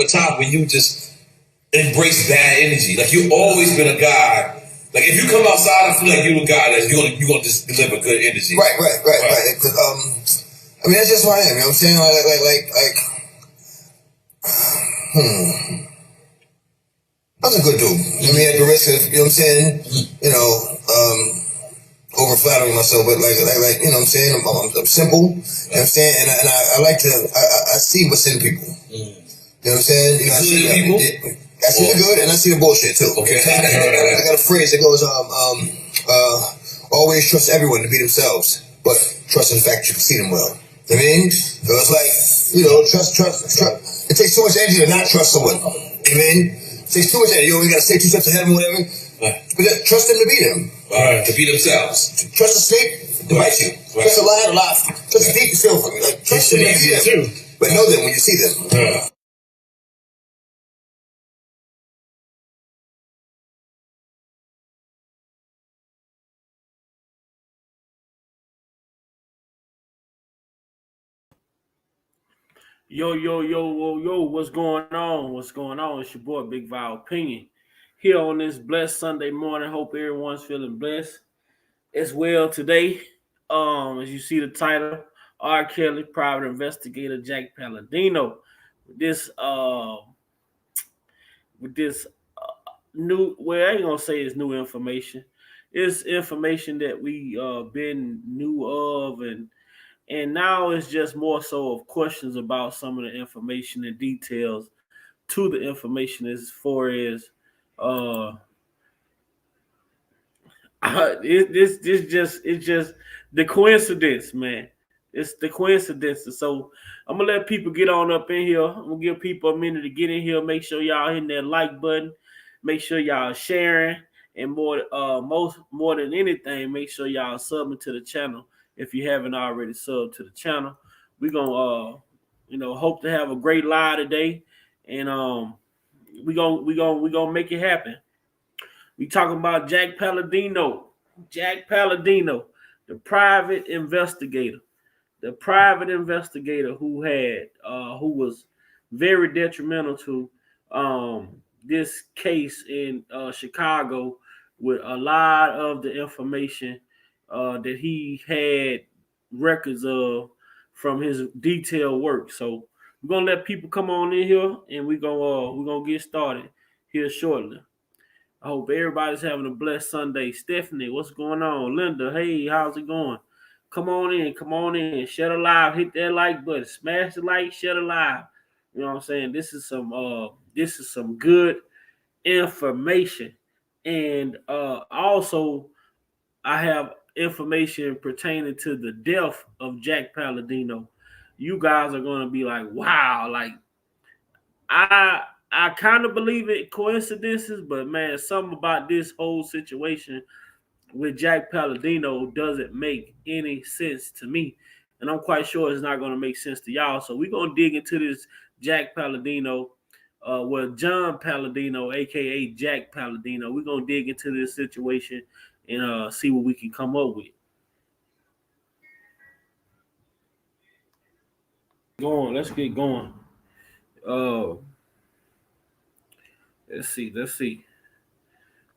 a time when you just embrace bad energy. Like you've always been a guy. Like if you come outside, I feel like you're a guy that's you're gonna just deliver good energy. Right. Because I mean that's just who I am. You know what I'm saying? I'm a good dude. I mean, at the risk of, you know what I'm saying, over flattering myself, but like, you know what I'm saying, I'm simple, you know what I'm saying, and I like to, I see what's in people. You know what I'm saying? I see the good and I see the bullshit too. Okay. I got a phrase that goes, always trust everyone to be themselves, but trust in the fact you can see them well. You know what I mean? So it's like, trust. It takes so much energy to not trust someone. You know what I mean? It takes too much energy. You gotta stay 2 steps ahead of them, whatever. But trust them to be them. To be themselves. Trust a snake to bite you. Trust a lion to lie. Trust a thief to steal from you. Like, trust them to be them. But know them when you see them. Yo, what's going on? It's your boy, Big Val Opinion. Here on this blessed Sunday morning. Hope everyone's feeling blessed as well today. As you see the title, R.Kelly, private investigator Jack Palladino. With this new, well, I ain't gonna say it's new information. It's information that we been knew of, and now it's just more so of questions about some of the information and details to the information as far as it's just the coincidence, man. It's the coincidence. So I'm gonna let people get on up in here. I'm gonna give people a minute to get in here. Make sure y'all hitting that like button. Make sure y'all sharing, and more than anything, make sure y'all subbing to the channel if you haven't already subbed to the channel. We're gonna hope to have a great live today, and we gonna make it happen. We talking about Jack Palladino. Jack Palladino, the private investigator. The private investigator who was very detrimental to this case in Chicago, with a lot of the information that he had records of from his detailed work. So we're gonna let people come on in here, and we're gonna get started here shortly. I hope everybody's having a blessed Sunday. Stephanie, what's going on? Linda, hey, how's it going? Come on in, share the live, hit that like button, smash the like, share the live. You know what I'm saying? This is some good information. And also I have information pertaining to the death of Jack Palladino. You guys are gonna be like, wow, like I kind of believe it coincidences, but man, something about this whole situation with Jack Palladino doesn't make any sense to me. And I'm quite sure it's not going to make sense to y'all. So we're going to dig into this Jack Palladino, John Palladino, a.k.a. Jack Palladino. We're going to dig into this situation and see what we can come up with. Let's get going. Let's see.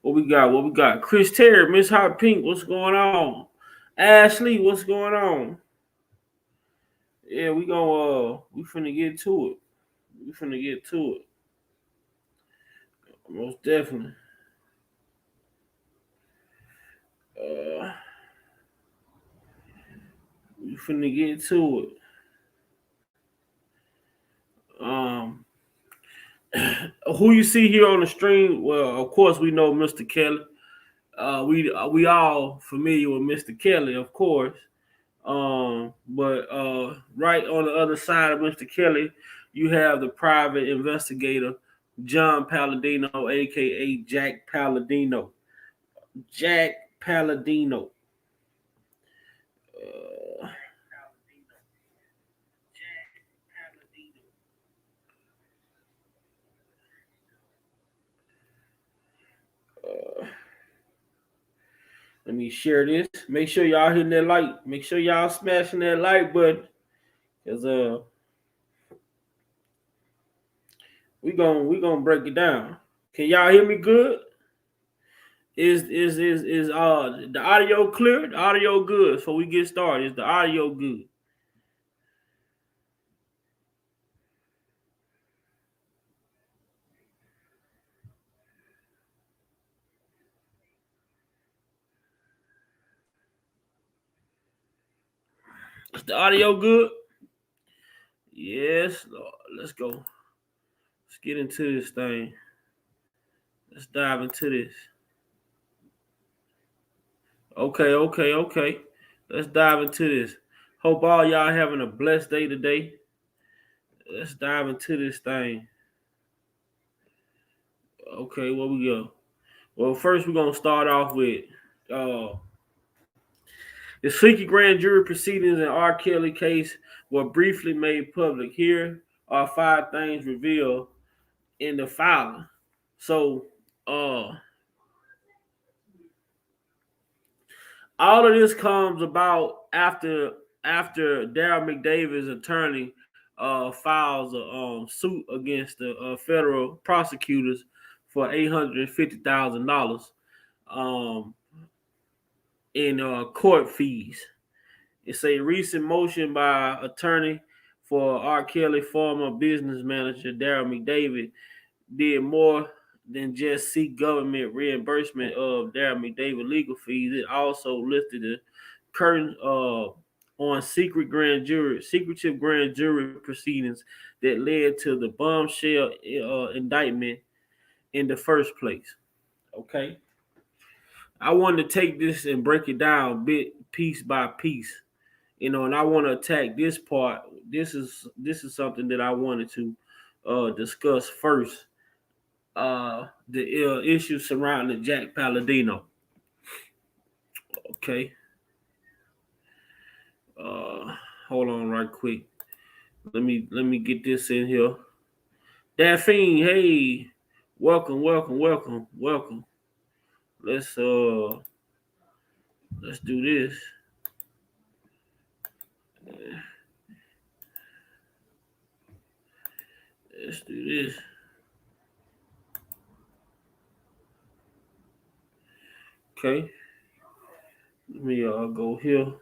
What we got? Chris Terry, Miss Hot Pink, what's going on? Ashley, what's going on? Yeah, we finna get to it. Most definitely. We finna get to it. Who you see here on the stream? Well, of course we know Mr. Kelly. We all familiar with Mr. Kelly, of course. But right on the other side of Mr. Kelly, you have the private investigator, John Palladino, aka Jack Palladino. Jack Palladino. Let me share this. Make sure y'all hitting that like. Make sure y'all smashing that like button. Cause we gonna break it down. Can y'all hear me good? Is the audio clear? The audio good? Before we get started, is the audio good? Is the audio good? Yes, Lord. Let's go. Let's get into this thing. Let's dive into this. Okay. Let's dive into this. Hope all y'all having a blessed day today. Let's dive into this thing. Okay, where we go? Well, first we're gonna start off with the secret grand jury proceedings in R.Kelly case were briefly made public. Here are 5 things revealed in the filing. So, all of this comes about after Darryl McDavid's attorney files a suit against the federal prosecutors for $850,000 in court fees. It's a recent motion by attorney for R. Kelly former business manager Darryl McDavid did more than just seek government reimbursement of Darryl McDavid legal fees. It also lifted the curtain on secretive grand jury proceedings that led to the bombshell indictment in the first place. Okay, I wanted to take this and break it down piece by piece, and I want to attack this part. This is something that I wanted to discuss first. The issue surrounding Jack Palladino. Okay. Hold on right quick. Let me get this in here. Daphne, hey, welcome. Let's do this. Let's do this. Okay. Let me go here.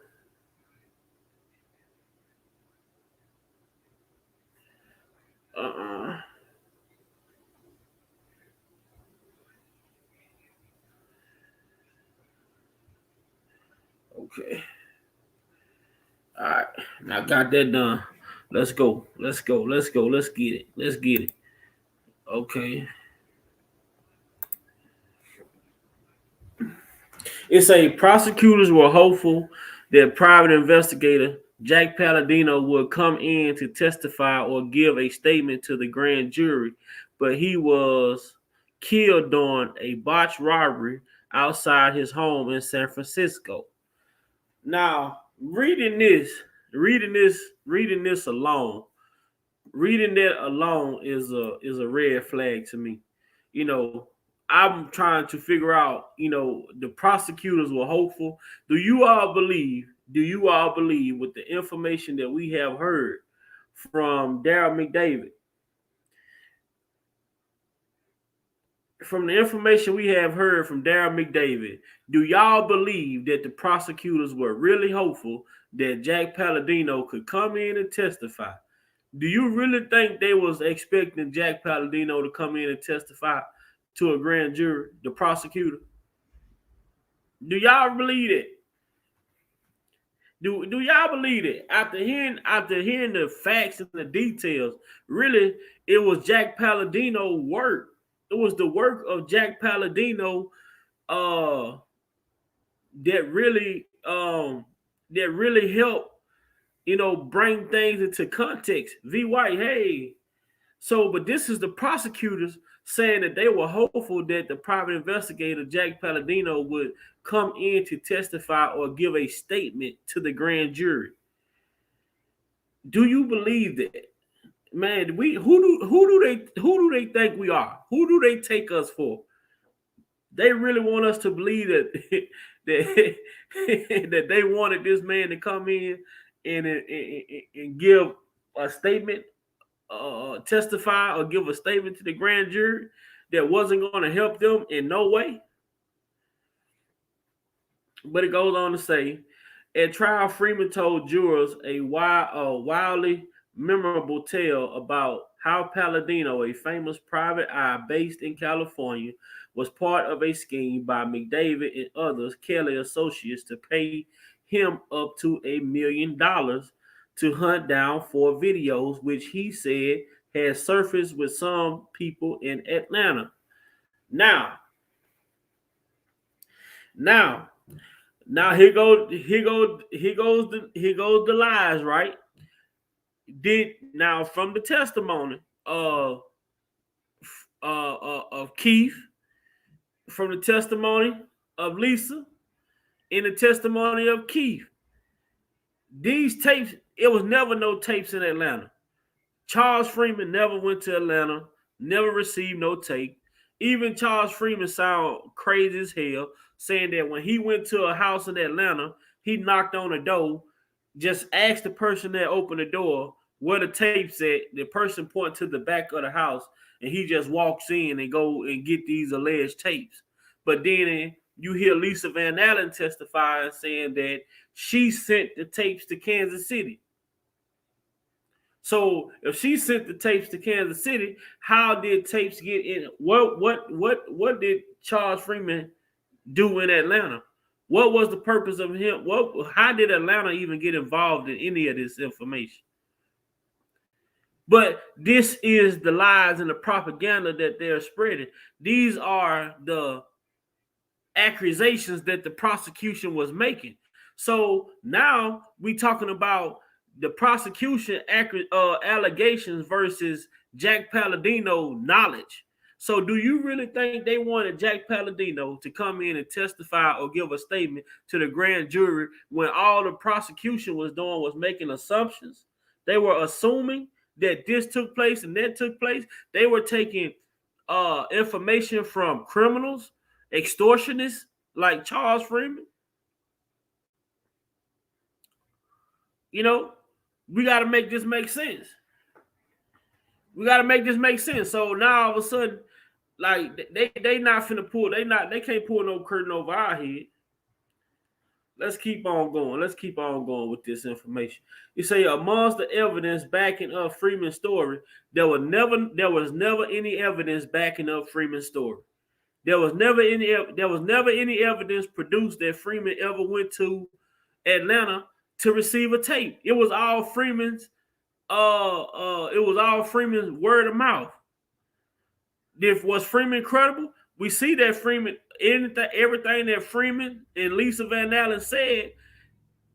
Okay. All right. Now got that done. Let's go. Let's get it. Okay. It say prosecutors were hopeful that private investigator Jack Palladino would come in to testify or give a statement to the grand jury, but he was killed during a botched robbery outside his home in San Francisco. Now, reading this alone, reading that alone is a red flag to me. I'm trying to figure out, the prosecutors were hopeful. Do you all believe with the information that we have heard from Darryl McDavid? From the information we have heard from Darryl McDavid, do y'all believe that the prosecutors were really hopeful that Jack Palladino could come in and testify? Do you really think they was expecting Jack Palladino to come in and testify to a grand jury, the prosecutor? Do y'all believe it? Do y'all believe it? After hearing the facts and the details, really, it was Jack Palladino work. It was the work of Jack Palladino that really helped, bring things into context. V. White, hey. So, but this is the prosecutors saying that they were hopeful that the private investigator, Jack Palladino, would come in to testify or give a statement to the grand jury. Do you believe that? Man, who do they think we are? Who do they take us for? They really want us to believe that that they wanted this man to come in and give a statement testify or give a statement to the grand jury that wasn't going to help them in no way. But it goes on to say, at trial, Freeman told jurors a wildly memorable tale about how Palladino, a famous private eye based in California, was part of a scheme by McDavid and others Kelly associates to pay him up to $1 million to hunt down 4 videos, which he said had surfaced with some people in Atlanta. Now, here goes the lies, right? From the testimony of Keith, from the testimony of Lisa, in the testimony of Keith, these tapes, it was never no tapes in Atlanta. Charles Freeman never went to Atlanta, never received no tape. Even Charles Freeman sound crazy as hell, saying that when he went to a house in Atlanta, he knocked on the door, just asked the person that opened the door where the tapes at. The person pointed to the back of the house, and he just walks in and go and get these alleged tapes. But then you hear Lisa Van Allen testify saying that she sent the tapes to Kansas City. So if she sent the tapes to Kansas City, how did tapes get in? What did Charles Freeman do in Atlanta? What was the purpose of him? How did Atlanta even get involved in any of this information? But this is the lies and the propaganda that they're spreading. These are the accusations that the prosecution was making. So now we talking about the prosecution allegations versus Jack Palladino knowledge. So do you really think they wanted Jack Palladino to come in and testify or give a statement to the grand jury when all the prosecution was doing was making assumptions? They were assuming that this took place and that took place. They were taking information from criminals, extortionists like Charles Freeman. You know, we got to make this make sense. So now all of a sudden, like they not finna pull, they can't pull no curtain over our head. Let's keep on going with this information. You say amongst the evidence backing up Freeman's story, there was never any evidence backing up Freeman's story. There was never any evidence produced that Freeman ever went to Atlanta to receive a tape. It was all Freeman's word of mouth. Was Freeman credible? We see that Freeman, everything that Freeman and Lisa Van Allen said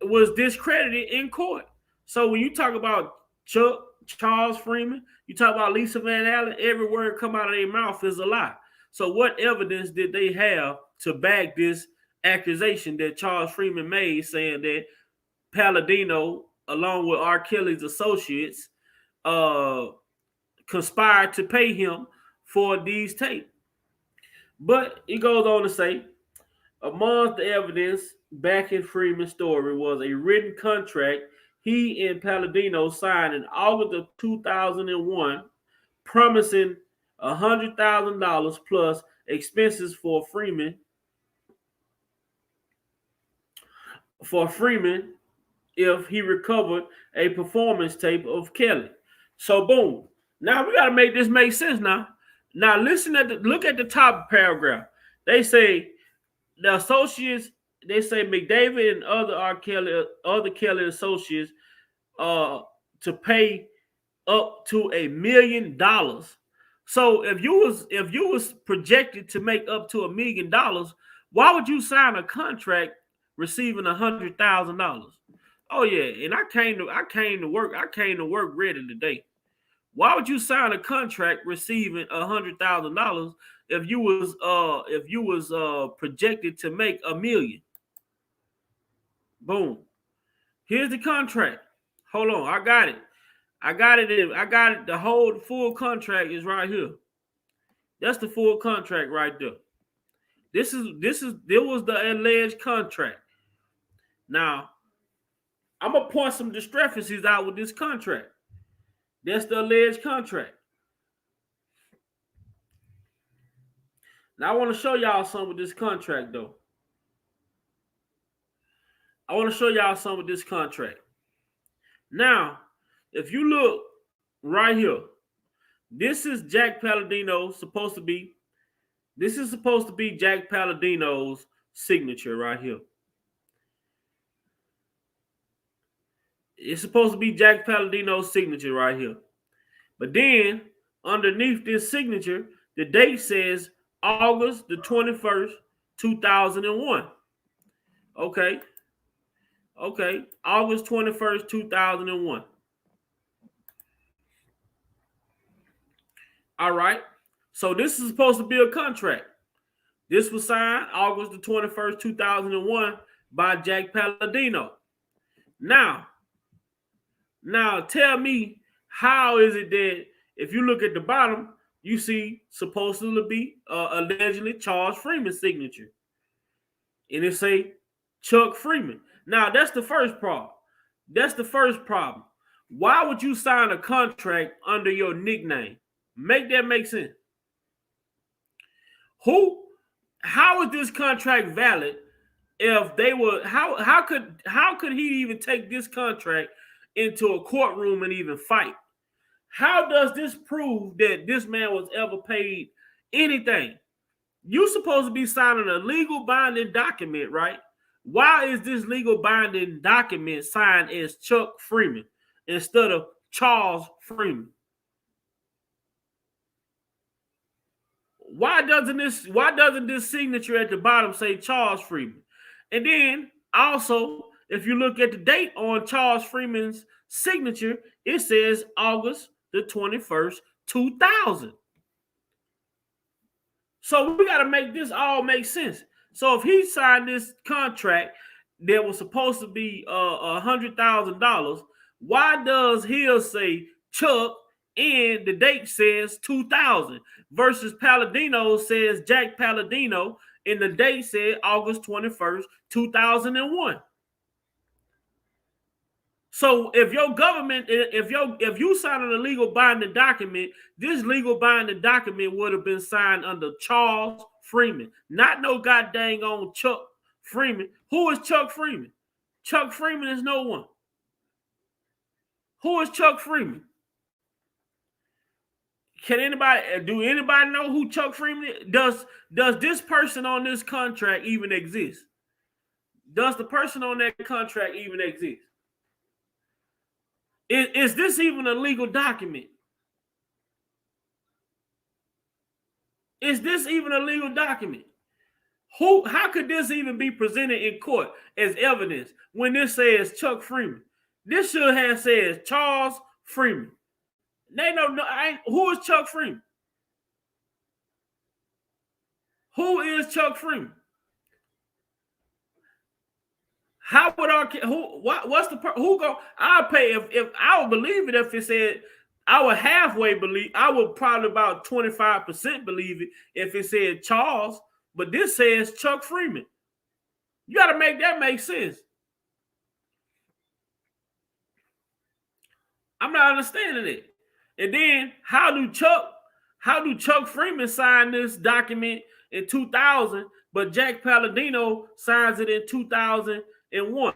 was discredited in court. So when you talk about Charles Freeman, you talk about Lisa Van Allen, every word come out of their mouth is a lie. So what evidence did they have to back this accusation that Charles Freeman made, saying that Palladino, along with R.Kelly's associates, conspired to pay him for these tapes? But it goes on to say, among the evidence backing Freeman's story was a written contract he and Palladino signed in August of 2001, promising $100,000 plus expenses for Freeman if he recovered a performance tape of Kelly. So boom. Now we got to make this make sense now. Now look at the top paragraph. They say the associates, they say McDavid and other Kelly associates to pay up to $1 million. So if you was projected to make up to $1 million, why would you sign a contract receiving $100,000? Oh yeah, and I came to work ready today. Why would you sign a contract receiving $100,000 if you was projected to make $1 million? Boom. Here's the contract. Hold on, I got it. The whole full contract is right here. That's the full contract right there. This was the alleged contract. Now, I'm gonna point some discrepancies out with this contract. That's the alleged contract. Now, I want to show y'all some of this contract, though. I want to show y'all some of this contract. Now, if you look right here, this is Jack Palladino supposed to be. This is supposed to be Jack Palladino's signature right here. It's supposed to be Jack Palladino's signature right here. But then, underneath this signature, the date says August the 21st, 2001. Okay. August 21st, 2001. All right. So this is supposed to be a contract. This was signed August the 21st, 2001 by Jack Palladino. Now tell me, how is it that if you look at the bottom, you see supposedly be allegedly Charles Freeman's signature. And it say Chuck Freeman. Now, that's the first problem. Why would you sign a contract under your nickname? Make that make sense. How is this contract valid if they were how could he even take this contract into a courtroom and even fight? How does this prove that this man was ever paid anything? You're supposed to be signing a legal binding document, right? Why is this legal binding document signed as Chuck Freeman instead of Charles Freeman? Why doesn't this signature at the bottom say Charles Freeman? And then also, if you look at the date on Charles Freeman's signature, it says August the 21st, 2000. So we got to make this all make sense. So if he signed this contract that was supposed to be $100,000, why does his say Chuck and the date says 2000 versus Palladino says Jack Palladino and the date said August 21st, 2001? So if your government, if you signing a legal binding document, this legal binding document would have been signed under Charles Freeman, not no goddamn on Chuck Freeman. Who is Chuck Freeman? Chuck Freeman is no one. Who is Chuck Freeman? Do anybody know who Chuck Freeman is? Does this person on this contract even exist? Does the person on that contract even exist? Is this even a legal document? Is this even a legal document? How could this even be presented in court as evidence when this says Chuck Freeman? This should have said Charles Freeman. Who is Chuck Freeman? Who is Chuck Freeman? How would I'll pay if I would believe it if it said I would halfway believe. I would probably about 25% believe it if it said Charles, but this says Chuck Freeman. You got to make that make sense. I'm not understanding it. And then how do Chuck Freeman sign this document in 2000, but Jack Palladino signs it in 2001?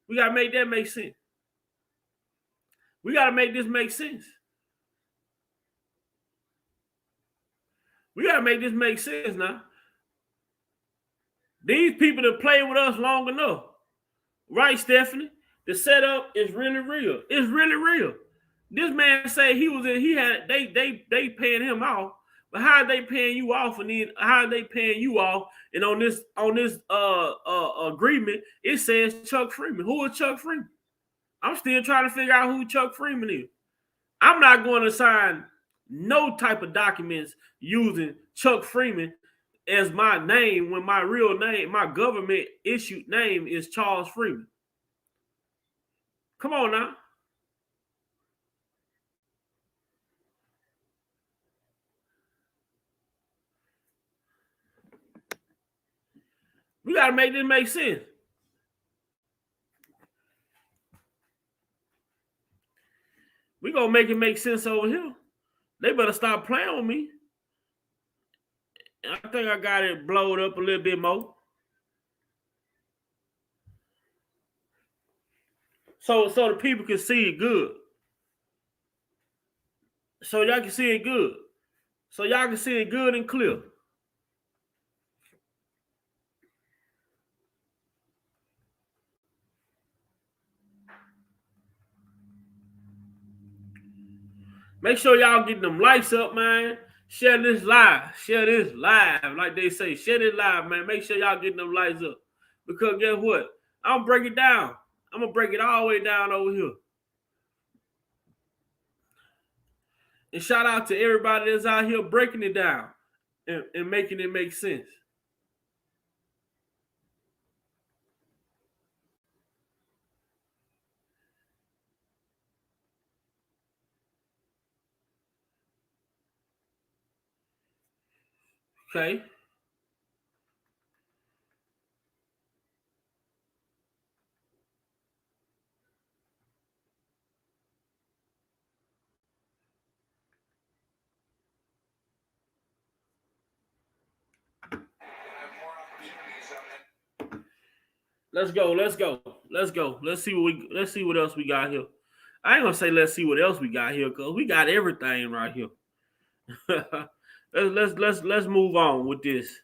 We got to make that make sense. We got to make this make sense. We got to make this make sense now. These people that play with us long enough. Right, Stephanie? The setup is really real. It's really real. This man say they paying him off. But how are they paying you off? And then how are they paying you off? And on this agreement, it says Chuck Freeman. Who is Chuck Freeman? I'm still trying to figure out who Chuck Freeman is. I'm not going to sign no type of documents using Chuck Freeman as my name when my real name, my government issued name is Charles Freeman. Come on now. We got to make this make sense. We gonna make it make sense over here. They better stop playing with me. I think I got it blowed up a little bit more. So the people can see it good. So y'all can see it good. So y'all can see it good and clear. Make sure y'all getting them lights up, man. Share this live. Share this live. Like they say, share this live, man. Make sure y'all getting them lights up. Because guess what? I'm gonna break it down. I'm gonna break it all the way down over here. And shout out to everybody that's out here breaking it down and making it make sense. Okay. Let's go. Let's see what else we got here. I ain't gonna say let's see what else we got here because we got everything right here. let's move on with this.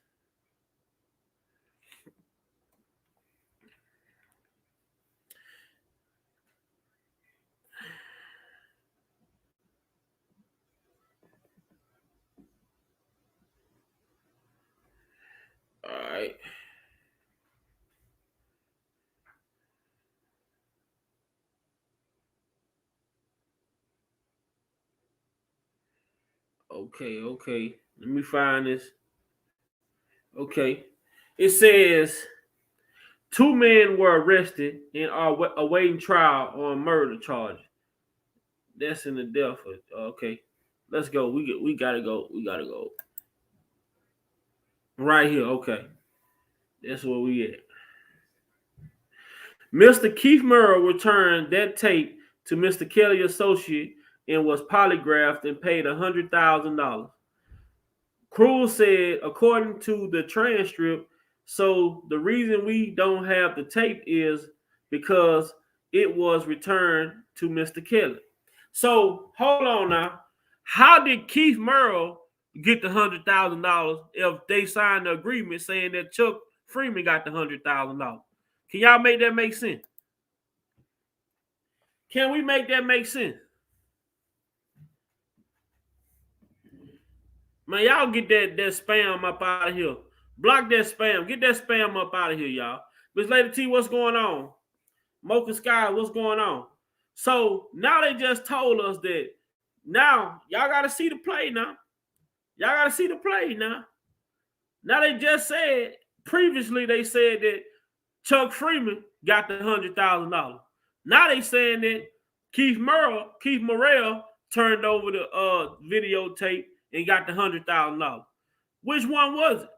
All right. Okay. Let me find this. Okay. It says 2 men were arrested and are awaiting trial on murder charges. That's in the death. Okay. Let's go. We gotta go. We gotta go. Right here. Okay. That's where we at. Mr. Keith Murrow returned that tape to Mr. Kelly associate and was polygraphed and paid $100,000. Cruz said, according to the transcript, so the reason we don't have the tape is because it was returned to Mr. Kelly. So hold on now. How did Keith Murrow get the $100,000 if they signed the agreement saying that Chuck Freeman got the $100,000? Can y'all make that make sense? Can we make that make sense? Man, y'all get that spam up out of here. Block that spam. Get that spam up out of here, y'all. Miss Lady T, what's going on? Mocha Sky, what's going on? So now they just told us that now y'all got to see the play now. Y'all got to see the play now. Now they just said, previously they said that Chuck Freeman got the $100,000. Now they saying that Keith Morrell turned over the videotape and got the $100,000. Which one was it?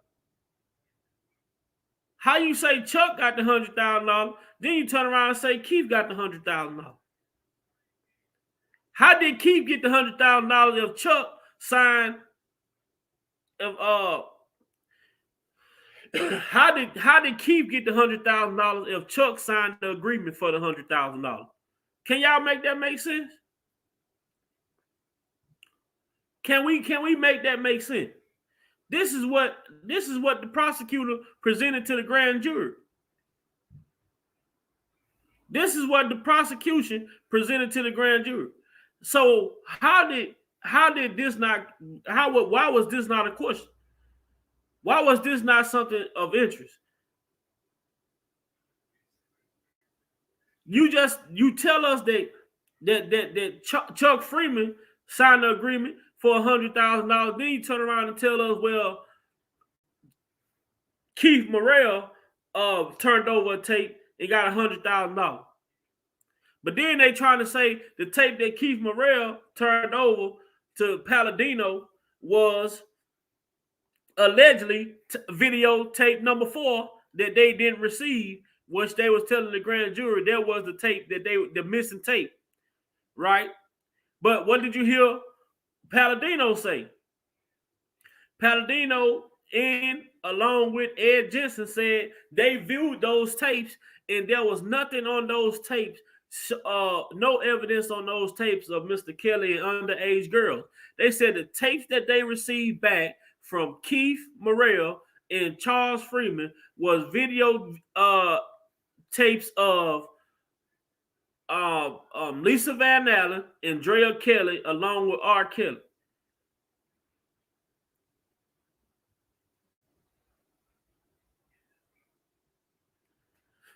How you say Chuck got the $100,000, then you turn around and say Keith got the $100,000? How did Keith get the $100,000 if Chuck signed? How did Keith get the $100,000 if Chuck signed the agreement for the $100,000? Can y'all make that make sense? Can we make that make sense? This is what the prosecutor presented to the grand jury. This is what the prosecution presented to the grand jury. So why was this not a question? Why was this not something of interest? You tell us that Chuck Freeman signed the agreement for $100,000. Then you turn around and tell us, well, Keith Morrell turned over a tape and got $100,000. But then they trying to say the tape that Keith Morrell turned over to Palladino was allegedly videotape number 4 that they didn't receive, which they was telling the grand jury there was the tape the missing tape, right? But what did you hear Palladino say? Palladino and along with Ed Jensen said they viewed those tapes and there was nothing on those tapes, no evidence on those tapes of Mr. Kelly and underage girls. They said the tapes that they received back from Keith Morrell and Charles Freeman was video tapes of Lisa Van Allen and R.Kelly along with R.Kelly.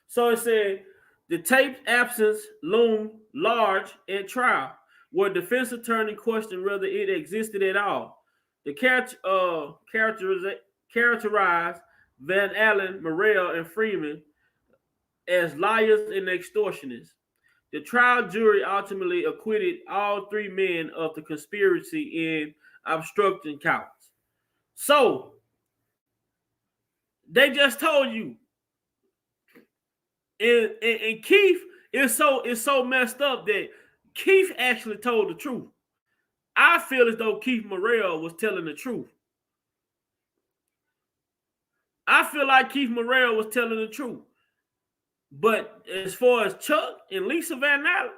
So it said the tape absence loomed large at trial, where defense attorney questioned whether it existed at all. The characterized Van Allen, Morrell, and Freeman as liars and extortionists. The trial jury ultimately acquitted all three men of the conspiracy and obstruction counts. So they just told you. And Keith is so messed up that Keith actually told the truth. I feel as though Keith Morrell was telling the truth. I feel like Keith Morrell was telling the truth. But as far as Chuck and Lisa Van Allen,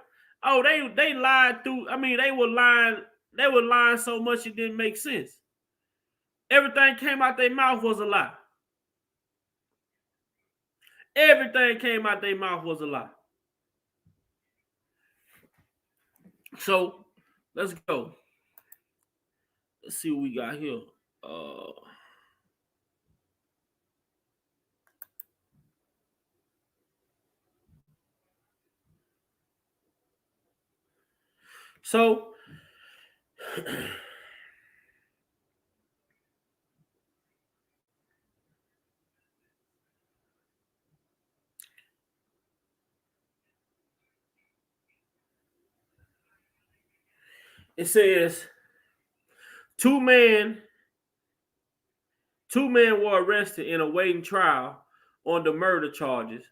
oh, they lied through. I mean, they were lying so much it didn't make sense. Everything came out their mouth was a lie. Everything came out their mouth was a lie. So let's go. Let's see what we got here. So it says two men were arrested and awaiting trial on the murder charges.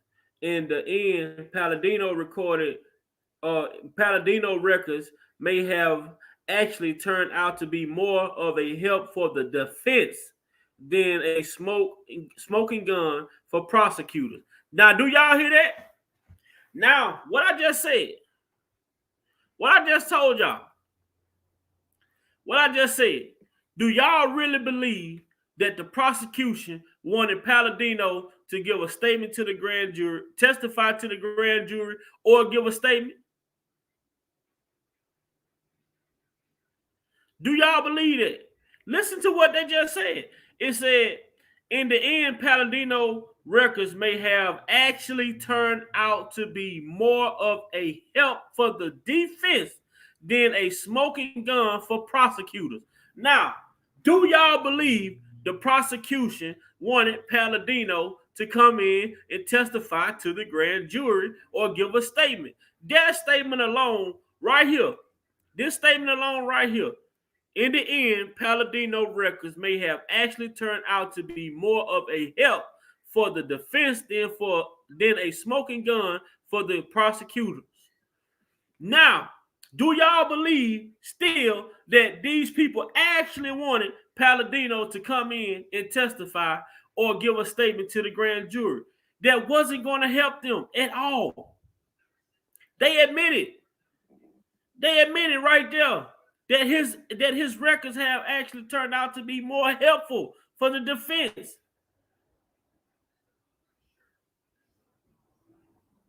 In the end, Palladino records may have actually turned out to be more of a help for the defense than a smoking gun for prosecutors. Now, do y'all hear that? Now, what I just said, what I just told y'all, what I just said, do y'all really believe that the prosecution wanted Palladino to give a statement to the grand jury, testify to the grand jury, or give a statement? Do y'all believe that? Listen to what they just said. It said, in the end, Palladino records may have actually turned out to be more of a help for the defense than a smoking gun for prosecutors. Now, do y'all believe the prosecution wanted Palladino to come in and testify to the grand jury or give a statement? That statement alone right here, this statement alone right here, in the end, Palladino records may have actually turned out to be more of a help for the defense than a smoking gun for the prosecutors. Now, do y'all believe still that these people actually wanted Palladino to come in and testify or give a statement to the grand jury that wasn't going to help them at all? They admitted right there that his records have actually turned out to be more helpful for the defense.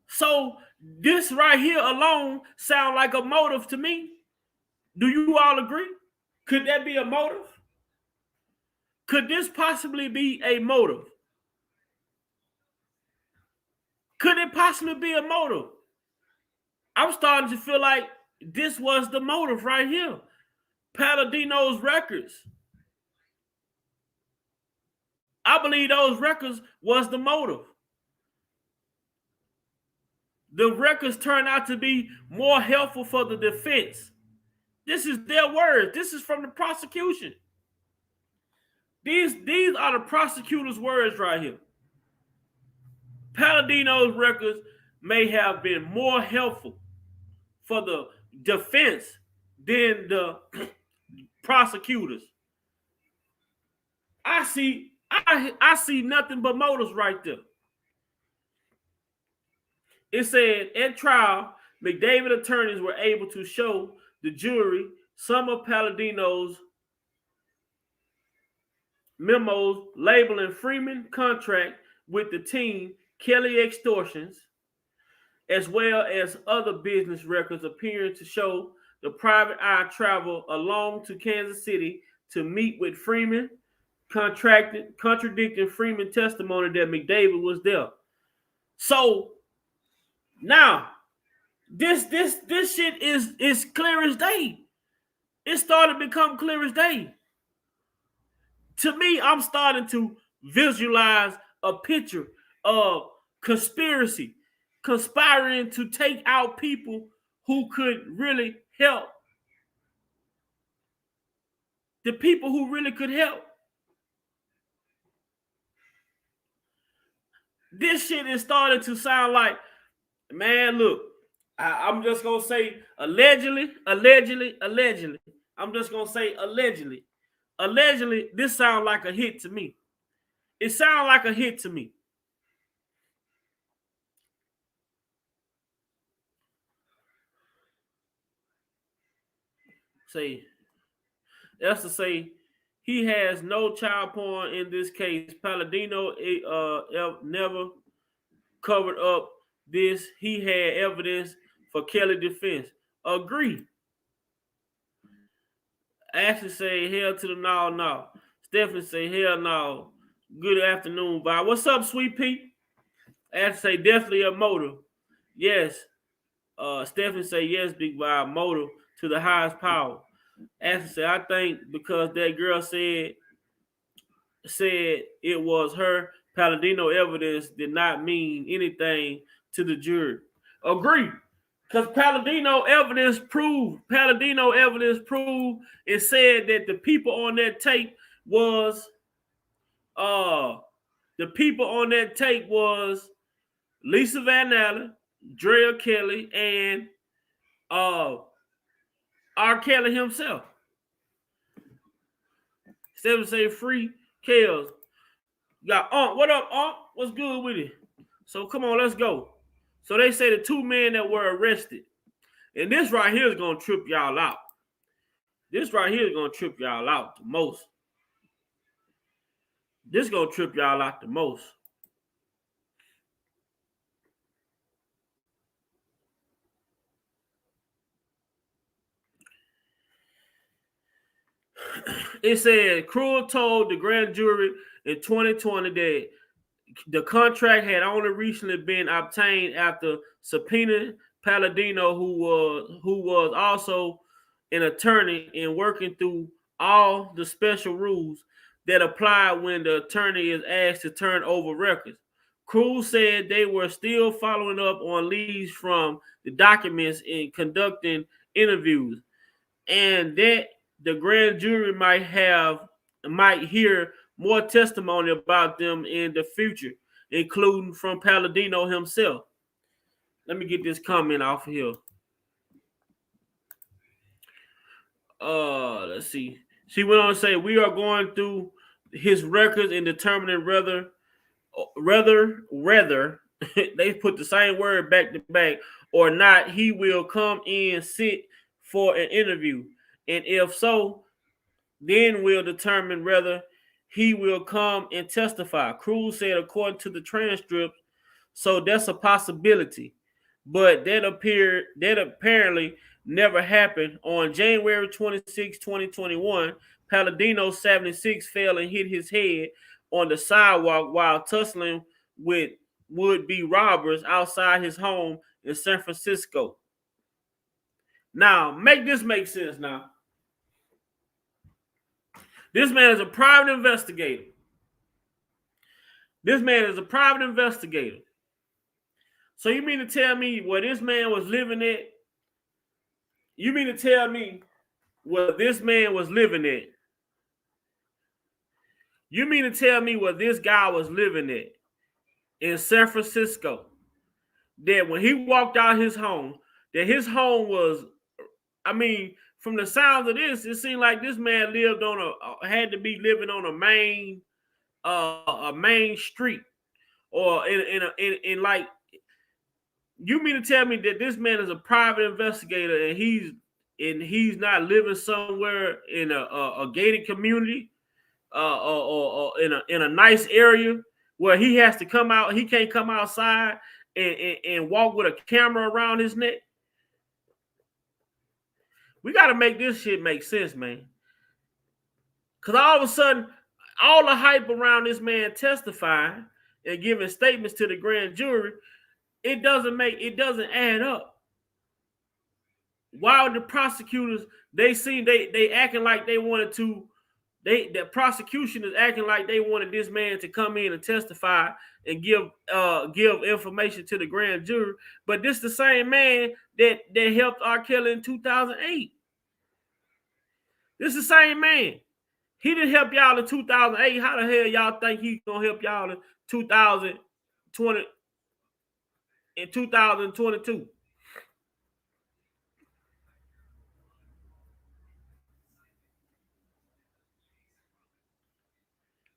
So this right here alone sound like a motive to me. Do you all agree? Could that be a motive? Could this possibly be a motive? Could it possibly be a motive? I'm starting to feel like this was the motive right here. Palladino's records. I believe those records was the motive. The records turned out to be more helpful for the defense. This is their words. This is from the prosecution. These are the prosecutor's words right here. Palladino's records may have been more helpful for the defense than the prosecutors. I see nothing but motives right there. It said at trial, McDavid attorneys were able to show the jury some of Palladino's memos labeling Freeman's contract with the team Kelly extortions, as well as other business records appearing to show the private eye travel along to Kansas City to meet with Freeman, contradicting Freeman's testimony that McDavid was there. So now this shit is clear as day. It started to become clear as day. To me, I'm starting to visualize a picture of conspiracy, conspiring to take out people who could really help. The people who really could help. This shit is starting to sound like, man, look, I'm just going to say allegedly. I'm just going to say allegedly. Allegedly, this sounds like a hit to me. It sounds like a hit to me. That's to say, he has no child porn in this case. Palladino never covered up this. He had evidence for Kelly defense. Agree. Ashley say, hell to the no. Stephanie say, hell no. Good afternoon, Bob. What's up, Sweet Pete? Ashley say, definitely a motive. Yes. Stephanie say, yes, Big Bob. Motive to the highest power. Ashley say, I think because that girl said it was her, Palladino evidence did not mean anything to the jury. Agree. Because Palladino evidence proved and said that the people on that tape was Lisa Van Allen, R.Kelly, and R.Kelly himself. Steven say free Kels. Got what up, what's good with it? So come on, let's go. So they say the two men that were arrested. And this right here is going to trip y'all out. This right here is going to trip y'all out the most. This is going to trip y'all out the most. It said Cruel told the grand jury in 2020 that the contract had only recently been obtained after subpoenaing Palladino, who was also an attorney and working through all the special rules that apply when the attorney is asked to turn over records. Cruz said they were still following up on leads from the documents and conducting interviews, and that the grand jury might hear more testimony about them in the future, including from Palladino himself. Let me get this comment off of here. Let's see. She went on to say, we are going through his records and determining whether they put the same word back to back or not, he will come in and sit for an interview. And if so, then we'll determine whether he will come and testify. Cruz said, according to the transcript, so that's a possibility. But that apparently never happened. On January 26, 2021, Palladino 76 fell and hit his head on the sidewalk while tussling with would-be robbers outside his home in San Francisco. Now, make this make sense now. This man is a private investigator. So you mean to tell me where this man was living at? You mean to tell me where this man was living at? You mean to tell me where this guy was living at in San Francisco? That when he walked out his home, that his home was, from the sounds of this, it seemed like this man lived on had to be living on a main street, or in like, you mean to tell me that this man is a private investigator and he's not living somewhere in a gated community, or in a nice area where he has to come out, he can't come outside and walk with a camera around his neck? We got to make this shit make sense, man. Because all of a sudden, all the hype around this man testifying and giving statements to the grand jury, it doesn't add up. While the prosecutors, they acting like they wanted to, the prosecution is acting like they wanted this man to come in and testify and give information to the grand jury. But this the same man that helped R.Kelly in 2008. This is the same man. He didn't help y'all in 2008. How the hell y'all think he's gonna help y'all in 2020 in 2022?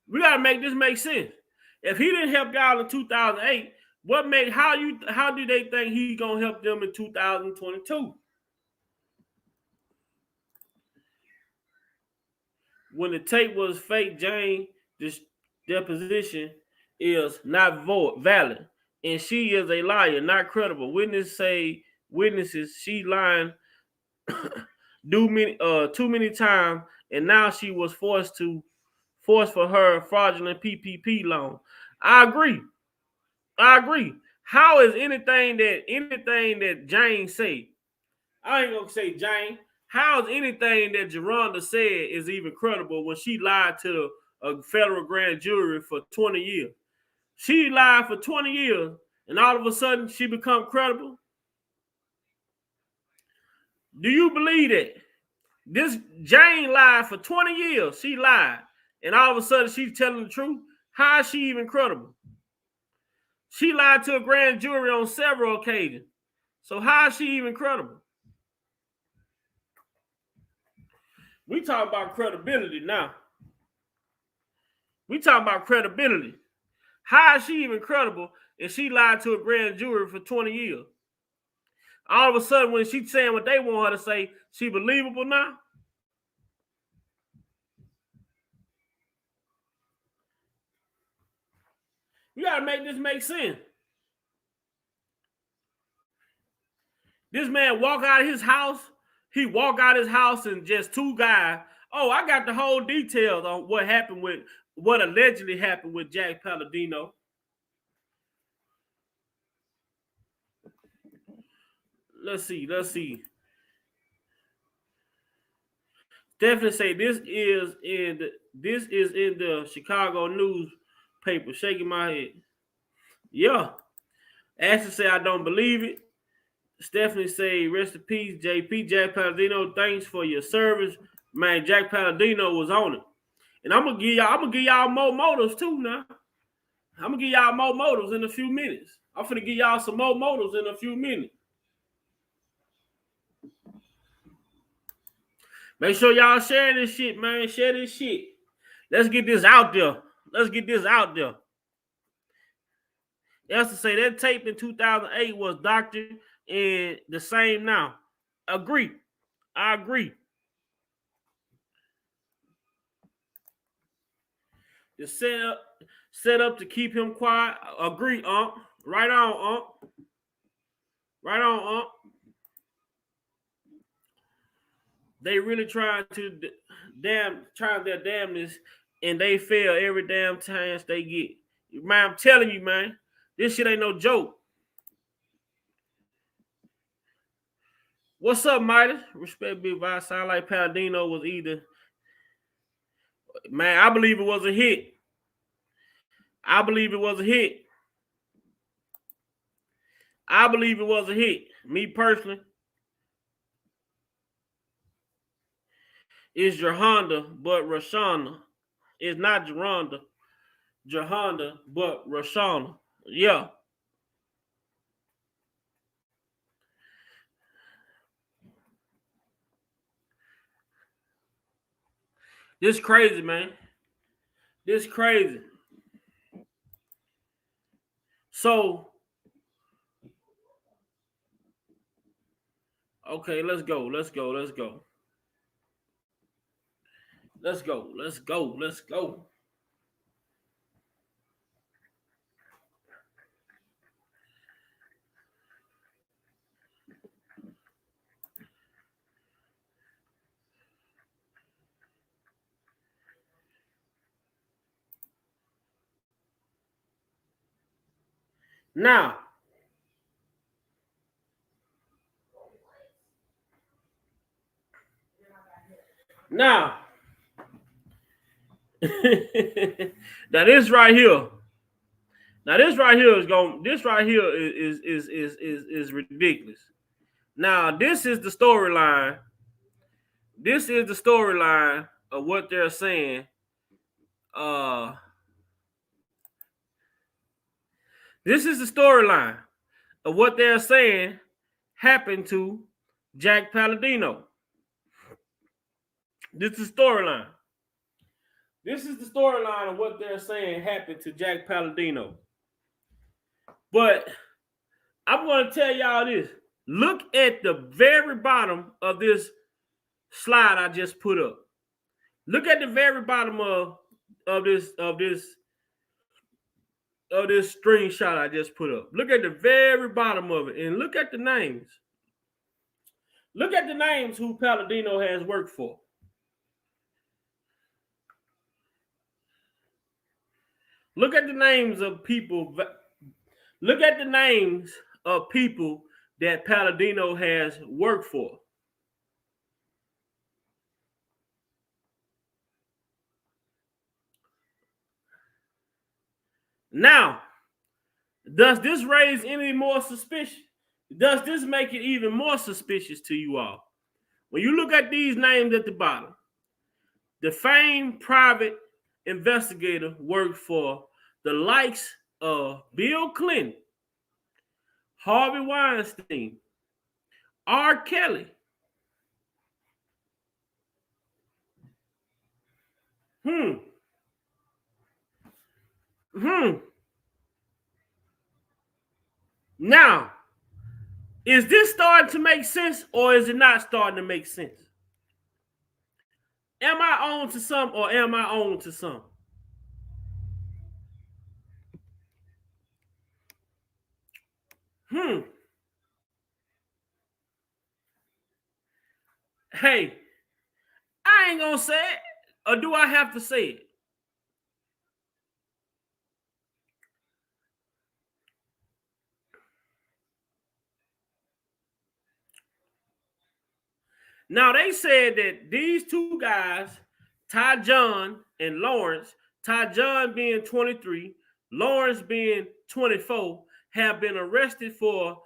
We gotta make this make sense. If he didn't help y'all in 2008, how do they think he's gonna help them in 2022? When the tape was fake, Jane, this deposition is not valid, and she is a liar, not credible. Witnesses she lying too many times, and now she was forced for her fraudulent PPP loan. I agree. How is anything that Jane say? I ain't gonna say Jane. How is anything that Geronda said is even credible when she lied to a federal grand jury for 20 years? She lied for 20 years, and all of a sudden she become credible? Do you believe that? This Jane lied for 20 years. She lied, and all of a sudden she's telling the truth. How is she even credible? She lied to a grand jury on several occasions. So how is she even credible? We talk about credibility now. We talk about credibility. How is she even credible if she lied to a grand jury for 20 years? All of a sudden, when she's saying what they want her to say, she believable now? You gotta make this make sense. This man walk out of his house. He walk out of his house and just two guys. Oh, I got the whole details on what allegedly happened with Jack Palladino. Let's see. Definitely say this is in the Chicago newspaper. Shaking my head. Yeah. Ashley say I don't believe it. Stephanie say rest in peace, JP. Jack Palladino, thanks for your service. Man, Jack Palladino was on it. And I'm gonna give y'all more motives too now. I'm gonna give y'all more motives in a few minutes. I'm finna give y'all some more motives in a few minutes. Make sure y'all share this shit, man. Share this shit. Let's get this out there. Else to say that tape in 2008 was doctored and the same now. I agree. The set up to keep him quiet. Agree, Right on, They really trying their damnness, and they fail every damn chance they get. Man, I'm telling you, man, this shit ain't no joke. What's up, Midas? Respect, big vibe. Sound like Palladino was either. Man, I believe it was a hit. Me personally. It's Jahonda, but Rashana. It's not Jahonda. But Rashana. Yeah. This crazy, man. This crazy. So, okay, let's go. Let's go. Let's go. Let's go. Let's go. Let's go. Now, now, now this right here. Now this right here is going. This right here is ridiculous. Now this is the storyline. This is the storyline of what they're saying. This is the storyline of what they're saying happened to Jack Palladino. This is the storyline. This is the storyline of what they're saying happened to Jack Palladino. But I'm going to tell y'all this. Look at the very bottom of this slide I just put up. Look at the very bottom of this screenshot I just put up. Look at the very bottom of it and look at the names. Look at the names who Palladino has worked for. Look at the names of people. Look at the names of people that Palladino has worked for. Now, does this raise any more suspicion? Does this make it even more suspicious to you all? When you look at these names at the bottom, the famed private investigator worked for the likes of Bill Clinton, Harvey Weinstein, R.Kelly. Now, is this starting to make sense or is it not starting to make sense? Am I on to some or am I on to some? Hey, I ain't gonna say it, or do I have to say it? Now, they said that these two guys, Ty John and Lawrence, Ty John being 23, Lawrence being 24, have been arrested for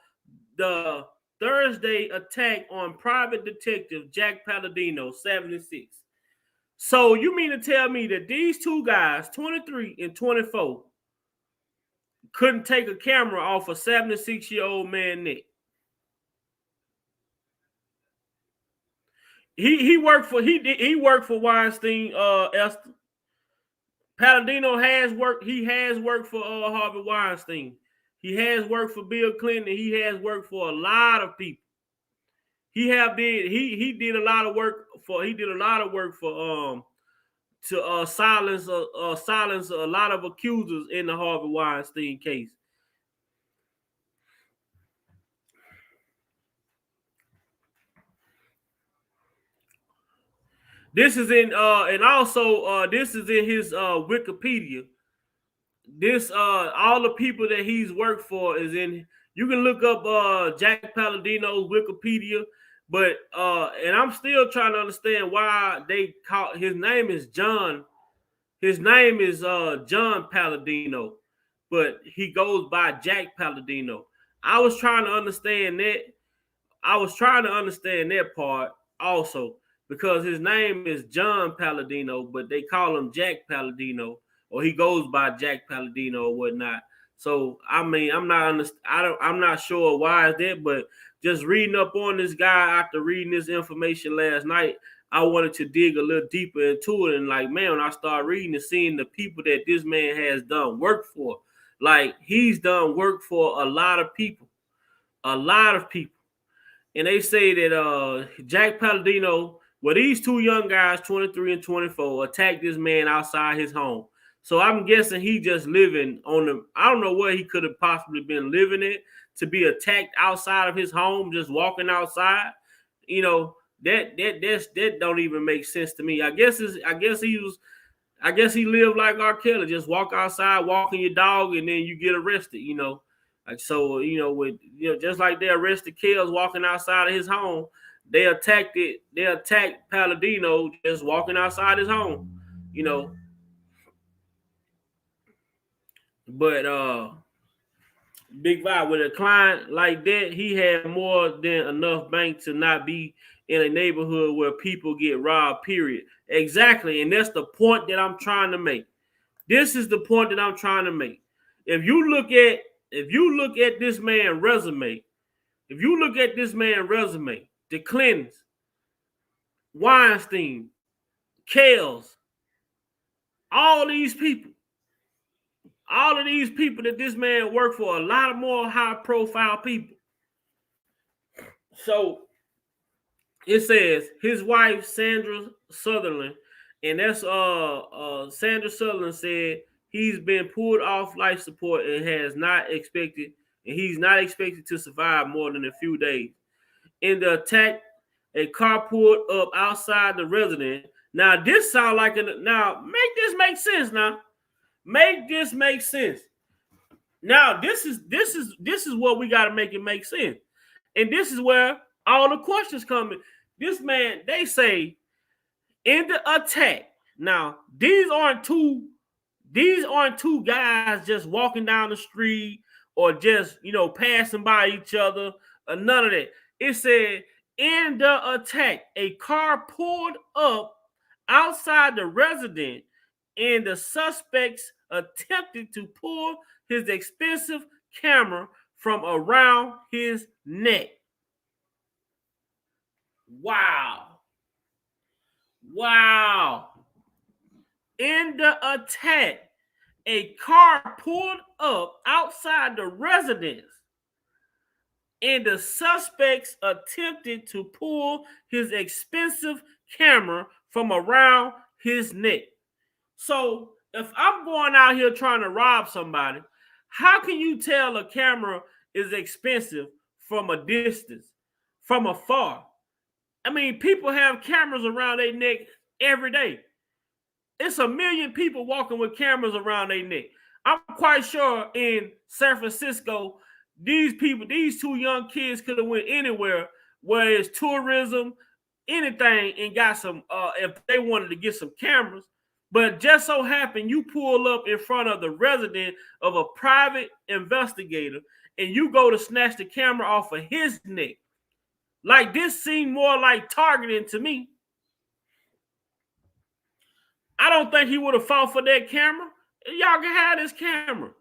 the Thursday attack on private detective Jack Palladino, 76. So you mean to tell me that these two guys, 23 and 24, couldn't take a camera off a 76-year-old man neck? He worked for Weinstein, Esther. Palladino has worked. He has worked for Harvey Weinstein. He has worked for Bill Clinton. He has worked for a lot of people. He did a lot of work for to silence a lot of accusers in the Harvey Weinstein case. This is in and also this is in his Wikipedia. This all the people that he's worked for is in. You can look up Jack Palladino's Wikipedia, but and I'm still trying to understand why they call his name is John. His name is John Palladino, but he goes by Jack Palladino. I was trying to understand that. I was trying to understand that part also because his name is John Palladino, but they call him Jack Palladino, or he goes by Jack Palladino or whatnot. So I mean, I'm not sure why is that, but just reading up on this guy after reading this information last night, I wanted to dig a little deeper into it. And like, man, when I started reading and seeing the people that this man has done work for, like he's done work for a lot of people. And they say that Jack Palladino, well, these two young guys, 23 and 24, attacked this man outside his home. So I'm guessing he just living on the, I don't know where he could have possibly been living at to be attacked outside of his home, just walking outside. You know, that don't even make sense to me. I guess he lived like R.Kelly, just walk outside, walking your dog, and then you get arrested, you know. Like so, with just like they arrested Kels walking outside of his home, they attacked Palladino just walking outside his home, you know. But Big Vibe, with a client like that, he had more than enough bank to not be in a neighborhood where people get robbed, period. Exactly. And that's the point that I'm trying to make. This is the point that I'm trying to make. If you look at this man's resume, the Clintons, Weinstein, Kels, all of these people that this man worked for, a lot of more high profile people. So it says his wife, Sandra Sutherland, and that's Sandra Sutherland said he's been pulled off life support and he's not expected to survive more than a few days. In the attack, a car pulled up outside the residence. Now this sounds like make this make sense now. Make this make sense. Now this is what we got to make it make sense. And this is where all the questions come in. This man, they say, in the attack. Now, these aren't two guys just walking down the street or just, passing by each other or none of that. It said, in the attack, a car pulled up outside the residence and the suspects attempted to pull his expensive camera from around his neck. Wow. In the attack, a car pulled up outside the residence and the suspects attempted to pull his expensive camera from around his neck. So if I'm going out here trying to rob somebody, how can you tell a camera is expensive from a distance, from afar? I mean, people have cameras around their neck every day. It's a million people walking with cameras around their neck. I'm quite sure in San Francisco, these two young kids could have went anywhere where it's tourism, anything, and got some, if they wanted to get some cameras. But just so happened you pull up in front of the resident of a private investigator and you go to snatch the camera off of his neck. Like, this seemed more like targeting to me. I don't think he would have fought for that camera. Y'all can have this camera.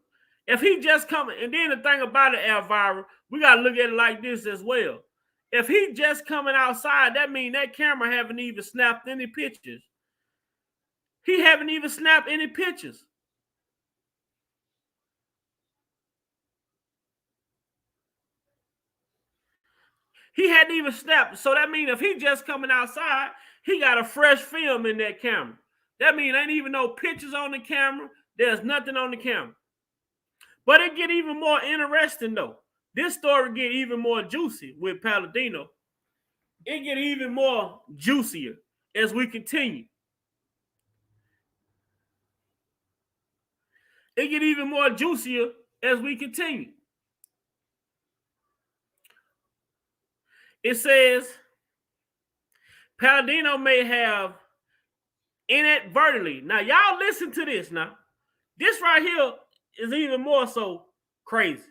If he just coming, and then the thing about it, Elvira, we got to look at it like this as well. If he just coming outside, that means that camera haven't even snapped any pictures. He haven't even snapped any pictures. He hadn't even snapped. So that means if he just coming outside, he got a fresh film in that camera. That means ain't even no pictures on the camera. There's nothing on the camera. But it get even more interesting though. This story get even more juicy with Palladino. It get even more juicier as we continue. It get even more juicier as we continue. It says Palladino may have inadvertently. Now, y'all listen to this now. This right here is even more so crazy.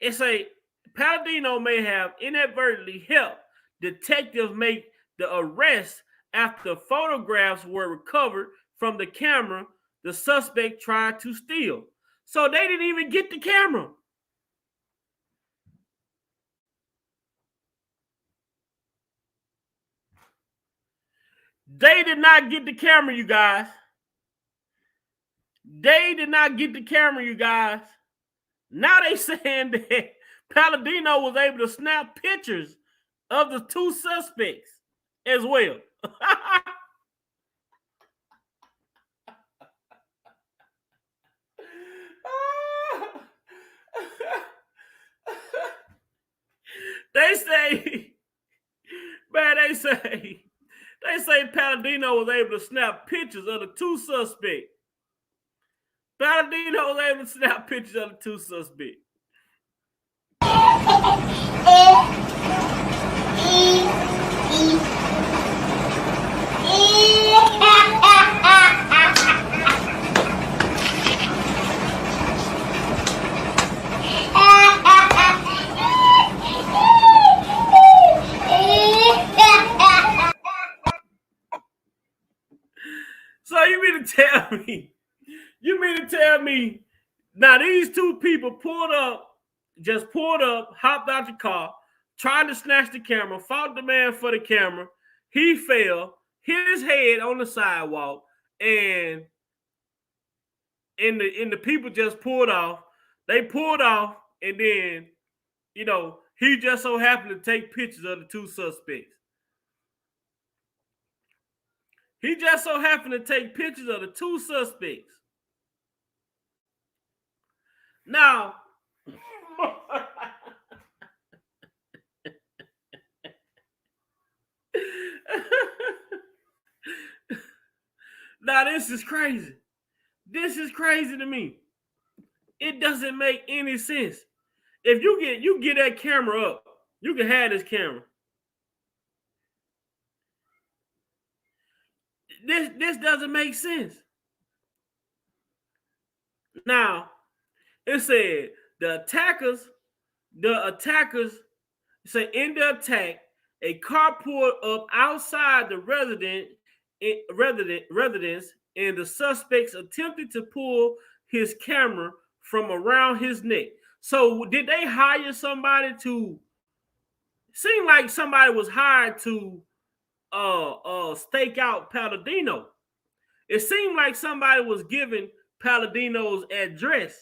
It say Palladino may have inadvertently helped detectives make the arrest after photographs were recovered from the camera the suspect tried to steal. So they didn't even get the camera. They did not get the camera, you guys. They did not get the camera, you guys. Now they saying that Palladino was able to snap pictures of the two suspects as well. They say, man, they say Palladino was able to snap pictures of the two suspects. Palladino was able to snap pictures of the two suspects. So you mean to tell me now these two people pulled up, hopped out the car, tried to snatch the camera, fought the man for the camera. He fell, hit his head on the sidewalk, and the people just pulled off. They pulled off, and then, he just so happened to take pictures of the two suspects. He just so happened to take pictures of the two suspects. Now, now this is crazy. This is crazy to me. It doesn't make any sense. If you get that camera up, you can have this camera. This doesn't make sense. Now, it said the attackers say in the attack, a car pulled up outside the residence, and the suspects attempted to pull his camera from around his neck. So did they hire somebody to? Seemed like somebody was hired to stake out Palladino. It seemed like somebody was giving Palladino's address,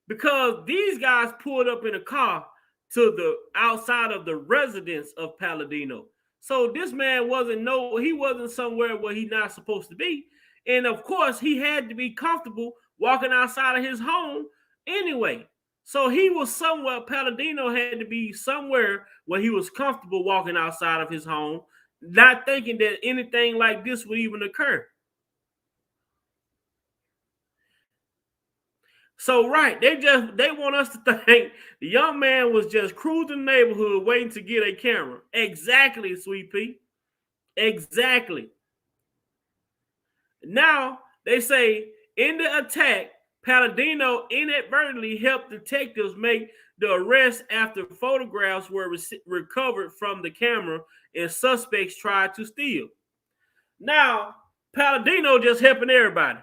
because these guys pulled up in a car to the outside of the residence of Palladino. So this man wasn't somewhere where he's not supposed to be. And of course, he had to be comfortable walking outside of his home anyway. So he was somewhere, Palladino had to be somewhere where he was comfortable walking outside of his home, not thinking that anything like this would even occur. So right, they want us to think the young man was just cruising the neighborhood waiting to get a camera. Exactly, Sweet Pea. Exactly. Now they say in the attack, Palladino inadvertently helped detectives make the arrest after photographs were recovered from the camera and suspects tried to steal. Now, Palladino just helping everybody.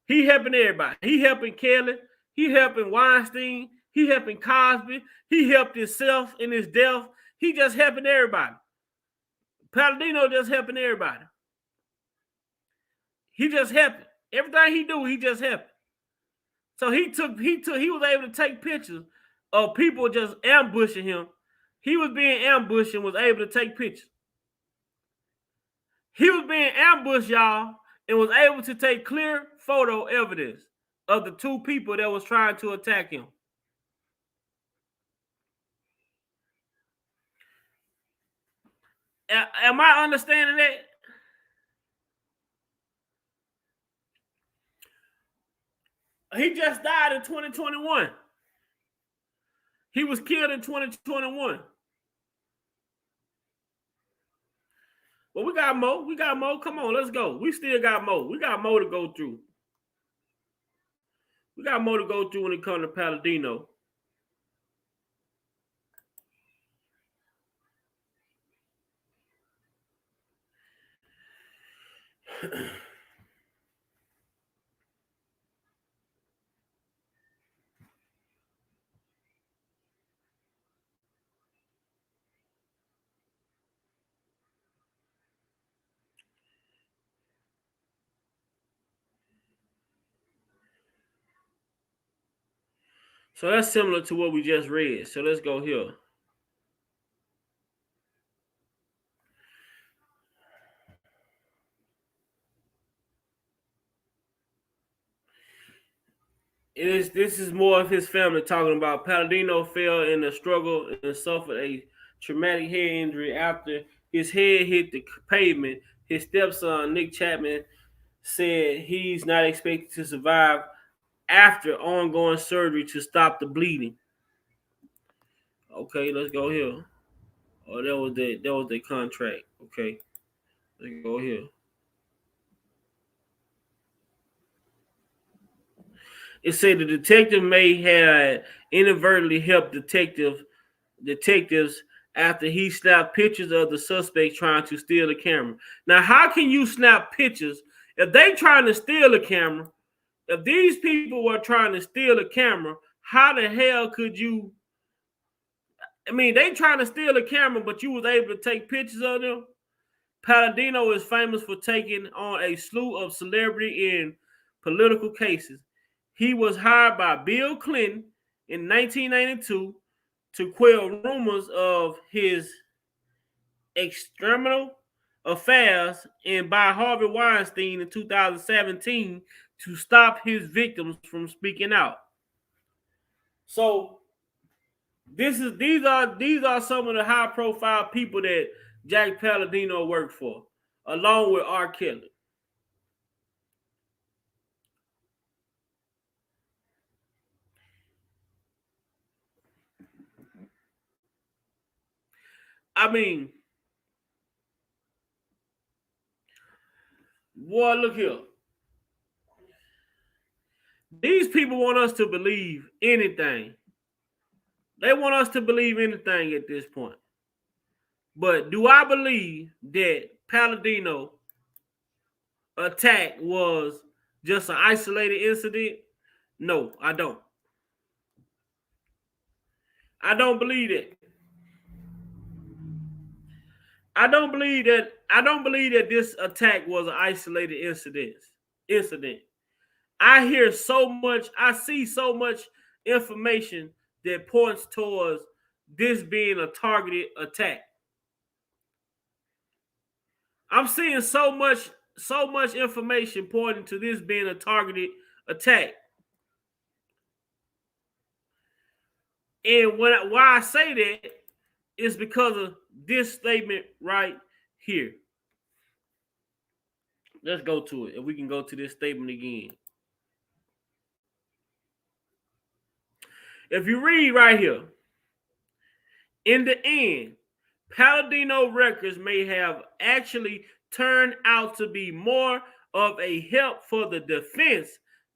He helping everybody. He helping Kelly. He helping Weinstein. He helping Cosby. He helped himself in his death. He just helping everybody. Palladino just helping everybody. He just helping. Everything he do, he just helping. So he was able to take pictures of people just ambushing him. He was being ambushed and was able to take pictures. He was being ambushed, y'all, and was able to take clear photo evidence of the two people that was trying to attack him. Am I understanding that? He just died in 2021. He was killed in 2021. Well, we got more. We got more. Come on, let's go. We still got more. We got more to go through. We got more to go through when it comes to Palladino. So that's similar to what we just read. So let's go here. This is more of his family talking about Palladino fell in a struggle and suffered a traumatic head injury after his head hit the pavement. His stepson, Nick Chapman, said he's not expected to survive after ongoing surgery to stop the bleeding. Okay, let's go here. Oh, that was their contract. Okay, let's go here. It said the detective may have inadvertently helped detectives after he snapped pictures of the suspect trying to steal the camera. Now, how can you snap pictures if they trying to steal a camera? If these people were trying to steal a camera, how the hell could you? I mean, they trying to steal a camera, but you was able to take pictures of them. Palladino is famous for taking on a slew of celebrity and political cases. He was hired by Bill Clinton in 1992 to quell rumors of his extramarital affairs and by Harvey Weinstein in 2017 to stop his victims from speaking out. So these are some of the high profile people that Jack Palladino worked for, along with R.Kelly. I mean, boy, look here. These people want us to believe anything. They want us to believe anything at this point. But do I believe that Palladino attack was just an isolated incident? No, I don't. I don't believe that. I don't believe that this attack was an isolated incident. I see so much information that points towards this being a targeted attack. I'm seeing so much information pointing to this being a targeted attack. And why I say that is because of this statement right here. Let's go to it. If we can go to this statement again. If you read right here, in the end, Palladino records may have actually turned out to be more of a help for the defense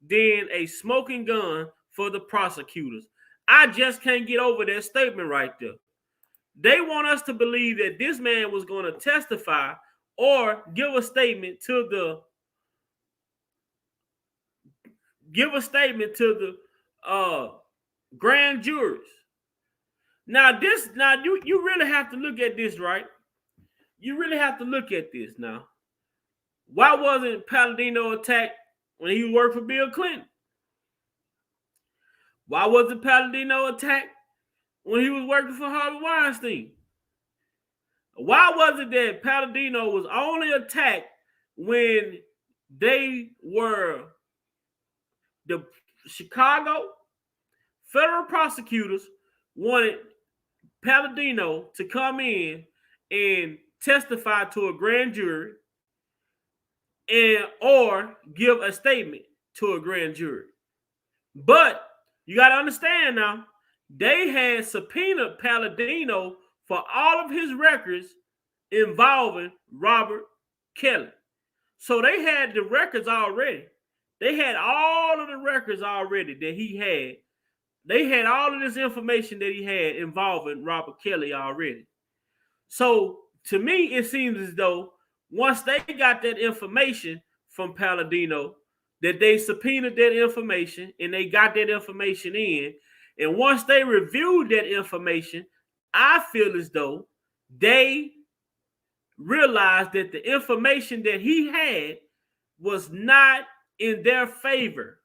than a smoking gun for the prosecutors. I just can't get over that statement right there. They want us to believe that this man was going to testify or give a statement to the grand juries. Now you really have to look at this, right? You really have to look at this now. Why wasn't Palladino attacked when he worked for Bill Clinton? Why wasn't Palladino attacked when he was working for Harvey Weinstein? Why was it that Palladino was only attacked when they were the Chicago federal prosecutors wanted Palladino to come in and testify to a grand jury or give a statement to a grand jury? But you got to understand now, they had subpoenaed Palladino for all of his records involving R.Kelly. So they had the records already. They had all of the records already that he had. They had all of this information that he had involving R.Kelly already. So to me, it seems as though once they got that information from Palladino, that they subpoenaed that information and they got that information in. And once they reviewed that information, I feel as though they realized that the information that he had was not in their favor.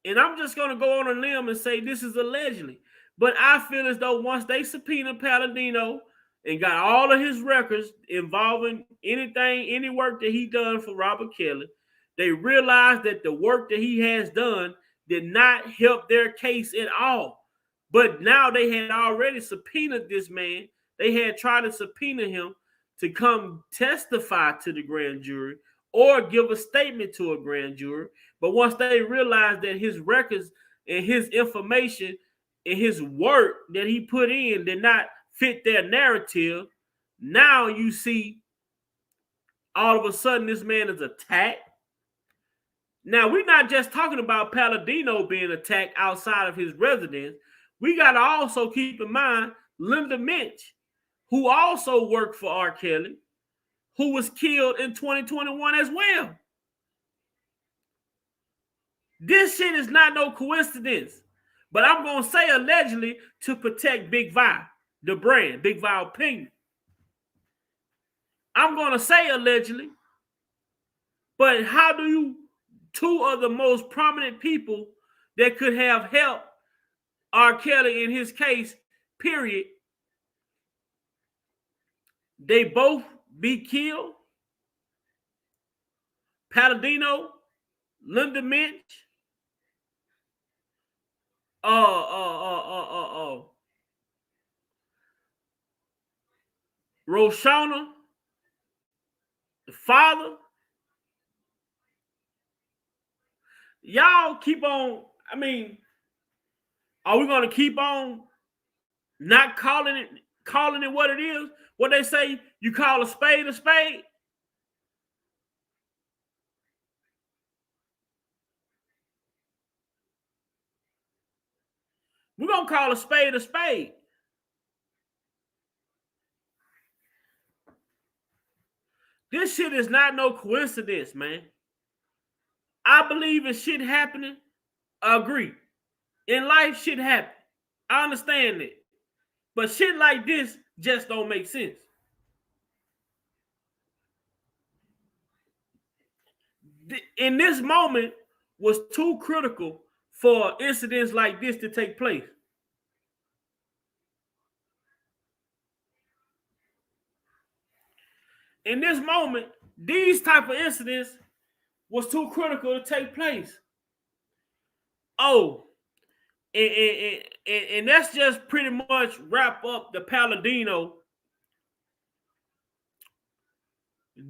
And I'm just going to go on a limb and say this is allegedly. But I feel as though once they subpoenaed Palladino and got all of his records involving anything, any work that he done for Robert Kelly, they realized that the work that he has done did not help their case at all. But now they had already subpoenaed this man. They had tried to subpoena him to come testify to the grand jury or give a statement to a grand jury. But once they realized that his records and his information and his work that he put in did not fit their narrative, now you see all of a sudden this man is attacked. Now, we're not just talking about Palladino being attacked outside of his residence. We got to also keep in mind Linda Minch, who also worked for R.Kelly, who was killed in 2021 as well. This shit is not no coincidence. But I'm going to say allegedly to protect Big Vi, the brand, Big Vi Opinion. I'm going to say allegedly. But how do you, two of the most prominent people that could have helped R. Kelly in his case, period, they both be killed? Palladino, Linda Minch, Roshana, the father. Y'all keep on, I mean, are we going to keep on not calling it what it is? What they say, you call a spade a spade? We're going to call a spade a spade. This shit is not no coincidence, man. I believe in shit happening. I agree. In life, shit happen. I understand it. But shit like this just don't make sense. In this moment was too critical for incidents like this to take place. In this moment, these type of incidents was too critical to take place. Oh, and that's just pretty much wrap up the Palladino.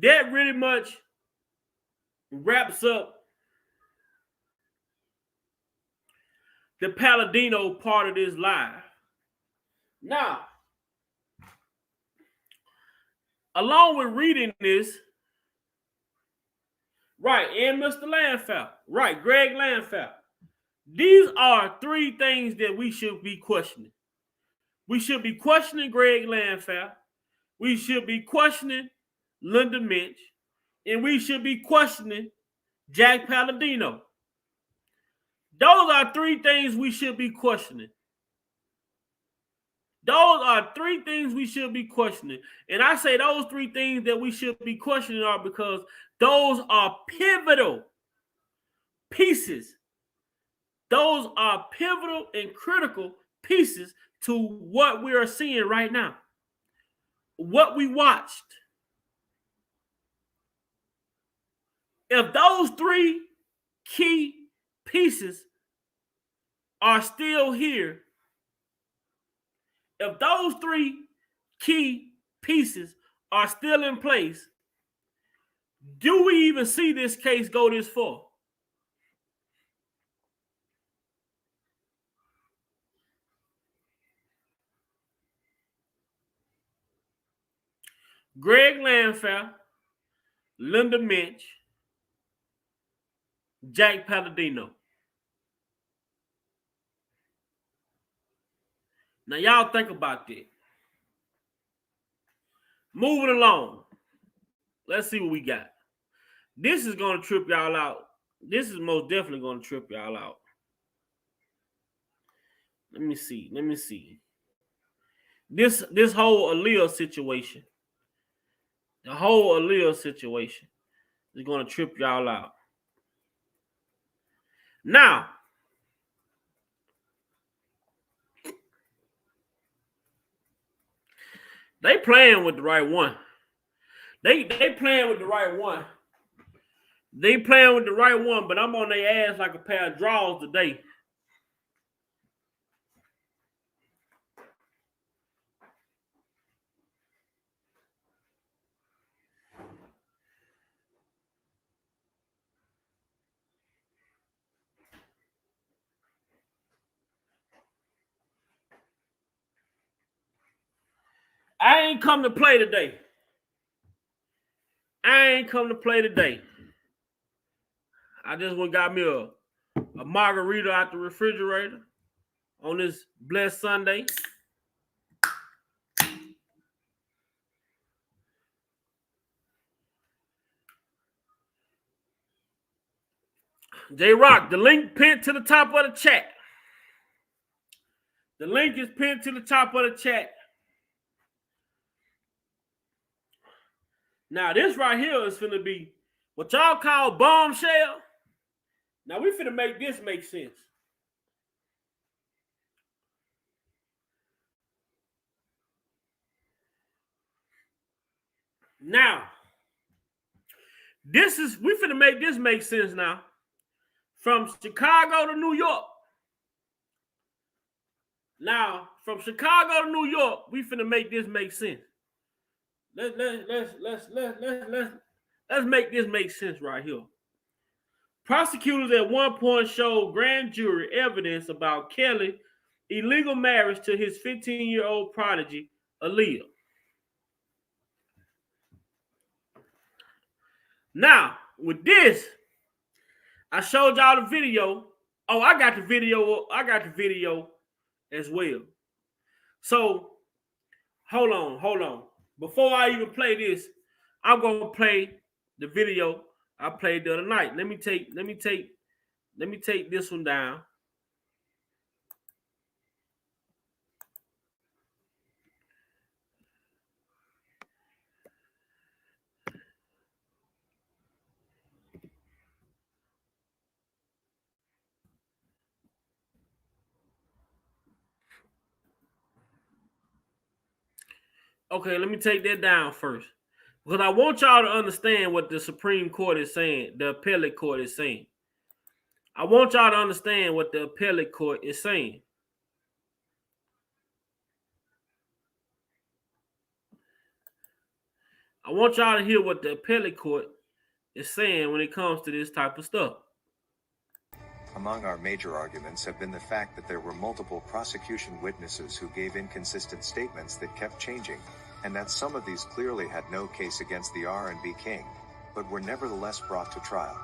That really much wraps up the Palladino part of this live. Now, along with reading this, right, and Mr. Landfell, right, Greg Landfell, these are three things that we should be questioning. We should be questioning Greg Landfell. We should be questioning Linda Minch. And we should be questioning Jack Palladino. Those are three things we should be questioning. Those are three things we should be questioning. And I say those three things that we should be questioning are because those are pivotal pieces. Those are pivotal and critical pieces to what we are seeing right now. What we watched. If those three key pieces are still here, if those three key pieces are still in place, do we even see this case go this far? Greg Landfell, Linda Minch, Jack Palladino. Now, y'all think about that. Moving along. Let's see what we got. This is going to trip y'all out. This is most definitely going to trip y'all out. Let me see. This whole Aaliyah situation. The whole Aaliyah situation is going to trip y'all out. Now, They playing with the right one. They playing with the right one. They playing with the right one, but I'm on their ass like a pair of drawers today. I ain't come to play today. I just went got me a margarita out the refrigerator on this blessed Sunday. J-Rock, the link pinned to the top of the chat. The link is pinned to the top of the chat. Now, this right here is finna be what y'all call bombshell. Now, we finna make this make sense. Now, we finna make this make sense now. From Chicago to New York. Now, from Chicago to New York, we finna make this make sense. Let's make this make sense right here. Prosecutors at one point showed grand jury evidence about Kelly's illegal marriage to his 15-year-old prodigy, Aaliyah. Now, with this, I showed y'all the video. Oh, I got the video as well. So, hold on. Before I even play this, I'm gonna play the video I played the other night. Let me take this one down. Okay, let me take that down first. Because I want y'all to understand what the Supreme Court is saying, the appellate court is saying. I want y'all to understand what the appellate court is saying. I want y'all to hear what the appellate court is saying when it comes to this type of stuff. Among our major arguments have been the fact that there were multiple prosecution witnesses who gave inconsistent statements that kept changing, and that some of these clearly had no case against the R&B king, but were nevertheless brought to trial.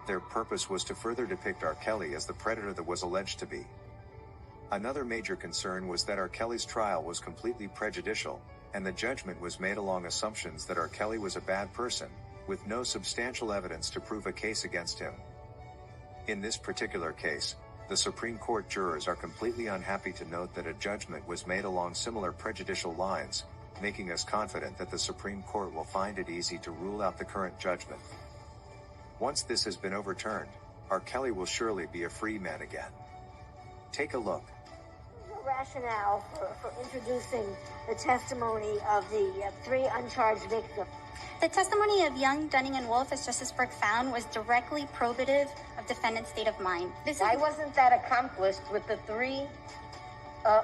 Their purpose was to further depict R.Kelly as the predator that was alleged to be. Another major concern was that R.Kelly's trial was completely prejudicial, and the judgment was made along assumptions that R.Kelly was a bad person, with no substantial evidence to prove a case against him. In this particular case, the Supreme Court jurors are completely unhappy to note that a judgment was made along similar prejudicial lines, making us confident that the Supreme Court will find it easy to rule out the current judgment. Once this has been overturned, R.Kelly will surely be a free man again. Take a look. The rationale for introducing the testimony of the three uncharged victims. The testimony of Young, Dunning, and Wolf, as Justice Burke found, was directly probative of defendant's state of mind. Why wasn't that accomplished with the three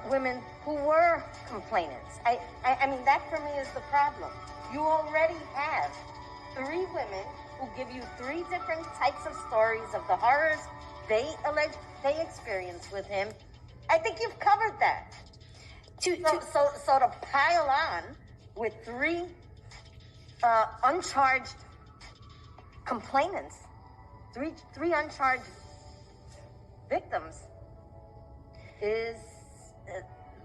women who were complainants? I mean, that for me is the problem. You already have three women who give you three different types of stories of the horrors they experienced with him. I think you've covered that. So to pile on with three uncharged complainants, three uncharged victims, is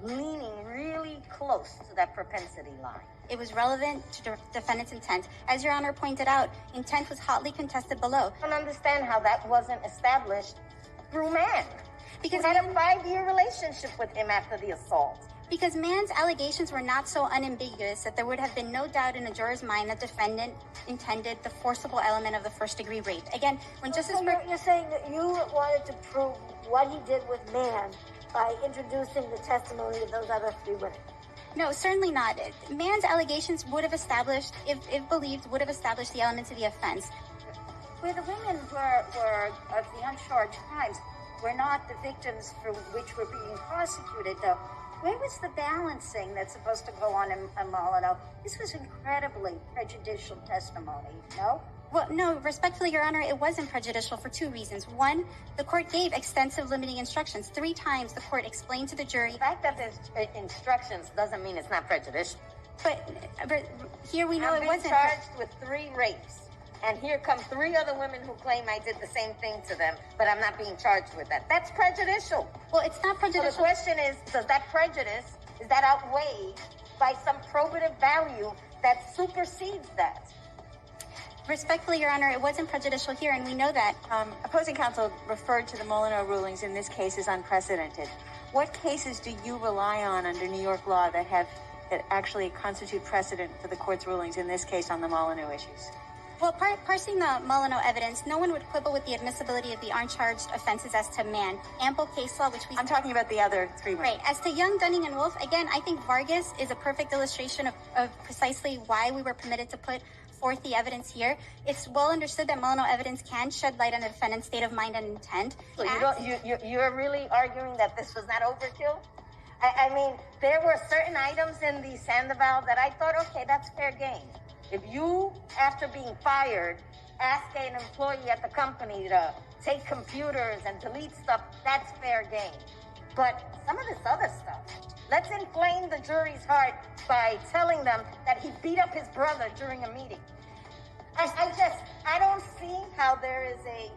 leaning really close to that propensity line. It was relevant to defendant's intent. As Your Honor pointed out, intent was hotly contested below. I don't understand how that wasn't established through Mann. Because he had a 5-year relationship with him after the assault. Because Mann's allegations were not so unambiguous that there would have been no doubt in a juror's mind that defendant intended the forcible element of the first-degree rape. Again, when Justice Burke... You're saying that you wanted to prove what he did with Mann by introducing the testimony of those other three women. No, certainly not. Mann's allegations would have established, if believed, would have established the elements of the offense. Where the women were of the uncharged crimes were not the victims for which were being prosecuted, though. Where was the balancing that's supposed to go on in Molyneux? This was incredibly prejudicial testimony, no? Well, no, respectfully, Your Honor, it wasn't prejudicial for two reasons. One, the court gave extensive limiting instructions. 3 times the court explained to the jury. The fact that there's instructions doesn't mean it's not prejudicial. But here we know it wasn't. I'm charged with 3 rapes. And here come 3 other women who claim I did the same thing to them, but I'm not being charged with that. That's prejudicial. Well, it's not prejudicial. So the question is, does that prejudice, is that outweighed by some probative value that supersedes that? Respectfully, Your Honor, it wasn't prejudicial here, and we know that. Opposing counsel referred to the Molyneux rulings in this case as unprecedented. What cases do you rely on under New York law that actually constitute precedent for the court's rulings in this case on the Molyneux issues? Well, parsing the Molyneux evidence, no one would quibble with the admissibility of the uncharged offenses as to Mann. Ample case law, which we... I'm talking about the other 3 women. Right. As to Young, Dunning, and Wolf, again, I think Vargas is a perfect illustration of precisely why we were permitted to put forth the evidence here. It's well understood that Molyneux evidence can shed light on a defendant's state of mind and intent. So you're really arguing that this was not overkill? I mean, there were certain items in the Sandoval that I thought, okay, that's fair game. If you, after being fired, ask an employee at the company to take computers and delete stuff, that's fair game. But some of this other stuff, let's inflame the jury's heart by telling them that he beat up his brother during a meeting. I don't see how there is a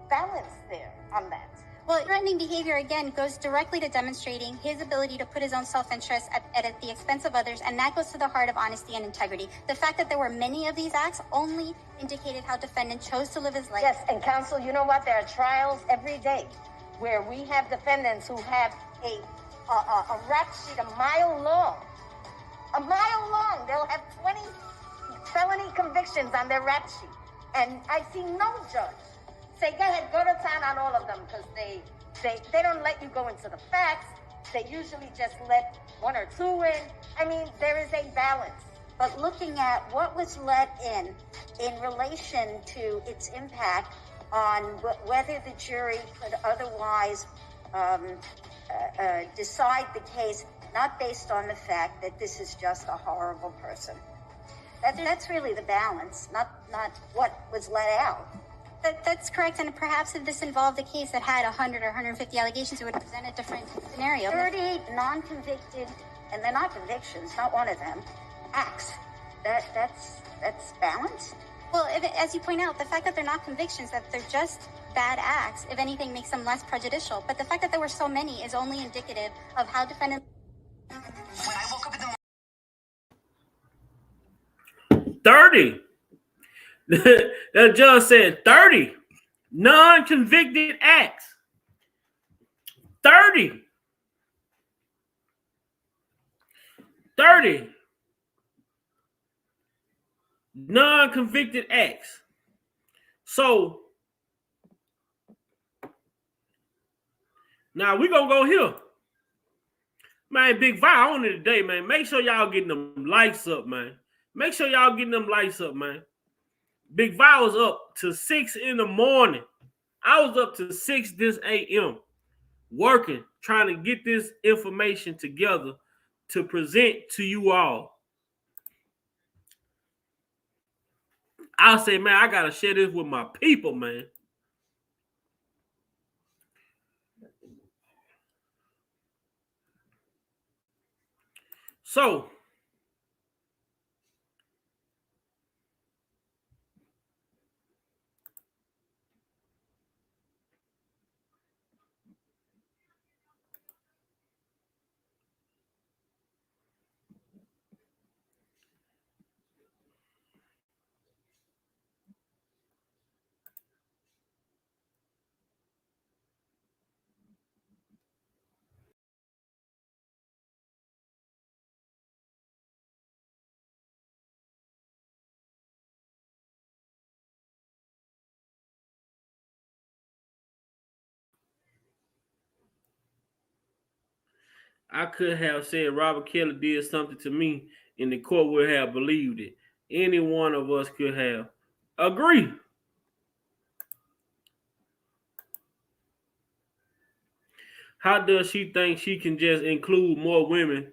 balance there on that. Well, threatening behavior, again, goes directly to demonstrating his ability to put his own self-interest at the expense of others, and that goes to the heart of honesty and integrity. The fact that there were many of these acts only indicated how defendant chose to live his life. Yes, and counsel, you know what? There are trials every day where we have defendants who have a rap sheet a mile long. A mile long. They'll have 20 felony convictions on their rap sheet. And I see no judge say, go ahead, go to town on all of them, because they don't let you go into the facts. They usually just let 1 or 2 in. I mean, there is a balance. But looking at what was let in relation to its impact on whether the jury could otherwise decide the case, not based on the fact that this is just a horrible person. That's really the balance, not what was let out. That's correct, and perhaps if this involved a case that had 100 or 150 allegations, it would present a different scenario. 38 non-convicted, and they're not convictions, not one of them, acts. That's balance? Well, as you point out, the fact that they're not convictions, that they're just bad acts, if anything, makes them less prejudicial. But the fact that there were so many is only indicative of how defendants... When I woke up in the 30. That judge said 30 non-convicted acts. 30 non-convicted acts. So now we're gonna go here. Man, Big Vi on it today, man. Make sure y'all getting them lights up, man. Make sure y'all getting them lights up, man. Big Vi was up to 6 in the morning. I was up to 6 this a.m. working, trying to get this information together to present to you all. I say, man, I gotta share this with my people, man. So I could have said Robert Kelly did something to me, and the court would have believed it. Any one of us could have agreed. How does she think she can just include more women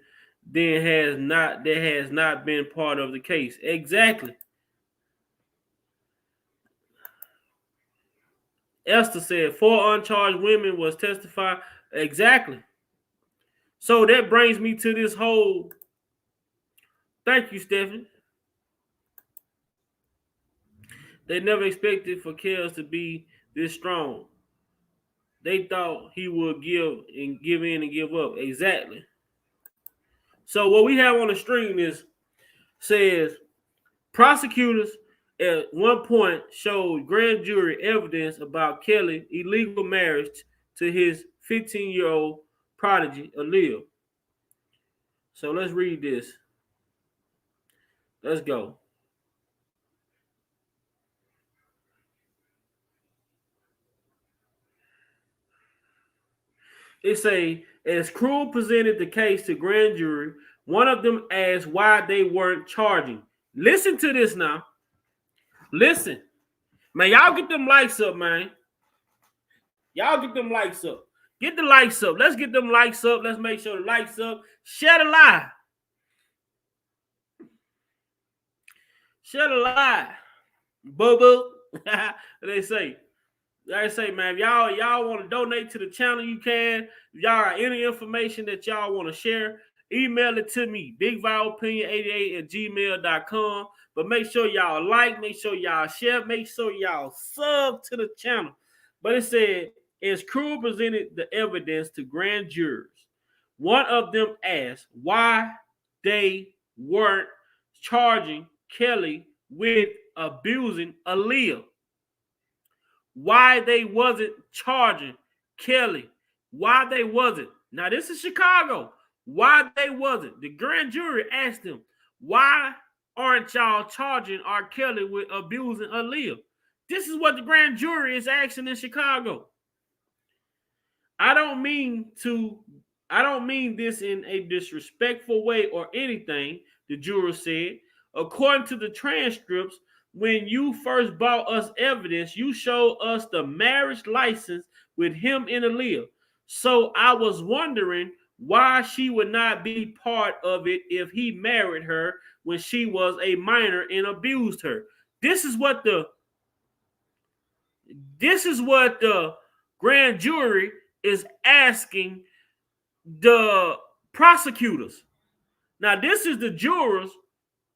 than has not been part of the case? Exactly. Esther said 4 uncharged women was testified. Exactly. So that brings me to this whole. Thank you, Stephanie. They never expected for Kells to be this strong. They thought he would give in and give up. Exactly. So what we have on the screen says prosecutors at one point showed grand jury evidence about Kelly's illegal marriage to his 15-year-old prodigy, Aaliyah. So let's read this. Let's go. It say, as Cruel presented the case to grand jury, one of them asked why they weren't charging. Listen to this now. Listen. Man, y'all get them likes up, man. Y'all get them likes up. Get the likes up. Let's get them likes up. Let's make sure the likes up. Share the live. Share the live. Boo-boo. They say, man, if y'all want to donate to the channel, you can. If y'all got any information that y'all want to share, email it to me, bigvileopinion88@gmail.com. But make sure y'all like, make sure y'all share, make sure y'all sub to the channel. But it said, as Cruel presented the evidence to grand jurors, one of them asked why they weren't charging Kelly with abusing Aaliyah. Why they wasn't charging Kelly. Why they wasn't. Now, this is Chicago. Why they wasn't. The grand jury asked them, why aren't y'all charging R.Kelly with abusing Aaliyah? This is what the grand jury is asking in Chicago. I don't mean this in a disrespectful way or anything, the juror said. According to the transcripts, when you first brought us evidence, you showed us the marriage license with him and Aaliyah. So I was wondering why she would not be part of it if he married her when she was a minor and abused her. This is what the grand jury is asking the prosecutors. Now, this is the jurors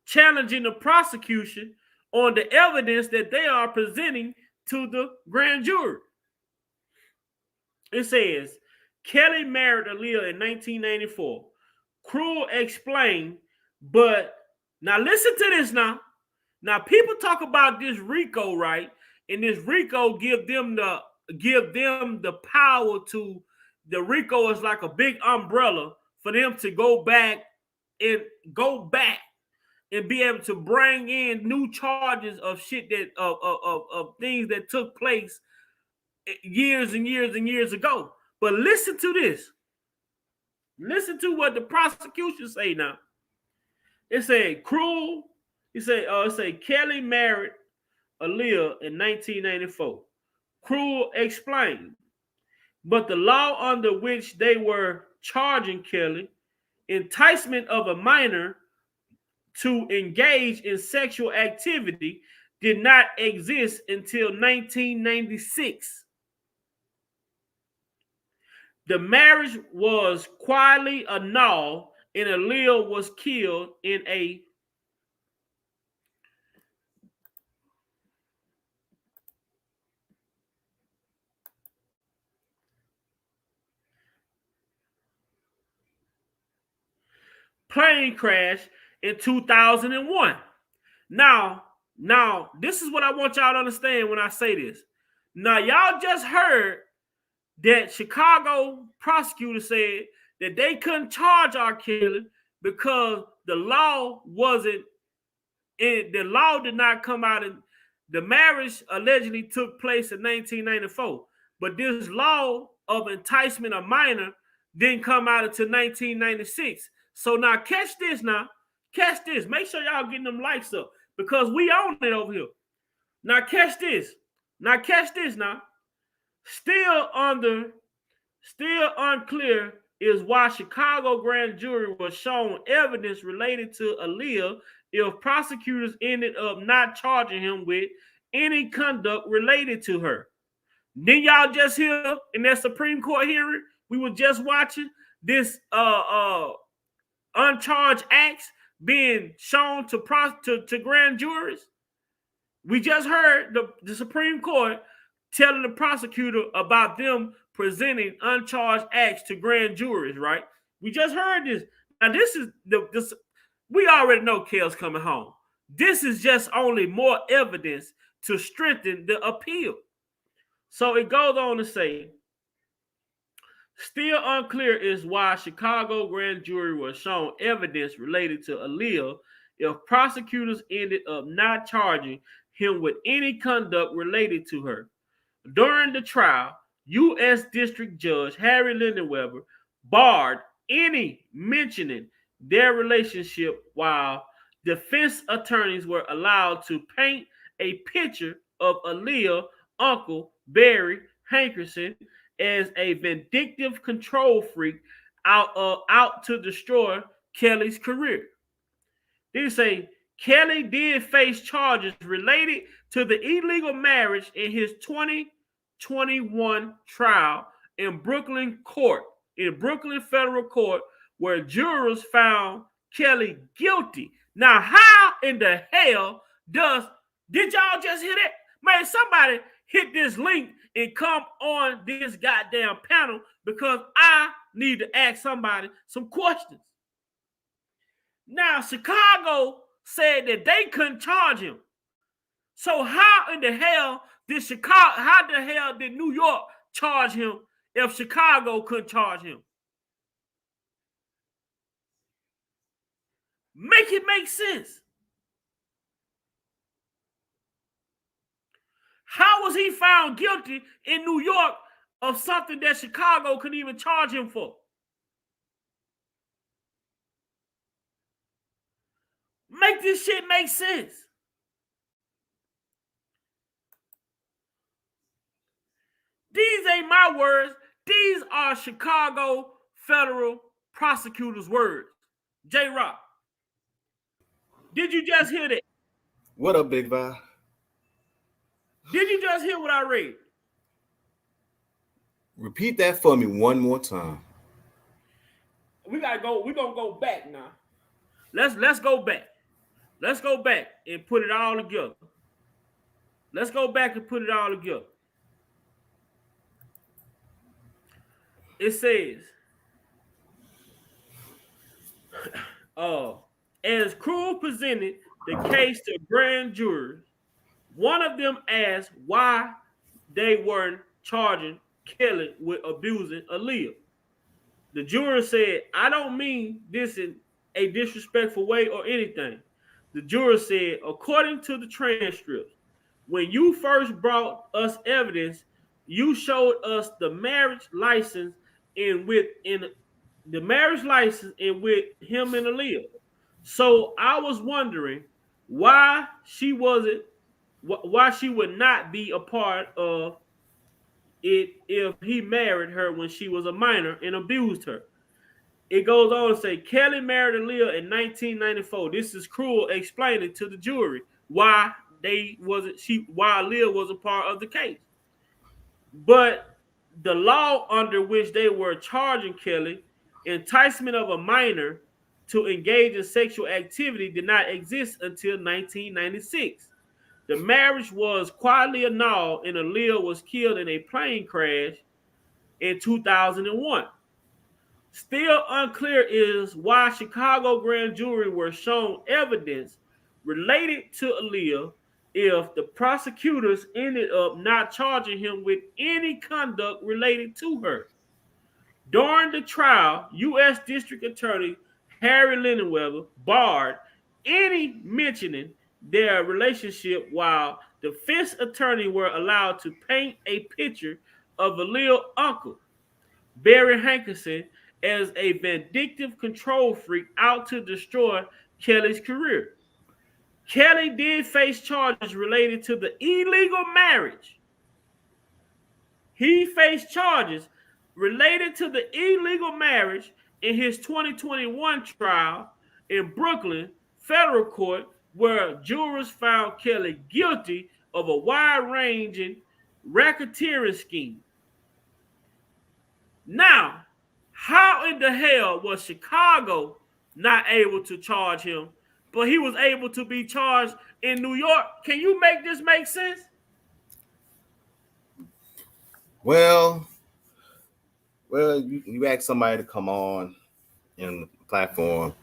challenging the prosecution on the evidence that they are presenting to the grand jury. It says, Kelly married Aaliyah in 1994. Cruel explained, but now listen to this now. Now, people talk about this RICO, right? And this RICO give them the power to, the RICO is like a big umbrella for them to go back and be able to bring in new charges of shit that of things that took place years and years and years ago. But listen to this. Listen to what the prosecution say now. It said Cruel. It said Kelly married Aaliyah in 1994. Cruel explained, but the law under which they were charging Kelly, enticement of a minor to engage in sexual activity, did not exist until 1996. The marriage was quietly annulled and Aaliyah was killed in a plane crash in 2001. Now, this is what I want y'all to understand when I say this. Now, y'all just heard that Chicago prosecutor said that they couldn't charge R.Kelly because the law did not come out, and the marriage allegedly took place in 1994. But this law of enticement of minor didn't come out until 1996. So now catch this now. Catch this. Make sure y'all getting them likes up because we own it over here. Now catch this. Now catch this now. Still unclear is why Chicago grand jury was shown evidence related to Aaliyah if prosecutors ended up not charging him with any conduct related to her. Then y'all just hear in that Supreme Court hearing we were just watching this uncharged acts being shown to grand juries. We just heard the Supreme Court telling the prosecutor about them presenting uncharged acts to grand juries, right? We just heard this. Now, this is this. We already know Kel's coming home. This is just only more evidence to strengthen the appeal. So it goes on to say, still unclear is why Chicago grand jury was shown evidence related to Aaliyah if prosecutors ended up not charging him with any conduct related to her. During the trial, U.S. District Judge Harry Lindenweber barred any mentioning their relationship while defense attorneys were allowed to paint a picture of Aaliyah's uncle, Barry Hankerson, as a vindictive control freak out to destroy Kelly's career. They say Kelly did face charges related to the illegal marriage in his 2021 trial in Brooklyn federal court, where jurors found Kelly guilty. Now, how in the hell did y'all just hear that? Man, somebody hit this link and come on this goddamn panel because I need to ask somebody some questions. Now, Chicago said that they couldn't charge him. So how in the hell did New York charge him if Chicago couldn't charge him? Make it make sense. How was he found guilty in New York of something that Chicago couldn't even charge him for? Make this shit make sense. These ain't my words. These are Chicago federal prosecutors' words. J-Rock, did you just hear that? What up, Big Vi? Did you just hear what I read? Repeat that for me one more time. We gotta go. We're gonna go back now. Let's go back. Let's go back and put it all together. Let's go back and put it all together. It says, as Crew presented the case to grand jurors, one of them asked why they weren't charging Kelly with abusing Aaliyah. The juror said, I don't mean this in a disrespectful way or anything. The juror said, according to the transcript, when you first brought us evidence, you showed us the marriage license with him and Aaliyah. So I was wondering why she would not be a part of it if he married her when she was a minor and abused her. It goes on to say Kelly married Aaliyah in 1994. This is Cruel explaining to the jury why Aaliyah was a part of the case. But the law under which they were charging Kelly, enticement of a minor to engage in sexual activity, did not exist until 1996. The marriage was quietly annulled and Aaliyah was killed in a plane crash in 2001. Still unclear is why Chicago grand jury were shown evidence related to Aaliyah if the prosecutors ended up not charging him with any conduct related to her. During the trial, U.S. District Attorney Harry Lindenweber barred any mentioning their relationship while defense attorneys were allowed to paint a picture of Aaliyah's uncle, Barry Hankerson, as a vindictive control freak out to destroy Kelly's career. Kelly did face charges related to the illegal marriage. He faced charges related to the illegal marriage in his 2021 trial in Brooklyn federal court, where jurors found Kelly guilty of a wide-ranging racketeering scheme. Now, how in the hell was Chicago not able to charge him, but he was able to be charged in New York? Can you make this make sense? Well, you ask somebody to come on in the platform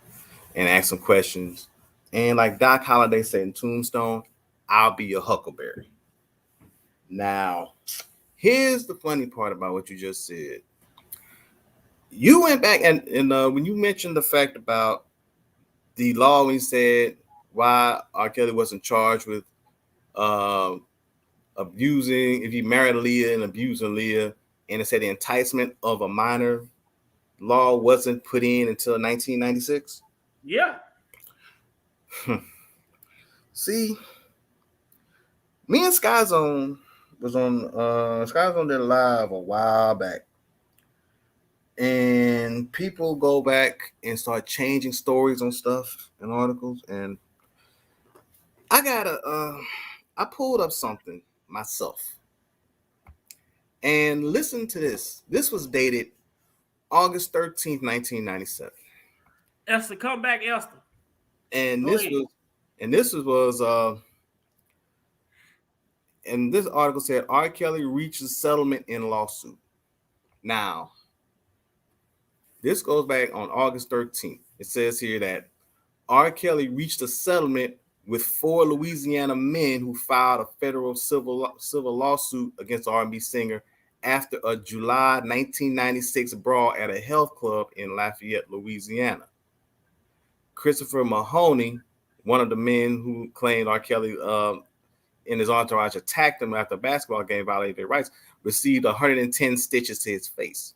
and ask some questions, and like Doc Holliday said in Tombstone, I'll be your huckleberry. Now, here's the funny part about what you just said. You went back and when you mentioned the fact about the law, when you said why R. Kelly wasn't charged with abusing, if he married Aaliyah and abused Aaliyah, and it said the enticement of a minor law wasn't put in until 1996. Yeah. See, me and Sky Zone was on Sky Zone did live a while back, and people go back and start changing stories on stuff and articles, and I pulled up something myself, and listen to this. This was dated August 13th, 1997. Esther, come back, Esther. And this article said R. Kelly reaches settlement in lawsuit. Now, this goes back on August 13th. It says here that R. Kelly reached a settlement with 4 Louisiana men who filed a federal civil lawsuit against R&B singer after a July 1996 brawl at a health club in Lafayette, Louisiana. Christopher Mahoney, one of the men who claimed R. Kelly in his entourage attacked him after a basketball game, violated their rights, received 110 stitches to his face.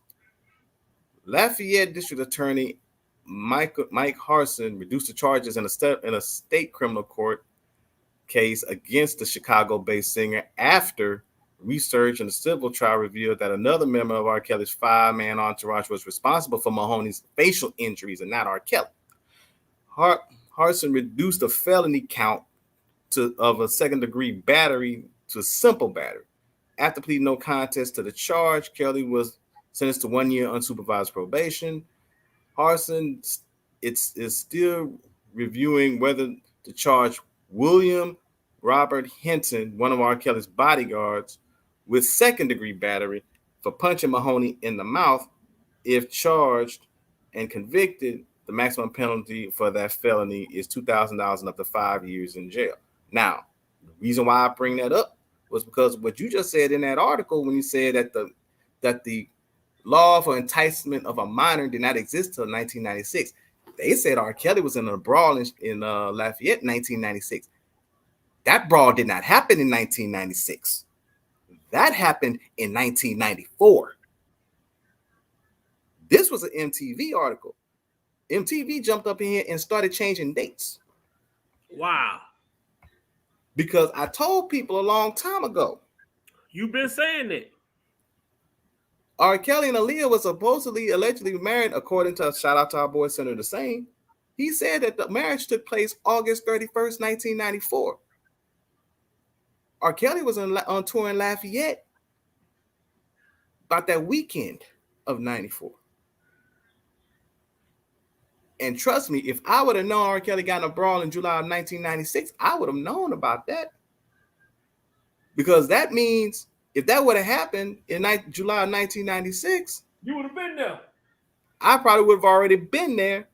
Lafayette District Attorney Mike Harson reduced the charges in a state criminal court case against the Chicago-based singer after research and the civil trial revealed that another member of R. Kelly's 5-man entourage was responsible for Mahoney's facial injuries and not R. Kelly. Harson reduced the felony count of a second-degree battery to simple battery. After pleading no contest to the charge, Kelly was sentenced to 1 year unsupervised probation. Harson is still reviewing whether to charge William Robert Hinton, one of R. Kelly's bodyguards, with second-degree battery for punching Mahoney in the mouth. If charged and convicted, the maximum penalty for that felony is $2,000 and up to 5 years in jail. Now, the reason why I bring that up was because what you just said in that article when you said that the law for enticement of a minor did not exist till 1996. They said R. Kelly was in a brawl in Lafayette in 1996. That brawl did not happen in 1996. That happened in 1994. This was an MTV article. MTV jumped up in here and started changing dates. Wow. Because I told people a long time ago. You've been saying it. R. Kelly and Aaliyah was allegedly married, according to, shout out to our boy Senator the Same. He said that the marriage took place August 31st, 1994. R. Kelly was on tour in Lafayette about that weekend of 94. And trust me, if I would have known R. Kelly got in a brawl in July of 1996, I would have known about that. Because that means if that would have happened in July of 1996, you would have been there. I probably would have already been there.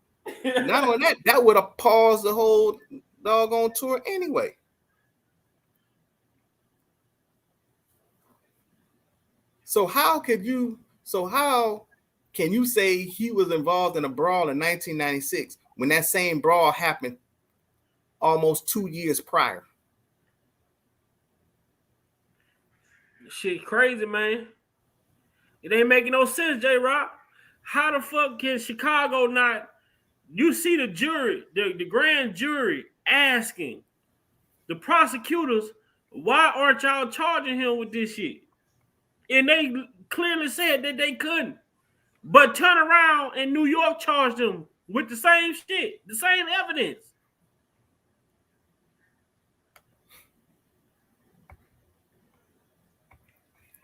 Not only that, that would have paused the whole doggone tour anyway. So how can you say he was involved in a brawl in 1996 when that same brawl happened almost 2 years prior? Shit crazy, man. It ain't making no sense, J-Rock. How the fuck can Chicago not? You see the jury, the grand jury asking the prosecutors, why aren't y'all charging him with this shit? And they clearly said that they couldn't. But turn around and New York charged them with the same shit, the same evidence.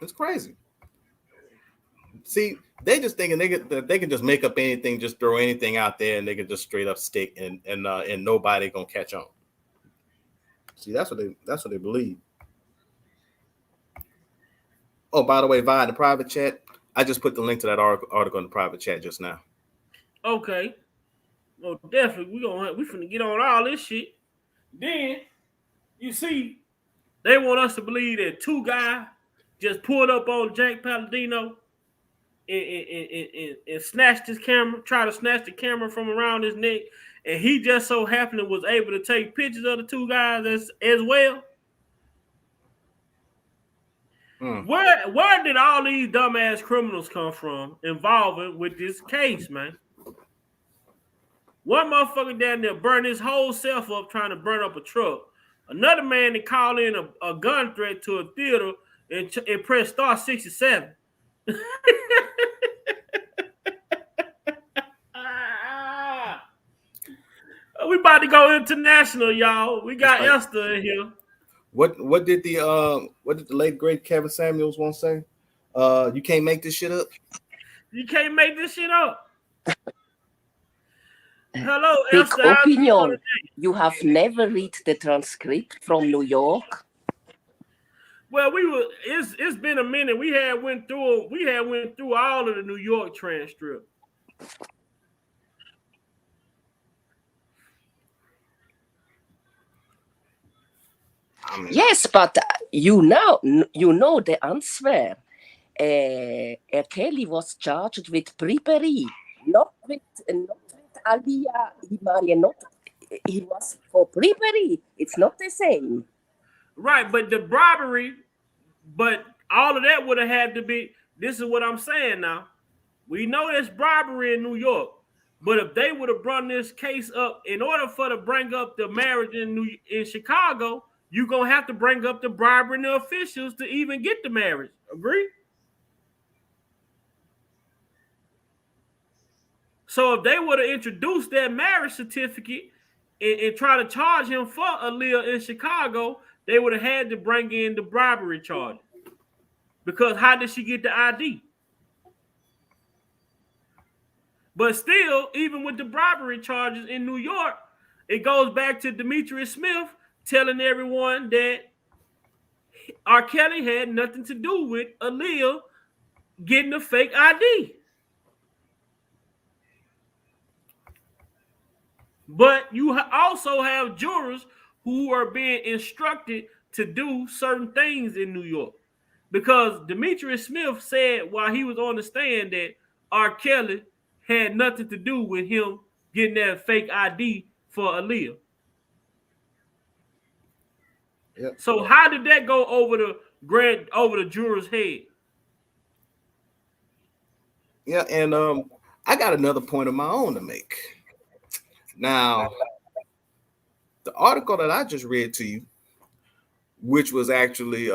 It's crazy. See, they just thinking they can just make up anything, just throw anything out there, and they can just straight up stick, and nobody gonna catch on. See, that's what they believe. Oh, by the way, via the private chat, I just put the link to that article in the private chat just now. Okay. Well, definitely, we finna get on all this shit. Then you see, they want us to believe that two guys just pulled up on Jack Palladino and snatched his camera, try to snatch the camera from around his neck, and he just so happened was able to take pictures of the two guys as well. Where did all these dumbass criminals come from involving with this case, man? One motherfucker down there burned his whole self up trying to burn up a truck. Another man that called in a gun threat to a theater and pressed star 67. We about to go international, y'all. We got Esther in here. What did the late great Kevin Samuels want to say? You can't make this shit up. You can't make this shit up. Hello, Big Esther. opinion. You have never read the transcript from New York? Well, it's been a minute. We had went through all of the New York transcript. Yes, but you know the answer. R.Kelly was charged with bribery, not with Aaliyah. He was for bribery. It's not the same. Right, but the bribery, but all of that would have had to be. This is what I'm saying now. We know there's bribery in New York, but if they would have brought this case up, in order for to bring up the marriage in Chicago, you're gonna have to bring up the bribery and the officials to even get the marriage. Agree? So if they would have introduced that marriage certificate and try to charge him for Aaliyah in Chicago, they would have had to bring in the bribery charge. Because how did she get the ID? But still, even with the bribery charges in New York, it goes back to Demetrius Smith telling everyone that R.Kelly had nothing to do with Aaliyah getting a fake ID. But you also have jurors who are being instructed to do certain things in New York. Because Demetrius Smith said while he was on the stand that R.Kelly had nothing to do with him getting that fake ID for Aaliyah. Yep. So how did that go over the juror's head? Yeah, and I got another point of my own to make. Now, the article that I just read to you, which was actually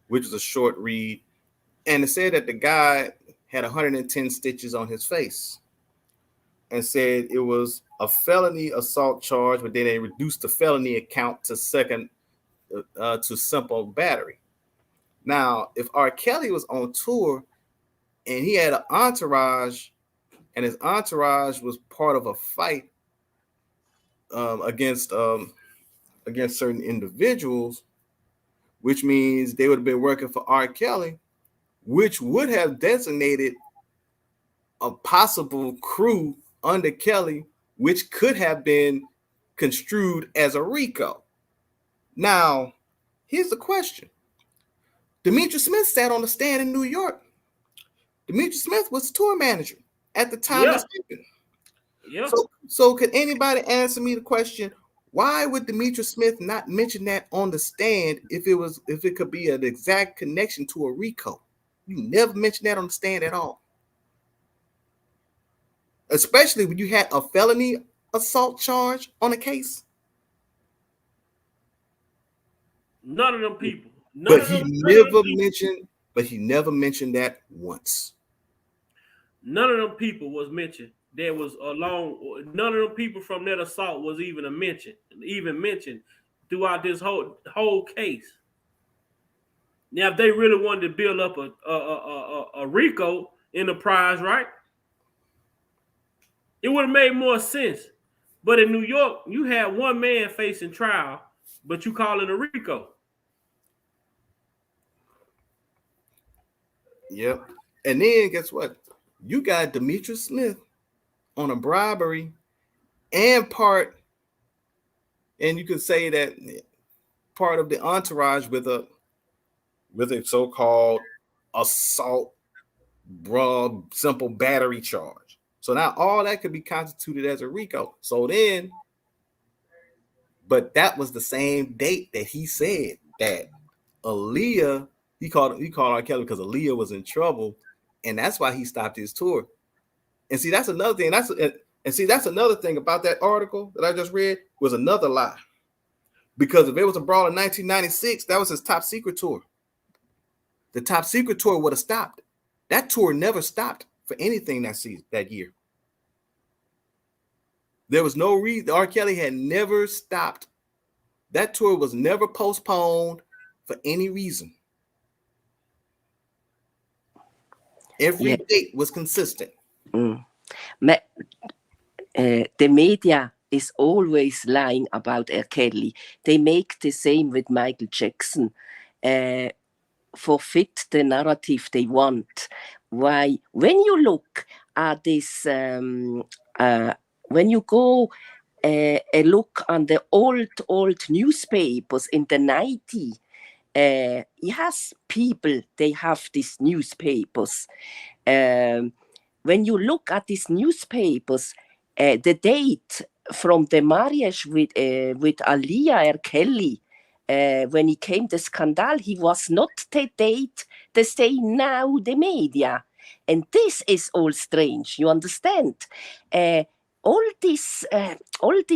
which was a short read, and it said that the guy had 110 stitches on his face, and said it was a felony assault charge, but then they reduced the felony account to simple battery. Now, if R.Kelly was on tour and he had an entourage, and his entourage was part of a fight against certain individuals, which means they would have been working for R.Kelly, which would have designated a possible crew under Kelly, which could have been construed as a RICO. Now, here's the question. Demetrius Smith sat on the stand in New York. Demetrius Smith was tour manager at the time this happened. Yeah. So could anybody answer me the question, why would Demetrius Smith not mention that on the stand if it could be an exact connection to a RICO? You never mentioned that on the stand at all. especially when you had a felony assault charge on a case. None of them people. But he never mentioned that once. None of them people was mentioned. There was none of them people from that assault was even mentioned throughout this whole case. Now, if they really wanted to build up a RICO enterprise, right, it would have made more sense. But in New York, you had one man facing trial, but you call it a RICO. Yep. And then guess what? You got Demetrius Smith on a bribery and you could say that part of the entourage with a so-called assault, simple battery charge. So now all that could be constituted as a RICO. So then, but that was the same date that he said that Aaliyah, he called R.Kelly because Aaliyah was in trouble, and that's why he stopped his tour. And see, that's another thing. That's another thing about that article that I just read was another lie. Because if it was a brawl in 1996, that was his top secret tour. The top secret tour would have stopped. That tour never stopped for anything that year. There was no reason. R. Kelly had never stopped. That tour was never postponed for any reason. Every date was consistent. The media is always lying about R. Kelly. They make the same with Michael Jackson. Forfeit the narrative they want. Why? When you look at this, when you go look on the old newspapers in the 90s, yes, people, they have these newspapers. When you look at these newspapers, the date from the marriage with Aaliyah, R.Kelly, when he came the scandal, he was not the date they say now the media. And this is all strange, you understand? All this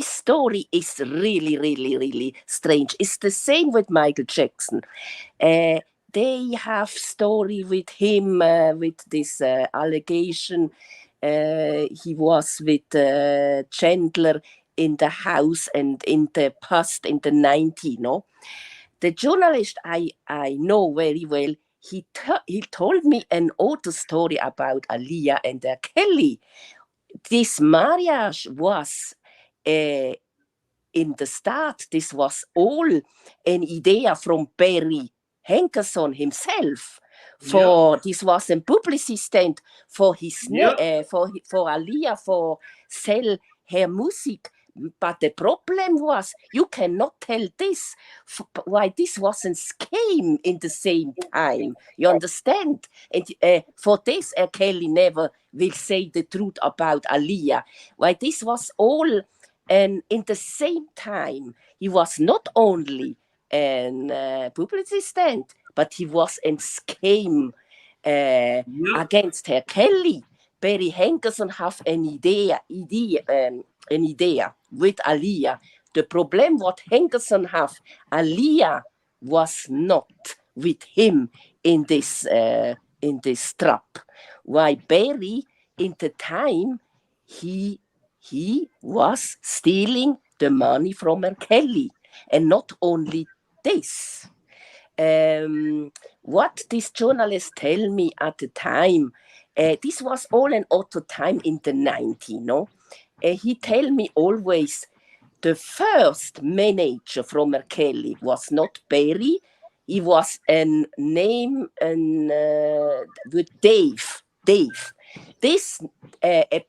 story is really, really, really strange. It's the same with Michael Jackson. They have story with him, with this allegation. He was with Chandler in the house and in the past, in the 90s, no? The journalist I know very well, he told me an old story about Aaliyah and R.Kelly. This marriage was in the start, this was all an idea from Barry Hankerson himself. This was a publicity stunt for his for Aaliyah for sell her music. But the problem was you cannot tell this why this wasn't scheme in the same time. You understand? And for this, Kelly never will say the truth about Aaliyah. Why this was all in the same time. He was not only an publicity stunt, but he was a scheme against her. Kelly. Barry Hankerson have an idea with Aaliyah. The problem what Hankerson have, Aaliyah was not with him in this trap. Why Barry in the time he was stealing the money from R.Kelly, and not only this. What this journalist tell me at the time, this was all an auto time in the 90s, no? He tell me always the first manager from R.Kelly was not Barry. He was a name with Dave. This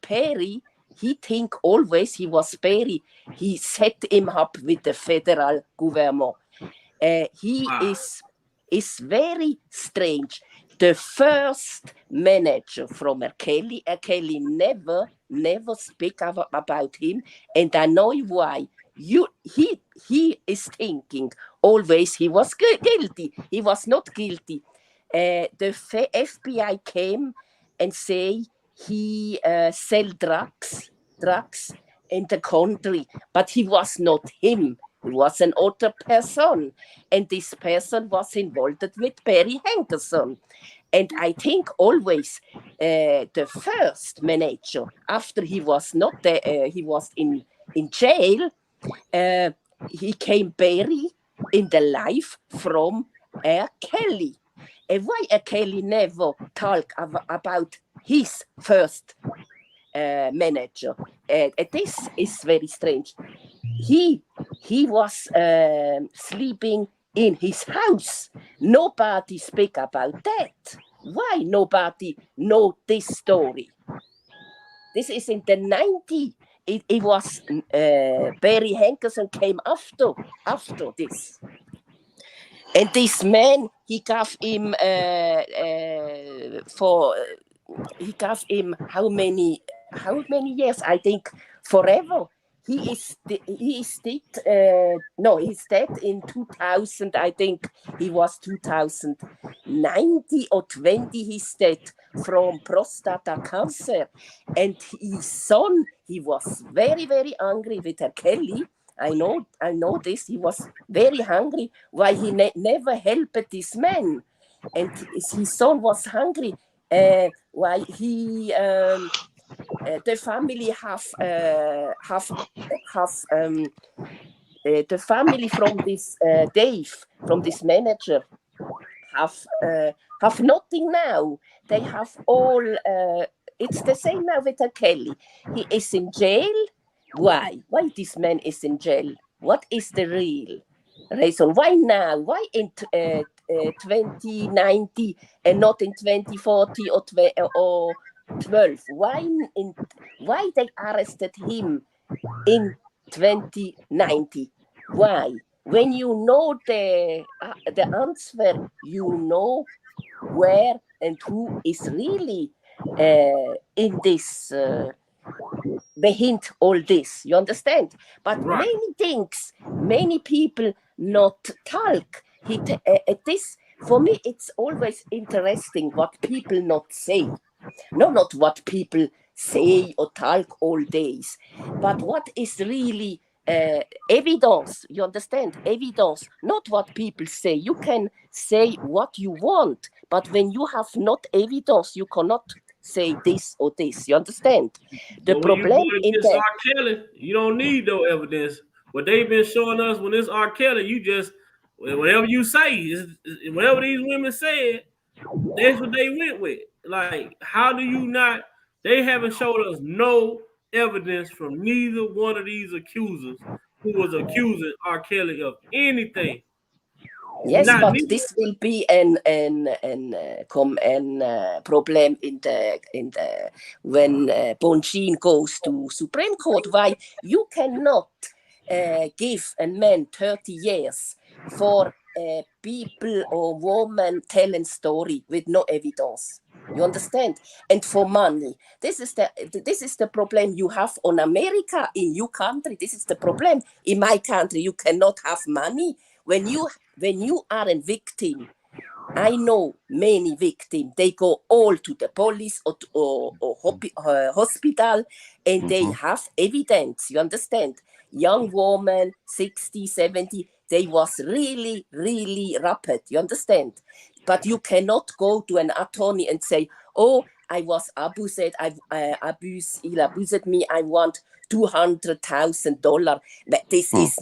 Perry, he think always he was Barry. He set him up with the federal government. He is very strange. The first manager from R.Kelly never speak about him, and I know why. He is thinking always he was guilty. He was not guilty. The FBI came and say he sell drugs in the country, but he was not him. He was an other person, and this person was involved with Barry Henderson. And I think always the first manager, after he was not there, he was in jail. He came Barry in the life from R.Kelly. And why R.Kelly never talk about his first manager? This is very strange. He was sleeping in his house. Nobody speak about that. Why nobody know this story? This is in the 90s. It was Barry Henderson came after this. And this man, he gave him how many years? I think forever. He's dead in 2000. I think he was 2090 or 20. He's dead from prostate cancer. And his son, he was very, very angry with R.Kelly. I know this. He was very hungry. Why he never helped this man, and his son was hungry. Why he the family the family from this Dave, from this manager, have nothing now. They have all. It's the same now with R.Kelly. He is in jail. Why? Why this man is in jail? What is the real reason? Why now? Why in 2090 and not in 2040 or 12? Why they arrested him in 2090? Why? When you know the answer, you know where and who is really in this. Behind all this, you understand? But right. Many things, many people not talk. This for me, it's always interesting what people not say. No, not what people say or talk all days, but what is really evidence. You understand? Evidence, not what people say. You can say what you want, but when you have not evidence, you cannot say this or this. You understand? The problem in the R.Kelly, you don't need no evidence. What they've been showing us when it's R.Kelly, you just whatever you say, whatever these women said, that's what they went with. Like, how do you not? They haven't showed us no evidence from neither one of these accusers who was accusing R.Kelly of anything. Yes, but this will be an problem in the when Bonjean goes to Supreme Court. Why you cannot give a man 30 years for people or woman telling story with no evidence. You understand? And for money, this is the problem you have on America in your country. This is the problem in my country. You cannot have money. When you are a victim, I know many victims, they go all to the police or hospital and they have evidence, you understand? Young woman, 60, 70, they was really, really rapid, you understand? But you cannot go to an attorney and say, oh, I was abused, he abused me, I want $200,000. But this is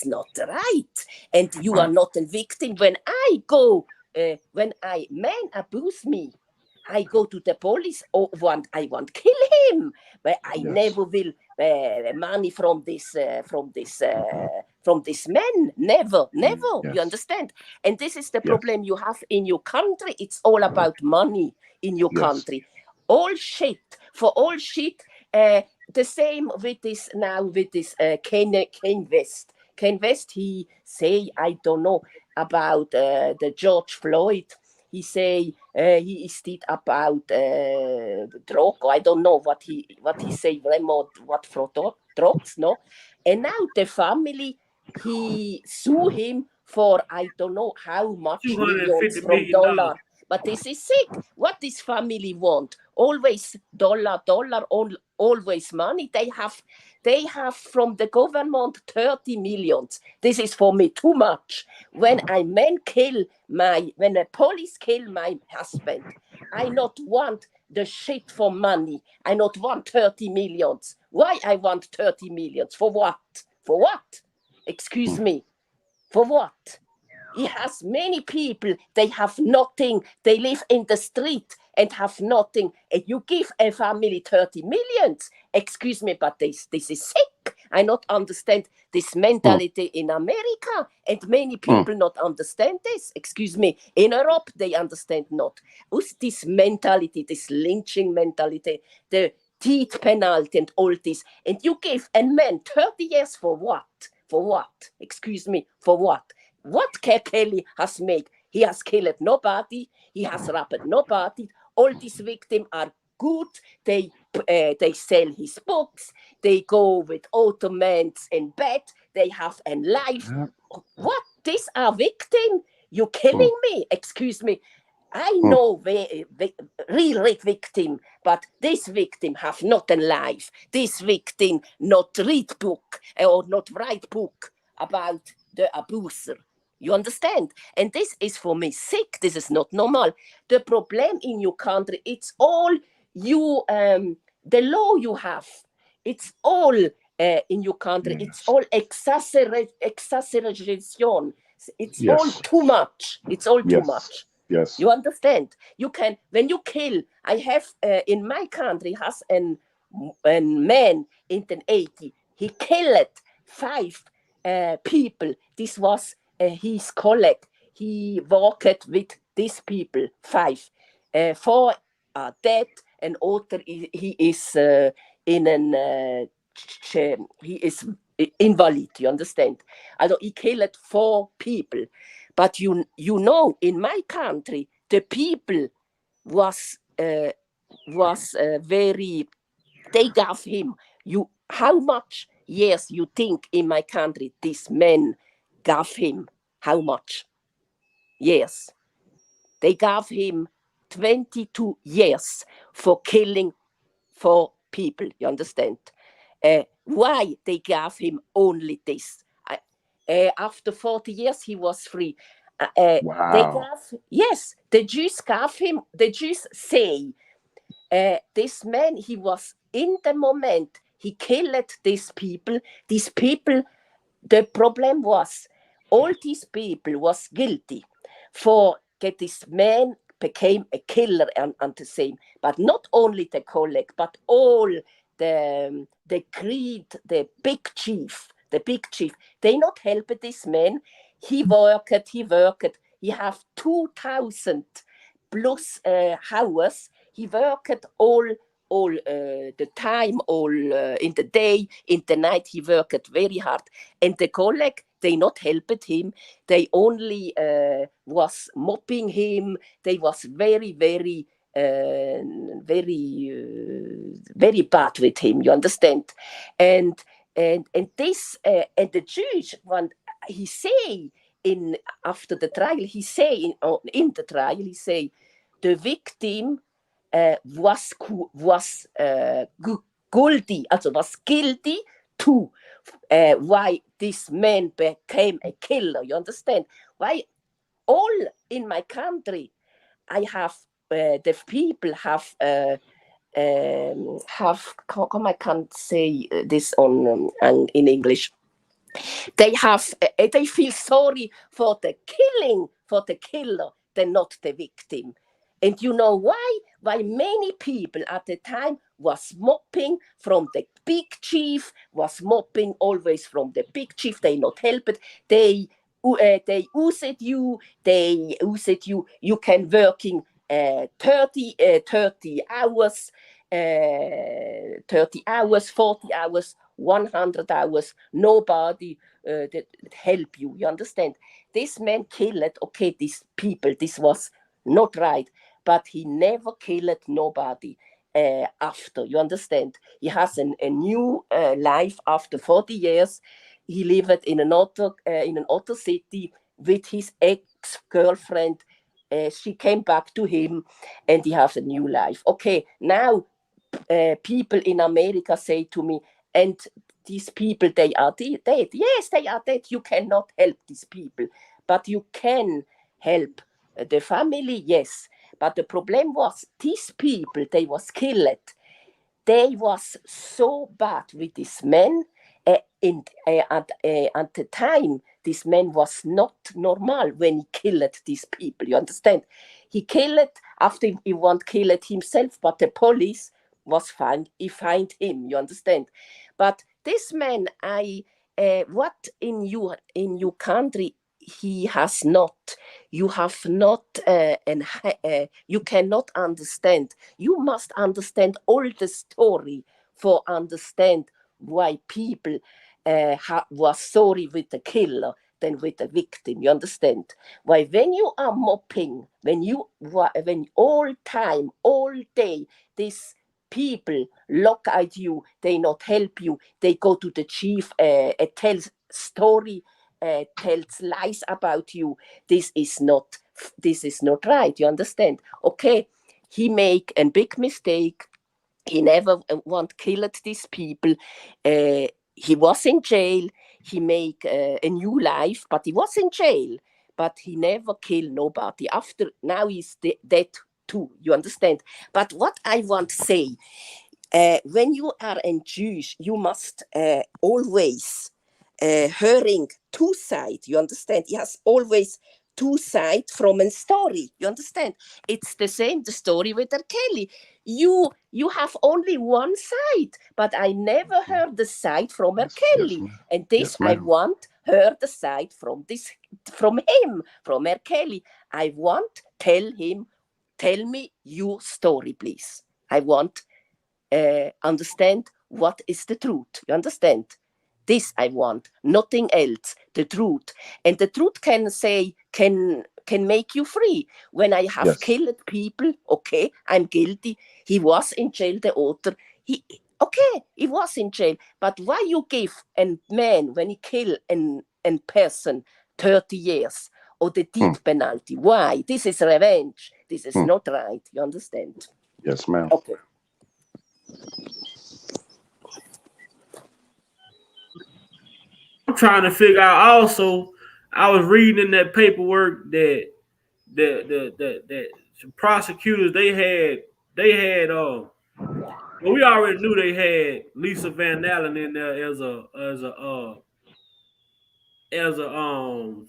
not right, and you are not a victim. When I go, when a man abuse me, I go to the police. I want kill him, but I never will money from this man. Never. Yes. You understand? And this is the problem you have in your country. It's all about money in your country. All shit. The same with this now, with this Kane West. Kane West, he say, I don't know, about the George Floyd. He say he is did about drug. I don't know what he say, what for drugs, no? And now the family, he sue him for I don't know how much millions from dollar. But this is sick. What this family want? always dollar, always money. They have from the government 30 millions. This is for me too much. When when a police kill my husband, I not want the shit for money. I not want 30 millions. Why I want 30 millions? For what? For what? Excuse me. For what? He has many people, they have nothing, they live in the street and have nothing, and you give a family 30 millions. Excuse me, but this is sick. I not understand this mentality in America, and many people not understand this. Excuse me, in Europe, they understand not. This mentality, this lynching mentality, the death penalty and all this, and you give a man 30 years for what? For what? Excuse me, for what? What R.Kelly has made? He has killed nobody. He has raped nobody. All these victims are good. They sell his books. They go with Ottomans in bed. They have a life. What? These are victims? You killing me? Excuse me. I know real victim, but this victim have not a life. This victim not read book or not write book about the abuser. You understand? And this is for me sick. This is not normal. The problem in your country, it's all you, the law you have. It's all in your country. Yes. It's all exaggeration. It's all too much. It's all too much. Yes. You understand? You can, when you kill, I have, in my country, has a man in the 80s. He killed 5 people. This was his colleague. He worked with these people, 5. 4 are dead, and other he is he is invalid. You understand? Also, he killed 4 people. But you know, in my country, the people was very. They gave him how much years you think in my country this man gave him? How much? Yes. They gave him 22 years for killing 4 people. You understand? Why they gave him only this? After 40 years, he was free. Wow. The Jews gave him, the Jews say, this man, he was in the moment, he killed these people. These people, the problem was, all these people was guilty for that this man became a killer and the same. But not only the colleague, but all the creed, the big chief, they not help this man. He worked. He have 2,000 plus hours. He worked all the time, in the day, in the night. He worked very hard. And the colleague, they not helped him. They only was mopping him. They was very, very, very bad with him. You understand? And this and the judge, when he say after the trial, he say in the trial, he say the victim was guilty, also was guilty too. Why this man became a killer? You understand? Why all in my country, I have the people have. I can't say this in English. They feel sorry for the killing, for the killer, than not the victim. And you know why? Why many people at the time was mopping from the big chief, was mopping always from the big chief. They not help it. They used you. You can working 30 hours, 30 hours, 40 hours, 100 hours. Nobody that help you. You understand? This man killed, okay, these people. This was not right. But he never killed nobody after. You understand? He has a new life after 40 years. He lived in an other city with his ex-girlfriend. she came back to him, and he has a new life. Okay, now people in America say to me, and these people, they are dead. Yes, they are dead. You cannot help these people, but you can help the family, yes. But the problem was, these people, they was killed. They was so bad with this man. At the time, this man was not normal when he killed these people. You understand? He killed after he want kill it himself, but the police was fine. He find him. You understand? But this man, what in your country he has not. You have not, you cannot understand. You must understand all the story for understand why people was sorry with the killer than with the victim. You understand? Why when you are mopping, when all time, all day, this people look at you, they not help you, they go to the chief, tells story, tells lies about you. This is not right. You understand? Okay, he make a big mistake. He never want killed these people. He was in jail. He make a new life, but he was in jail. But he never killed nobody. After now he's dead too. You understand? But what I want to say, when you are a Jewish, you must always hearing two sides. You understand? He has always two sides from a story. You understand? It's the same, the story with R.Kelly. You have only one side, but I never heard the side from R.Kelly. And this I want heard the side from him, from R.Kelly. I want tell me your story, please. I want understand what is the truth. You understand? This I want, nothing else. The truth, and the truth can make you free. When I have killed people, okay, I'm guilty. He was in jail. The author, he was in jail. But why you give a man when he kill an person 30 years or the death penalty? Why? This is revenge. This is not right. You understand? Yes, ma'am. Okay. I'm trying to figure out also, I was reading in that paperwork that the prosecutors they had well, we already knew they had Lisa Van Allen in there as a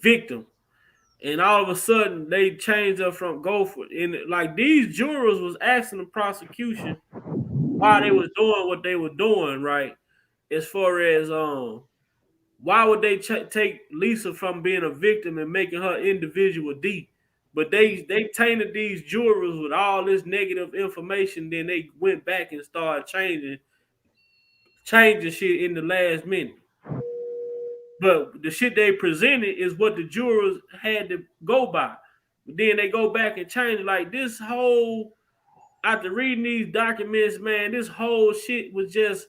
victim, and all of a sudden they changed her from Gopher. And like these jurors was asking the prosecution why they was doing what they were doing, right? As far as why would they take Lisa from being a victim and making her individual D? But they tainted these jurors with all this negative information. Then they went back and started changing shit in the last minute. But the shit they presented is what the jurors had to go by. But then they go back and change it. Like this whole, after reading these documents, man, this whole shit was just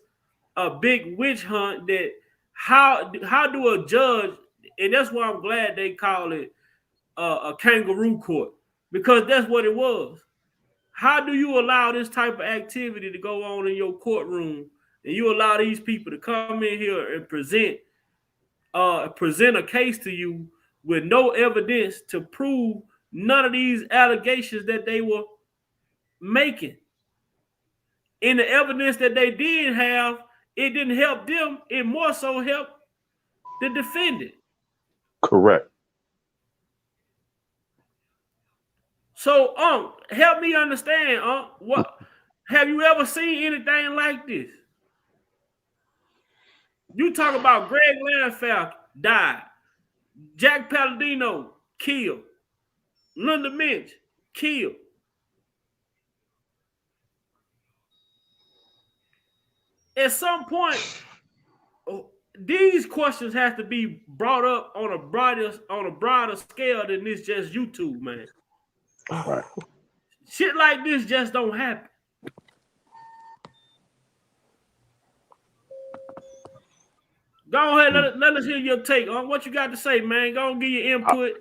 a big witch hunt. That how do a judge, and that's why I'm glad they call it a kangaroo court, because that's what it was. How do you allow this type of activity to go on in your courtroom, and you allow these people to come in here and present a case to you with no evidence to prove none of these allegations that they were making? And the evidence that they did have, it didn't help them. It more so helped the defendant. Correct. So, help me understand, what have you ever seen anything like this? You talk about Greg Lanfeld died, Jack Palladino killed, Linda Minch killed. At some point, these questions have to be brought up on a broader scale than this just YouTube, man. Right. Shit like this just don't happen. Go ahead, let us hear your take on what you got to say, man. Go and give your input.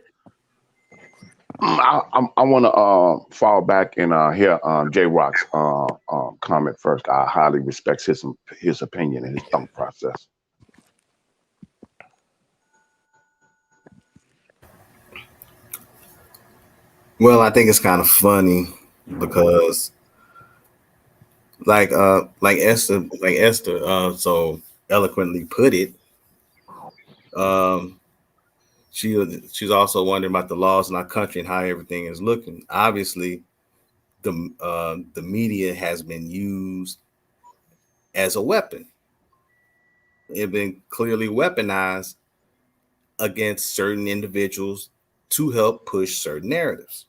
I want to fall back and hear J Rock's comment first. I highly respect his opinion and his thought process. Well, I think it's kind of funny because like Esther so eloquently put it, she's also wondering about the laws in our country and how everything is looking. Obviously, the media has been used as a weapon. It's been clearly weaponized against certain individuals to help push certain narratives.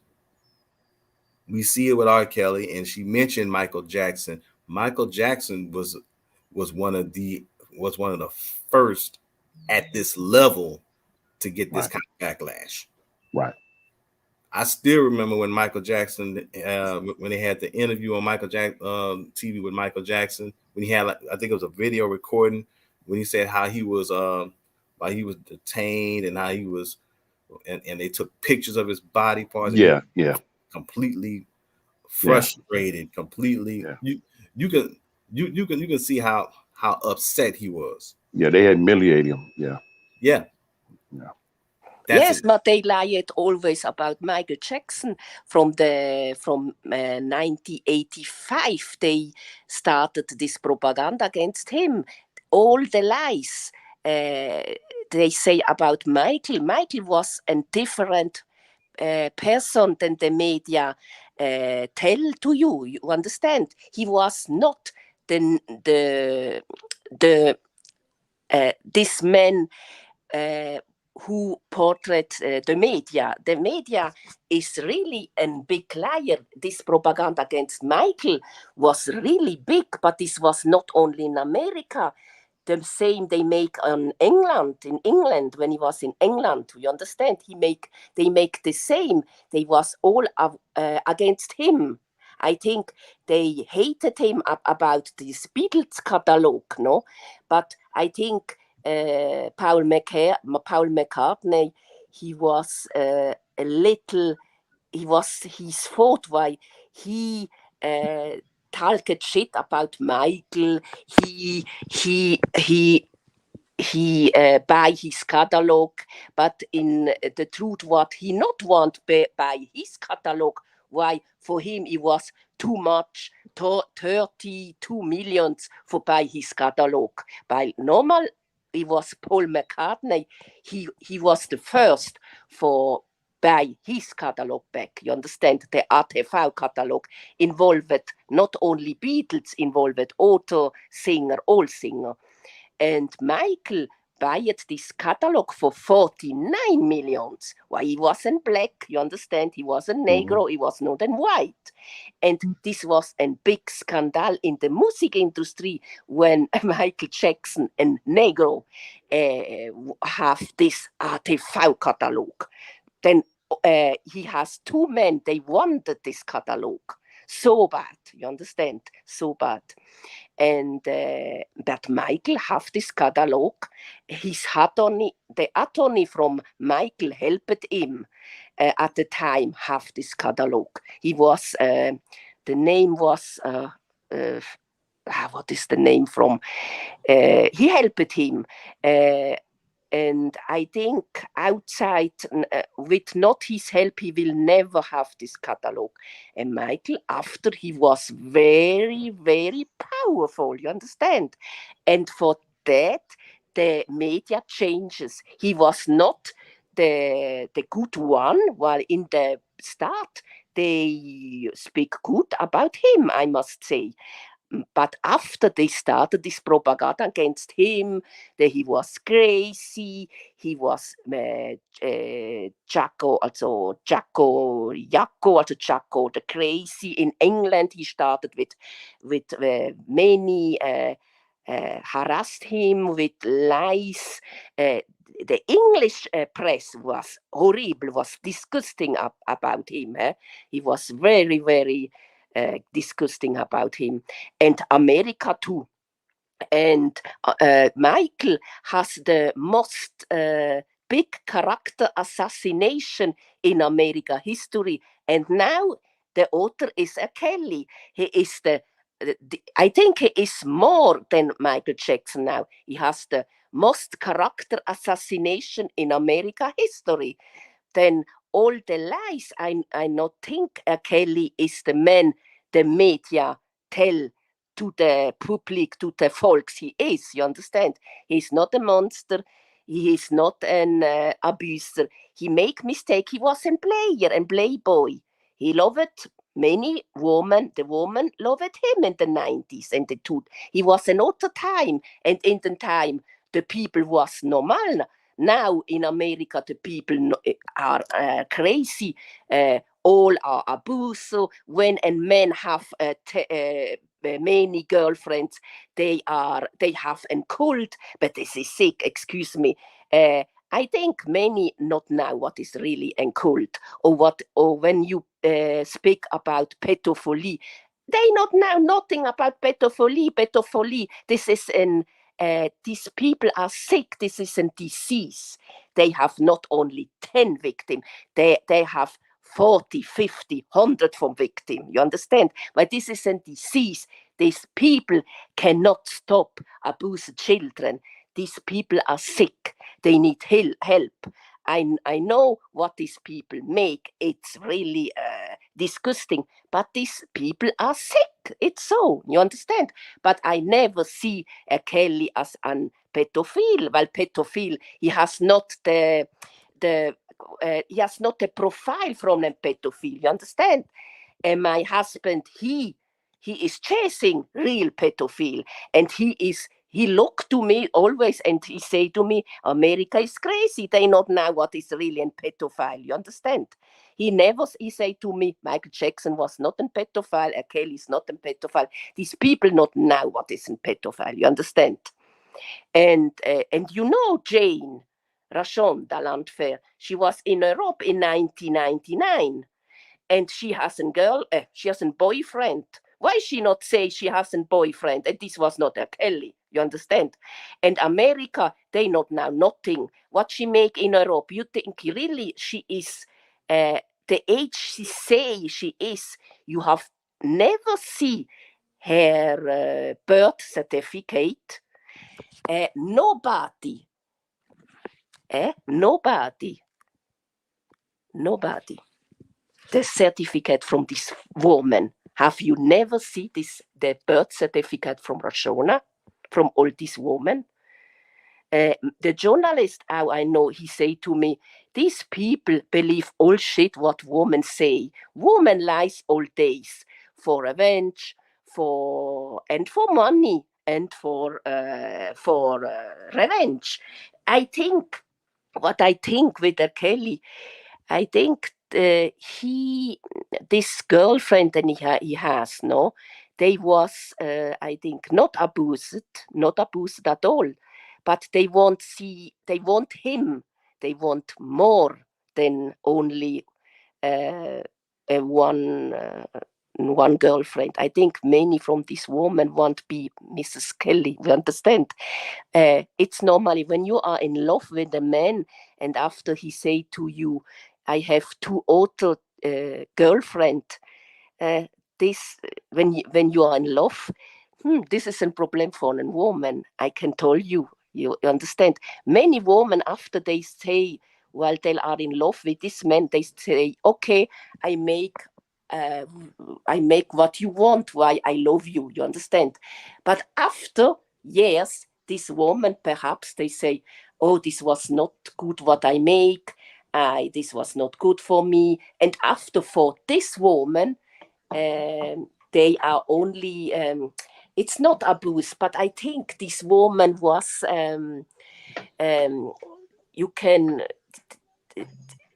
We see it with R.Kelly, and she mentioned Michael Jackson. Michael Jackson was one of the first at this level to get this kind of backlash. Right. I still remember when Michael Jackson, when they had the interview on Michael Jackson TV with Michael Jackson, when he had, I think it was a video recording, when he said how he was detained and how he was, and they took pictures of his body parts. Yeah. Completely frustrated. Completely. Yeah. You can see how upset he was. Yeah, they had humiliated him. Yeah. Yes, but they lied always about Michael Jackson from 1985. They started this propaganda against him. All the lies they say about Michael. Michael was a different person than the media tell to you. You understand? He was not this man who portrayed the media. The media is really a big liar. This propaganda against Michael was really big, but this was not only in America. The same they make in England, when he was in England. You understand? They make the same. They was all against him. I think they hated him about this Beatles catalog, no? But I think Paul McCartney, he was his fault why he talked shit about Michael. He buy his catalog, but in the truth, what he not want buy his catalog. Why? For him, it was too much. 32 million for buy his catalog. By normal, it was Paul McCartney. He was the first for buy his catalog back. You understand? The ATV catalog involved not only Beatles, involved author, singer, all singer. And Michael bought this catalog for 49 millions. Why? He wasn't black, you understand? He wasn't Negro, he was not white. And this was a big scandal in the music industry when Michael Jackson and Negro have this ATV catalog. Then he has two men, they wanted this catalog. So bad, you understand? So bad. And that Michael have this catalog. The attorney from Michael helped him at the time have this catalog. He was, the name was, what is the name from? He helped him. And I think outside, with not his help, he will never have this catalog. And Michael, after he was very, very powerful, you understand? And for that, the media changes. He was not the good one, while in the start, they speak good about him, I must say. But after they started this propaganda against him, that he was crazy, he was Jacko the crazy. In England, he started with many harassed him with lies. The English press was horrible, was disgusting about him. He was very, very disgusting about him, and America too. And Michael has the most big character assassination in America history. And now the author is R.Kelly. He is I think he is more than Michael Jackson now. He has the most character assassination in America history. Then all the lies, I not think R.Kelly is the man the media tell to the public, to the folks he is. You understand? He's not a monster. He is not an abuser. He make mistake. He was a player and playboy. He loved many women. The woman loved him in the 90s and the two. He was another time, and in the time the people was normal. Now in America the people are crazy. All are abuser. When a man have many girlfriends, they have a cult, but this is sick. Excuse me. I think many not know what is really a cult, or when you speak about pedophilia, they not know nothing about pedophilia. Pedophilia. This is these people are sick. This is a disease. They have not only 10 victims. They have 40, 50, 100 from victim. You understand? But this is a disease. These people cannot stop abusing children. These people are sick. They need help. I know what these people make. It's really disgusting. But these people are sick. It's so. You understand? But I never see R.Kelly as an pedophile. Well, pedophile, he has not the he has not a profile from a pedophile. You understand? And my husband, he is chasing real pedophile, and he look to me always and he say to me, America is crazy. They not know what is really a pedophile. You understand? He say to me, Michael Jackson was not a pedophile. R.Kelly is not a pedophile. These people not know what is a pedophile. You understand? And you know Jane Rachon d'Alandfair, she was in Europe in 1999, and she has a boyfriend. Why she not say she has a boyfriend? And this was not R.Kelly. You understand? And America, they not know nothing. What she make in Europe, you think really she is the age she say she is? You have never see her birth certificate. Nobody. Nobody. The certificate from this woman. Have you never seen the birth certificate from Rashona, from all these women? The journalist, how I know, he say to me, these people believe all shit what women say. Women lies all days for revenge, for money, and for revenge. I think with R.Kelly, I think this girlfriend that he has, no, they was I think not abused at all, but they want him, they want more than only one girlfriend. I think many from this woman want to be Mrs. Kelly. You understand? It's normally when you are in love with a man, and after he say to you, I have 2 other girlfriend. This when you are in love, this is a problem for a woman. I can tell you. You understand? Many women, after they say, while they are in love with this man, they say, okay, I make what you want. Why I love you. You understand? But after years, this woman, perhaps they say, oh, this was not good what I make. This was not good for me. And after for this woman, they are only, it's not abuse, but I think this woman was,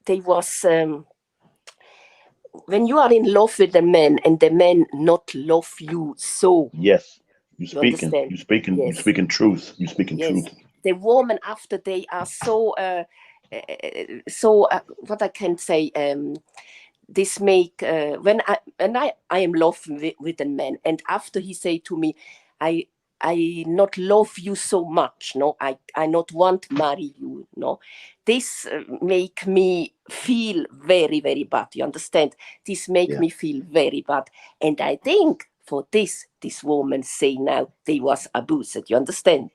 they was, when you are in love with a man and the man not love you so. Yes, you speaking truth. You speaking truth. The woman, after they are so what I can say, this make when I am in love with a man, and after he say to me, I not love you so much, no, I not want marry you, No, this make me feel very, very bad. You understand? This make me feel very bad. And I think for this woman say now they was abused. You understand?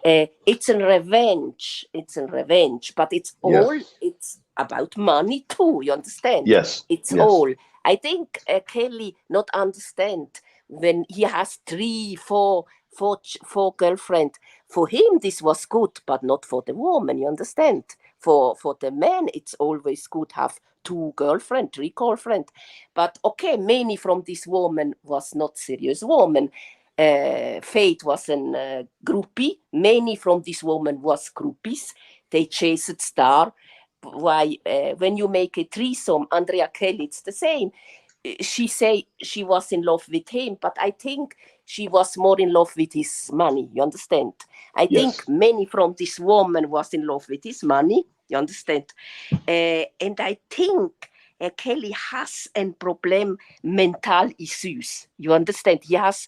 It's a revenge. It's a revenge, but it's all. It's about money too. You understand? Yes. It's all. I think Kelly not understand when he has 3, 4 girlfriend. For him, this was good, but not for the woman. You understand? For the man, it's always good have 2 girlfriend, 3 girlfriend. But okay, many from this woman was not serious woman. Faith was a groupie. Many from this woman was groupies. They chased star. Why? When you make a threesome, Andrea Kelly, it's the same. She say she was in love with him, but I think she was more in love with his money. You understand? I think many from this woman was in love with his money. You understand? And I think Kelly has a problem, mental issues. You understand? He has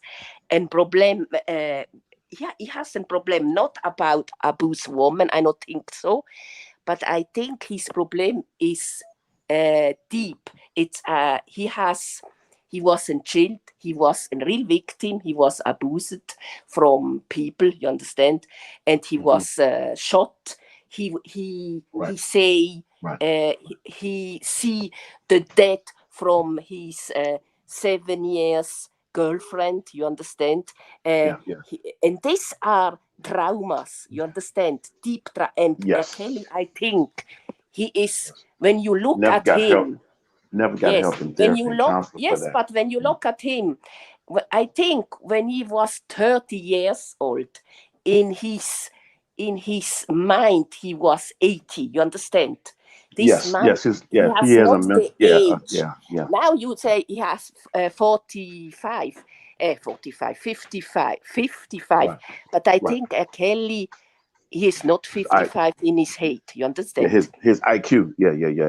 a problem. He has a problem not about abuse woman. I don't think so, but I think his problem is deep. It's he wasn't chilled. He was a real victim. He was abused from people. You understand? And he was shot. He say he see the death from his 7 years girlfriend. You understand? And these are traumas. You understand? Deep and Kelly, I think he is. When you look at him, never got help in when therapy you and look, counseling for that. but when you look at him, I think when he was 30 years old, in his mind he was 80. You understand? This man, he has not the age. Now you say he has 45, 55. But I think Kelly, he is not 55 in his head. You understand? His IQ,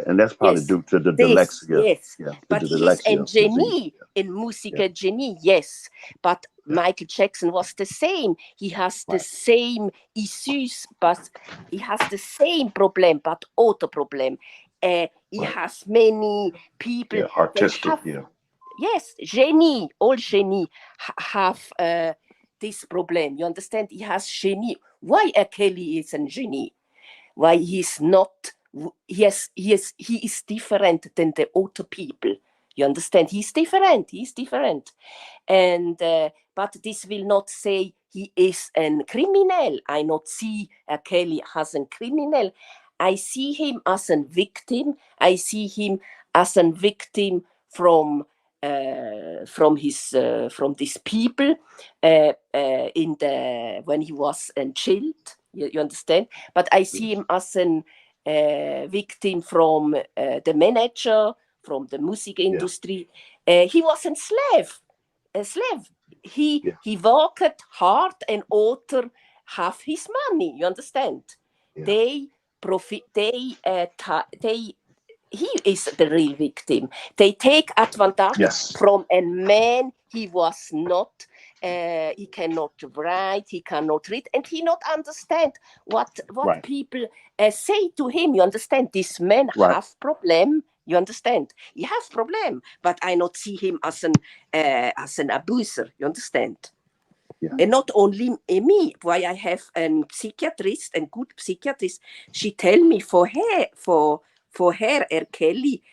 and that's probably due to the dyslexia. Yes, but he's a genie in music, genie. Yes, but Michael Jackson was the same. He has the same issues, but he has the same problem, but other problem. He has many people. Artistic, Yes, genie. All genie have this problem. You understand? He has genie. Why Kelly is a genie? Why he's not? He is different than the other people. You understand? He's different. And but this will not say he is a criminal. I not see Kelly as a criminal. I see him as a victim. I see him as a victim from these people in the when he was a child. You understand? But I see him as a victim from the manager, from the music industry. He was a slave. He worked hard and other have his money. You understand? They profit. He is the real victim. They take advantage from a man. He was not. He cannot write. He cannot read, and he not understand what people say to him. You understand? This man have problem. You understand? He has problem, but I not see him as an abuser. You understand? And not only me. Why I have a psychiatrist, a good psychiatrist. She tell me for her, R.Kelly,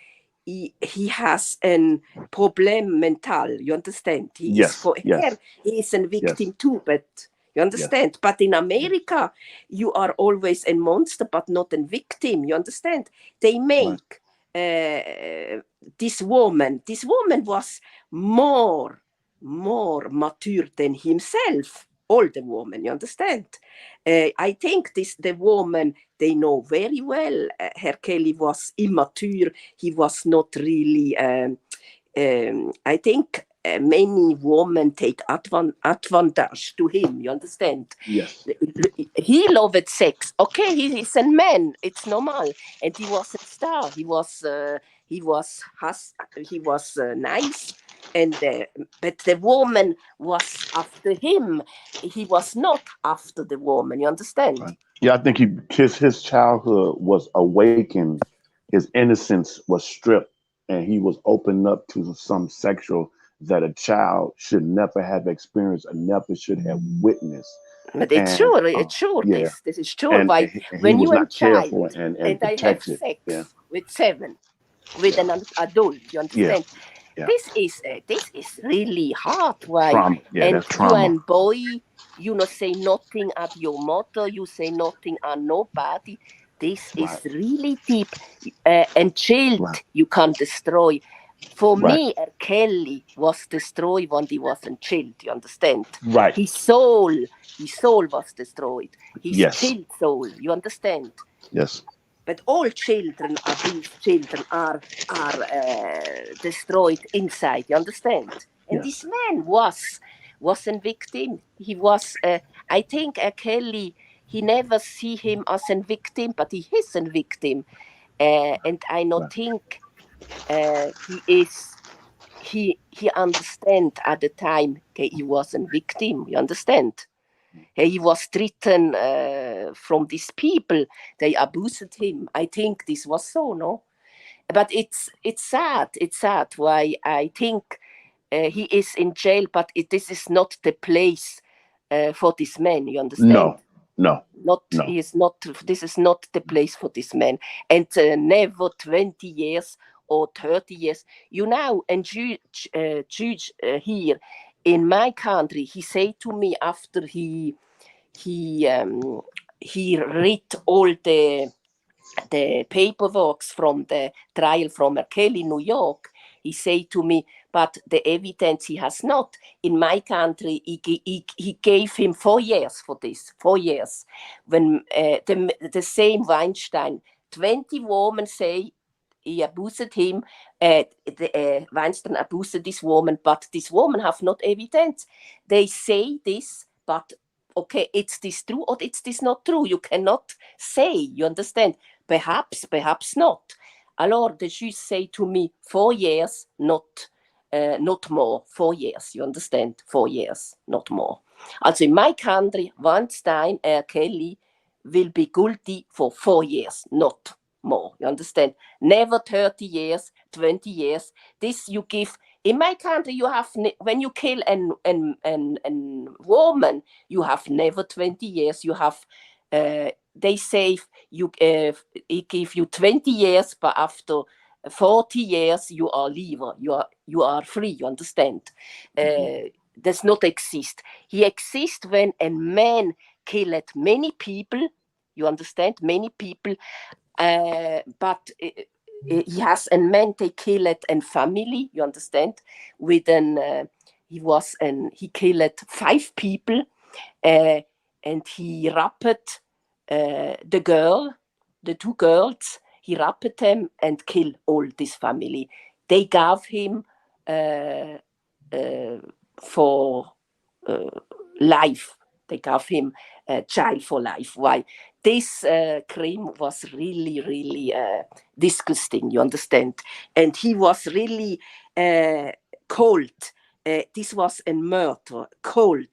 he has a problem mental. You understand? He is for her. He is a victim too, but you understand? But in America, you are always a monster, but not a victim. You understand? They make this woman. This woman was more mature than himself. Older woman, you understand? I think the woman, they know very well. R.Kelly was immature. He was not really. I think many women take advantage to him. You understand? Yes. He loved sex. Okay, he is a man. It's normal. And he was a star. He was nice. And but the woman was after him. He was not after the woman. You understand? Yeah, I think his childhood was awakened. His innocence was stripped, and he was opened up to some sexual that a child should never have experienced or never should have witnessed. But it's And sure, it's sure. yeah, This is sure. and Why, he when was you a not cared child for and and I have protected. Yeah, sex with 7, with yeah, an adult, you yeah, understand? yeah. This is really hard. Why? Trauma. Yeah, And that's you trauma. and boy, you not say nothing at your mother. You say nothing at nobody. This Right, is really deep. And child, right, you can destroy. For right, me, R.Kelly was destroyed when he wasn't chilled. You understand? right. His soul was destroyed. His Yes, child soul. You understand? yes, But all children, abused children, are destroyed inside. You understand? And yes. this man wasn't victim. He was. I think R.Kelly. He never see him as a victim, but he is a victim. And I not Right. think he is. He understand at the time he was a victim. You understand? He was threatened from these people. They abused him. I think this was so, no? But it's sad. It's sad. Why I think he is in jail, but this is not the place for this man. You understand? No, no, Not no. he is not. This is not the place for this man. And never 20 years or 30 years. You know, and judge here in my country, he said to me after he read all the paperwork from the trial from R.Kelly, New York. He said to me, but the evidence he has not. In my country, he gave him 4 years for this, 4 years. When the same Weinstein, 20 women say he abused him, Weinstein abused this woman, but this woman have not evidence. They say this, but okay, it's this true or it's this not true. You cannot say, you understand? Perhaps not. Alors, the judge say to me, 4 years, not more. 4 years, you understand? 4 years, not more. Also in my country, Weinstein, R.Kelly will be guilty for 4 years, not more. You understand? Never 30 years, 20 years. This you give. In my country, you have when you kill a woman, you have never 20 years. You have they say you it give you 20 years, but after 40 years you are leaver. You are free. You understand? Does not exist. He exists when a man killed many people. You understand? Many people, but. He has a man they killed and family, you understand? With he killed 5 people, and he raped the 2 girls. He raped them and killed all this family. They gave him for life. They gave him jail for life. Why? This crime was really, really disgusting, you understand? And he was really cold. This was a murder, cold,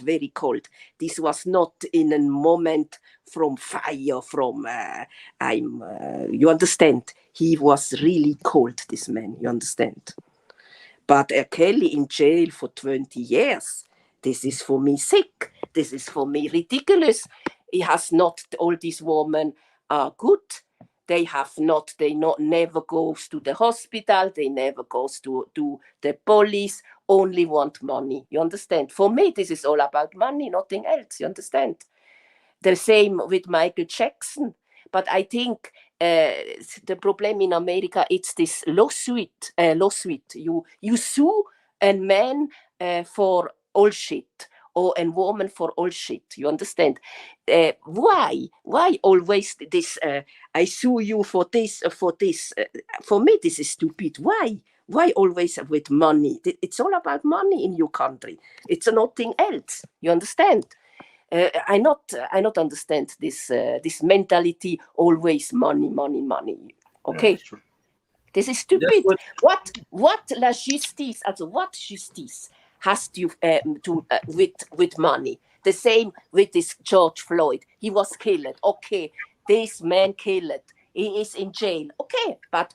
very cold. This was not in a moment from fire, from you understand? He was really cold, this man, you understand? But R.Kelly in jail for 20 years, this is for me sick. This is for me ridiculous. He has not, all these women are good. They never goes to the hospital. They never goes to the police, only want money. You understand? For me, this is all about money, nothing else. You understand? The same with Michael Jackson. But I think the problem in America, it's this lawsuit. You sue a man for all shit, or a woman for all shit. You understand? Why? Why always this? I sue you for this, for this. For me, this is stupid. Why? Why always with money? It's all about money in your country. It's nothing else. You understand? I not understand this mentality. Always money. Okay, Yeah, this is stupid. What la justice? Also, what justice has to with money? The same with this George Floyd. He was killed. Okay, this man killed. He is in jail. Okay, but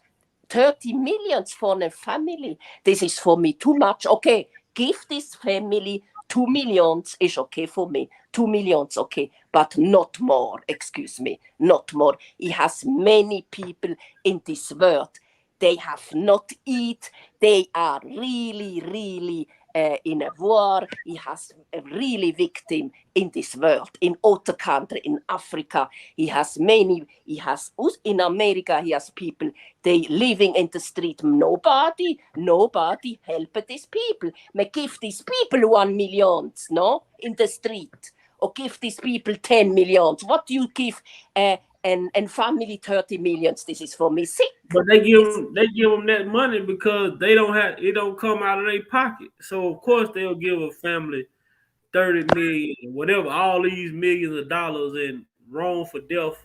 30 millions for a family. This is for me too much. Okay, give this family 2 millions is okay for me. 2 millions, okay, but not more. Excuse me, not more. He has many people in this world. They have not eat. They are really in a war. He has a really victim in this world, in other country, in Africa. He has many. He has in America. He has people. They living in the street. Nobody help these people. May give these people 1 million, no, in the street, or give these people 10 millions. What do you give? And family 30 millions. This is for me sick. But they give them that money because they don't have it, don't come out of their pocket. So of course they'll give a family 30 million, whatever, all these millions of dollars and wrong for death.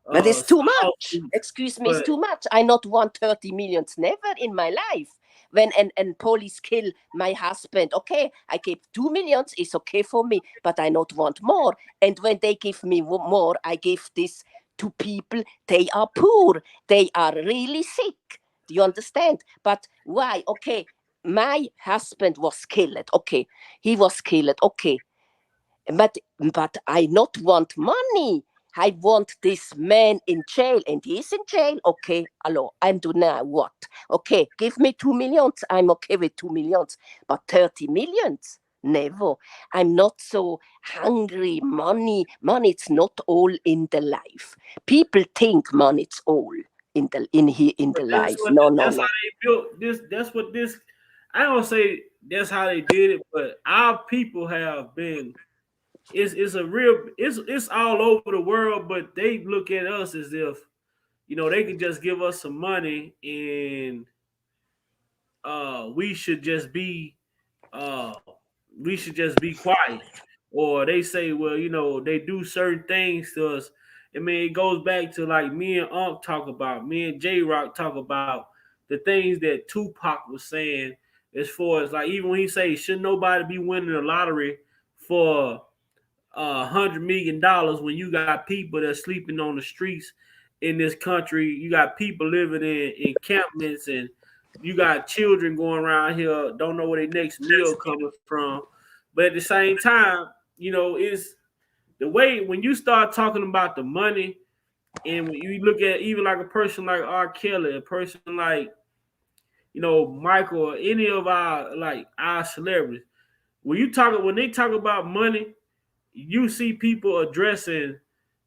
But it's too much. Excuse me, but it's too much. I not want 30 millions. Never in my life. When and police kill my husband, okay, I give 2 millions. It's okay for me, but I not want more. And when they give me more, I give this to people. They are poor. They are really sick. Do you understand? But why? Okay, my husband was killed. Okay, he was killed. Okay, but I not want money. I want this man in jail, and he's in jail. Okay, hello, I'm doing now what? Okay, give me 2 millions. I'm okay with 2 millions, but 30 millions? Never. I'm not so hungry. Money, it's not all in the life. People think money's all in the life. No. How they built this. That's what this. I don't say that's how they did it, but our people have been. It's a real. It's all over the world, but they look at us as if, they can just give us some money and we should just be quiet. Or they say, well, they do certain things to us. I mean, it goes back to like me and Unc talk about, me and J Rock talk about the things that Tupac was saying, as far as like, even when he say, should nobody be winning the lottery for $100 million when you got people that's sleeping on the streets in this country. You got people living in encampments, and you got children going around here, don't know where their next meal coming from. But at the same time, it's the way when you start talking about the money, and when you look at even like a person like R.Kelly, a person like Michael, or any of our celebrities, when they talk about money, you see people addressing,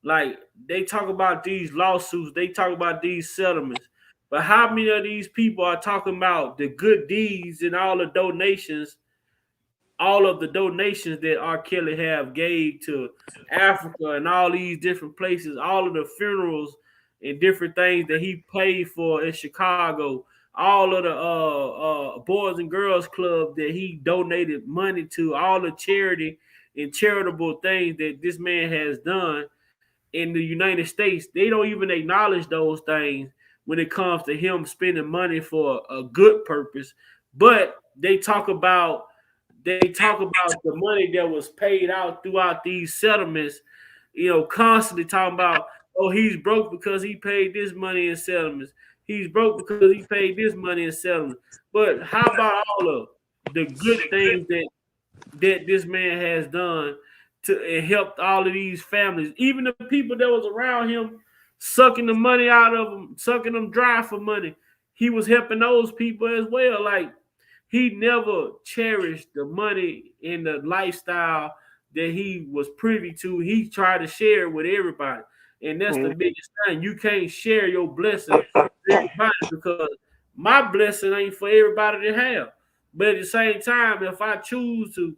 like, they talk about these lawsuits, they talk about these settlements, but how many of these people are talking about the good deeds and all the donations, all of the donations that R. Kelly have gave to Africa and all these different places, all of the funerals and different things that he paid for in Chicago, all of the Boys and Girls Club that he donated money to, all the charity and charitable things that this man has done in the United States. They don't even acknowledge those things when it comes to him spending money for a good purpose, but they talk about the money that was paid out throughout these settlements, constantly talking about, oh, he's broke because he paid this money in settlements. He's broke because he paid this money in settlements. But how about all of the good things that this man has done to help all of these families, even the people that was around him, sucking the money out of them, sucking them dry for money. He was helping those people as well. Like, he never cherished the money and the lifestyle that he was privy to. He tried to share it with everybody. And that's the biggest thing. You can't share your blessing with everybody, because my blessing ain't for everybody to have. But at the same time, if I choose to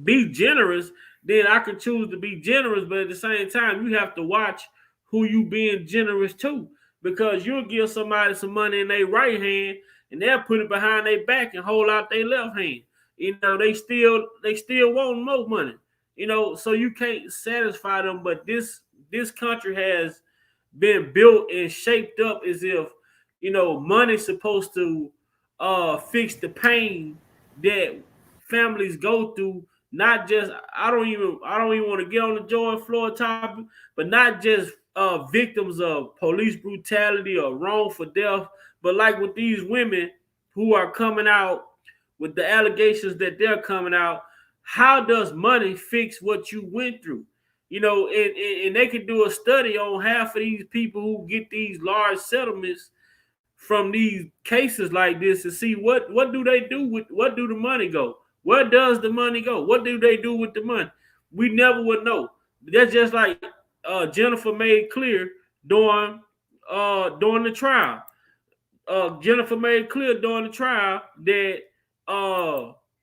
be generous, then I can choose to be generous. But at the same time, you have to watch who you being generous to, because you'll give somebody some money in their right hand and they'll put it behind their back and hold out their left hand. They still want more money. So you can't satisfy them. But this country has been built and shaped up as if money's supposed to fix the pain that families go through not just I don't even want to get on the George Floyd topic, but not just victims of police brutality or wrongful death, but like with these women who are coming out with the allegations that they're coming out. How does money fix what you went through? You know, and they could do a study on half of these people who get these large settlements from these cases like this and see what do they do with what do the money go? Where does the money go? What do they do with the money? We never would know. That's just like Jennifer made clear during the trial. Jennifer made clear during the trial that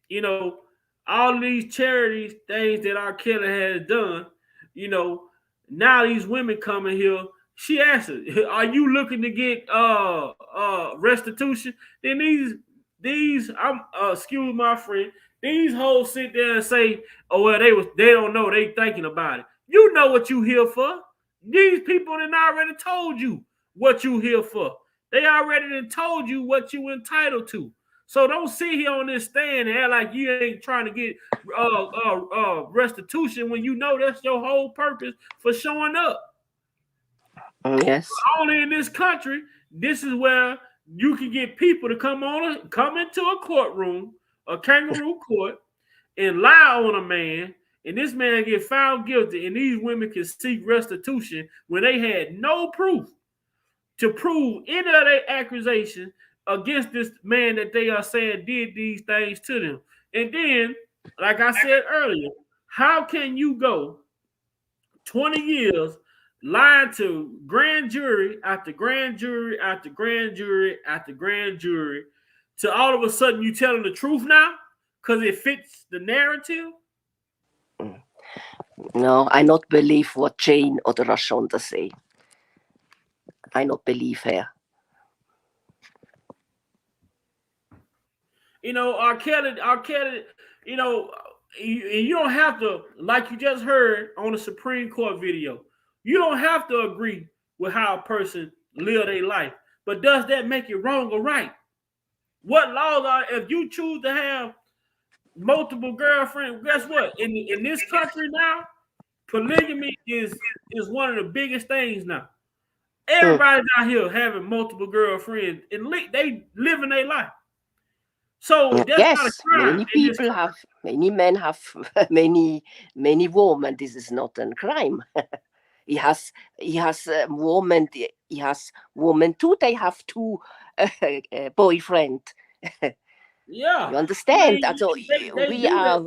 you know, all these charities things that R.Kelly has done, you know, now these women coming here. She asked her, "Are you looking to get restitution?" Then these I'm excuse my friend, these hoes sit there and say, "Oh well, they don't know, they thinking about it." You know what you here for? These people done already told you what you here for. They already done told you what you entitled to. So don't sit here on this stand and act like you ain't trying to get restitution when you know that's your whole purpose for showing up. Yes. Only in this country, this is where you can get people to come into a courtroom, a kangaroo court, and lie on a man, and this man get found guilty, and these women can seek restitution when they had no proof to prove any of their accusation against this man that they are saying did these things to them. And then, like I said earlier, how can you go 20 years lying to grand jury after grand jury after grand jury after grand jury to all of a sudden you telling the truth now because it fits the narrative? No, I not believe what Jane or the Rashonda say. I not believe her. You know, R.Kelly, you know, you don't have to, like you just heard on the Supreme Court video, you don't have to agree with how a person live their life. But does that make it wrong or right? What laws are, if you choose to have multiple girlfriends, guess what? In this country now, polygamy is one of the biggest things now. Everybody's out here having multiple girlfriends and they living their life. So that's yes, not a crime. Many people have, many men have many women. This is not a crime. he has woman. He has woman too. They have two boyfriend. Yeah, you understand? I mean, so we are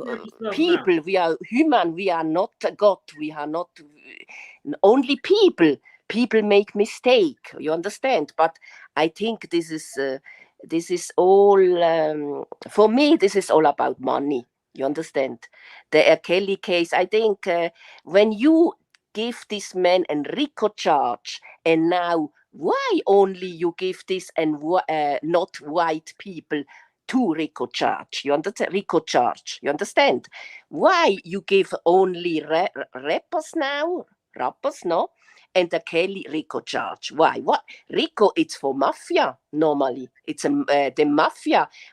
people. Now. We are human. We are not God. We are not only people. People make mistake. You understand? But I think this is all for me. This is all about money. You understand? The R.Kelly case. I think when you give this man a RICO charge, and now why only you give this and not white people to RICO charge? You understand? RICO charge. You understand? Why you give only rappers now? Rappers, no? And the Kelly RICO charge. Why? What? RICO, it's for mafia, normally. It's the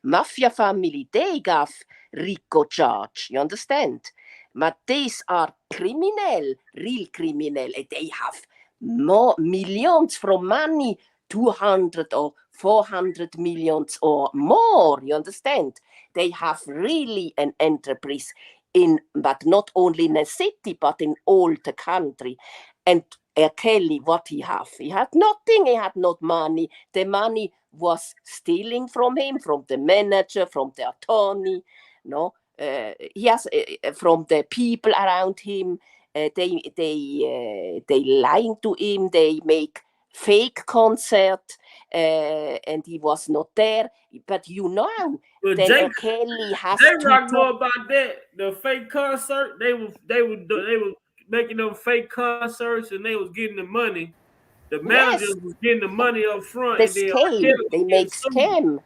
mafia family, they got RICO charge. You understand? But these are criminal, real criminal. They have more millions from money, 200 or 400 millions or more. You understand? They have really an enterprise but not only in a city, but in all the country. And R.Kelly, what he have? He had nothing. He had not money. The money was stealing from him, from the manager, from the attorney. No, he has from the people around him. They lying to him. They make fake concert, and he was not there. But you know, then R.Kelly has to. They rock know about that. The fake concert. They were making them fake concerts, and they was getting the money. The managers was getting the money up front. The and scam. They make scam.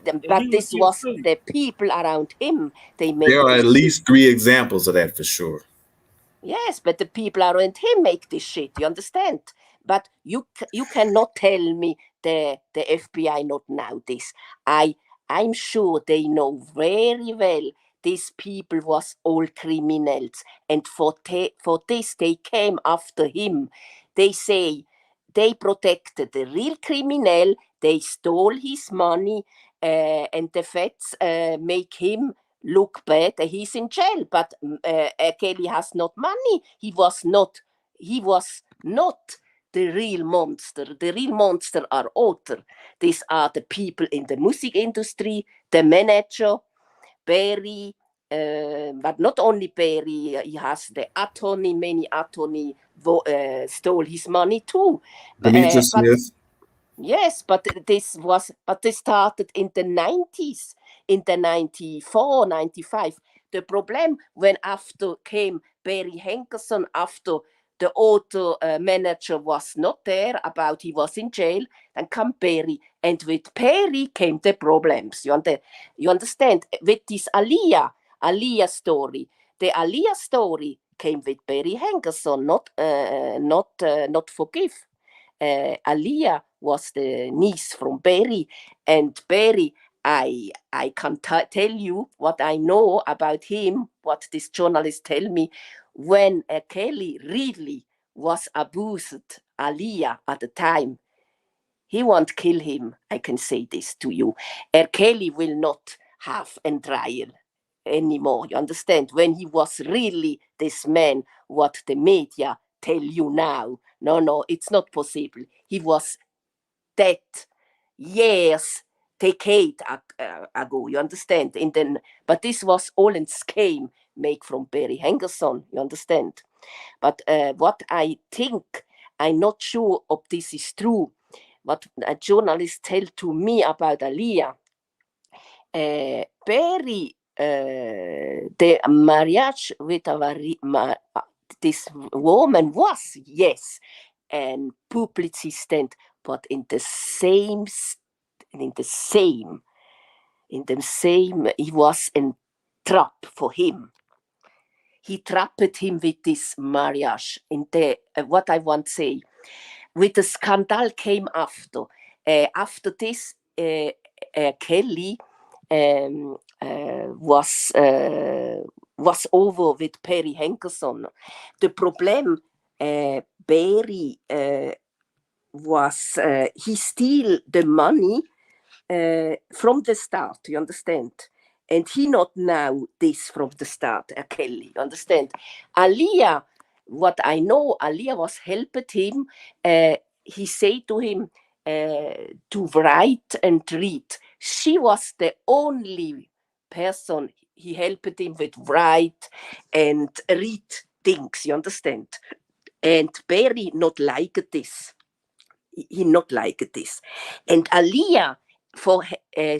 But this was the people around him. They make. There are at least 3 examples of that for sure. Yes, but the people around him make this shit. You understand? But you cannot tell me the FBI not know this. I'm sure they know very well these people was all criminals, and for this they came after him. They say they protected the real criminal, they stole his money, and the feds make him look bad. He's in jail, but Kelly has not money. He was not the real monster. The real monster are other. These are the people in the music industry, the manager, Barry, but not only Barry, he has the attorney, many attorney stole his money too. Benita Smith. Yes, but this started in the 90s, in the 94, 95. The problem when after came Barry Henkerson, after the auto manager was not there, about he was in jail, and come Barry. And with Barry came the problems. You understand? With this Aaliyah story. The Aaliyah story came with Barry Henkerson, not forgive. Aaliyah was the niece from Barry, and Barry, I can tell you what I know about him, what this journalist tell me. When R.Kelly really was abused Aaliyah at the time, he won't kill him. I can say this to you. R.Kelly will not have a trial anymore. You understand? When he was really this man, what the media tell you now. No, it's not possible. He was dead years, decade ago. You understand? But this was all in scheme made from Barry Henderson. You understand? But what I think, I'm not sure if this is true. What a journalist tell to me about Aaliyah, Barry, the marriage with this woman was, yes, and publicist, but in the same, he was a trap for him. He trapped him with this marriage. In the what I want to say, with the scandal came after. After this, Kelly was over with Barry Henderson. The problem, Barry was he steal the money from the start. You understand? And he not know this from the start, Kelly. You understand? Aaliyah, what I know, Aaliyah was helping him. He say to him to write and read. She was the only person he helped him with write and read things. You understand? And Barry not like this. He not like this. And Aaliyah,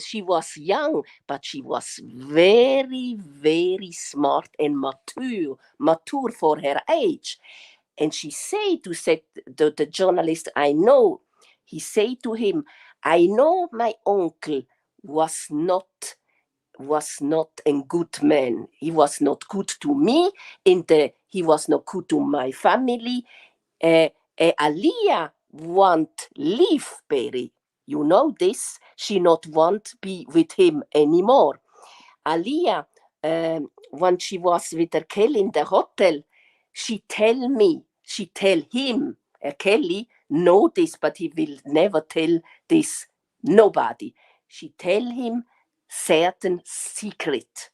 she was young, but she was very, very smart and mature for her age. And she say to the journalist, I know, he say to him, I know my uncle was not a good man. He was not good to me, he was not good to my family. Aaliyah want leave Barry. You know this. She not want be with him anymore. Aaliyah, when she was with R.Kelly in the hotel, she tell him, R.Kelly know this, but he will never tell this nobody. She tell him certain secret.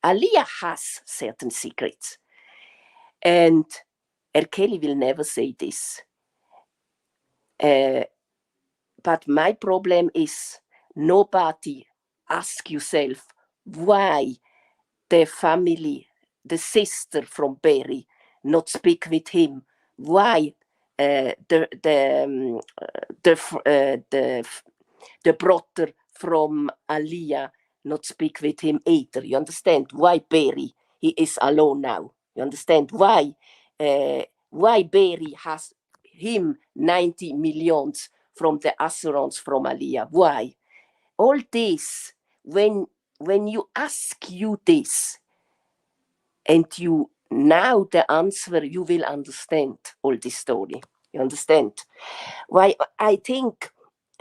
Aaliyah has certain secrets. And R.Kelly will never say this. But my problem is nobody ask yourself why the family, the sister from Barry, not speak with him. Why the brother from Aaliyah not speak with him either? You understand? Why Barry? He is alone now. You understand? Why Barry has him 90 millions from the assurance from Aaliyah? Why? All this, when you ask you this, and you now the answer, you will understand all this story. You understand? Why I think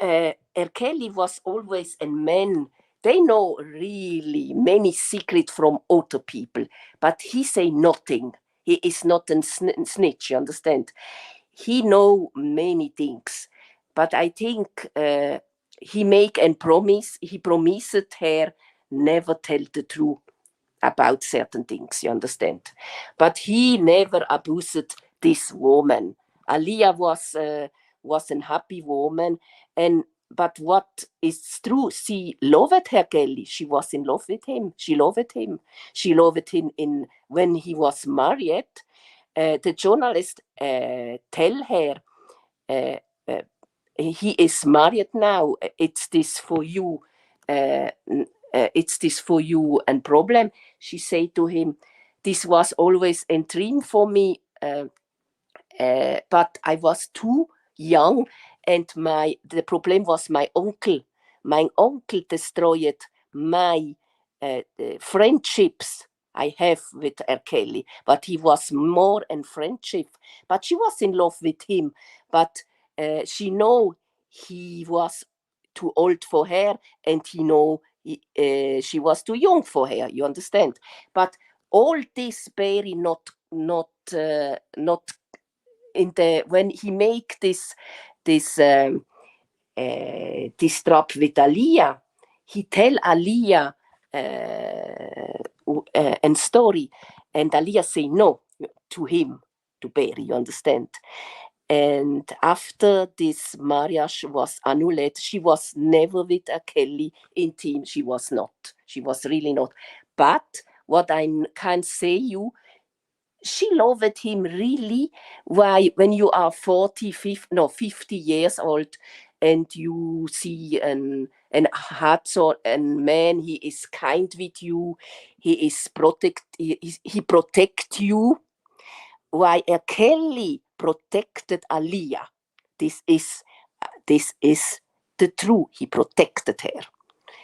R.Kelly was always a man they know really many secrets from other people, but he say nothing. He is not a snitch, you understand? He know many things, but I think he make a promise. He promised her never tell the truth about certain things, you understand? But he never abused this woman. Aaliyah was a happy woman, but what is true, she loved R.Kelly. She was in love with him. She loved him. She loved him when he was married. The journalist tell her, he is married now. It's this for you. It's this for you and problem. She say to him, this was always a dream for me, but I was too young, and the problem was my uncle. My uncle destroyed my friendships I have with R.Kelly, but he was more in friendship. But she was in love with him, but she know he was too old for her, and he know she was too young for her. You understand? But all this Barry not in the when he make this trap with Aaliyah, he tell Aaliyah a story, and Aaliyah say no to him, to Barry, you understand? And after this marriage was annulled, she was never with R.Kelly intimate. She was not. She was really not. But what I can say you, she loved him really. Why, when you are 50 years old, and you see an man, he is kind with you, he protect you. Why R.Kelly protected Aaliyah? This is the truth. He protected her.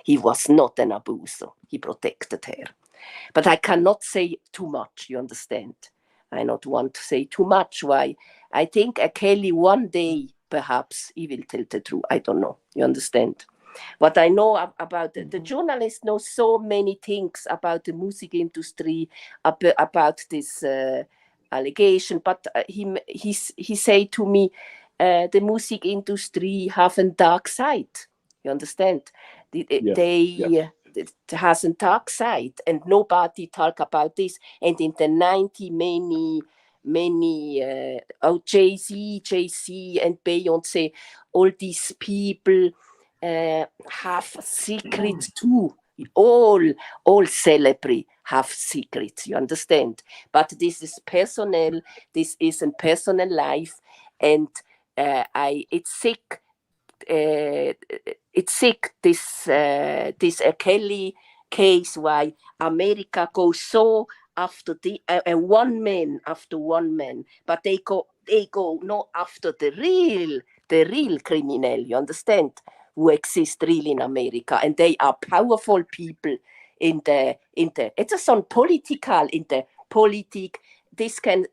He was not an abuser. He protected her. But I cannot say too much, you understand? I not want to say too much. Why? I think R.Kelly one day, perhaps, he will tell the truth. I don't know. You understand? What I know about the journalist knows so many things about the music industry, about this allegation. But he say to me, the music industry have a dark side. You understand? It has a dark side, and nobody talk about this. And in the 90s, many Jay-Z and Beyonce, all these people have secrets too. All celebrities have secrets, you understand? But this is personal. This is a personal life, and it's sick. It's sick, this R.Kelly case, why America goes so after the one man, but they go not after the real criminal, you understand, who exist really in America, and they are powerful people in the it's a some political in the politic. This can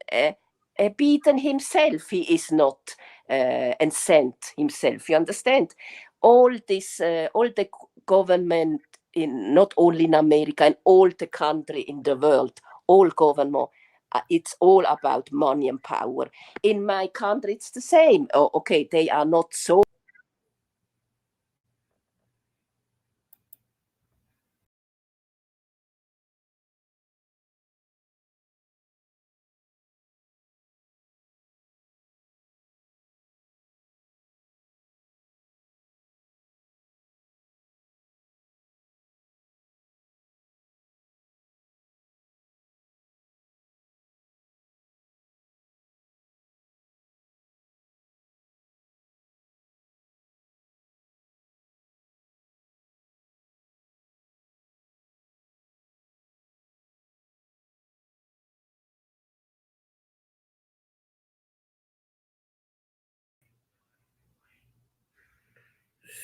beaten himself. He is not and sent himself. You understand? All the government in not only in America, and all the country in the world, all government, it's all about money and power. In my country, it's the same. Oh, okay, they are not so.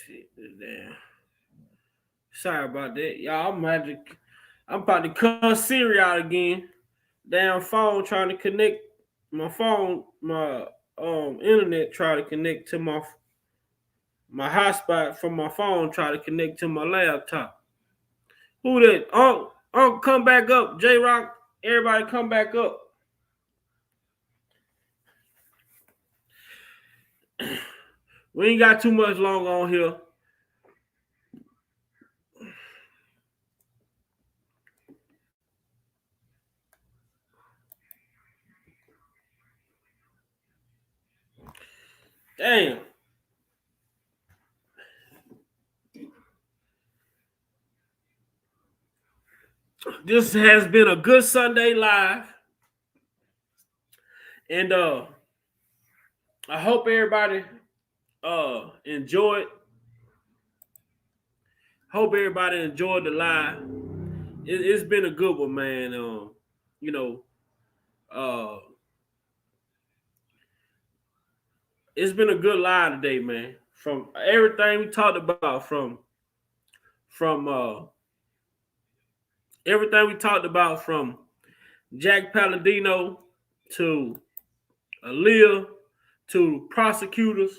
Shit, damn. Sorry about that, y'all. I'm about to cut Siri out again. Damn phone trying to connect my phone, my internet try to connect to my hotspot from my phone, try to connect to my laptop. Who that? Unc, come back up. J Rock, everybody come back up. We ain't got too much long on here. Damn. This has been a good Sunday live. And I hope everybody enjoyed. Hope everybody enjoyed the live. It's been a good one, man. You know, it's been a good live today, man. From everything we talked about, from everything we talked about, from Jack Palladino to Aaliyah to prosecutors.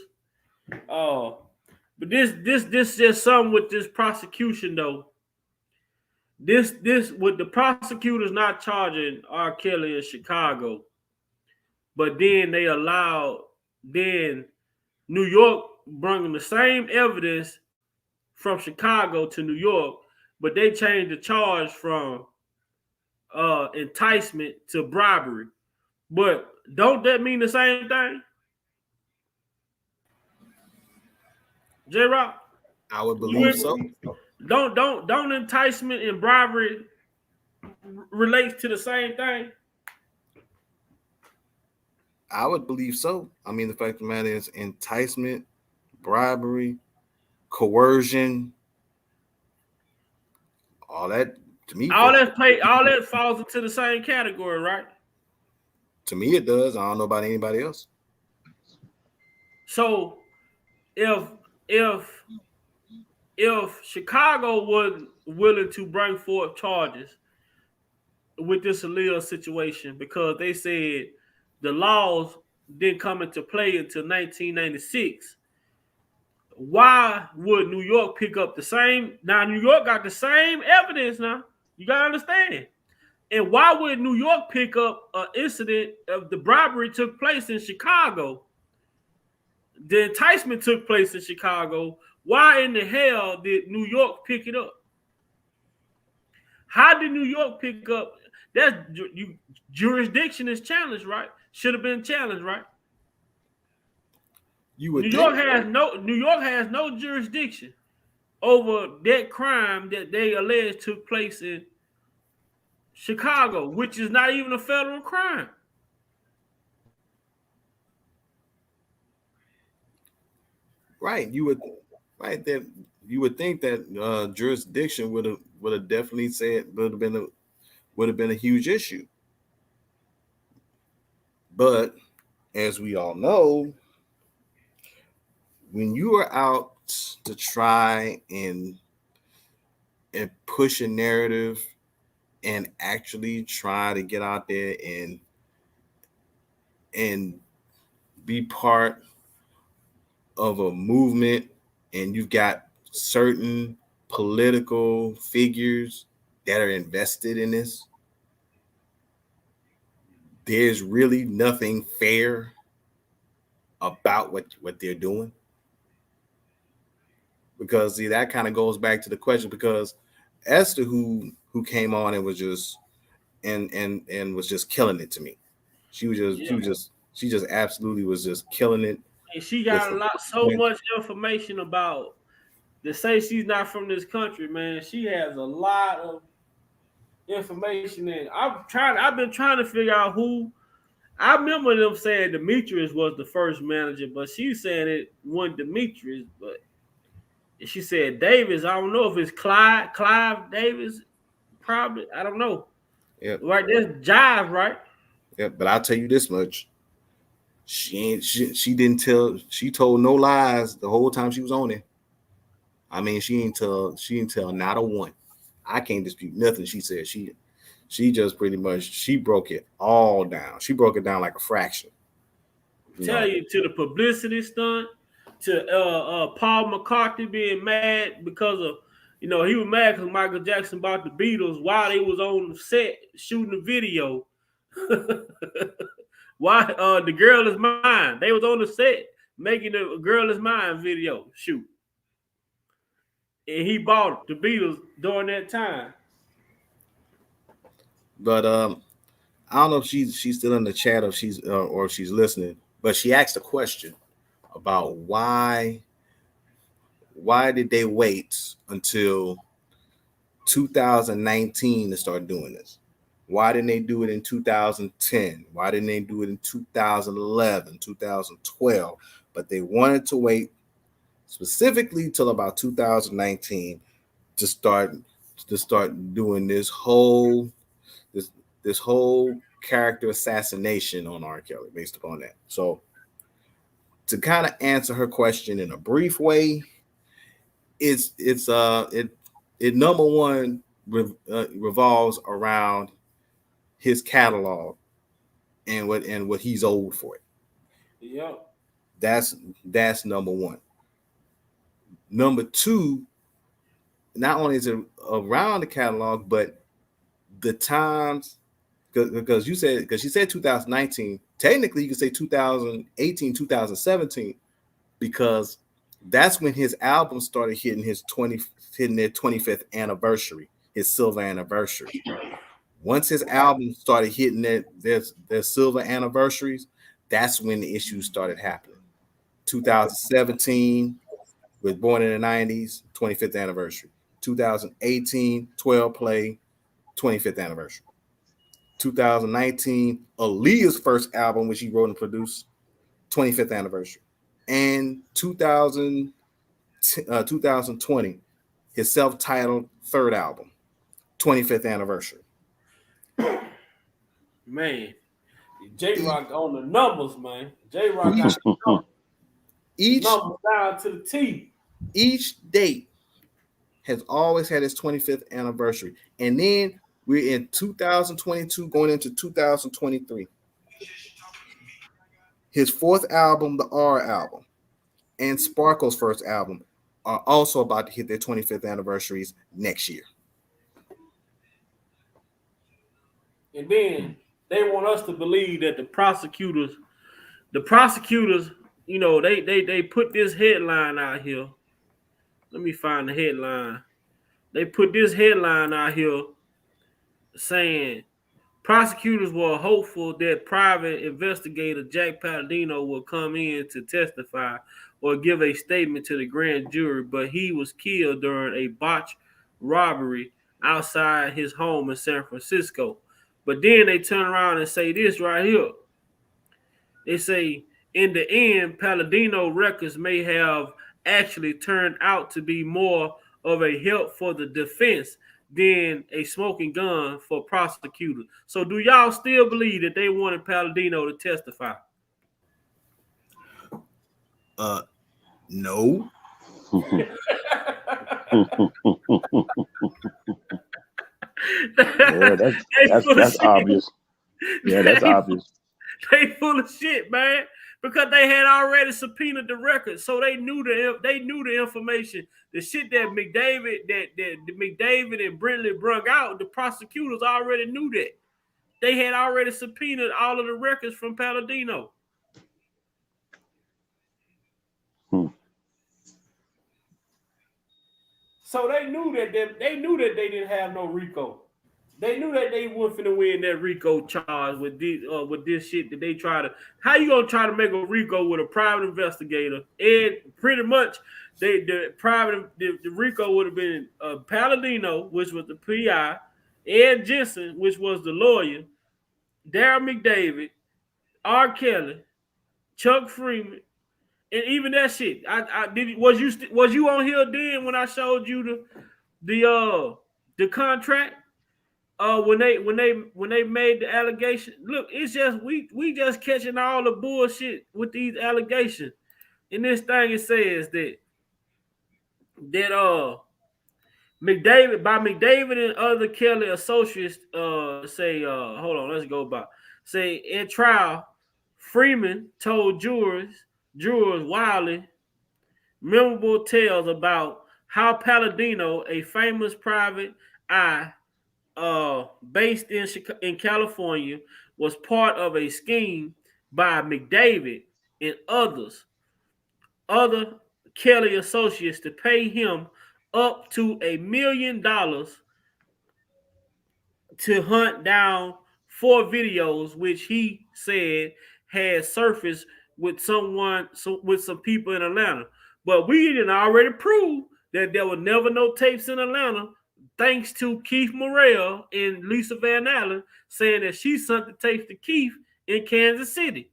But this just something with this prosecution though. This with the prosecutors not charging R.Kelly in Chicago, but then they allowed New York bringing the same evidence from Chicago to New York, but they changed the charge from enticement to bribery. But don't that mean the same thing? J-Rock? I would believe so. Don't enticement and bribery relate to the same thing? I would believe so. I mean, the fact of the matter is enticement, bribery, coercion, all that to me. All that falls into the same category, right? To me, it does. I don't know about anybody else. So if Chicago was willing to bring forth charges with this Aaliyah situation because they said the laws didn't come into play until 1996, why would New York pick up the same? Now, New York got the same evidence now. You got to understand. And why would New York pick up an incident of the bribery took place in Chicago? The enticement took place in Chicago. Why in the hell did New York pick it up? How did New York pick up? That's jurisdiction is challenged, right? Should have been challenged, right? New York has no jurisdiction over that crime that they allege took place in Chicago, which is not even a federal crime. Right. You would think that jurisdiction would have definitely said would have been a huge issue. But as we all know, when you are out to try and push a narrative and actually try to get out there and be part of a movement, and you've got certain political figures that are invested in this, there's really nothing fair about what they're doing. Because see, that kind of goes back to the question, because Esther who came on and was just and was just killing it to me. She just absolutely was just killing it. And she got so much information about to say she's not from this country, man. She has a lot of information in. I've been trying to figure out who. I remember them saying Demetrius was the first manager, but she's saying it wasn't Demetrius, but she said Davis. I don't know if it's Clive Davis, probably. I don't know. Yeah. Right, there's Jive, right? Yeah, but I'll tell you this much. She told no lies the whole time she was on it. I mean, she didn't tell not a one. I can't dispute nothing she said. She just pretty much she broke it all down. She broke it down like a fraction. Tell you to the publicity stunt, to Paul McCartney being mad because of You know, he was mad because Michael Jackson bought the Beatles while they was on the set shooting the video. Why? The Girl Is Mine. They was on the set making the Girl Is Mine video shoot, and he bought the Beatles during that time. But I don't know if she's still in the chat or if she's listening. But she asked a question about why did they wait until 2019 to start doing this? Why didn't they do it in 2010? Why didn't they do it in 2011, 2012? But they wanted to wait specifically till about 2019 to start doing this whole character assassination on R. Kelly based upon that. So to kind of answer her question in a brief way, it number one revolves around his catalog and what he's owed for it. Yeah. That's number one. Number two, not only is it around the catalog, but the times, because she said 2019. Technically, you could say 2018, 2017, because that's when his album started hitting their 25th anniversary, his silver anniversary. Once his album started hitting their silver anniversaries, that's when the issues started happening. 2017 with Born in the 90s, 25th anniversary. 2018, 12 Play, 25th anniversary. 2019, Aaliyah's first album, which he wrote and produced, 25th anniversary. And 2020, his self-titled third album, 25th anniversary. Man, J-Rock on the numbers, man. J-Rock got the numbers down to the T. Each date has always had its 25th anniversary. And then we're in 2022 going into 2023. His fourth album, the R album, and Sparkle's first album are also about to hit their 25th anniversaries next year. And then they want us to believe that the prosecutors, you know, they put this headline out here. Let me find the headline. They put this headline out here saying prosecutors were hopeful that private investigator Jack Palladino will come in to testify or give a statement to the grand jury, but he was killed during a botched robbery outside his home in San Francisco. But then they turn around and say this right here. They say, in the end, Palladino records may have actually turned out to be more of a help for the defense than a smoking gun for prosecutors. So do y'all still believe that they wanted Palladino to testify? No. Yeah, that's obvious. Yeah, that's obvious. They full of shit, man, because they had already subpoenaed the records, so they knew the information. The shit that McDavid and Brentley brung out, the prosecutors already knew that. They had already subpoenaed all of the records from Palladino. So they knew that they didn't have no RICO. They knew that they weren't finna win that RICO charge with this shit that they try to. How you gonna try to make a RICO with a private investigator? And pretty much, the RICO would have been Palladino, which was the PI, Ed Jensen, which was the lawyer, Darryl McDavid, R.Kelly, Chuck Freeman, and even that shit. Was you on here then when I showed you the contract? When they made the allegation, look, it's just we just catching all the bullshit with these allegations. In this thing, it says that McDavid and other Kelly associates say hold on, let's go back. Say in trial, Freeman told jurors wildly memorable tales about how Palladino, a famous private eye based in California, was part of a scheme by McDavid and other Kelly associates to pay him up to $1 million to hunt down 4 videos, which he said had surfaced with some people in Atlanta. But we didn't already prove that there were never no tapes in Atlanta, thanks to Keith Morrell and Lisa Van Allen saying that she sent the tapes to Keith in Kansas City.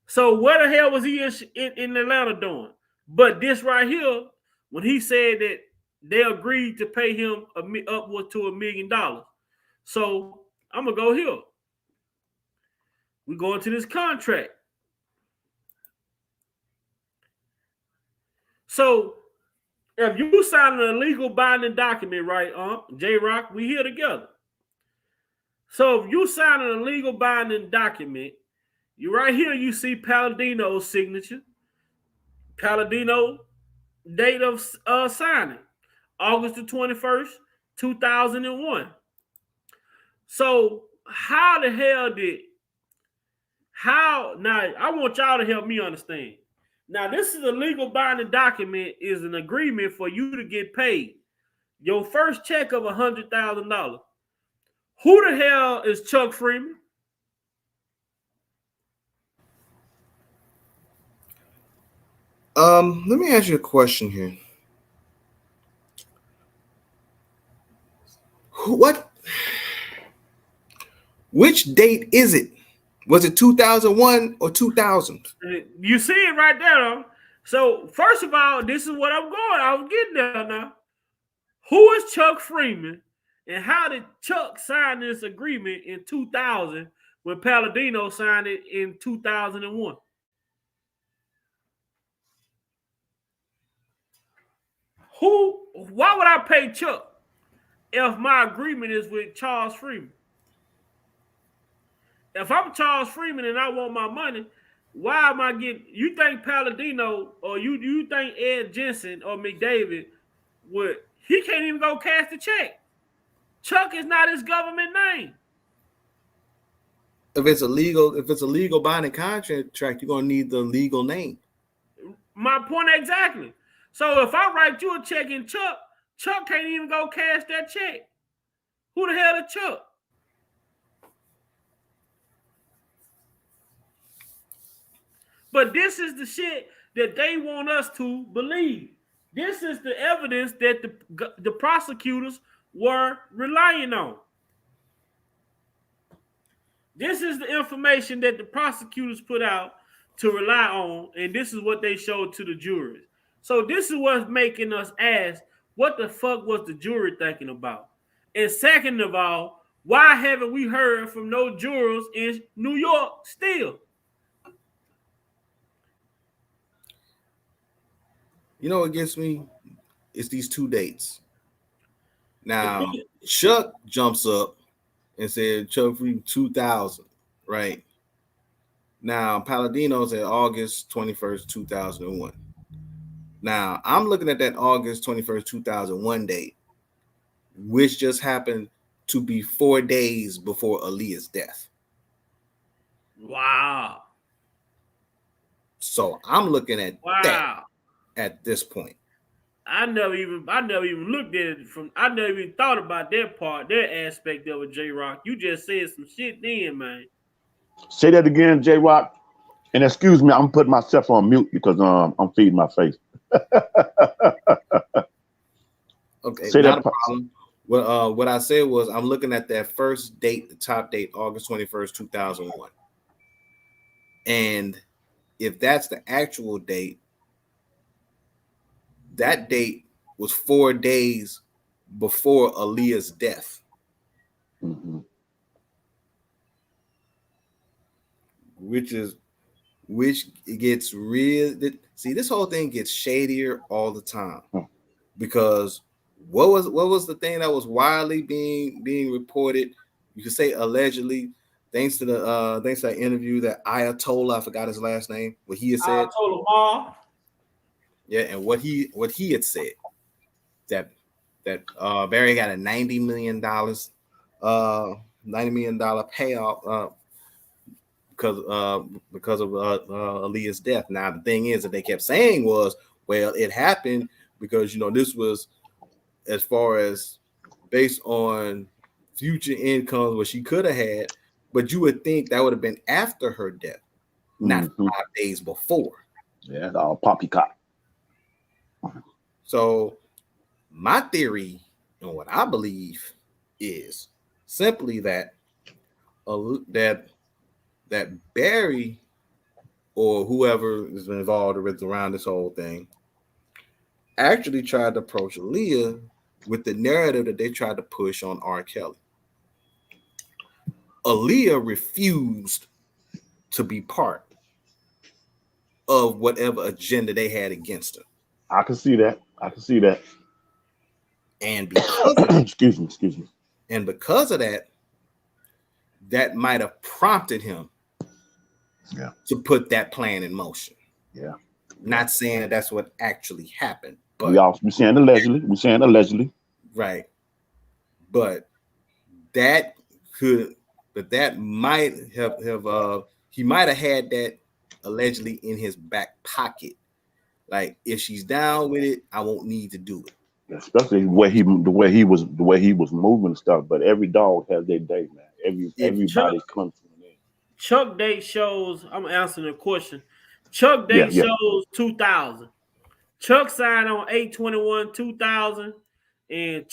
So what the hell was he in Atlanta doing? But this right here, when he said that they agreed to pay him upwards to $1 million. So I'm gonna go here. We go into this contract. So if you sign an illegal binding document, right, J-Rock, we here together. So if you sign an illegal binding document, you right here, you see Palladino's signature. Palladino date of signing, August the 21st, 2001. So how now I want y'all to help me understand. Now, this is a legal binding document, is an agreement for you to get paid. Your first check of $100,000. Who the hell is Chuck Freeman? Let me ask you a question here. Which date is it? Was it 2001 or 2000? You see it right there. So, first of all, this is what I'm going. I was getting there now. Who is Chuck Freeman, and how did Chuck sign this agreement in 2000 when Palladino signed it in 2001? Why would I pay Chuck if my agreement is with Charles Freeman? If I'm Charles Freeman and I want my money, why am I getting? You think Palladino or you think Ed Jensen or McDavid would? He can't even go cash the check. Chuck is not his government name. If it's a legal binding contract, you're gonna need the legal name. My point exactly. So if I write you a check in Chuck can't even go cash that check. Who the hell is Chuck? But this is the shit that they want us to believe. This is the evidence that the prosecutors were relying on. This is the information that the prosecutors put out to rely on, and this is what they showed to the juries. So this is what's making us ask, what the fuck was the jury thinking about? And second of all, why haven't we heard from no jurors in New York still? You know what gets me? It's these 2 dates. Now, Chuck jumps up and said Chuck Freeman 2000, right? Now, Palladino said August 21st, 2001. Now, I'm looking at that August 21st, 2001 date, which just happened to be 4 days before Aaliyah's death. Wow. So I'm looking at that at this point. I never even looked at it I never even thought about that part, that aspect of it, J-Rock. You just said some shit then, man. Say that again, J-Rock. And excuse me, I'm putting myself on mute because I'm feeding my face. Okay, say not that a problem. What I said was I'm looking at that first date, the top date, August 21st, 2001. And if that's the actual date, that date was 4 days before Aaliyah's death. Mm-hmm. Which gets real. See, this whole thing gets shadier all the time. Because what was the thing that was widely being reported? You could say allegedly, thanks to that interview that Ayatollah, I forgot his last name, what he had said. Ayatollah. Yeah, and what he had said. that Barry got a $90 million payoff because of Aaliyah's death. Now the thing is that they kept saying was, well, it happened because this was as far as based on future incomes what she could have had, but you would think that would have been after her death, not 5 days before. Yeah, it's all poppycock. So my theory and what I believe is simply that Barry or whoever is involved around this whole thing actually tried to approach Aaliyah with the narrative that they tried to push on R. Kelly. Aaliyah refused to be part of whatever agenda they had against her. I can see that. And because of that, excuse me. And because of that, that might have prompted him to put that plan in motion. Yeah. Not saying that that's what actually happened, but we're saying allegedly. Right. But that might have he might have had that allegedly in his back pocket. Like, if she's down with it, I won't need to do it. Especially the way he was moving and stuff. But every dog has their day, man. Everybody comes from there. Chuck date shows. I'm answering the question. Chuck date shows 2000. Chuck signed on 8/21/2000, and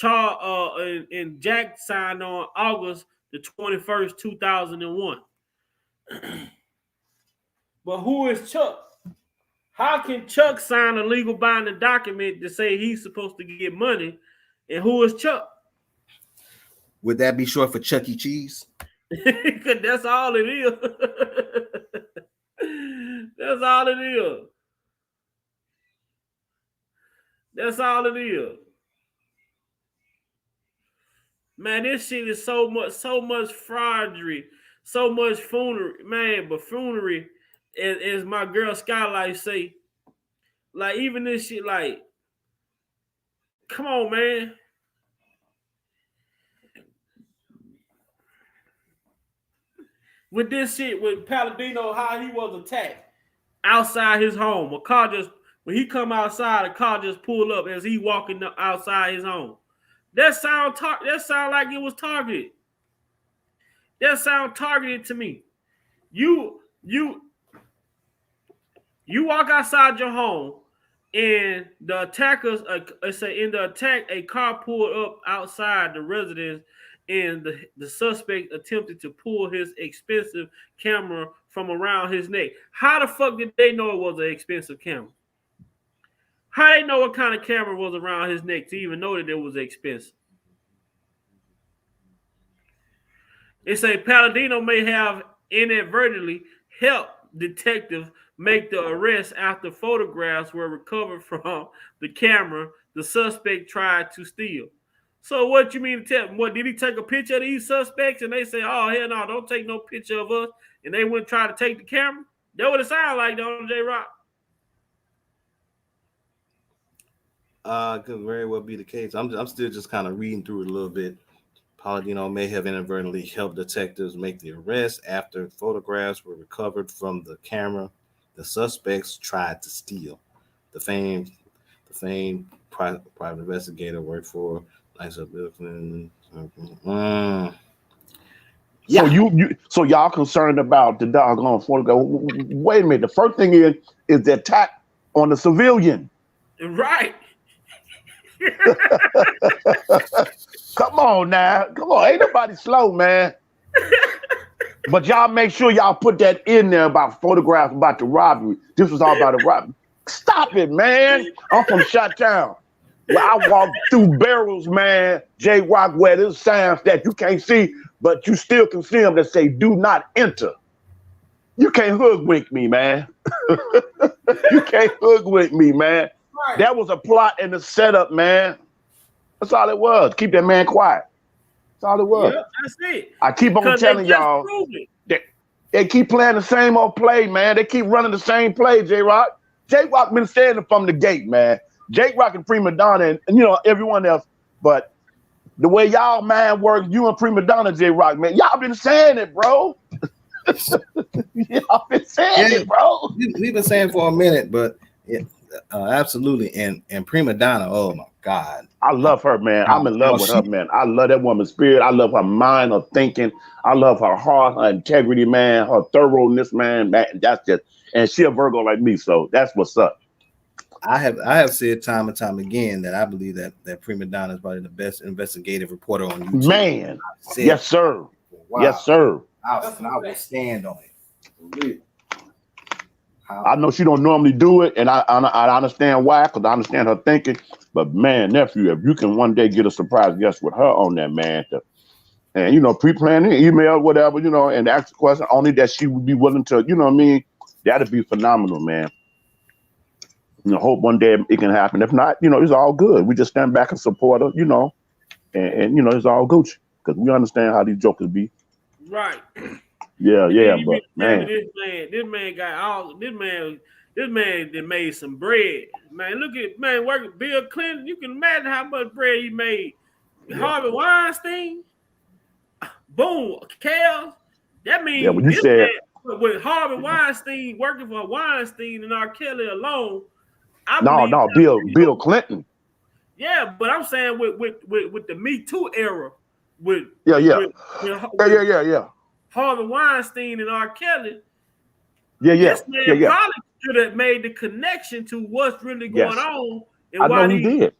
and Jack signed on August the 21st, 2001. But who is Chuck? How can Chuck sign a legal binding document to say he's supposed to get money? And who is Chuck? Would that be short for Chuck E. Cheese? Because that's all it is. That's all it is. That's all it is. Man, this shit is so much fraudery, so much foolery, man. Buffoonery, as my girl Skylight say. Like, even this shit, like, come on, man. With this shit, with Palladino, how he was attacked outside his home. A car just, when he come outside, a car just pulled up as he walking outside his home. That sound like it was targeted. That sound targeted to me. You walk outside your home, and the attackers, in the attack, a car pulled up outside the residence, and the suspect attempted to pull his expensive camera from around his neck. How the fuck did they know it was an expensive camera? How they know what kind of camera was around his neck to even know that it was expensive? It say Palladino may have inadvertently helped detectives make the arrest after photographs were recovered from the camera the suspect tried to steal. So what you mean to tell me? What, did he take a picture of these suspects and they say, oh, hell no, don't take no picture of us, and they wouldn't try to take the camera? That would it sound like, don't J-Rock? Could very well be the case. I'm still just kind of reading through it a little bit. Palladino may have inadvertently helped detectives make the arrest after photographs were recovered from the camera the suspects tried to steal. The famed private investigator worked for So so y'all concerned about the doggone photograph. Wait a minute. The first thing is the attack on the civilian. Right. Come on now. Come on. Ain't nobody slow, man. But y'all make sure y'all put that in there about photographs about the robbery. This was all about a robbery. Stop it, man. I'm from Chi-Town. Well, I walk through barrels, man, J-Rock, where there's signs that you can't see, but you still can see them that say, do not enter. You can't hoodwink me, man. You can't hoodwink me, man. Right. That was a plot and a setup, man. That's all it was. Keep that man quiet. That's all it was. Yeah, that's it. I keep on telling y'all, they keep playing the same old play, man. They keep running the same play, J-Rock. J-Rock been saying it from the gate, man. Jake Rock and Prima Donna and you know everyone else, but the way y'all man work, you and Prima Donna, J Rock, man, y'all been saying it, bro. Y'all been saying it, bro. We've been saying for a minute, but absolutely. And Prima Donna, oh my God. I love her, man. I'm in love with her, man. I love that woman's spirit. I love her mind, her thinking. I love her heart, her integrity, man, her thoroughness, man. That's just, and she a Virgo like me, so that's what's up. I have said time and time again that I believe that Prima Donna is probably the best investigative reporter on YouTube. Man, yes, sir. Wow. Yes, sir. I will stand on it. I know she don't normally do it, and I understand why, because I understand her thinking. But man, nephew, if you can one day get a surprise guest with her on that, man, and you know, pre-planning, email, whatever, you know, and ask the question only that she would be willing to, you know what I mean? That'd be phenomenal, man. You know, hope one day it can happen. If not, you know, it's all good. We just stand back and support her, you know, and you know, it's all Gucci because we understand how these jokers be. Right. Yeah, but man, this man that made some bread. Man, look at working Bill Clinton. You can imagine how much bread he made. Yeah. Harvey Weinstein. Boom, Cal. That means when you said with Harvey Weinstein working for Weinstein and R.Kelly alone. Bill Clinton. Yeah, but I'm saying with the Me Too era, with Harvey Weinstein and R.Kelly. This man probably should have made the connection to what's really going on. And I know he did.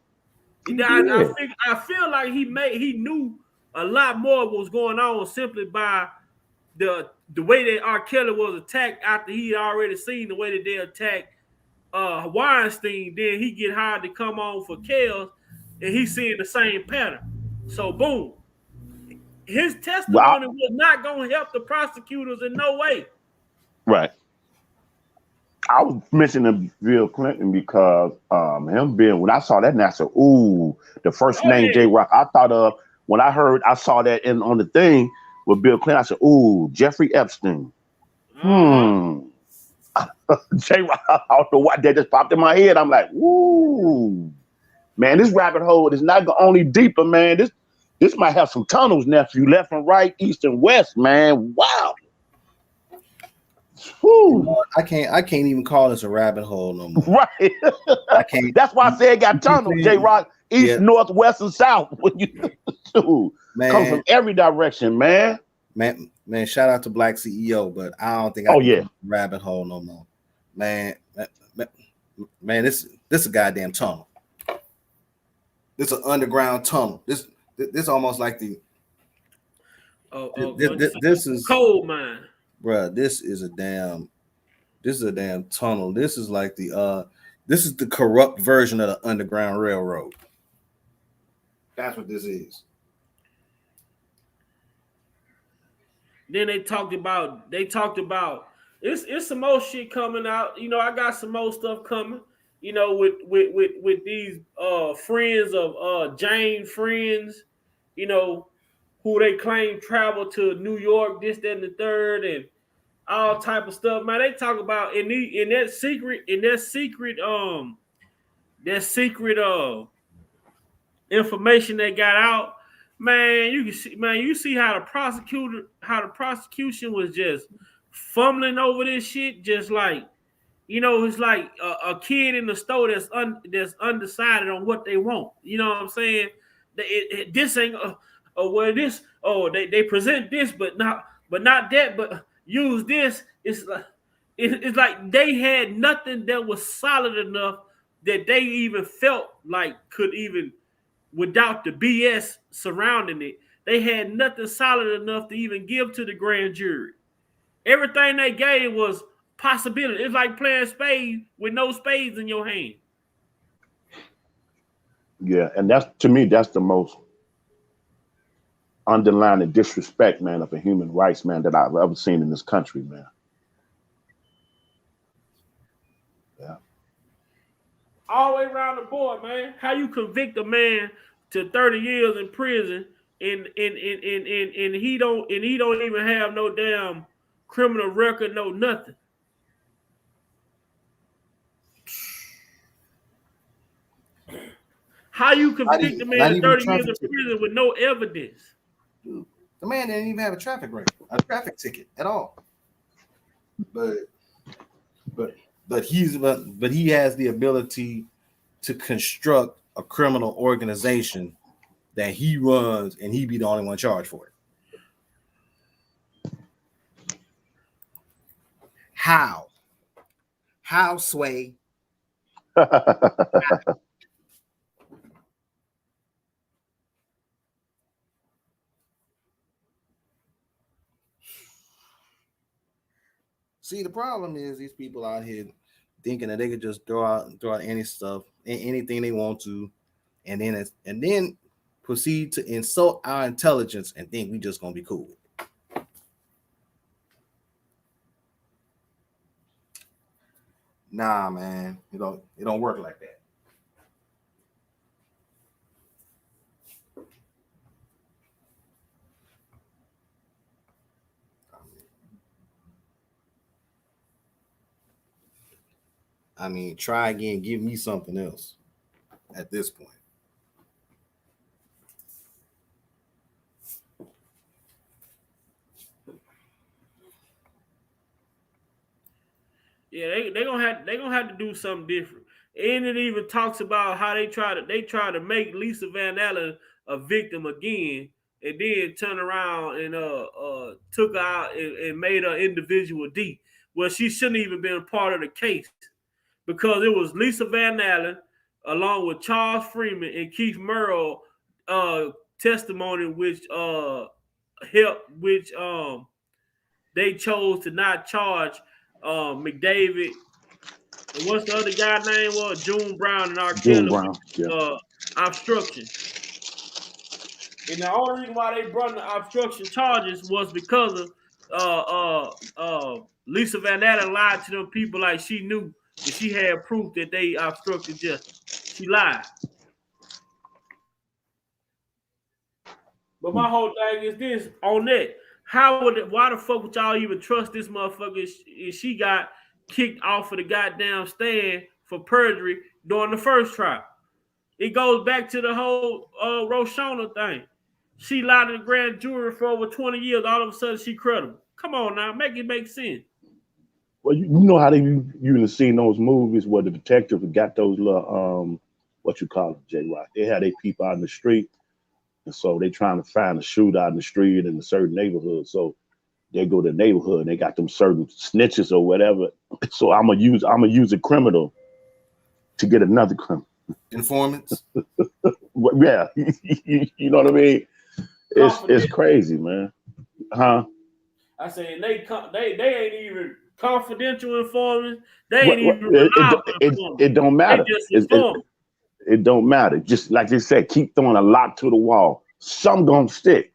I feel like he knew a lot more was going on simply by the way that R. Kelly was attacked after he had already seen the way that they attacked Weinstein. Then he get hired to come on for Kells, and he's seeing the same pattern. So boom. His testimony was not going to help the prosecutors in no way. Right. I was mentioning Bill Clinton because him being, when I saw that, and I said, ooh, the first name, J Rock, I thought of, when I saw that on the thing with Bill Clinton, I said, ooh, Jeffrey Epstein. J Rock, I don't know why that just popped in my head. I'm like, ooh, man, this rabbit hole is not only deeper, man. This might have some tunnels, nephew, left and right, east and west, man. Wow. I can't even call this a rabbit hole no more. Right. I can't. That's why I said it got tunnels, J Rock, east, north, west, and south. When you come from every direction, man. Man, shout out to Black CEO, but I don't think I can rabbit hole no more. Man, this is a goddamn tunnel. This is an underground tunnel. This almost like the this is coal mine, bruh. This is a damn tunnel. This is like this is the corrupt version of the Underground Railroad. That's what this is. Then they talked about it's some more shit coming out. You know, I got some more stuff coming. You know, with these friends of Jane friends, you know, who they claim travel to New York, this, that, and the third, and all type of stuff. Man, they talk about in that secret information they got out. Man, you see how the prosecution was just fumbling over this shit, just like, you know, it's like a kid in the store that's undecided on what they want. You know what I'm saying? This ain't they present this, but not that, but use this. It's like they had nothing that was solid enough that they even felt like could even, without the BS surrounding it, they had nothing solid enough to even give to the grand jury. Everything they gave was possibility. It's like playing spades with no spades in your hand. Yeah, and to me, that's the most underlying disrespect, man, of a human rights, man, that I've ever seen in this country, man. Yeah. All the way around the board, man. How you convict a man to 30 years in prison and he don't even have no damn criminal record, no nothing. How you convict a man not of even 30 years traffic of ticket. prison with no evidence? Dude, the man didn't even have a traffic ticket at all. But he has the ability to construct a criminal organization that he runs, and he be the only one charged for it. How, Sway? See, the problem is these people out here thinking that they could just throw out any stuff, anything they want to, and then proceed to insult our intelligence and think we just gonna be cool. Nah, man, it don't work like that. I mean, try again, give me something else at this point. Yeah, they gonna have to do something different. And it even talks about how they try to make Lisa Van Allen a victim again, and then turn around and took her out and made her individual D. Well, she shouldn't even been a part of the case, because it was Lisa Van Allen along with Charles Freeman and Keith Merrill testimony, which they chose to not charge McDavid. And what's the other guy name was? June Brown and R.Kelly with obstruction. And the only reason why they brought the obstruction charges was because of Lisa Van Allen lied to them people like she knew that she had proof that they obstructed justice. She lied. But my whole thing is this on that. Why the fuck would y'all even trust this motherfucker if she got kicked off of the goddamn stand for perjury during the first trial? It goes back to the whole Roshona thing. She lied to the grand jury for over 20 years. All of a sudden, she credible. Come on now, make it make sense. Well, you know how you seen those movies where the detective got those little what you call it, J-Rock. They had their people out in the street, and so they trying to find a shooter out in the street in a certain neighborhood. So they go to the neighborhood and they got them certain snitches or whatever. So I'm gonna use a criminal to get another criminal. Informants. Yeah, you know what I mean. It's crazy, man. Huh? I say they ain't even confidential informants. They ain't even reliable informants. It don't matter. It don't matter. Just like they said, keep throwing a lot to the wall. Some gonna stick,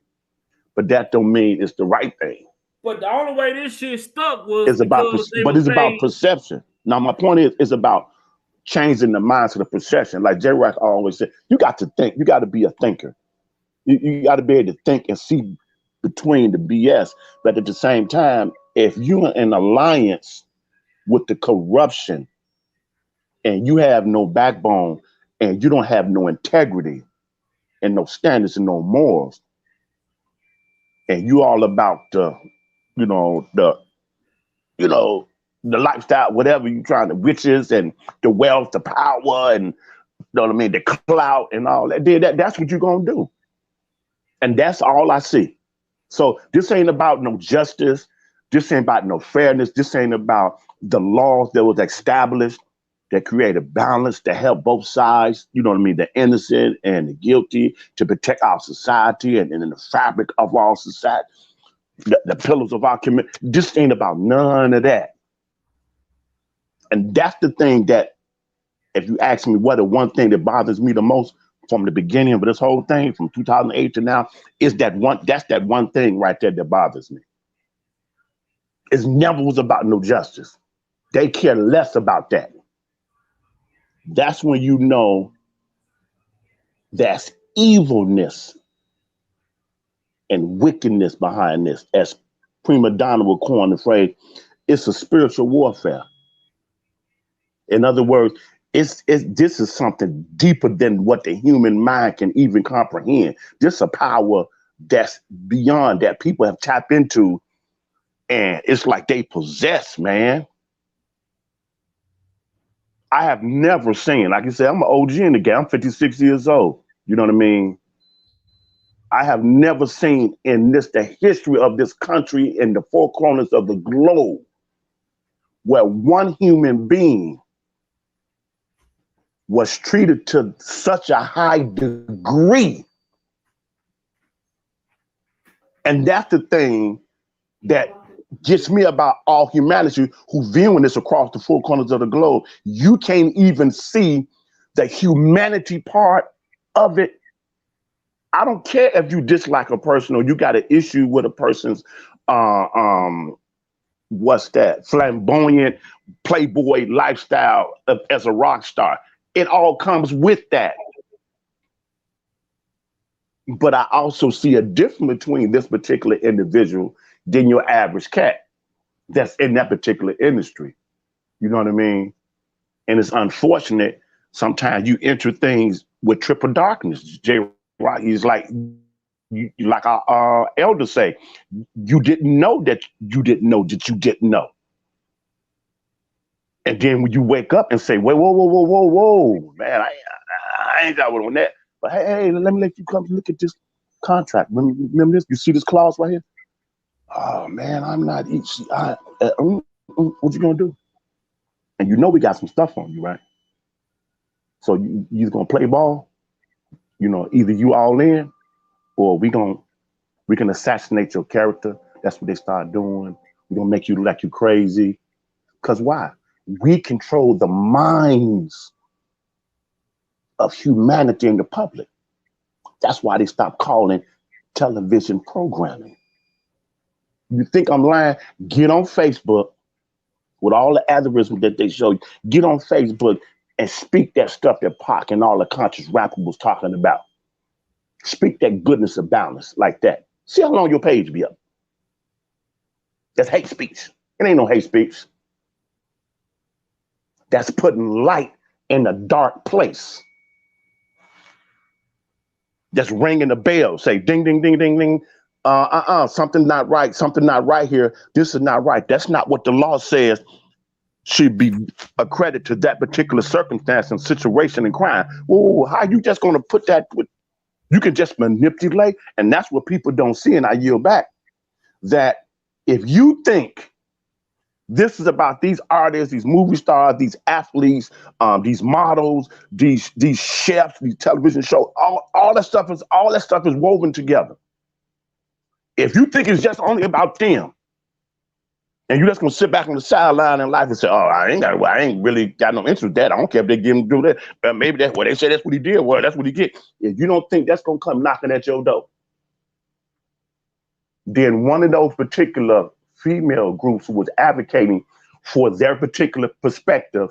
but that don't mean it's the right thing. But the only way this shit stuck was it's about perception. Now my point is, it's about changing the minds of the perception. Like J-Rock always said, you got to think. You got to be a thinker. You got to be able to think and see between the BS. But at the same time, if you're in alliance with the corruption and you have no backbone and you don't have no integrity and no standards and no morals, and you all about the lifestyle, whatever you trying to, riches and the wealth, the power, and you know what I mean, the clout and all that, that's what you're gonna do. And that's all I see. So this ain't about no justice. This ain't about no fairness. This ain't about the laws that was established that created balance to help both sides, you know what I mean, the innocent and the guilty, to protect our society and the fabric of our society, the pillars of our community. This ain't about none of that. And that's the thing that, if you ask me what the one thing that bothers me the most from the beginning of this whole thing, from 2008 to now, is that's that one thing right there that bothers me. It never was about no justice. They care less about that. That's when you know that's evilness and wickedness behind this. As Prima Donna would coin the phrase, it's a spiritual warfare. In other words, This is something deeper than what the human mind can even comprehend. This is a power that's beyond that people have tapped into, and it's like they possess, man. I have never seen, like you said, I'm an OG in the game. I'm 56 years old. You know what I mean? I have never seen in the history of this country, in the four corners of the globe, where one human being was treated to such a high degree. And that's the thing that gets me about all humanity who's viewing this across the four corners of the globe. You can't even see the humanity part of it. I don't care if you dislike a person or you got an issue with a person's what's that, flamboyant playboy lifestyle as a rock star. It all comes with that. But I also see a difference between this particular individual than your average cat that's in that particular industry. You know what I mean? And it's unfortunate. Sometimes you enter things with triple darkness. J. Rock, he's like our elders say, you didn't know that you didn't know that you didn't know. And then when you wake up and say, whoa, man, I ain't got one on that. But hey, let me let you come look at this contract. Remember this? You see this clause right here? Oh man, I'm not each. What you gonna do? And you know we got some stuff on you, right? So you gonna play ball? You know, either you all in, or we can assassinate your character. That's what they start doing. We're gonna make you look like you crazy. Cause why? We control the minds of humanity in the public. That's why they stopped calling television programming. You think I'm lying? Get on Facebook with all the algorithms that they show you. Get on Facebook and speak that stuff that Pac and all the conscious rapper was talking about. Speak that goodness of balance like that. See how long your page be up. That's hate speech. It ain't no hate speech. That's putting light in a dark place. Just ringing the bell, say ding, ding, ding, ding, ding. Something not right. Something not right here. This is not right. That's not what the law says should be accredited to that particular circumstance and situation and crime. Well, how you just going to put that with? You can just manipulate, and that's what people don't see. And I yield back that if you think this is about these artists, these movie stars, these athletes, these models, these chefs, these television shows, all that stuff is woven together. If you think it's just only about them, and you're just gonna sit back on the sideline in life and say, "Oh, I ain't really got no interest in that. I don't care if they give him do that. But maybe that's what they say. That's what he did. Well, that's what he get." If you don't think that's gonna come knocking at your door, then one of those particular female groups who was advocating for their particular perspective,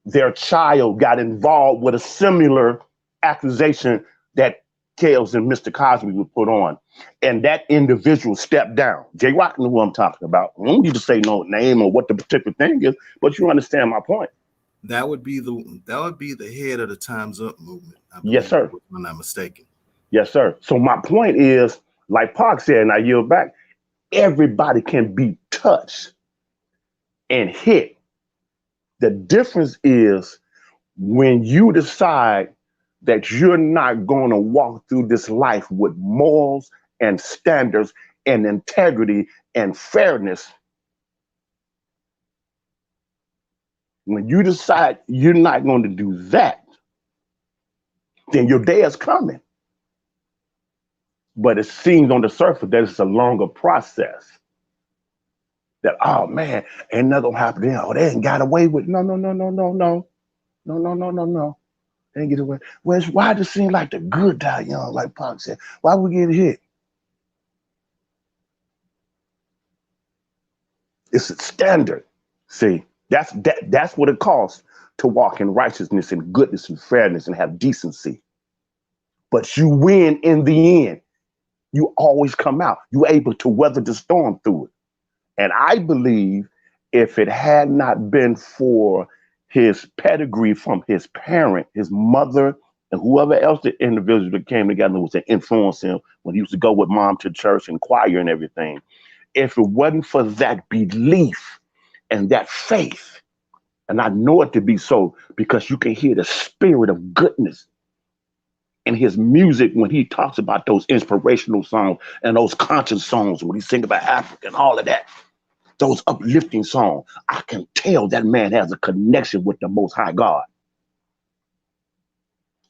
their child got involved with a similar accusation that Kales and Mr. Cosby would put on. And that individual stepped down. J. Rock knew who I'm talking about. I don't need to say no name or what the particular thing is, but you understand my point. That would be the head of the Time's Up movement. Yes, sir. If I'm not mistaken. Yes, sir. So my point is, like Pac said, and I yield back, everybody can be touched and hit. The difference is when you decide that you're not going to walk through this life with morals and standards and integrity and fairness. When you decide you're not going to do that, then your day is coming. But it seems on the surface that it's a longer process. That, oh man, ain't nothing gonna happen. Oh, they ain't got away with no. They ain't get away. Why does it seem like the good die young, like Pac said? Why we get hit? It's a standard. See, that's what it costs to walk in righteousness and goodness and fairness and have decency. But you win in the end. You always come out. You're able to weather the storm through it. And I believe if it had not been for his pedigree from his parent, his mother, and whoever else the individual that came together was to influence him when he used to go with mom to church and choir and everything. If it wasn't for that belief and that faith, and I know it to be so because you can hear the spirit of goodness in his music when he talks about those inspirational songs and those conscious songs when he sings about Africa and all of that, those uplifting songs. I can tell that man has a connection with the Most High God.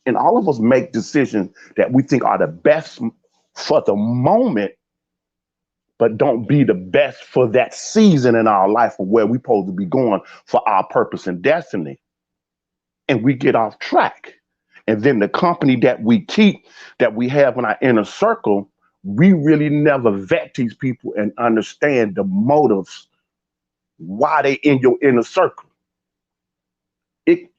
And all of us make decisions that we think are the best for the moment, but don't be the best for that season in our life of where we're supposed to be going for our purpose and destiny. And we get off track. And then the company that we keep, that we have in our inner circle, we really never vet these people and understand the motives, why they in your inner circle.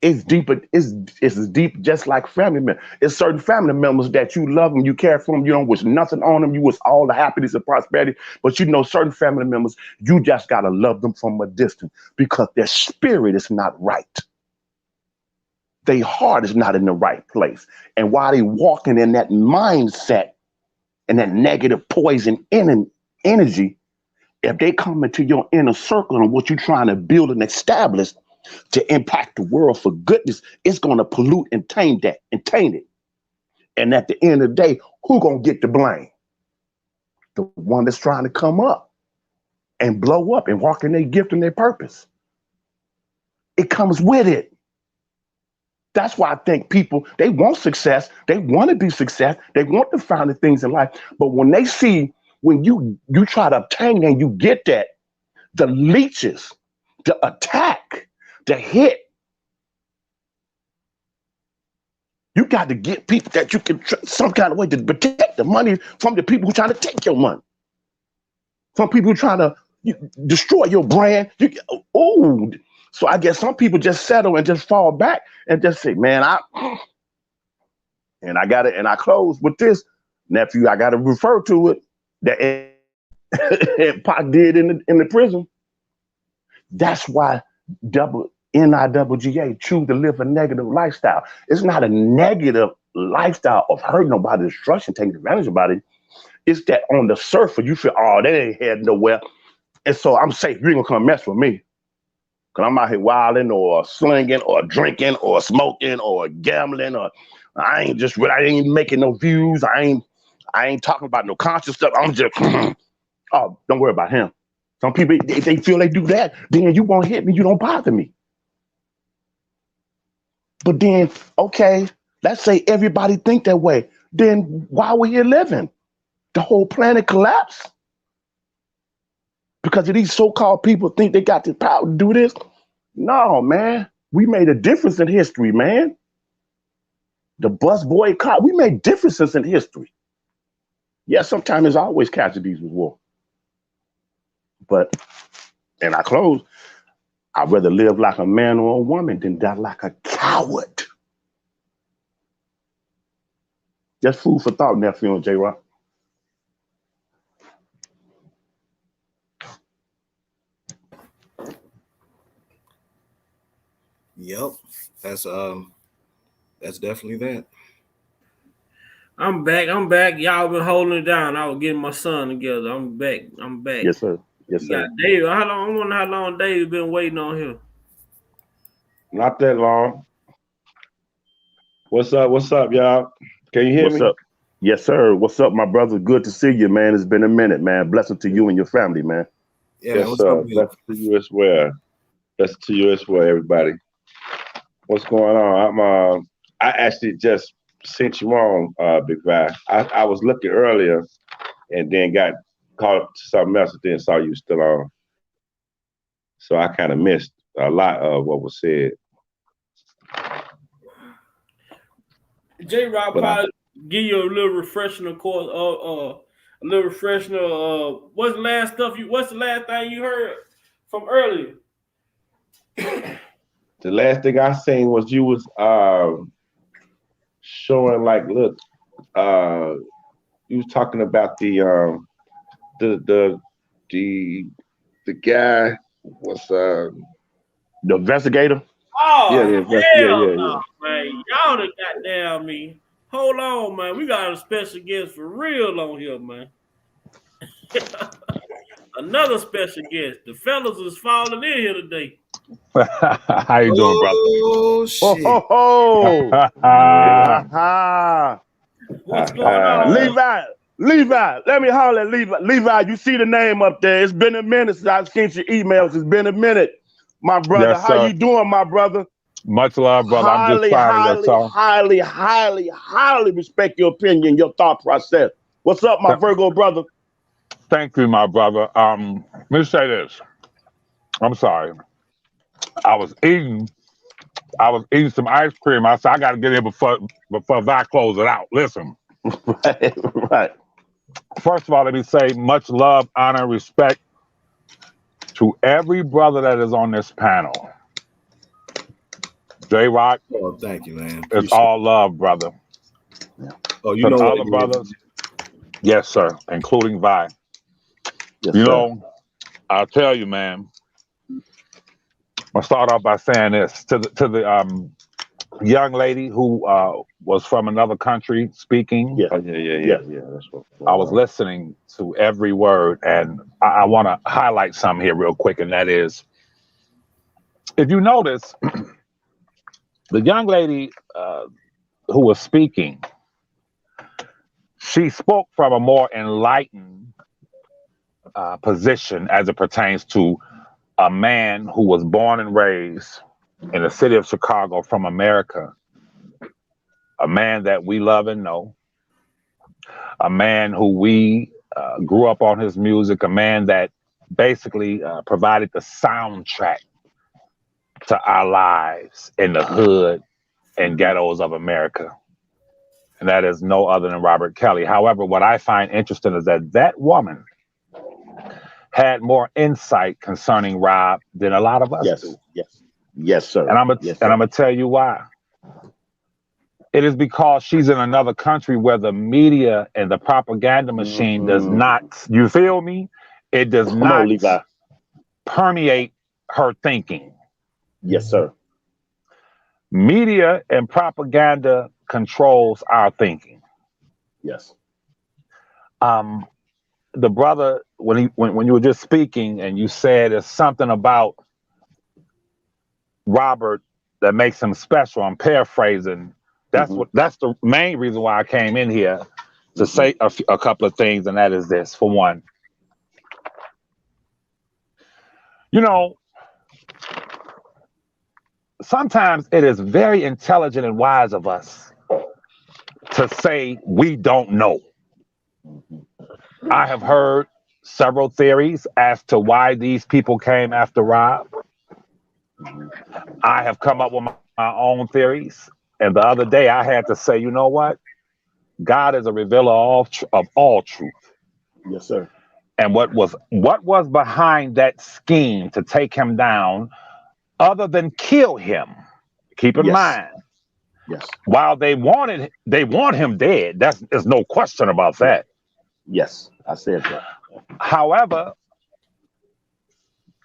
It's deeper, it's as deep, just like family members. It's certain family members that you love them, you care for them, you don't wish nothing on them, you wish all the happiness and prosperity. But you know, certain family members, you just gotta love them from a distance because their spirit is not right. Their heart is not in the right place. And while they walking in that mindset and that negative poison energy, if they come into your inner circle and what you're trying to build and establish to impact the world for goodness, it's going to pollute and taint that and taint it. And at the end of the day, who going to get the blame? The one that's trying to come up and blow up and walk in their gift and their purpose. It comes with it. That's why I think people, they want success. They want to be success. They want to find the things in life. But when they see, when you try to obtain and you get that, the leeches, the attack, the hit, you got to get people that you can some kind of way to protect the money from the people who trying to take your money. Some people trying to destroy your brand. So I guess some people just settle and just fall back and just say, man, I got it. And I close with this, nephew. I got to refer to it that Pac did in the prison. That's why NIWGA choose to live a negative lifestyle. It's not a negative lifestyle of hurting nobody, destruction, taking advantage of nobody. It's that on the surface you feel, oh, they ain't heading nowhere, and so I'm safe. You ain't gonna come mess with me. Cause I'm out here wilding or slinging or drinking or smoking or gambling or I ain't making no views. I ain't talking about no conscious stuff. I'm just, oh, don't worry about him. Some people, if they feel they do that, then you won't hit me. You don't bother me. But then, okay, let's say everybody think that way. Then why are we here living? The whole planet collapsed. Because of these so-called people think they got the power to do this. No, man. We made a difference in history, man. The bus boycott, we made differences in history. Yeah, sometimes there's always casualties with war. But, and I close, I'd rather live like a man or a woman than die like a coward. Just food for thought, nephew and J-Rock. Yep, that's definitely that. I'm back. Y'all been holding it down. I was getting my son together. I'm back. Yes, sir. Yes, sir. Yeah, Dave. I wonder how long Dave's been waiting on him. Not that long. What's up, y'all? Can you hear me? What's up? Yes, sir. What's up, my brother? Good to see you, man. It's been a minute, man. Blessing to you and your family, man. Yeah, yes, sir. Blessing to you as well. Blessing to you as well, everybody. What's going on? I actually just sent you on, Big Vi. I was looking earlier and then got caught up to something else and then saw you still on. So I kind of missed a lot of what was said. J-Rock probably give you a little refreshing, of course. A little refreshing. What's the last thing you heard from earlier? The last thing I seen was you was showing like, look, you was talking about the guy what's The investigator? Oh, yeah, hell yeah. no, man. Y'all done goddamn me. Hold on, man. We got a special guest for real on here, man. Another special guest. The fellas is falling in here today. How you doing, brother? Oh shit! What's going on? Levi, let me holler at Levi. Levi, you see the name up there. It's been a minute since I've seen your emails. It's been a minute, my brother. Yes, How sir. you doing, my brother? Much love, brother. I'm just proud of you. Highly respect your opinion, your thought process. What's up, my Virgo brother? Thank you, my brother. Let me say this. I'm sorry. I was eating some ice cream. I said I got to get in before I close it out. Listen. Right. First of all, let me say much love, honor, respect to every brother that is on this panel. J-Rock. Oh, thank you, man. It's all love, brother. Yeah. Oh, you to know the what other brothers. Yes, sir, including Vi. Yes, you sir. know, I'll tell you, man. I'll start off by saying this to the young lady who was from another country speaking. Yeah. That's what I was listening to every word, and I want to highlight something here real quick, and that is, if you notice, the young lady who was speaking, she spoke from a more enlightened position as it pertains to a man who was born and raised in the city of Chicago from America, a man that we love and know, a man who we grew up on his music, a man that basically provided the soundtrack to our lives in the hood and ghettos of America. And that is no other than R.Kelly. However, what I find interesting is that woman had more insight concerning Rob than a lot of us do. Yes, sir. And I'm gonna tell you why. It is because she's in another country where the media and the propaganda machine does not, you feel me? It does not permeate her thinking. Yes, sir. Media and propaganda controls our thinking. Yes. The brother, when you were just speaking and you said there's something about Robert that makes him special, I'm paraphrasing. That's the main reason why I came in here to say a couple of things, and that is this. For one, you know, sometimes it is very intelligent and wise of us to say we don't know. I have heard several theories as to why these people came after Rob. I have come up with my own theories. And the other day I had to say, you know what? God is a revealer of all truth. Yes, sir. And what was behind that scheme to take him down, other than kill him? Keep in mind. Yes. While they want him dead. There's no question about that. Yes, I said that. However,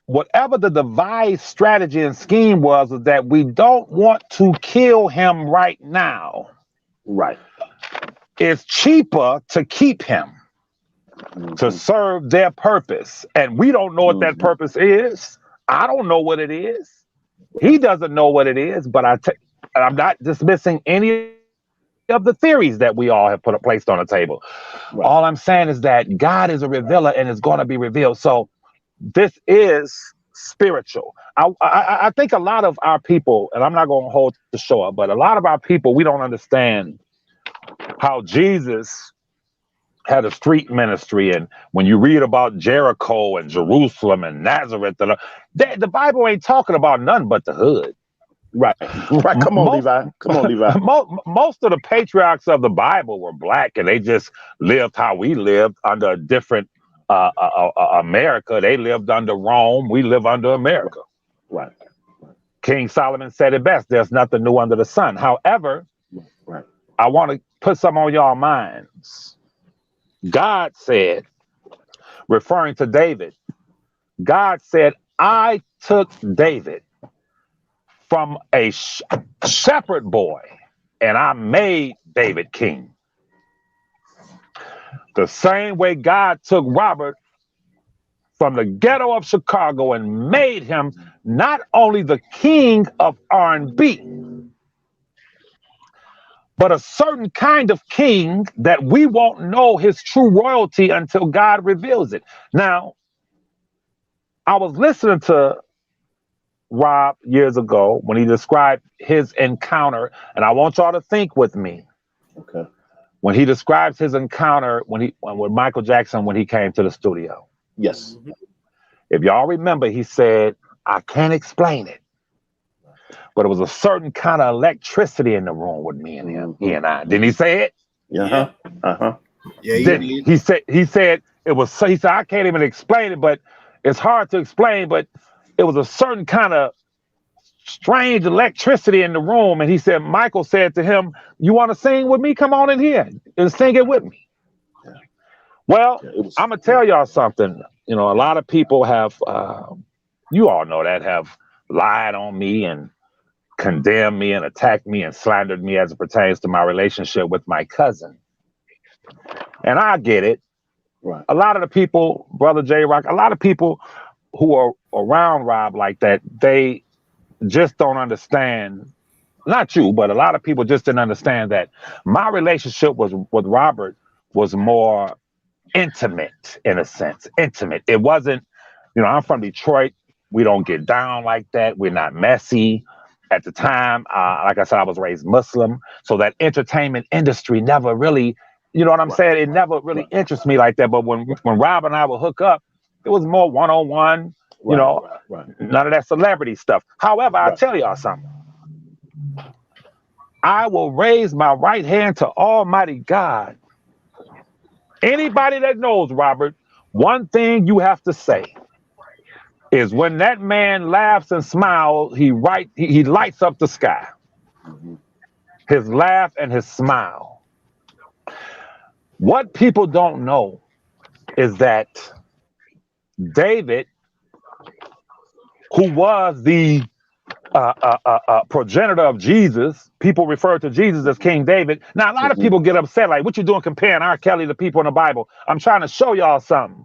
whatever the devised strategy and scheme was that we don't want to kill him right now. Right. It's cheaper to keep him to serve their purpose. And we don't know what that purpose is. I don't know what it is. He doesn't know what it is, but I'm not dismissing any of the theories that we all have placed on the table. Right. All I'm saying is that God is a revealer and it's going to be revealed. So this is spiritual. I think a lot of our people, and I'm not going to hold the show up, but a lot of our people, we don't understand how Jesus had a street ministry. And when you read about Jericho and Jerusalem and Nazareth, the Bible ain't talking about nothing but the hood. Right. Come on, Levi. Most of the patriarchs of the Bible were black, and they just lived how we lived under a different America. They lived under Rome. We live under America. Right. King Solomon said it best. There's nothing new under the sun. However, I want to put something on y'all minds. God said, referring to David, God said, I took David from a shepherd boy and I made David king. The same way God took Robert from the ghetto of Chicago and made him not only the king of R&B, but a certain kind of king that we won't know his true royalty until God reveals it. Now, I was listening to Rob years ago when he described his encounter, and I want y'all to think with me. Okay. When he describes his encounter with Michael Jackson when he came to the studio. Yes. If y'all remember, he said, I can't explain it, but it was a certain kind of electricity in the room with me and him. He and I. Didn't he say it? Yeah. Uh-huh. Yeah, Didn't he? He said it was. He said I can't even explain it, but it's hard to explain. But it was a certain kind of strange electricity in the room. And he said, Michael said to him, "You want to sing with me? Come on in here and sing it with me." Yeah. Well, I'm gonna tell y'all something. You know, a lot of people have, you all know that, have lied on me and condemned me and attacked me and slandered me as it pertains to my relationship with my cousin. And I get it. Right. A lot of the people, Brother J-Rock, a lot of people who are around Rob like that, they just don't understand, not you, but a lot of people just didn't understand that my relationship with Robert was more intimate, in a sense. Intimate. It wasn't, you know, I'm from Detroit. We don't get down like that. We're not messy. At the time, like I said, I was raised Muslim. So that entertainment industry never really, you know what I'm saying? It never really interests me like that. But when Rob and I would hook up, it was more one-on-one, you know, none of that celebrity stuff. However, I'll tell y'all something. I will raise my right hand to Almighty God. Anybody that knows Robert, one thing you have to say is when that man laughs and smiles, he lights up the sky. His laugh and his smile. What people don't know is that David, who was the progenitor of Jesus, people refer to Jesus as King David. Now, a lot of people get upset, like, what you doing comparing R.Kelly to people in the Bible? I'm trying to show y'all something.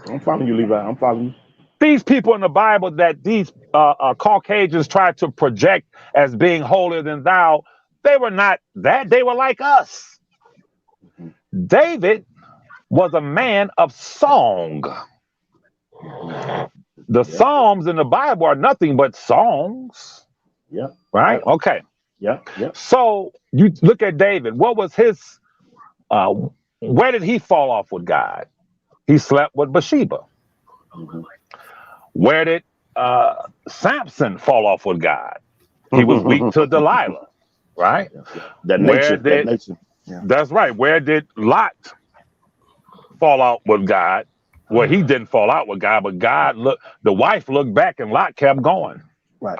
I'm following you, Levi. I'm following you. These people in the Bible that these Caucasians try to project as being holier than thou, they were not that. They were like us. David was a man of song. The Psalms in the Bible are nothing but songs. Yeah. Right? Okay. Yeah. Yeah. So you look at David. What was his, where did he fall off with God? He slept with Bathsheba. Where did Samson fall off with God? He was weak to Delilah, right? That nature. Yeah. That's right. Where did Lot fall out with God? Well, he didn't fall out with God, but the wife looked back and Lot kept going. Right.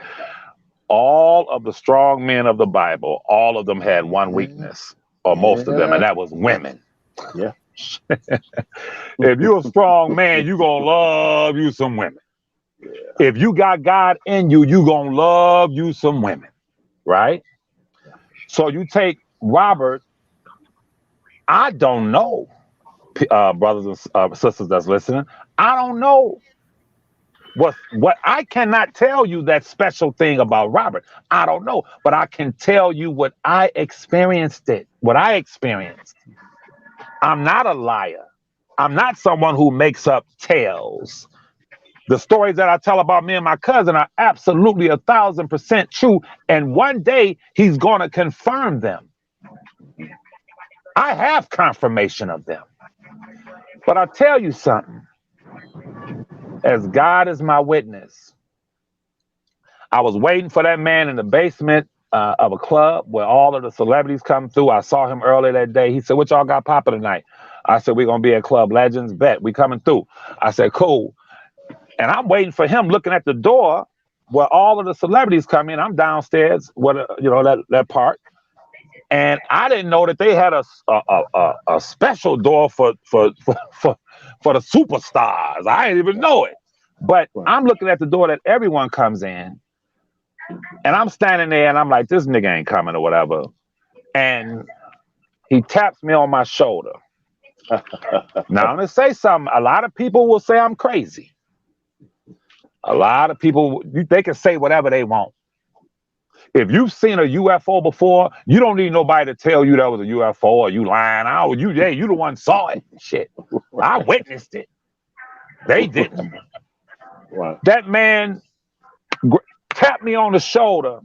All of the strong men of the Bible, all of them had one weakness, or most of them, and that was women. Yeah. If you're a strong man, you're going to love you some women. Yeah. If you got God in you, you're going to love you some women, right? So you take Robert, I don't know, brothers and sisters that's listening, I don't know what I cannot tell you that special thing about Robert. I don't know, but I can tell you what I experienced. I'm not a liar. I'm not someone who makes up tales. The stories that I tell about me and my cousin are absolutely 1,000% true. And one day he's going to confirm them. I have confirmation of them. But I'll tell you something. As God is my witness, I was waiting for that man in the basement of a club where all of the celebrities come through. I saw him earlier that day. He said, "What y'all got popping tonight?" I said, "We're going to be at Club Legends. Bet. We coming through." I said, "Cool." And I'm waiting for him looking at the door where all of the celebrities come in. I'm downstairs, that part. And I didn't know that they had a special door for the superstars. I didn't even know it. But I'm looking at the door that everyone comes in, and I'm standing there, and I'm like, this nigga ain't coming or whatever. And he taps me on my shoulder. Now, I'm going to say something. A lot of people will say I'm crazy. A lot of people, they can say whatever they want. If you've seen a UFO before, you don't need nobody to tell you that was a UFO or you lying. You the one saw it. Shit. I witnessed it. They didn't. Right. That man tapped me on the shoulder.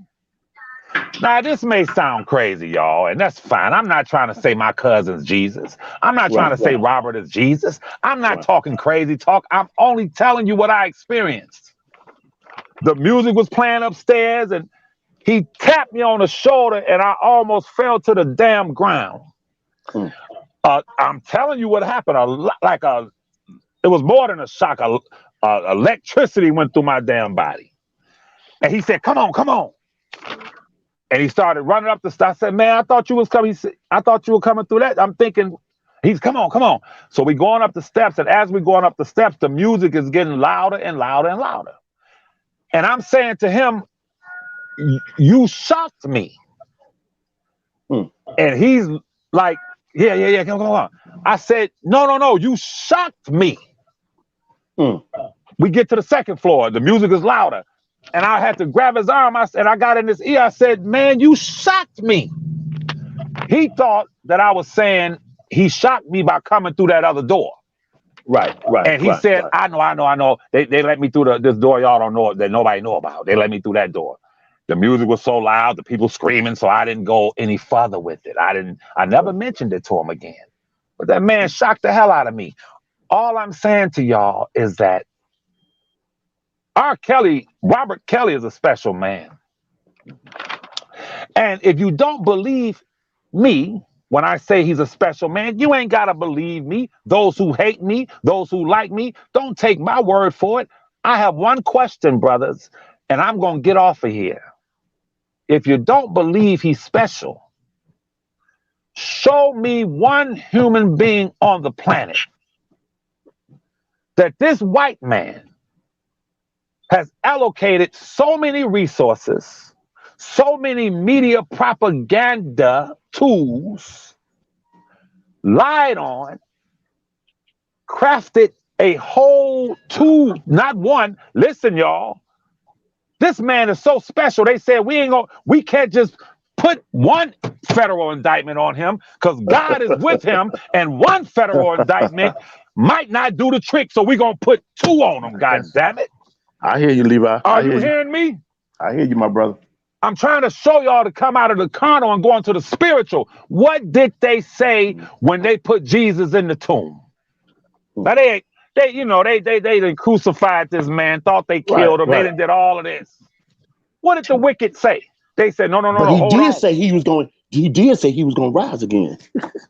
Now, this may sound crazy, y'all, and that's fine. I'm not trying to say my cousin's Jesus. I'm not trying to say Robert is Jesus. I'm not talking crazy talk. I'm only telling you what I experienced. The music was playing upstairs, and he tapped me on the shoulder, and I almost fell to the damn ground. I'm telling you what happened. It was more than a shock. Electricity went through my damn body. And he said, come on, come on. And he started running up the steps. I said, man, I thought you was coming. He said, I thought you were coming through that. I'm thinking, come on, come on. So we going up the steps. And as we going up the steps, the music is getting louder and louder and louder. And I'm saying to him, you shocked me. And he's like, yeah, come on. I said, no, you shocked me. We get to the second floor. The music is louder. And I had to grab his arm. And I got in his ear. I said, man, you shocked me. He thought that I was saying he shocked me by coming through that other door. Right. And he said, I know. They let me through this door y'all don't know, that nobody know about. They let me through that door. The music was so loud, the people screaming, so I didn't go any further with it. I never mentioned it to him again. But that man shocked the hell out of me. All I'm saying to y'all is that R.Kelly, Robert Kelly is a special man. And if you don't believe me when I say he's a special man, you ain't got to believe me. Those who hate me, those who like me, don't take my word for it. I have one question, brothers, and I'm going to get off of here. If you don't believe he's special, show me one human being on the planet that this white man has allocated so many resources, so many media propaganda tools, lied on, crafted a whole two, not one. Listen, y'all, this man is so special. They said we can't just put one federal indictment on him because God is with him, and one federal indictment might not do the trick. So we're gonna put two on him. God damn it! I hear you, Levi. Are you hearing me? I hear you, my brother. I'm trying to show y'all to come out of the carnal and go into the spiritual. What did they say when they put Jesus in the tomb? Now they done crucified this man, thought they killed him. They done did all of this. What did the wicked say? They said, no. But he did say he was going to rise again.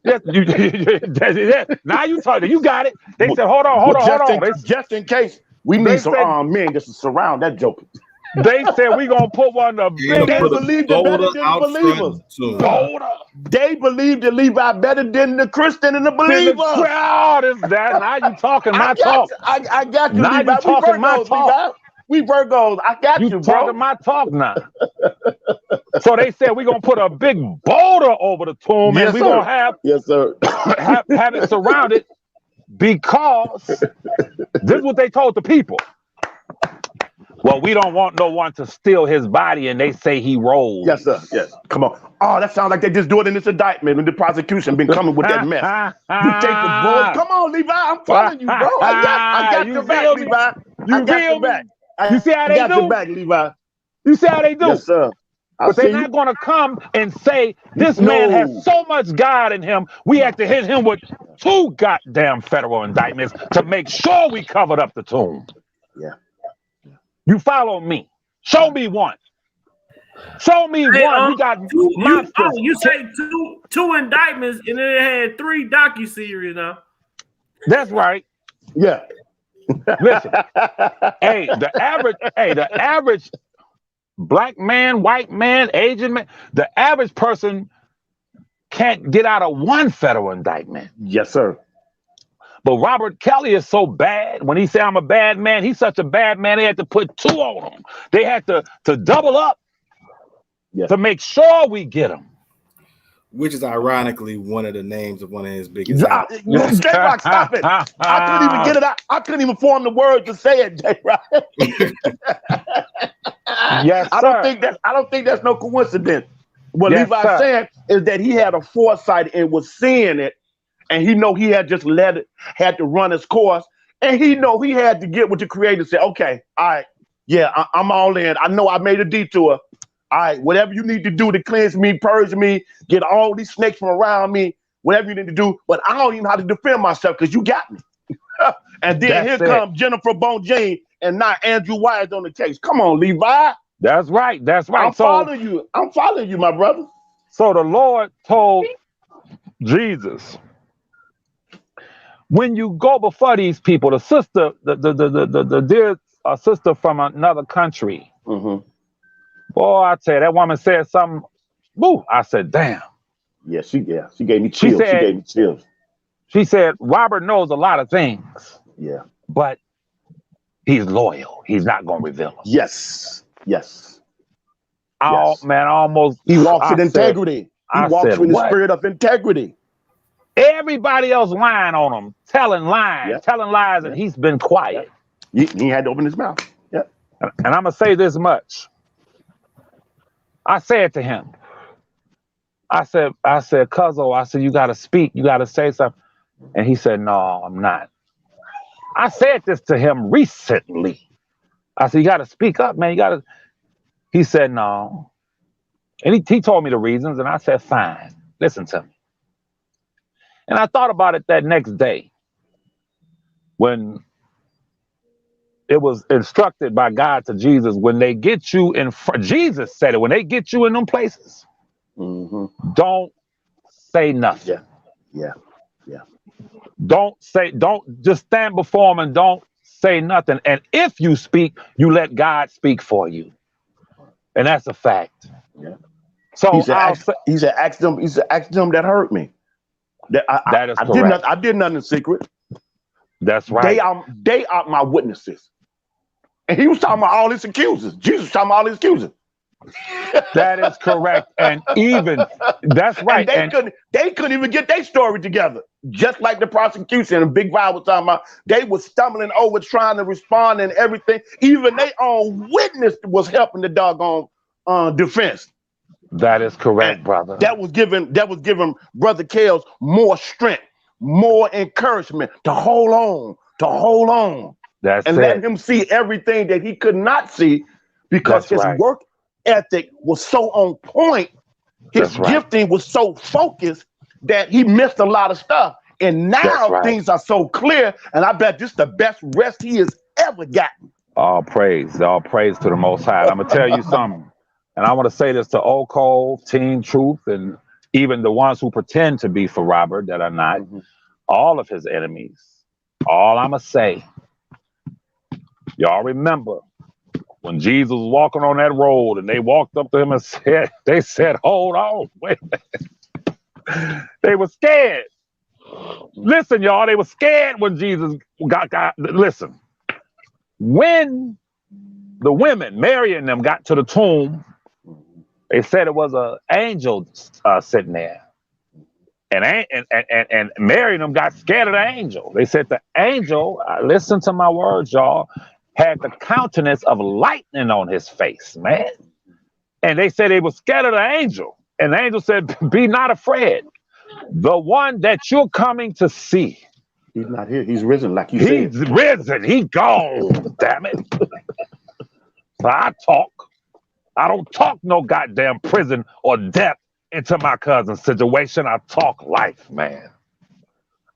Yes, now you talking. You got it. They said, hold on. Just in case we need some armed men just to surround that joker. They said we gonna put one of the biggest. They believed it better than the believers. They believed the Levi better than the Christian and the believers. Now you talking my talk. I got you, now Levi. You talking my talk. We Virgos. I got you, bro. Talking my talk now. So they said we're gonna put a big boulder over the tomb, and we're gonna have have it surrounded because this is what they told the people. Well, we don't want no one to steal his body, and they say he rose. Yes, sir. Yes. Come on. Oh, that sounds like they just do it in this indictment, and the prosecution been coming with that mess. You take the bull. Come on, Levi. I'm following you, bro. I got your back, Levi. I got your back. You see how they do? I got your back, Levi. You see how they do? Yes, sir. But they're not going to come and say, this man has so much God in him, we have to hit him with 2 goddamn federal indictments to make sure we covered up the tomb. Yeah. You follow me. Show me one. Show me one. We got you say two indictments, and then it had 3 docuseries now. That's right. Yeah. Listen. the average black man, white man, Asian man, the average person can't get out of 1 federal indictment. Yes, sir. But Robert Kelly is so bad. When he said I'm a bad man, he's such a bad man, they had to put 2 on him. They had to double up to make sure we get him. Which is ironically one of the names of one of his biggest J-Rock, stop it. I couldn't even get it out. I couldn't even form the word to say it, J-Rock. Yes, I don't think that's no coincidence. What Levi's saying is that he had a foresight and was seeing it, and he know he had just had to run his course, and he know he had to get with the creator, say, okay, all right, yeah, I'm all in. I know I made a detour. All right, whatever you need to do to cleanse me, purge me, get all these snakes from around me, whatever you need to do, but I don't even know how to defend myself because you got me. And then here comes Jennifer Bonjean and now Andrew Wyatt on the case. Come on, Levi. That's right. I'm following you. I'm following you, my brother. So the Lord told Jesus, when you go before these people, the sister, the dear sister from another country, boy, I tell you, that woman said something. Woo! I said, damn. Yeah, she gave me chills. She gave me chills. She said, Robert knows a lot of things. Yeah. But he's loyal. He's not going to reveal them. Yes. Man, almost. He walks with integrity. He walks with the spirit of integrity. Everybody else lying on him, telling lies, and he's been quiet. He had to open his mouth. Yeah. And I'm going to say this much. I said to him, I said, Cuzzo, I said, you got to speak. You got to say something. And he said, no, I'm not. I said this to him recently. I said, you got to speak up, man. You got to. He said, no. And he told me the reasons. And I said, fine. Listen to me. And I thought about it that next day when it was instructed by God to Jesus, when they get you in front, Jesus said it, when they get you in them places, don't say nothing. Yeah. Don't just stand before them and don't say nothing. And if you speak, you let God speak for you. And that's a fact. Yeah. So he said, ask them that hurt me. That is correct. I did nothing in secret. That's right. They are my witnesses. And he was talking about all his accusers. Jesus was talking about all his accusers. That is correct. And even that's right. And they couldn't even get their story together. Just like the prosecution and Big Vi was talking about, they were stumbling over trying to respond and everything. Even their own witness was helping the doggone defense. That is correct, brother. That was giving Brother Kales more strength, more encouragement to hold on. And let him see everything that he could not see because his work ethic was so on point. His gifting was so focused that he missed a lot of stuff. And now things are so clear. And I bet this is the best rest he has ever gotten. All praise to the Most High. I'm going to tell you something. And I want to say this to Old Cove, Team Truth, and even the ones who pretend to be for Robert that are not. All of his enemies. All I'm going to say, y'all remember when Jesus was walking on that road and they walked up to him and said, hold on, wait a minute. They were scared. Listen, y'all, they were scared when Jesus got listen. When the women, Mary and them, got to the tomb, they said it was an angel sitting there. And Mary and them got scared of the angel. They said the angel, listen to my words, y'all, had the countenance of lightning on his face, man. And they said they were scared of the angel. And the angel said, be not afraid. The one that you're coming to see. He's not here. He's risen, like you said. He's risen. He gone, damn it. So I don't talk no goddamn prison or death into my cousin's situation. I talk life, man.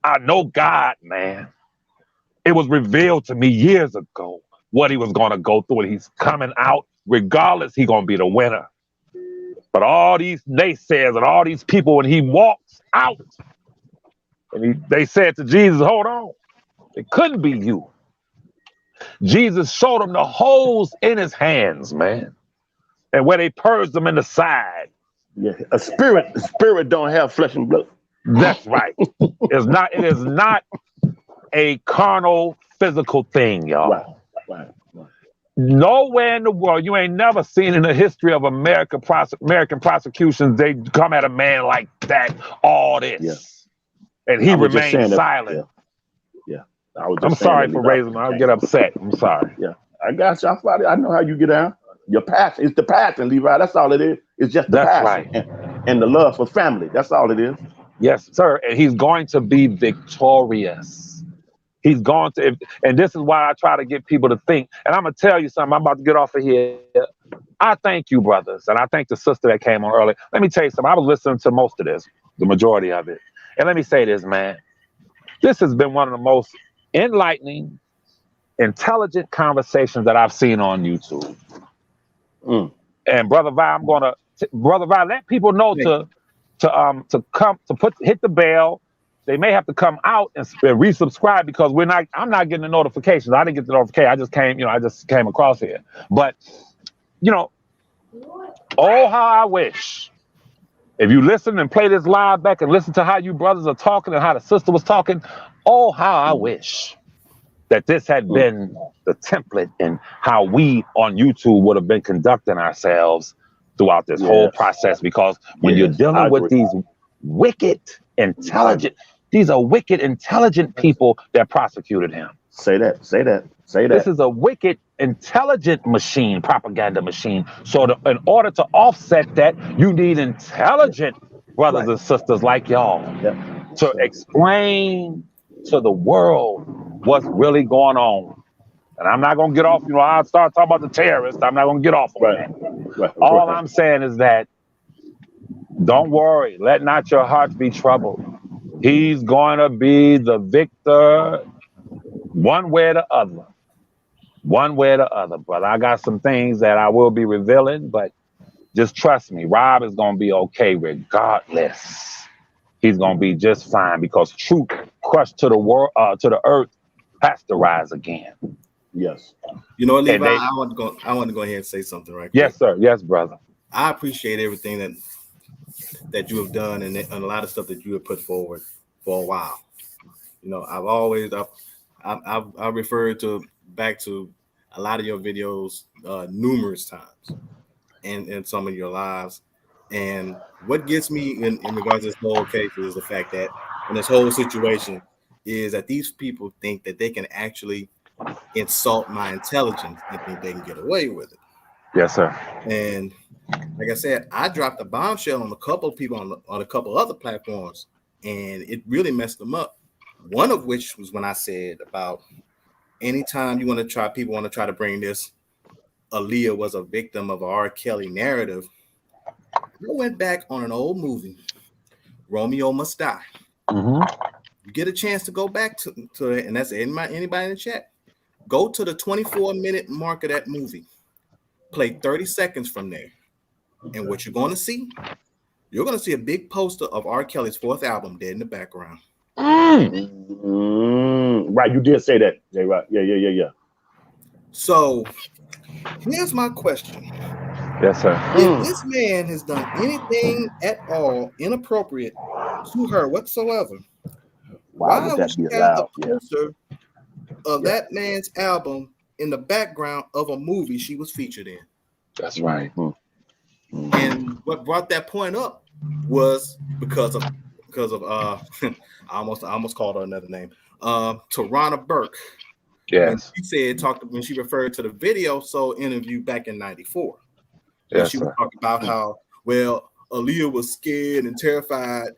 I know God, man. It was revealed to me years ago what he was going to go through, and he's coming out. Regardless, he's going to be the winner. But all these naysayers and all these people, when he walks out, and they said to Jesus, hold on, it couldn't be you. Jesus showed him the holes in his hands, man, and where they purged them in the side. Yeah, a spirit don't have flesh and blood. That's right. It is not a carnal, physical thing, y'all. Right. Nowhere in the world, you ain't never seen in the history of American prosecutions, they come at a man like that, all this. And he remained silent. Yeah. I'm sorry for raising my, I'll get upset. I'm sorry. Yeah. I got you. I know how you get down. Your passion. It's the passion, Levi. That's all it is. It's just the passion. Right. And the love for family. That's all it is. Yes, sir. And he's going to be victorious. He's going to, and this is why I try to get people to think. And I'm going to tell you something. I'm about to get off of here. I thank you, brothers. And I thank the sister that came on early. Let me tell you something. I was listening to most of this, the majority of it. And let me say this, man. This has been one of the most enlightening, intelligent conversations that I've seen on YouTube. And Brother Vi, Brother Vi, let people know to hit the bell. They may have to come out and resubscribe because I'm not getting the notifications. I didn't get the notification. I just came across here. But, oh, how I wish. If you listen and play this live back and listen to how you brothers are talking and how the sister was talking, oh, how I wish that this had been the template in how we on YouTube would have been conducting ourselves throughout this whole process. Because when you're dealing with these wicked, intelligent, these are wicked, intelligent people that prosecuted him. Say that. This is a wicked, intelligent machine, propaganda machine. So in order to offset that, you need intelligent brothers and sisters like y'all to explain to the world what's really going on. And I'm not going to get off, I'll start talking about the terrorists. I'm not going to get off on that. All I'm saying is that don't worry. Let not your hearts be troubled. He's going to be the victor one way or the other. One way or the other, brother. I got some things that I will be revealing, but just trust me, Rob is going to be okay regardless. He's going to be just fine because truth crushed to the world, to the earth, has to rise again. Yes. You know what, Levi? I want to go ahead and say something right quick. Yes, sir. Yes, brother. I appreciate everything that you have done and a lot of stuff that you have put forward for a while. I've referred back to a lot of your videos numerous times and some of your lives. And what gets me in regards to this whole case is the fact that in this whole situation is that these people think that they can actually insult my intelligence and think they can get away with it. Yes, sir. And like I said, I dropped a bombshell on a couple of people on a couple other platforms, and it really messed them up. One of which was when I said about anytime people want to try to bring this Aaliyah was a victim of a R.Kelly narrative. I went back on an old movie, Romeo Must Die. You get a chance to go back to it, and that's anybody in the chat. Go to the 24-minute mark of that movie. Play 30 seconds from there. And what you're going to see, you're going to see a big poster of R. Kelly's fourth album dead in the background. Right, you did say that, Jay. Right? Yeah. So here's my question. Yes, sir. If this man has done anything at all inappropriate to her whatsoever, why would she have the poster of that man's album in the background of a movie she was featured in? That's right. And what brought that point up was because of I almost called her another name, Tarana Burke. Yes. When she referred to the video interview back in '94. Yes, she was talking about how Aaliyah was scared and terrified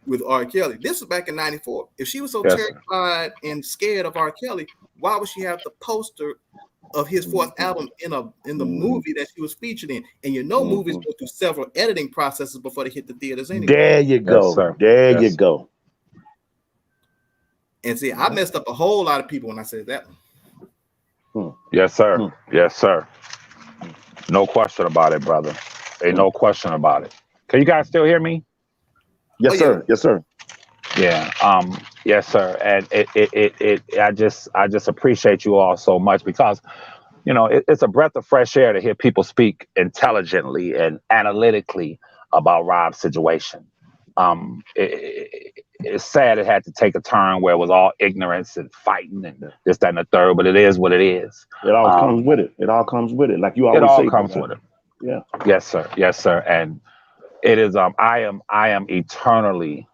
with R. Kelly. This was back in '94. If she was so terrified and scared of R. Kelly, why would she have the poster of his fourth album in the movie that she was featured in? And movies go through several editing processes before they hit the theaters anyway. There you go. Yes, sir. There you go. And see, I messed up a whole lot of people when I said that one. Yes, sir. Yes, sir. No question about it, brother. Ain't no question about it. Can you guys still hear me? Yes, sir. Yeah. Yes, sir. Yeah. Yes, sir. And I just appreciate you all so much because, it's a breath of fresh air to hear people speak intelligently and analytically about Rob's situation. it's sad it had to take a turn where it was all ignorance and fighting and this, that, and the third. But it is what it is. It all comes with it. It all comes with it. Like you It always all say, comes right? with it. Yeah. Yes, sir. Yes, sir. And it is. I am eternally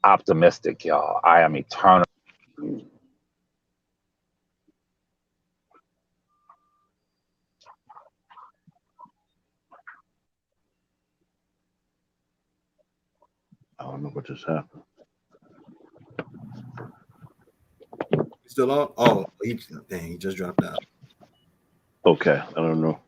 optimistic, y'all. I am eternally. I don't know what just happened. Still on? Oh, he just dropped out. Okay, I don't know.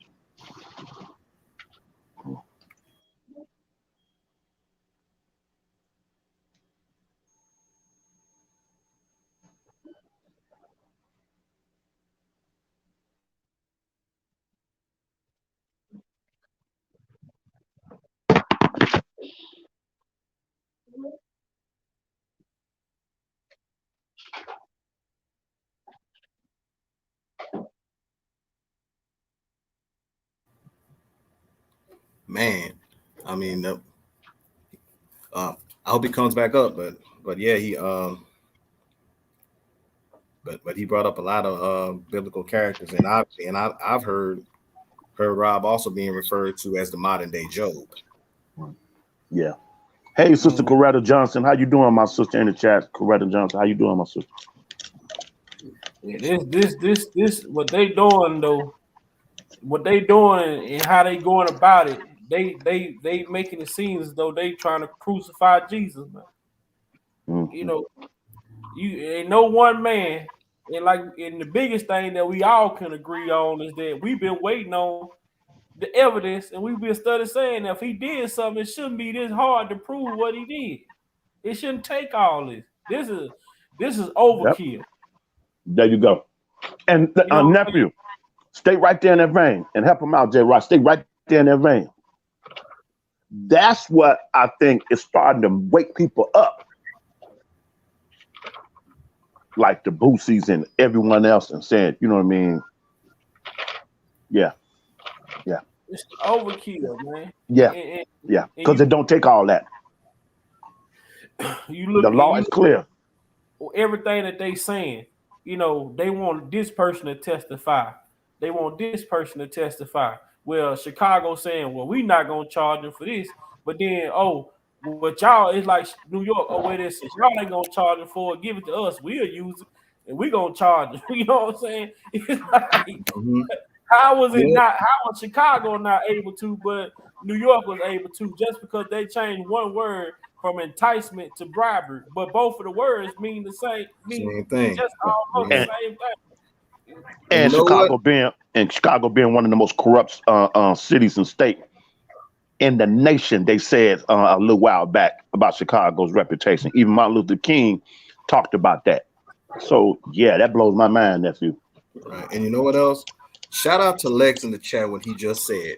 Man, I mean, I hope he comes back up, but yeah, he but he brought up a lot of biblical characters, and I've heard Rob also being referred to as the modern day Job. Yeah. Hey, Sister Coretta Johnson, how you doing, my sister in the chat? Coretta Johnson, how you doing, my sister? Yeah, this what they doing though, what they doing and how they going about it. They making it seem as though they trying to crucify Jesus, man. Mm-hmm. You know, you ain't no one man, and the biggest thing that we all can agree on is that we've been waiting on the evidence, and we've been studying saying that if he did something, it shouldn't be this hard to prove what he did. It shouldn't take all this. This is overkill. Yep. There you go. And nephew, stay right there in that vein and help him out, J. Rock. Stay right there in that vein. That's what I think is starting to wake people up. Like the Boosies and everyone else and saying, you know what I mean? Yeah. Yeah. It's overkill, man. Yeah. Yeah. Because it don't take all that. You look, the law is clear. Everything that they saying, you know, they want this person to testify. They want this person to testify. Well, Chicago saying, well, we not gonna charge them for this, but then but y'all, it's like New York. Oh, wait, this is y'all ain't gonna charge them for it. Give it to us. We'll use it, and we gonna charge them. You know what I'm saying? It's like, how was it not? How was Chicago not able to, but New York was able to, just because they changed one word from enticement to bribery, but both of the words mean the same thing. Just almost the same thing. And Chicago being one of the most corrupt cities and state in the nation, they said a little while back about Chicago's reputation. Even Martin Luther King talked about that. So yeah, that blows my mind, nephew. Right. And you know what else? Shout out to Lex in the chat when he just said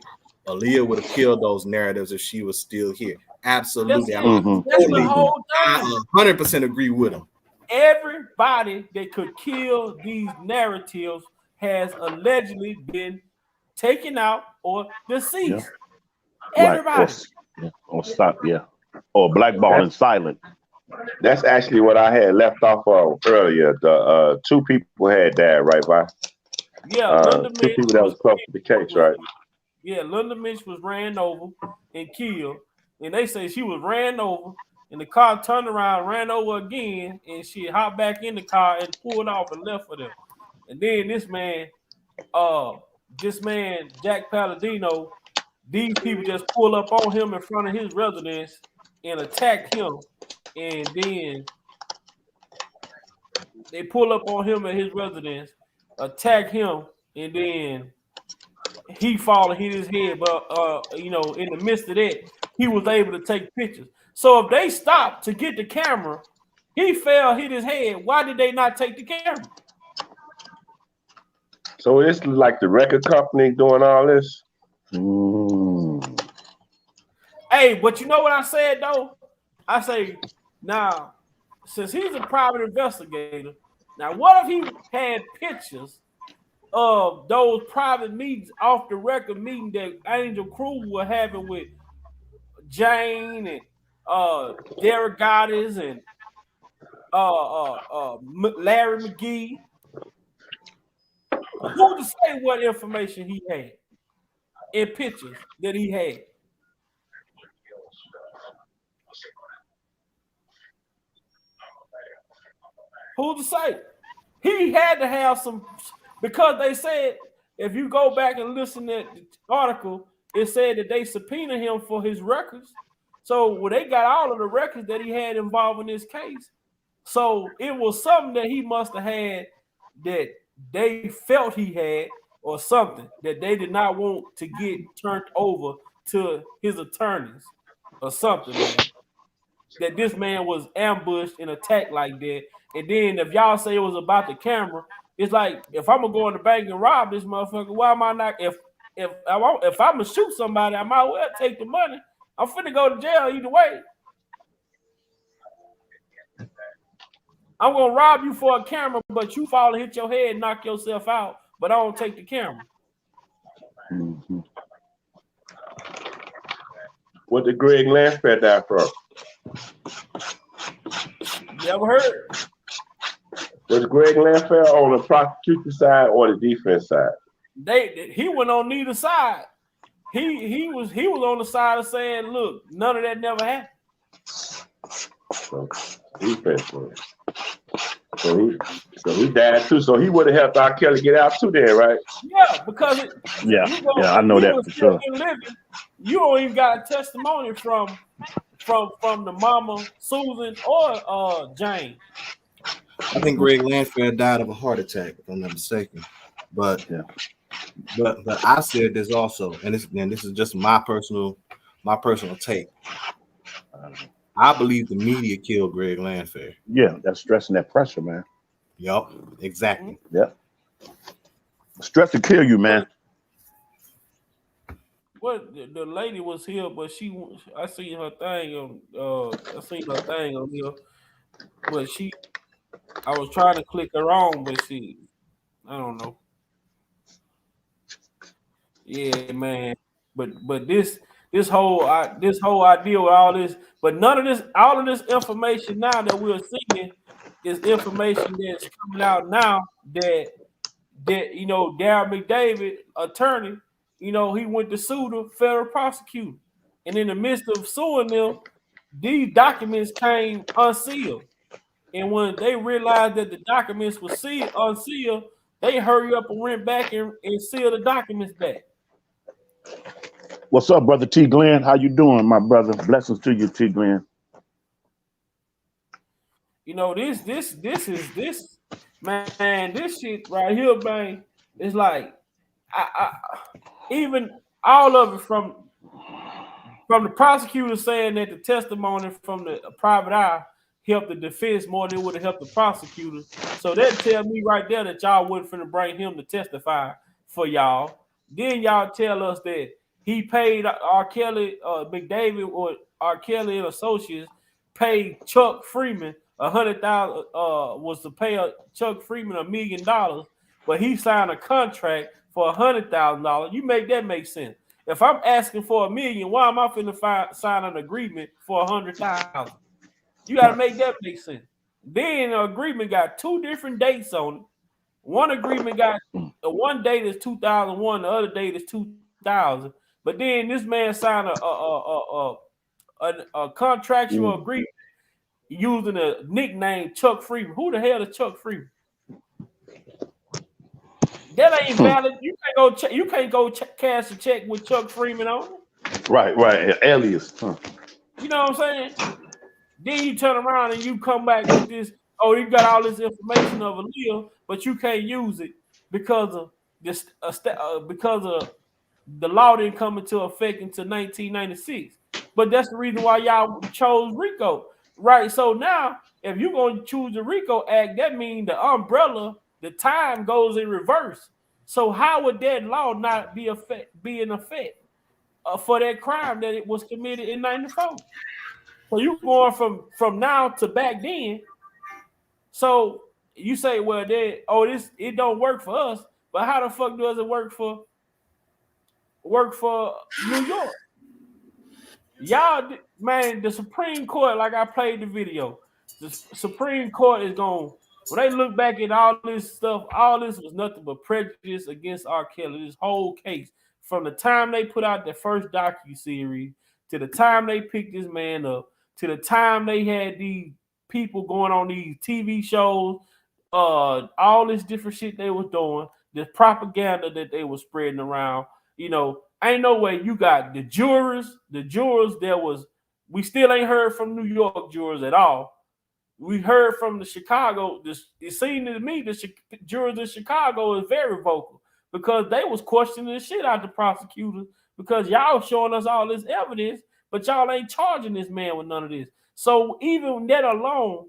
Aaliyah would have killed those narratives if she was still here. Absolutely. That's the whole thing. I 100% agree with him. Everybody that could kill these narratives has allegedly been taken out or deceased. Yeah. Everybody. Right. Or stop, or blackball and silent. That's actually what I had left off of earlier. The two people had died, right, Vi? Yeah, two people that was close to the case, right? Yeah, Linda Mitch was ran over and killed, and they say she was ran over, and the car turned around, ran over again, and she hopped back in the car and pulled off and left for them. And then this man, Jack Palladino, these people just pull up on him in front of his residence and attack him, and then they pull up on him at his residence, attack him, and then he fall and hit his head. But in the midst of that, he was able to take pictures. So if they stopped to get the camera, he fell, hit his head. Why did they not take the camera? So it's like the record company doing all this. Hey, but you know what I said though? I say now, since he's a private investigator, now what if he had pictures of those private meetings, off the record meeting that Angel Cruz were having with Jane and Derek Goddard and Larry McGee. Who to say what information he had in pictures that he had? Who to say? He had to have some, because they said if you go back and listen to the article, it said that they subpoenaed him for his records. So they got all of the records that he had involved in this case. So it was something that he must have had that they felt he had, or something that they did not want to get turned over to his attorneys, or something, man. That this man was ambushed and attacked like that. And then if y'all say it was about the camera, it's like, if I'm gonna go in the bank and rob this motherfucker, why am I not? If I'm gonna shoot somebody, I might well take the money. I'm finna go to jail either way. I'm gonna rob you for a camera, but you fall and hit your head and knock yourself out, but I don't take the camera. Mm-hmm. What did Greg Lansford die from? Never heard. Was Greg Lansford on the prosecution side or the defense side? He went on neither side. He was on the side of saying, look, none of that never happened. So, defense was. So he died too. So he would have helped R.Kelly get out too, then, right? Yeah, because I know that for sure. You don't even got a testimony from the mama Susan or Jane. I think Greg Lansford died of a heart attack, if I'm not mistaken. But I said this also, and this is just my personal take. I believe the media killed Greg Lansford. Yeah, that's stress and that pressure, man. Yup, exactly. Yep. Stress will kill you, man. Well, the lady was here, but I seen her thing on here, but I was trying to click her on, but I don't know. Yeah, man. But this whole idea with all this, but all of this information now that we're seeing is information that's coming out now that Darryl McDavid, attorney, he went to sue the federal prosecutor, and in the midst of suing them, these documents came unsealed. And when they realized that the documents were unsealed, they hurry up and went back and sealed the documents back. What's up, brother T. Glenn? How you doing, my brother? Blessings to you, T. Glenn. This man, this shit right here, man, is like, I even all of it from the prosecutor saying that the testimony from the private eye helped the defense more than it would have helped the prosecutor. So that tell me right there that y'all wasn't finna bring him to testify for y'all. Then y'all tell us that he paid R.Kelly, McDavid, or R.Kelly and Associates paid Chuck Freeman $100,000, was to pay Chuck Freeman $1 million, but he signed a contract for $100,000. You make that make sense. If I'm asking for $1 million, why am I finna sign an agreement for $100,000? You got to make that make sense. Then the agreement got two different dates on it. One agreement got one date is 2001, the other date is 2000. But then this man signed a contractual agreement using a nickname Chuck Freeman. Who the hell is Chuck Freeman? That ain't valid. You can't go cash a check with Chuck Freeman on it. Right. Alias. Huh. You know what I'm saying? Then you turn around and you come back with this. Oh, you got all this information of Aaliyah, but you can't use it because of this. Because of the law didn't come into effect until 1996. But that's the reason why y'all chose RICO, right? So now, if you're going to choose the RICO Act, that means the umbrella, the time goes in reverse. So how would that law not be in effect for that crime that it was committed in 94? So you going from now to back then. So you say, well, it don't work for us, but how the fuck does it work for New York? y'all, man, the Supreme Court, like I played the video, the Supreme Court is going, when they look back at all this stuff, all this was nothing but prejudice against R. Kelly. This whole case, from the time they put out the first docuseries to the time they picked this man up, to the time they had these people going on these TV shows, all this different shit they was doing, the propaganda that they was spreading around, you know, ain't no way you got the jurors there was, we still ain't heard from New York jurors at all. We heard from the Chicago, it seemed to me the jurors in Chicago is very vocal because they was questioning the shit out the prosecutors because y'all showing us all this evidence, but y'all ain't charging this man with none of this. So even that alone,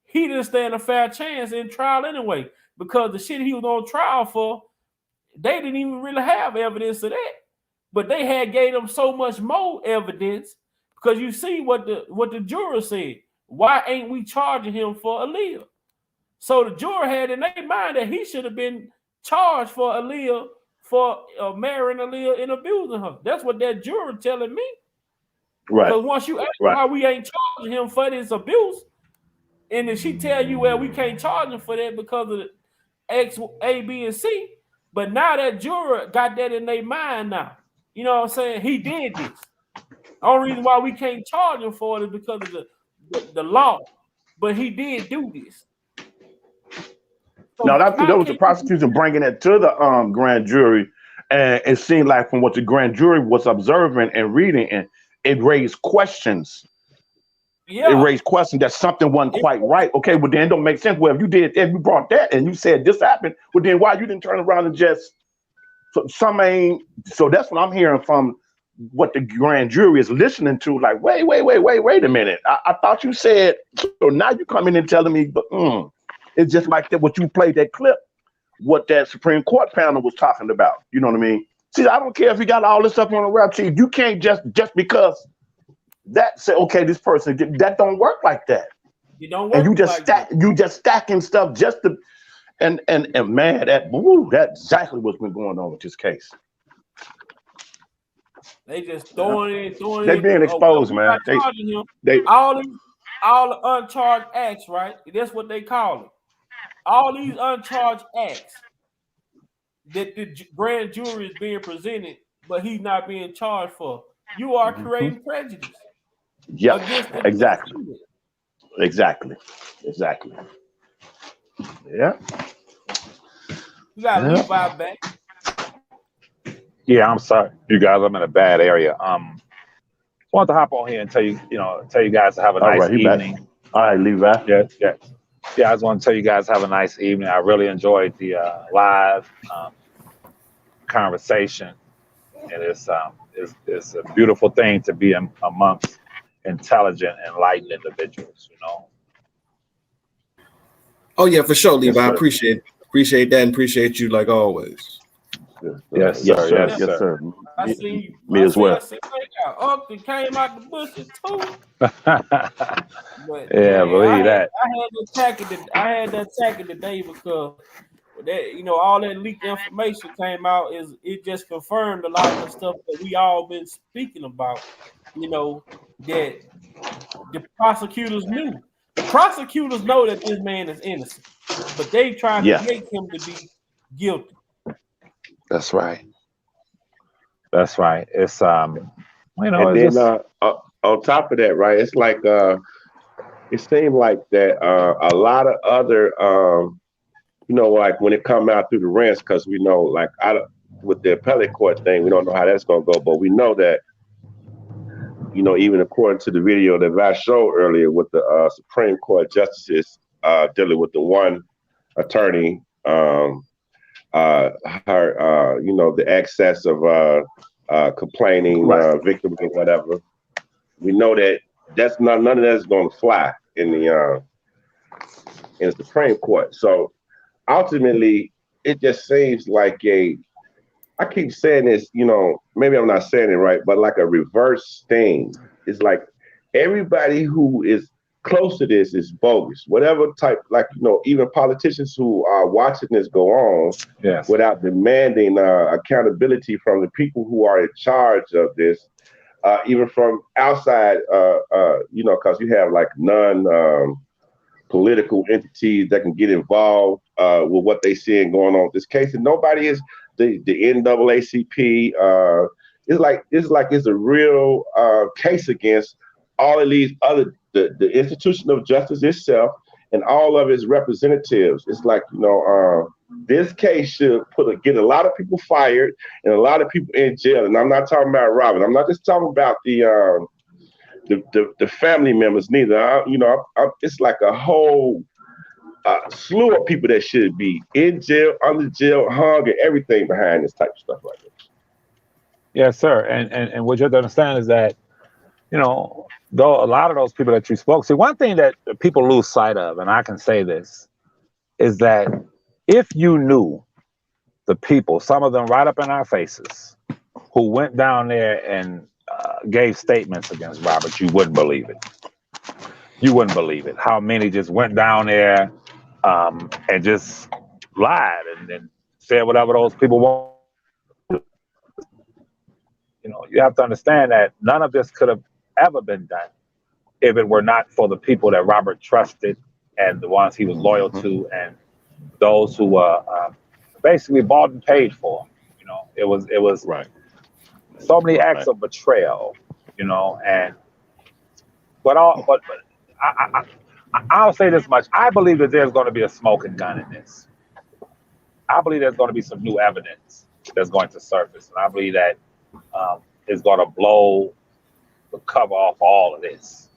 he didn't stand a fair chance in trial anyway, because the shit he was on trial for, they didn't even really have evidence of that. But they had gave them so much more evidence because you see what the juror said. Why ain't we charging him for Aaliyah? So the juror had in their mind that he should have been charged for Aaliyah, for marrying Aaliyah and abusing her. That's what that juror telling me. Right. Because once you ask why we ain't charging him for this abuse, and then she tell you, well, we can't charge him for that because of the X, A, B, and C. But now that juror got that in their mind now. You know what I'm saying? He did this. The only reason why we can't charge him for it is because of the law. But he did do this. So now that was the prosecution bringing it to the grand jury, and it seemed like from what the grand jury was observing and reading, and it raised questions. Yeah. It raised questions that something wasn't quite right. Okay, well then it don't make sense. Well, if you brought that and you said this happened, well then why you didn't turn around and just so that's what I'm hearing from what the grand jury is listening to. Like, wait a minute. I thought you said, so now you come in and telling me, but it's just like that. What you played that clip, what that Supreme Court panel was talking about. You know what I mean? See, I don't care if you got all this stuff on the rap sheet. You can't just because that say, okay, this person, that don't work like that. You don't work. And you just stacking stuff just to, and man, that's exactly what's been going on with this case. They just throwing it. They being exposed, man. All the uncharged acts, right? That's what they call it. All these uncharged acts that the grand jury is being presented, but he's not being charged for. You are creating prejudice. Yeah, exactly. Yeah. You got Levi back. Yeah, I'm sorry, you guys. I'm in a bad area. Wanted to hop on here and tell you guys to have a nice evening. All right, Levi. Yeah. I just want to tell you guys have a nice evening. I really enjoyed the live conversation, and it's a beautiful thing to be amongst intelligent, enlightened individuals. You know. Oh yeah, for sure, Levi. I appreciate that and appreciate you like always. Yes, sir. I see me as well. Uncle came out the bush too. But, yeah, believe that. I had to attack it today because that all that leaked information came out. It just confirmed a lot of the stuff that we all been speaking about. That the prosecutors knew. The prosecutors know that this man is innocent, but they trying to make him to be guilty. That's right. It's and then on top of that, right? It's like it seemed like that a lot of other like when it come out through the ranks, because we know with the appellate court thing, we don't know how that's gonna go, but we know that even according to the video that I showed earlier with the Supreme Court justices dealing with the one attorney. The excess of complaining victims or whatever. We know that none of that's going to fly in the Supreme Court. So ultimately, it just seems like I keep saying this, maybe I'm not saying it right, but like a reverse sting. It's like everybody who is close to this is bogus. Whatever type, even politicians who are watching this go on without demanding accountability from the people who are in charge of this, even from outside, because you have like political entities that can get involved with what they seeing going on with this case, and nobody is the NAACP. It's a real case against all of these other the institution of justice itself and all of its representatives. It's like this case should get a lot of people fired and a lot of people in jail. And I'm not talking about Robin. I'm not just talking about the family members neither. It's like a whole slew of people that should be in jail, under jail, hung, and everything behind this type of stuff like that. Yes, sir. And what you have to understand is that, though a lot of those people that you spoke, see, one thing that people lose sight of, and I can say this, is that if you knew the people, some of them right up in our faces, who went down there and gave statements against Robert, you wouldn't believe it. You wouldn't believe it. How many just went down there and just lied and said whatever those people want. You have to understand that none of this could have ever been done if it were not for the people that Robert trusted and the ones he was loyal to and those who basically bought and paid for. It was right. So many acts of betrayal, and but I'll say this much. I believe that there's going to be a smoking gun in this. I believe there's going to be some new evidence that's going to surface, and I believe that is going to blow the cover off all of this,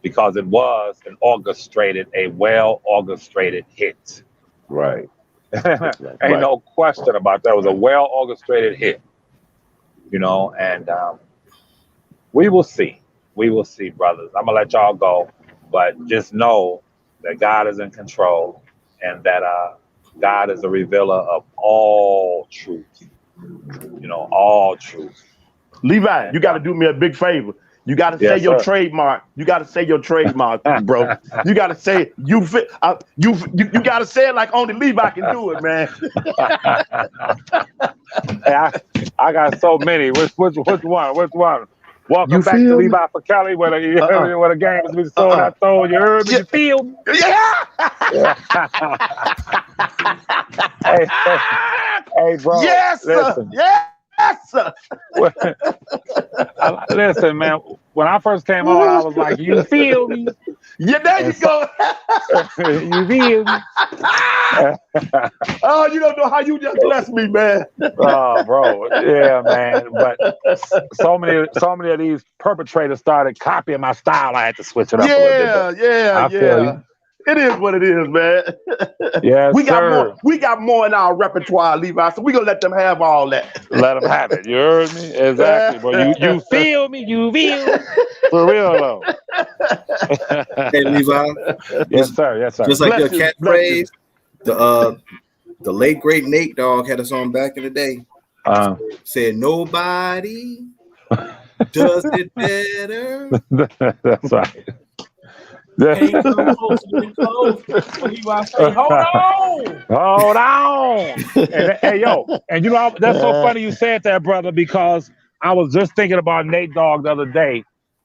because it was a well-orchestrated hit. Right. Ain't no question about that. It was a well-orchestrated hit, and we will see. We will see, brothers. I'm going to let y'all go, but just know that God is in control and that God is a revealer of all truth, all truth. Levi, you got to do me a big favor. You got to say your trademark. You got to say your trademark, bro. You got to say you got to say it like only Levi can do it, man. Hey, I got so many. Which one? Welcome back to Levi for Kelly, where the game is being sold. I told you, heard me. You feel me? Yeah. Hey, bro. Yes, sir. Yes, sir. Listen, man. When I first came on, I was like, "You feel me?" Yeah, there you go. You feel me? Oh, you don't know how you just blessed me, man. Oh, bro. Yeah, man. But so many of these perpetrators started copying my style. I had to switch it up a little bit. Yeah. Feel you. It is what it is, man. Yes, we got more in our repertoire, Levi, so we're gonna let them have all that. Let them have it. You heard me? Exactly. But you feel me? You feel me? For real though. Hey, Levi. Yes, sir. Yes, sir. Just like your catchphrase, the late great Nate Dogg had a song back in the day. Said nobody does it better. That's right. Hold on. And, hey, yo, and that's so funny you said that, brother, because I was just thinking about Nate Dogg the other day,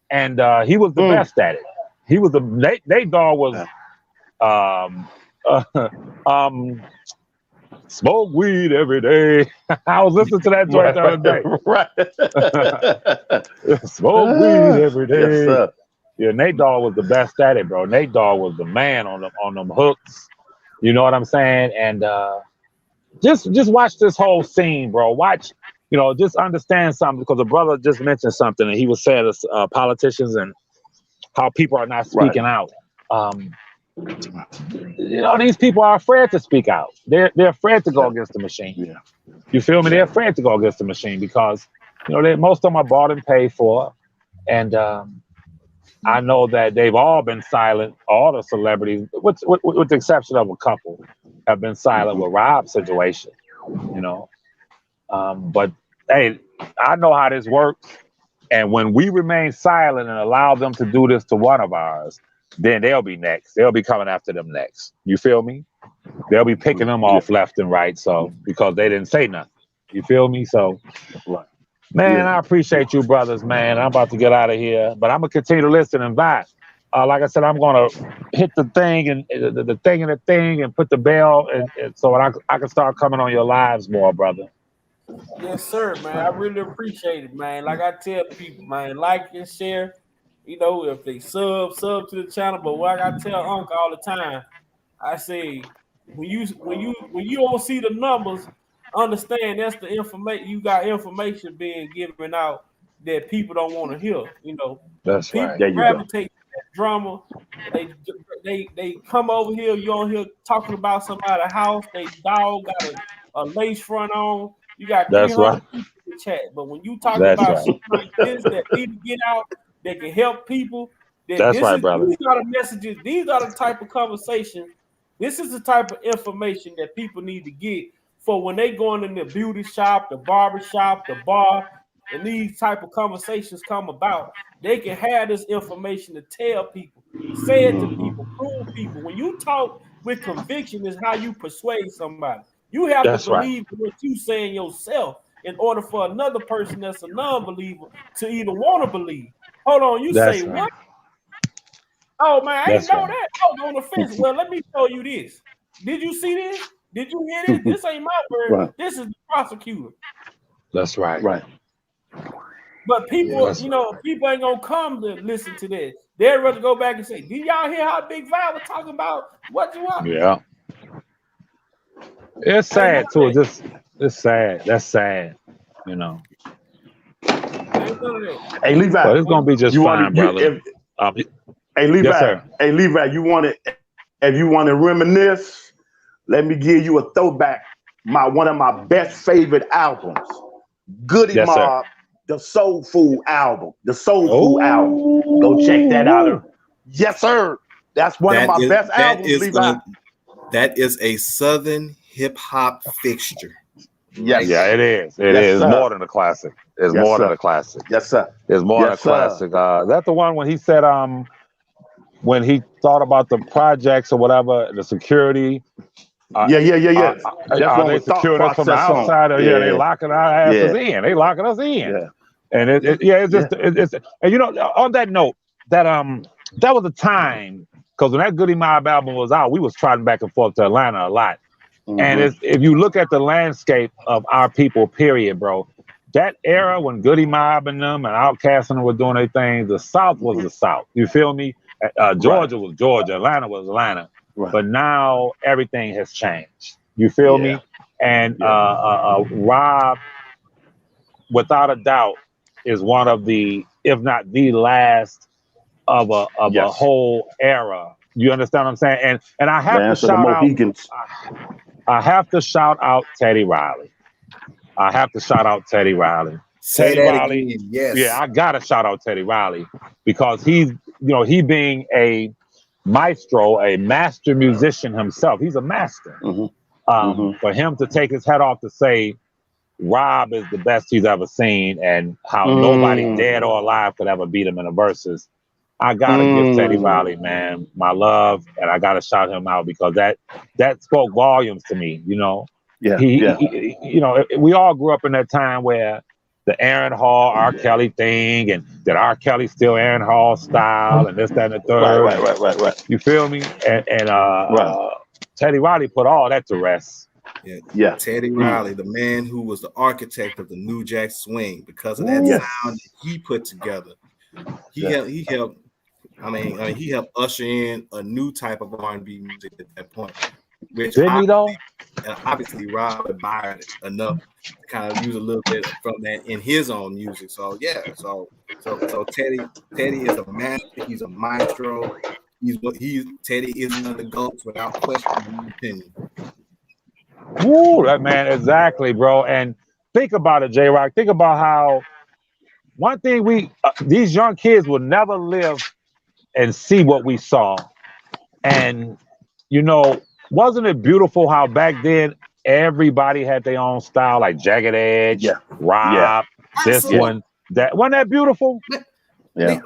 and he was the best at it. He was Nate Dogg was smoke weed every day. I was listening to that joint the other day. Right. Smoke weed every day. Yes, sir. Yeah, Nate Dogg was the best at it, bro. Nate Dogg was the man on them hooks. You know what I'm saying? And just watch this whole scene, bro. Watch, just understand something, because the brother just mentioned something, and he was saying politicians and how people are not speaking out. These people are afraid to speak out. They're afraid to go against the machine. Yeah. You feel me? They're afraid to go against the machine because most of them are bought and paid for, and I know that they've all been silent. All the celebrities, with the exception of a couple, have been silent with Rob's situation. But hey, I know how this works. And when we remain silent and allow them to do this to one of ours, then they'll be next. They'll be coming after them next. You feel me? They'll be picking them off left and right. So because they didn't say nothing. You feel me? So Man, I appreciate you, brothers, man. I'm about to get out of here, but I'm gonna continue to listen and vibe. Like I said, I'm gonna hit the thing and the thing and put the bell, and so I can start coming on your lives more, brother. Yes, sir, man. I really appreciate it, man. Like I tell people, man, like and share. You know, if they sub to the channel. But like I tell Uncle all the time, I say when you don't see the numbers, understand that's the information. You got information being given out that people don't want to hear. You know, that's people right. There you gravitate to that drama. They come over here. You don't hear talking about somebody's house. They dog got a lace front on. You got 300 people in the chat. But when you talk about something like this that need to get out, that can help people, that That's right, brother. These are the messages. These are the type of conversations. This is the type of information that people need to get for when they going in the beauty shop, the barber shop, the bar, and these type of conversations come about. They can have this information to tell people, say it to people, prove people. When you talk with conviction, is how you persuade somebody. You have to believe what you saying yourself in order for another person that's a non-believer to even want to believe. Hold on, you say what? Oh man, I didn't know that. I was on the fence. Well, let me show you this. Did you see this? Did you hear this? This ain't my word. Right. This is the prosecutor. That's right. Right. But people, people ain't gonna come to listen to this. They'd rather go back and say, "Did y'all hear how Big Val was talking about what you want?" Yeah. It's sad too. It's sad. That's sad. You know. Hey Levi, but it's gonna be just fine, brother. Hey Levi, yes, sir. Hey Levi, if you want to reminisce, let me give you a throwback. One of my best favorite albums, Goody Mob, the Soul Food album. The Soul Food album. Go check that out. Yes, sir. That's one of my best albums, Levi. That is a Southern hip hop fixture. Yes. Yeah, it is. It is more than a classic. It's more than a classic. Yes, sir. It's more than a classic. That's the one when he said, when he thought about the projects or whatever, the security. Yeah. Are they securing us from the outside? Yeah, they locking our asses in. They locking us in. Yeah. And it's and you know, on that note, that was a time, because when that Goody Mob album was out, we was trotting back and forth to Atlanta a lot. And if you look at the landscape of our people, period, bro, that era when Goody Mob and them and Outkast and them were doing their thing, the South was the South. You feel me? Georgia was Georgia, Atlanta was Atlanta. Right. But now everything has changed. You feel me? And Rob, without a doubt, is one of the, if not the last of a whole era. You understand what I'm saying? And I have to shout out. I have to shout out Teddy Riley. Teddy Riley. Again. Yes. Yeah, I gotta shout out Teddy Riley because he's, he being a maestro, a master musician himself. He's a master. For him to take his head off to say Rob is the best he's ever seen and how nobody dead or alive could ever beat him in the verses. I gotta give Teddy Riley, man, my love, and I gotta shout him out because that spoke volumes to me. He, we all grew up in that time where the Aaron Hall, R.Kelly thing, and that R.Kelly still Aaron Hall style, and this, that, and the third. Right. You feel me? And Teddy Riley put all that to rest. Yeah. Teddy Riley, the man who was the architect of the New Jack Swing, because of that sound that he put together. He helped. I mean, he helped usher in a new type of R&B music at that point. Which obviously Rob admired enough to kind of use a little bit from that in his own music. So so Teddy is a master. He's a maestro. Teddy is one of the GOATs without question, in my opinion. Woo, that man, exactly, bro. And think about it, J-Rock. Think about how one thing these young kids will never live and see what we saw. And wasn't it beautiful how back then everybody had their own style, like Jagged Edge, Rob, this one, that wasn't that beautiful? Yeah.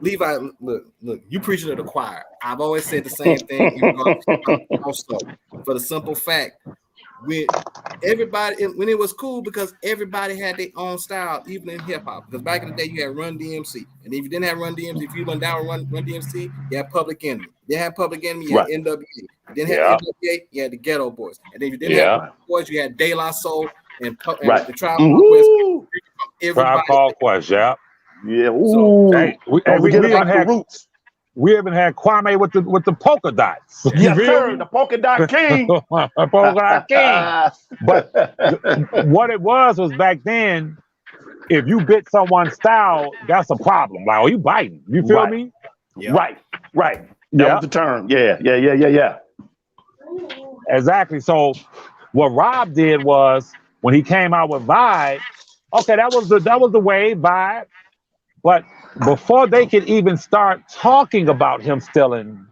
Levi, look, you preaching to the choir. I've always said the same thing. Also, for the simple fact, when when it was cool because everybody had their own style, even in hip hop. Because back in the day, you had Run DMC, and if you didn't have Run DMC, if you went down Run DMC, you had Public Enemy. You didn't have Public Enemy, you had NWA. You didn't have NWA, you had the Ghetto Boys, and then if you didn't have Ghetto Boys, you had De La Soul and the Tribe Called Quest. Tribe Called Quest, yeah. Ooh. Hey, we even had Kwame with the polka dots. Yes, sir. The polka dot king. Polka dot king. But what it was back then, if you bit someone's style, that's a problem. Like, oh, you biting. You feel me? Yeah. Right. That was the term. Yeah. Exactly. So what Rob did was when he came out with Vibe, okay, that was the wave, Vibe. But before they could even start talking about him stealing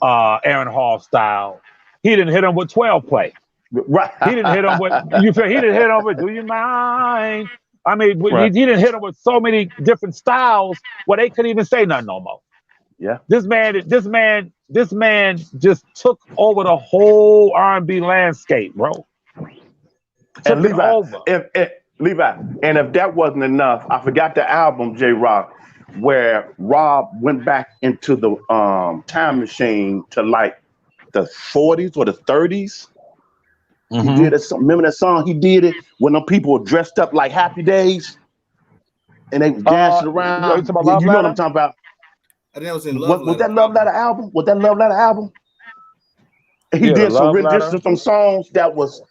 Aaron Hall style, he didn't hit him with 12 play. Right. He didn't hit him with he didn't hit him with Do You Mind? I mean, he didn't hit him with so many different styles where they couldn't even say nothing no more. Yeah. This man just took over the whole R&B landscape, bro. And Levi, and if that wasn't enough, I forgot the album, J-Rock, where Rob went back into the time machine to like the 40s or the 30s. He did it. Remember that song? He did it when them people were dressed up like Happy Days and they were dancing around. You know what I'm talking about? I think that was in Love Letter. Was that Love Letter album? Was that Love Letter album? He did some renditions of some songs that was.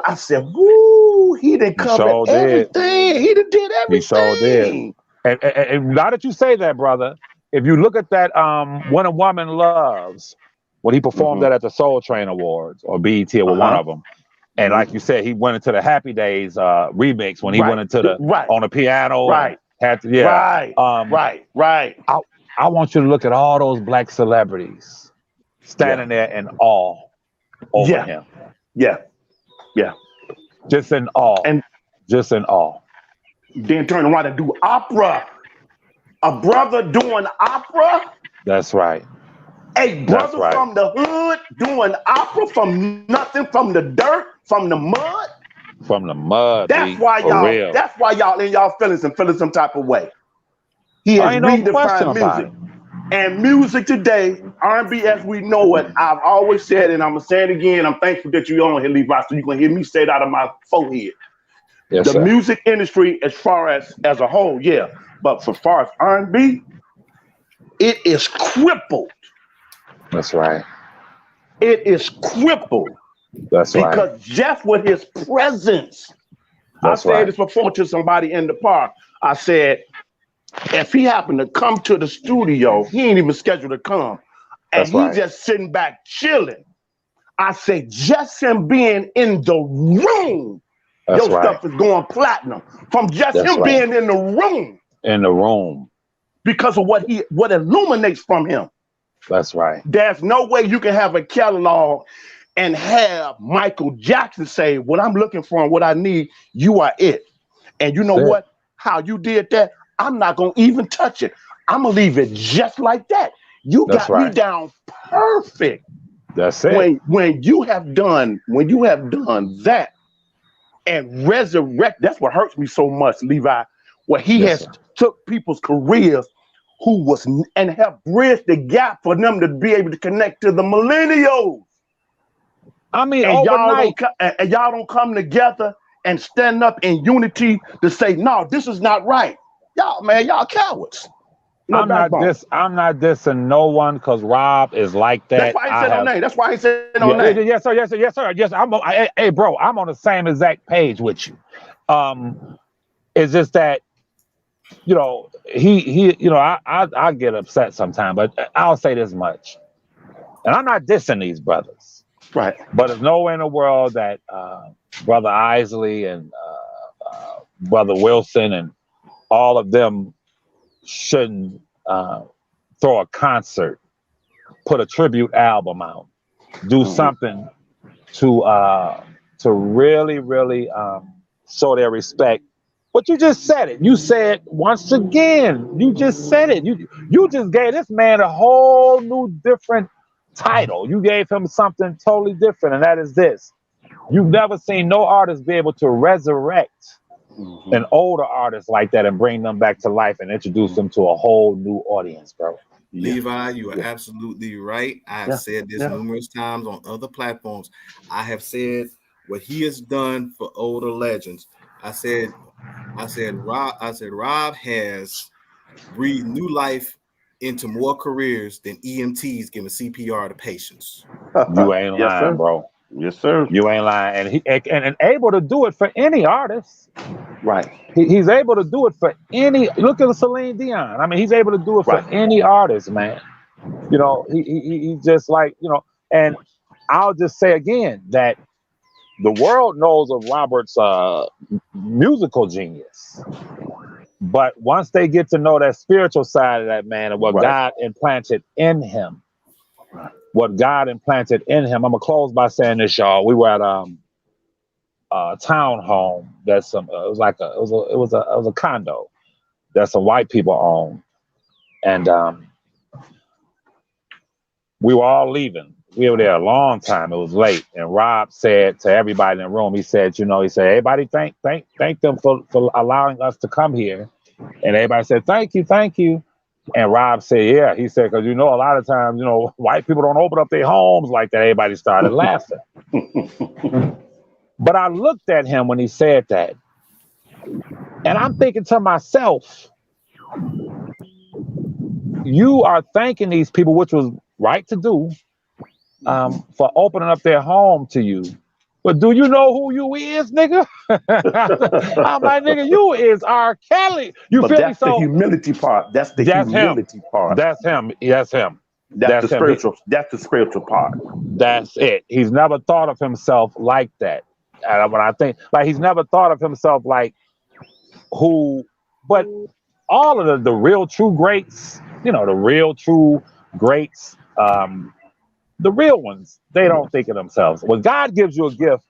I said, "Woo!" He didn't cover everything. He did everything. He sure did. And now that you say that, brother, if you look at that, When a Woman Loves, when he performed that at the Soul Train Awards or BET or one of them, and like you said, he went into the Happy Days remix when he went into the on the piano. Right. Right. I want you to look at all those black celebrities standing there in awe over him. Yeah. Just in awe. Just in awe. Then turn around and do opera. A brother doing opera. That's right. A brother from the hood doing opera from nothing, from the dirt, from the mud. From the mud. That's why y'all. That's why y'all in y'all feelings and feeling some type of way. He has redefined music. And music today, R&B as we know it, I've always said, and I'm going to say it again, I'm thankful that you're on here, Levi, so you can hear me say it out of my forehead. Yes, the music industry, as far as a whole, but for far as R&B, it is crippled. That's right. It is crippled. That's right. Because just with his presence, I said this before to somebody in the park, I said, if he happened to come to the studio, he ain't even scheduled to come. And he's just sitting back chilling. I say, just him being in the room, your stuff is going platinum. From just him being in the room. In the room. Because of what illuminates from him. That's right. There's no way you can have a catalog and have Michael Jackson say, what I'm looking for and what I need, you are it. And you know what? How you did that, I'm not going to even touch it. I'm going to leave it just like that. You got me down perfect. That's it. When you have done that and resurrect, that's what hurts me so much, Levi, where he has took people's careers and have bridged the gap for them to be able to connect to the millennials. I mean, and y'all don't come together and stand up in unity to say, no, this is not right. Y'all cowards. I'm not dissing no one because Rob is like that. That's why he said no name. That's why he said no name. Yes, sir. Yes, hey, bro, I'm on the same exact page with you. It's just that, I get upset sometimes, but I'll say this much. And I'm not dissing these brothers. Right. But there's no way in the world that Brother Isley and Brother Wilson and all of them shouldn't throw a concert, put a tribute album out, do something to really, really show their respect. But you just said it. You said once again, you just said it. You just gave this man a whole new different title. You gave him something totally different, and that is this. You've never seen no artist be able to resurrect an older artist like that and bring them back to life and introduce them to a whole new audience, bro. Levi, you are absolutely right. I have said this numerous times on other platforms. I have said what he has done for older legends. I said Rob has breathed new life into more careers than EMTs giving CPR to patients. You ain't lying, bro. Yes, sir. You ain't lying, and able to do it for any artist. Right. He's able to do it for any. Look at Celine Dion. I mean, he's able to do it for any artist, man. You know, he's just like, you know. And I'll just say again that the world knows of Robert's musical genius, but once they get to know that spiritual side of that man and what God implanted in him, I'm gonna close by saying this, y'all. We were at a town home that's it was a condo that some white people own, and we were all leaving. We were there a long time. It was late, and Rob said to everybody in the room, he said, everybody thank them for allowing us to come here, and everybody said thank you. And Rob said, yeah. He said, because a lot of times, white people don't open up their homes like that. Everybody started laughing. But I looked at him when he said that, and I'm thinking to myself, you are thanking these people, which was right to do, for opening up their home to you. But do you know who you is, nigga? I'm like, nigga, you is R.Kelly. You feel me? That's the humility part. That's the humility part. That's him. That's the spiritual. That's the spiritual part. That's it. He's never thought of himself like that. And when I think, like, he's never thought of himself like who, but all of the real true greats, the real true greats, the real ones, they don't think of themselves. When God gives you a gift,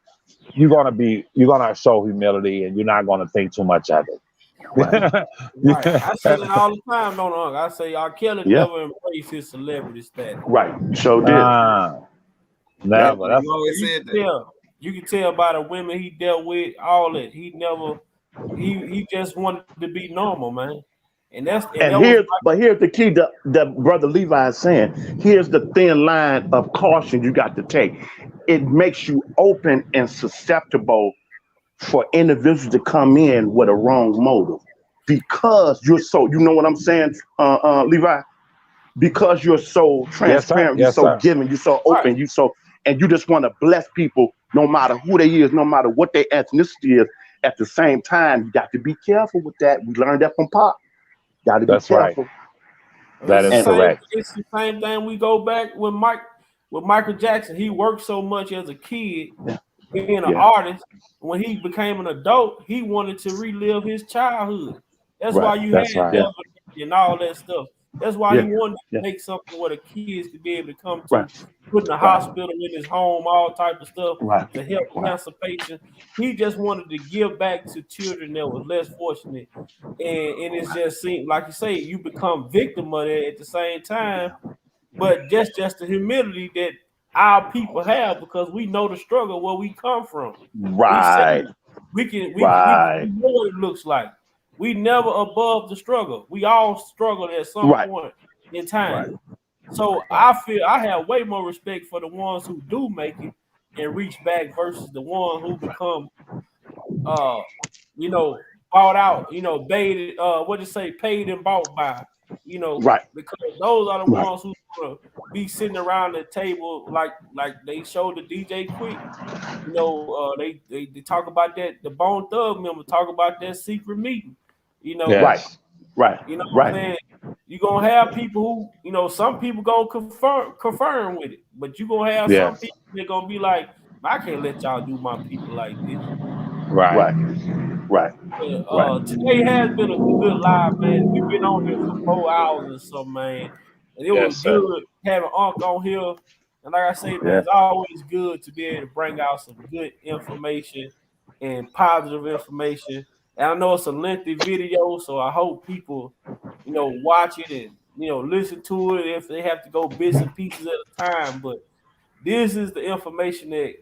you're gonna show humility, and you're not gonna think too much of it. Right. I say that all the time, don't I? I say R.Kelly never embraced his celebrity status. Right. So did. Never. You always said that. You can tell by the women he dealt with, all that. He never. He just wanted to be normal, man. Here's the key that Brother Levi is saying. Here's the thin line of caution you got to take. It makes you open and susceptible for individuals to come in with a wrong motive, because you're so, you know what I'm saying, Levi? Because you're so transparent, you're so giving, you're so open, and you just want to bless people no matter who they is, no matter what their ethnicity is. At the same time, you got to be careful with that. We learned that from Pop. Got to be careful. That is correct. It's the same thing. We go back with Michael Jackson. He worked so much as a kid, being an artist. When he became an adult, he wanted to relive his childhood. That's why you had evidence and all that stuff. That's why he wanted to make something where the kids could be able to come to, put in a hospital, in his home, all type of stuff to help cancer patients. He just wanted to give back to children that was less fortunate. And it's just seemed like you say, you become victim of it at the same time. But just the humility that our people have, because we know the struggle where we come from. Right. We know what it looks like. We never above the struggle. We all struggle at some point in time. So I feel I have way more respect for the ones who do make it and reach back versus the ones who become bought out, paid and bought by, because those are the ones who gonna be sitting around the table like they showed the DJ Quick. They talk about that, the Bone Thug member talk about that secret meeting. Right. You know what I'm saying? You're gonna have people who, some people gonna confirm with it, but you're gonna have some people that gonna be like, I can't let y'all do my people like this. Right. Today has been a good live, man. We've been on here for 4 hours or so, man. And it was good having Unc on here. And like I say, man, it's always good to be able to bring out some good information and positive information. And I know it's a lengthy video, so I hope people, watch it and, listen to it if they have to go bits and pieces at a time. But this is the information that,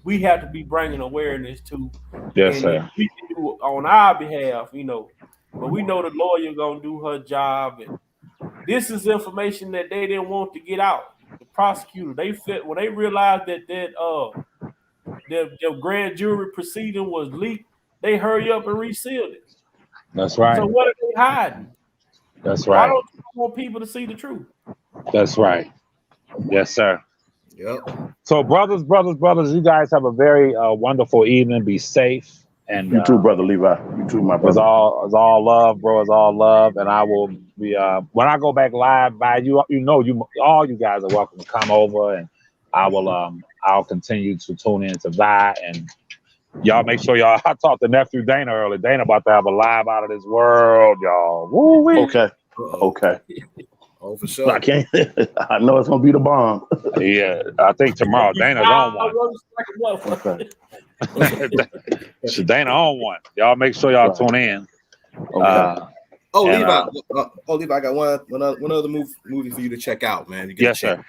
we have to be bringing awareness to. Yes, And sir. we can do it on our behalf, but we know the lawyer gonna do her job, and this is information that they didn't want to get out. The prosecutor, they fit when they realized that their grand jury proceeding was leaked, they hurry up and resealed it. That's right. So what are they hiding? That's Why right. don't you want people to see the truth? That's right. Yes, sir. Yep. So, brothers, you guys have a very wonderful evening. Be safe. And you too, brother Levi. You too, my brother. It's all love, bro. It's all love. And I will be when I go back live by you all you guys are welcome to come over, and I will I'll continue to tune in to that. And y'all make sure y'all I talked to nephew Dana earlier. Dana about to have a live out of this world, y'all. Woo-wee. Okay. Okay. Oh, for sure. I can't. I know it's gonna be the bomb. Yeah, I think tomorrow Dana's on one. Okay. Dana on one. Y'all make sure y'all tune in. Okay. Levi, I got one other movie for you to check out, man. You yes, sir.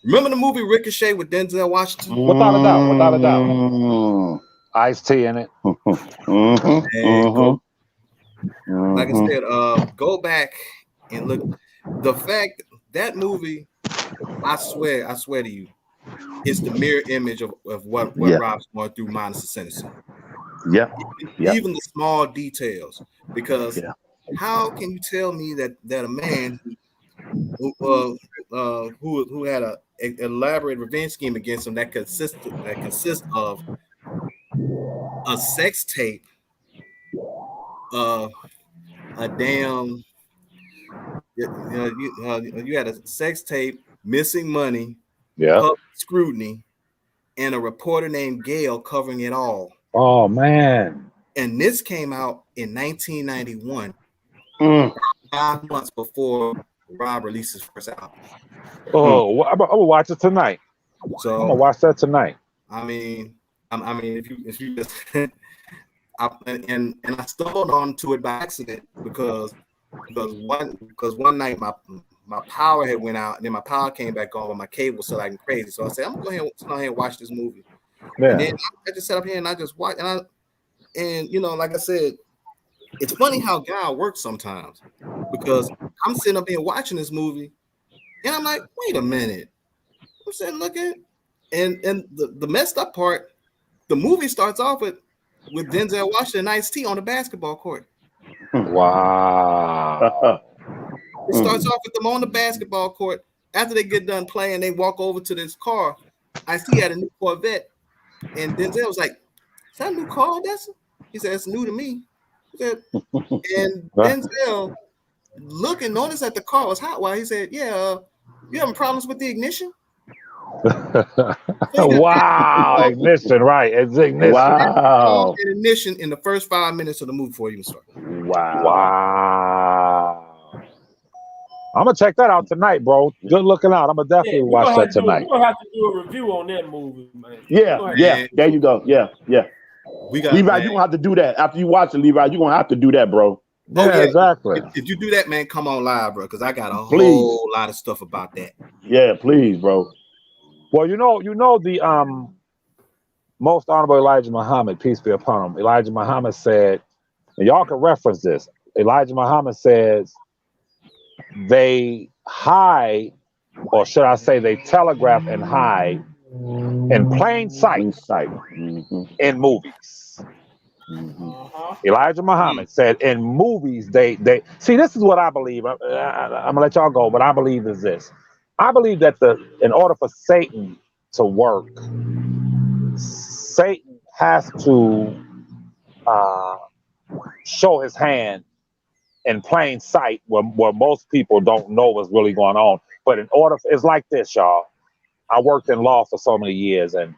Remember the movie Ricochet with Denzel Washington? Without a doubt. Ice-T in it. Like I said, go back and look. The fact that movie, I swear to you, is the mirror image of what Rob's going through minus the sentencing. Yeah. Even the small details. Because how can you tell me that a man who had an elaborate revenge scheme against him that consists of a sex tape, a damn, you had a sex tape, missing money, public scrutiny, and a reporter named Gail covering it all. Oh man! And this came out in 1991, 5 months before Rob released his first album. Oh, I'm gonna watch it tonight. So I'm gonna watch that tonight. I mean, if you just, and I stumbled onto it by accident because one night my power had went out, and then my power came back on, but my cable was still acting crazy. So I said, I'm gonna go ahead and watch this movie. Yeah. And then I just sat up here and I just watched, and like I said, it's funny how God works sometimes, because I'm sitting up here watching this movie, and I'm like, wait a minute. I'm sitting looking, and the messed up part, the movie starts off with Denzel Washington and Ice-T on the basketball court. Wow. It starts off with them on the basketball court. After they get done playing, they walk over to this car. Ice-T had a new Corvette, and Denzel was like, "Is that a new car, Dessa?" He said, "It's new to me." He said, and Denzel looking, noticed that the car was hot. While he said, "Yeah, you having problems with the ignition?" Wow, ignition, right? It's ignition. Wow. Ignition in the first 5 minutes of the movie before you even start. Wow. I'm gonna check that out tonight, bro. Good looking out. I'm gonna definitely watch that tonight. We're gonna have to do a review on that movie, man. Yeah. There you go. Yeah. We got Levi. You're gonna have to do that after you watch it, Levi. You're gonna have to do that, bro. Yeah, exactly. If you do that, man, come on live, bro, because I got a whole lot of stuff about that. Yeah, please, bro. Well, you know the most honorable Elijah Muhammad, peace be upon him. Elijah Muhammad said, and y'all can reference this. Elijah Muhammad says they hide, or should I say, they telegraph and hide in plain sight in movies. Elijah Muhammad said in movies they see. This is what I believe. I'm gonna let y'all go, but I believe is this. I believe that in order for Satan to work, Satan has to show his hand in plain sight where most people don't know what's really going on. But in order, it's like this, y'all. I worked in law for so many years, and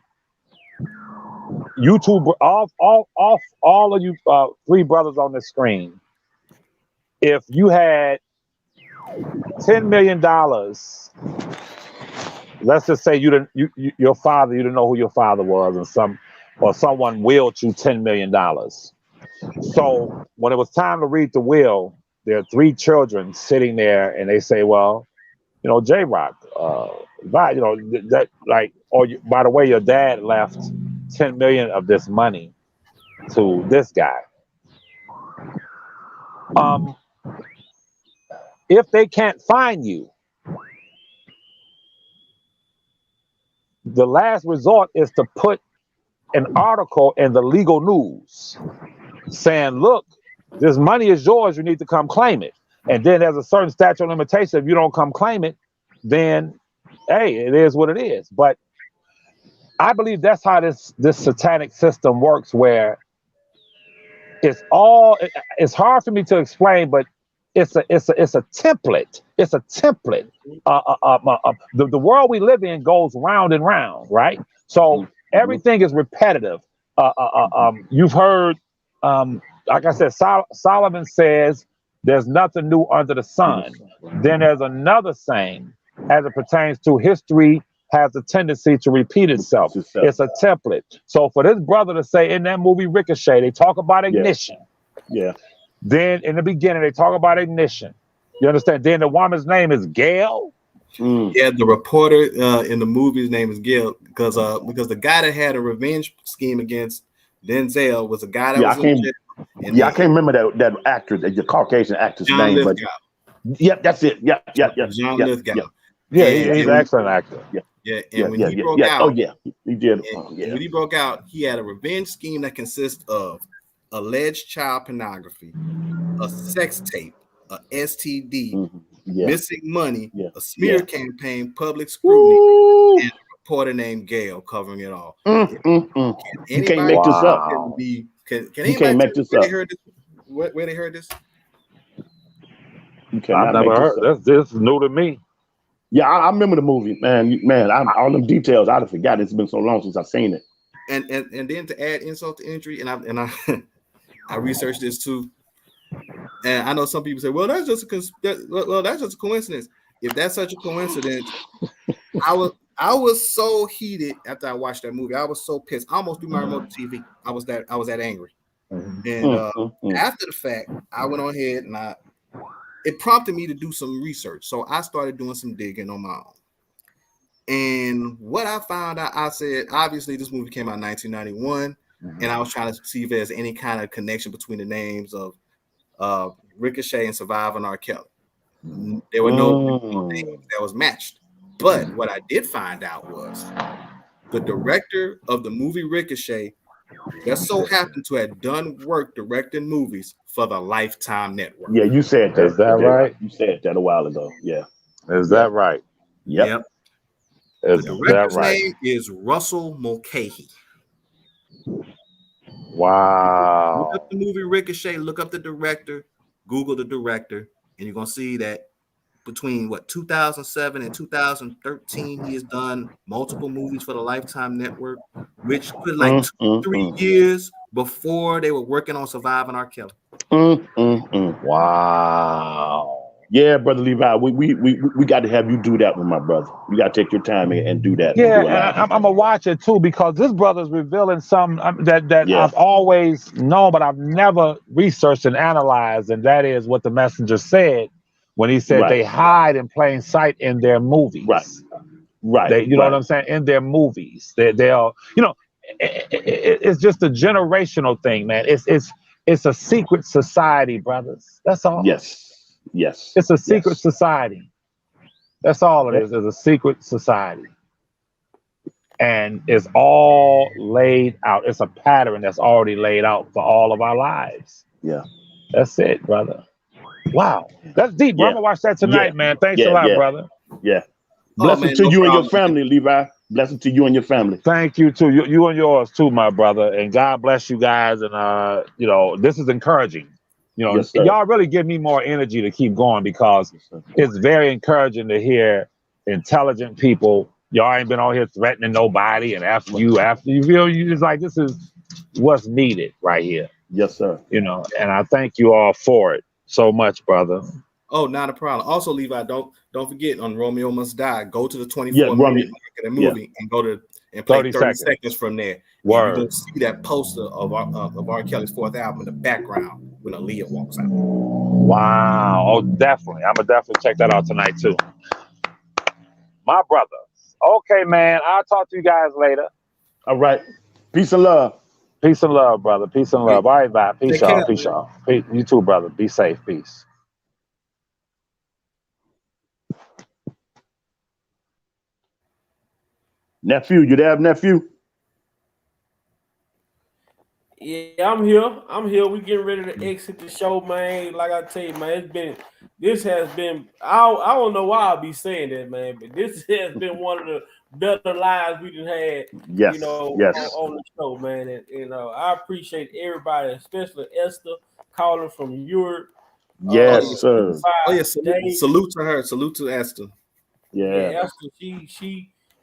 YouTube, all of you three brothers on the screen, if you had $10 million, let's just say your father, you didn't know who your father was, and someone willed you $10 million. So when it was time to read the will, there are three children sitting there, and they say, well, J-Rock, but that like, by the way, your dad left 10 million of this money to this guy. If they can't find you, the last resort is to put an article in the legal news saying, look, this money is yours, you need to come claim it. And then there's a certain statute of limitation. If you don't come claim it, then hey, it is what it is. But I believe that's how this satanic system works, where it's hard for me to explain, but it's a template. It's a template. The world we live in goes round and round, right? So everything is repetitive. You've heard, like I said, Solomon says, there's nothing new under the sun. Then there's another saying, as it pertains to history, has a tendency to repeat itself. It's a template. So for this brother to say in that movie Ricochet, they talk about ignition. Yeah. Then in the beginning, they talk about ignition. You understand? Then the woman's name is Gail. Yeah, the reporter in the movie's name is Gail because the guy that had a revenge scheme against Denzel was a guy that was in jail. I can't remember that actor, the Caucasian actor's John name. Lithgow. But yep, that's it. John Lithgow. Yeah, he's an excellent actor. When he broke out, he did. When he broke out, he had a revenge scheme that consists of alleged child pornography, a sex tape, a STD, missing money, a smear campaign, public scrutiny, and a reporter named Gail covering it all. You can't make this up. Can anybody make this up? Where they heard this? I've never heard. This is new to me. Yeah, I remember the movie, man. All them details I'd have forgot. It's been so long since I've seen it. And then to add insult to injury, and I researched this too. And I know some people say, "Well, that's just a coincidence." If that's such a coincidence, I was so heated after I watched that movie. I was so pissed. I almost threw my remote TV. I was that angry. And after the fact, I went on ahead and it prompted me to do some research. So I started doing some digging on my own. And what I found out, I said, obviously this movie came out in 1991, and I was trying to see if there's any kind of connection between the names of Ricochet and Survivor and R.Kelly. There were no names that was matched. But what I did find out was the director of the movie Ricochet just so happened to have done work directing movies for the Lifetime Network. Yeah, you said that. Is that right? You said that a while ago. Yeah. Is that right? Yep. The director's name is Russell Mulcahy. Wow. Look up the movie Ricochet, look up the director, Google the director, and you're going to see that between 2007 and 2013, he has done multiple movies for the Lifetime Network, which put 2-3 years before they were working on Surviving R.Kelly. Wow. Yeah, Brother Levi, we got to have you do that with my brother. You got to take your time and do that. Yeah, and I'm gonna watch it too, because this brother's revealing some that I've always known, but I've never researched and analyzed, and that is what the messenger said when he said they hide in plain sight in their movies. Right. You know what I'm saying? In their movies, they'll, it's just a generational thing, man. It's a secret society, brothers. That's all. Yes. It's a secret society. That's all it is. It's a secret society. And it's all laid out. It's a pattern that's already laid out for all of our lives. Yeah. That's it, brother. Wow. That's deep, bro. I'm going to watch that tonight, man. Thanks a lot, brother. Yeah. Blessings to you and your family, Levi. Blessings to you and your family. Thank you, too. You and yours, too, my brother. And God bless you guys. And, this is encouraging. Y'all really give me more energy to keep going, because it's very encouraging to hear intelligent people. Y'all ain't been on here threatening nobody, and after you feel you just like, this is what's needed right here. Yes, sir. And I thank you all for it so much, brother. Oh, not a problem. Also, Levi, don't forget, on Romeo Must Die, go to the 24-minute mark of the movie and go to and play 30 seconds from there. You're going to see that poster of R. Kelly's fourth album in the background when Aaliyah walks out. Wow. Oh, definitely. I'm going to definitely check that out tonight, too. My brother, Okay, man. I'll talk to you guys later. All right. Peace and love. Peace and love, brother. Peace and love. All right, bye. Peace, Take y'all. care, Peace, man. y'all. Peace. You too, brother. Be safe. Peace. Nephew, you there, nephew? Yeah, I'm here. I'm here. We getting ready to exit the show, man. Like I tell you, man, this has been. I don't know why I'll be saying that, man, but this has been one of the better lives we done had. Yes, yes. On the show, man, and I appreciate everybody, especially Esther calling from Europe. Yes, sir. Salute to her. Salute to Esther. Yeah.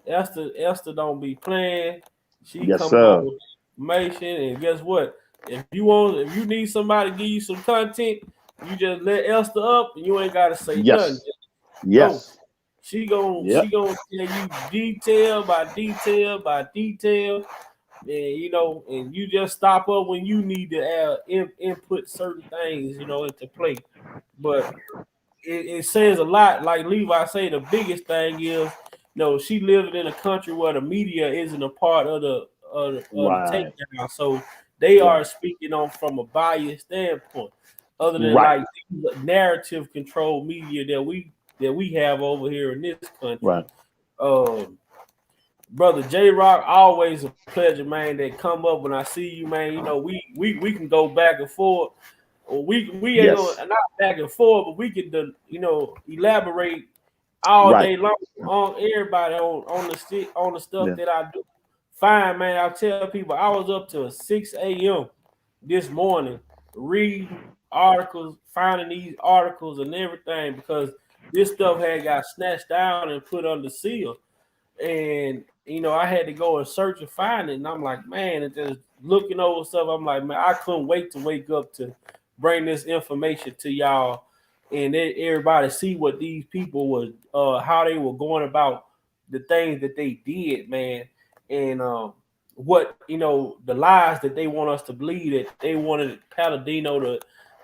Esther, Esther don't be playing. She Yes, come sir. up with information, and guess what? If you need somebody to give you some content, you just let Esther up, and you ain't gotta say nothing. Just Yes. go. She gonna tell you detail by detail by detail, and and you just stop up when you need to input certain things, into play. But it says a lot. Like Levi say, the biggest thing is, she living in a country where the media isn't a part of the Right. takedown, so they are speaking on from a biased standpoint, other than like narrative controlled media that we have over here in this country. Right. Brother J Rock, always a pleasure, man. That come up when I see you, man. We can go back and forth. We ain't gonna not back and forth, but we can elaborate all day long on everybody on the stuff that I do. Fine, man. I'll tell people I was up till 6 a.m. this morning reading articles, finding these articles and everything because this stuff had got snatched down and put under seal. And I had to go and search and find it, and I'm like, man, and just looking over stuff, I'm like, man, I couldn't wait to wake up to bring this information to y'all, and everybody see what these people was, how they were going about the things that they did, man, and what the lies that they want us to believe that they wanted Palladino to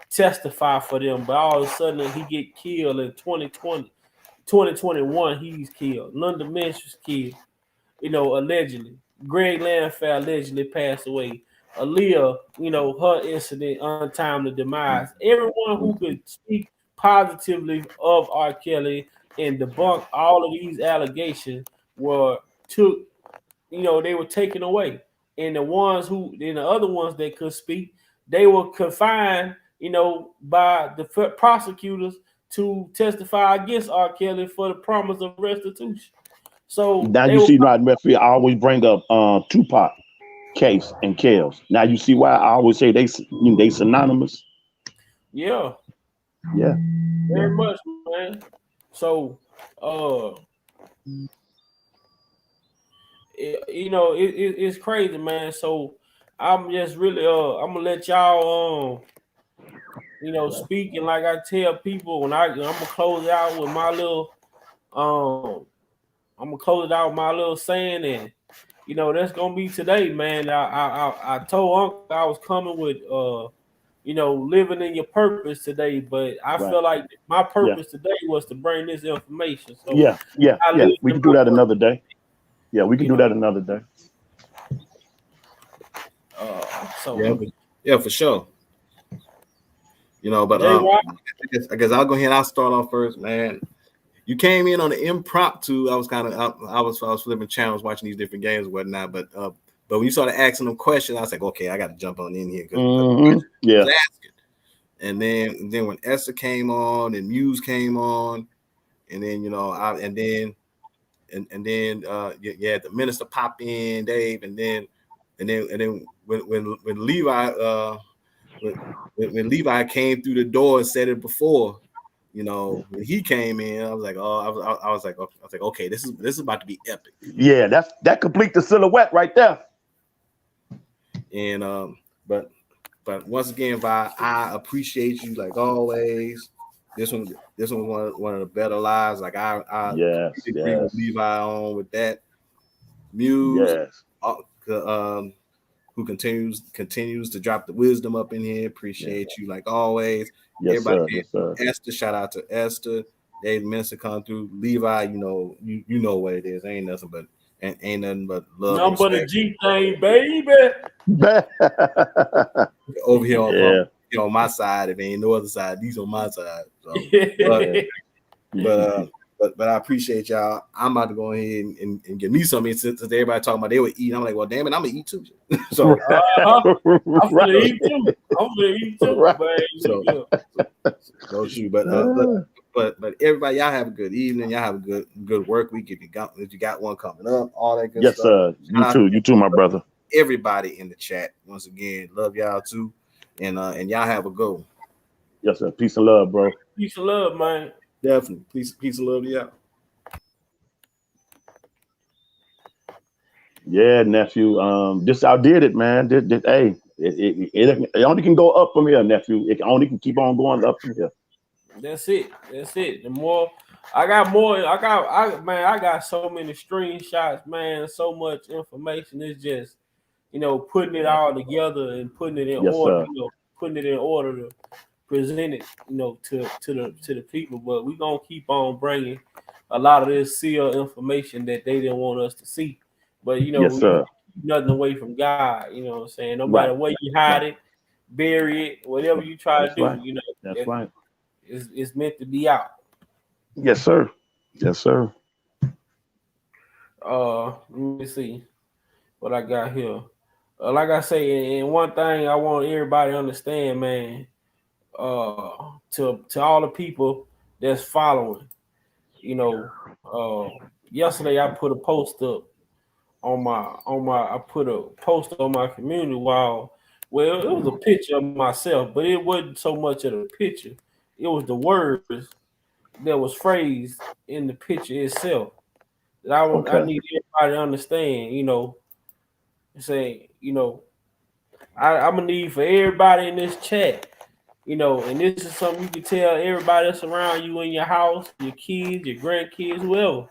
testify for them, but all of a sudden he get killed in 2021, he's killed. London Minch was killed, allegedly. Greg Landfair allegedly passed away. Aaliyah, her incident, untimely demise. Everyone who could speak positively of R. Kelly and debunk all of these allegations were they were taken away. And the other ones that could speak, they were confined, by the prosecutors to testify against R. Kelly for the promise of restitution. So now you see, nephew, I always bring up Tupac case and Kells. Now you see why I always say they synonymous. Yeah. Yeah. Very much, man. So it's crazy, man. So I'm just really I'm gonna let y'all speak, and like I tell people when I'm gonna close it out with my little saying, and that's gonna be today, man. I told Uncle I was coming with living in your purpose today, but I feel like my purpose today was to bring this information. So yeah. We can do that another day. Yeah, we can do that another day. Yeah, for sure. But I guess I'll go ahead and I'll start off first, man. You came in on the impromptu. I was flipping channels, watching these different games and whatnot. But when you started asking them questions, I was like, okay, I got to jump on in here because asking. And then when Esther came on and Muse came on, and then the minister pop in, Dave, and then when Levi when Levi came through the door and said it before, when he came in, I was like, okay, this is about to be epic. Yeah, that complete the silhouette right there. And but once again, Vi, I appreciate you like always. This one was one of the better lives. Like I agree with Levi on with that. Muse, who continues to drop the wisdom up in here. Appreciate you like always. Yes, Everybody, sir. Esther, shout out to Esther. They minister come through. Levi, you know what it is. Ain't nothing but love and Nothing but a respect. G thing, baby. Over here Yeah. on my side, if ain't no other side, these on my side. So, but I appreciate y'all. I'm about to go ahead and get me something since everybody talking about they would eat. I'm like, well, damn it, I'm gonna eat too. So I'm gonna eat too. I'm gonna eat too, man. So shoot, but everybody, y'all have a good evening. Y'all have a good work week if you got one coming up, all that good Yes, stuff. sir. You too, my brother. Everybody in the chat, once again, love y'all too, and y'all have a go. Yes, sir. Peace and love, bro. Peace and love, man. Definitely. Peace and love to y'all. Yeah, nephew. This outdid it, man. Hey, it only can go up from here, nephew. It only can keep on going up from here. That's it. The more I got so many screenshots, man. So much information. It's just, putting it all together and putting it in order. Sir. Putting it in order to present it, to the people. But we're gonna keep on bringing a lot of this sealed information that they didn't want us to see. But we keep nothing away from God. You know what I'm saying? No matter where you hide it, bury it, whatever you try to do, That's right. It's meant to be out. Yes, sir. Yes, sir. Let me see what I got here. Like I say, and one thing I want everybody to understand, man, to all the people that's following, yesterday I put a post up I put a post on my community wall. Well, it was a picture of myself, but it wasn't so much of the picture. It was the words that was phrased in the picture itself. That I need everybody to understand, say, I'm gonna need for everybody in this chat, and this is something you can tell everybody that's around you in your house, your kids, your grandkids, whoever.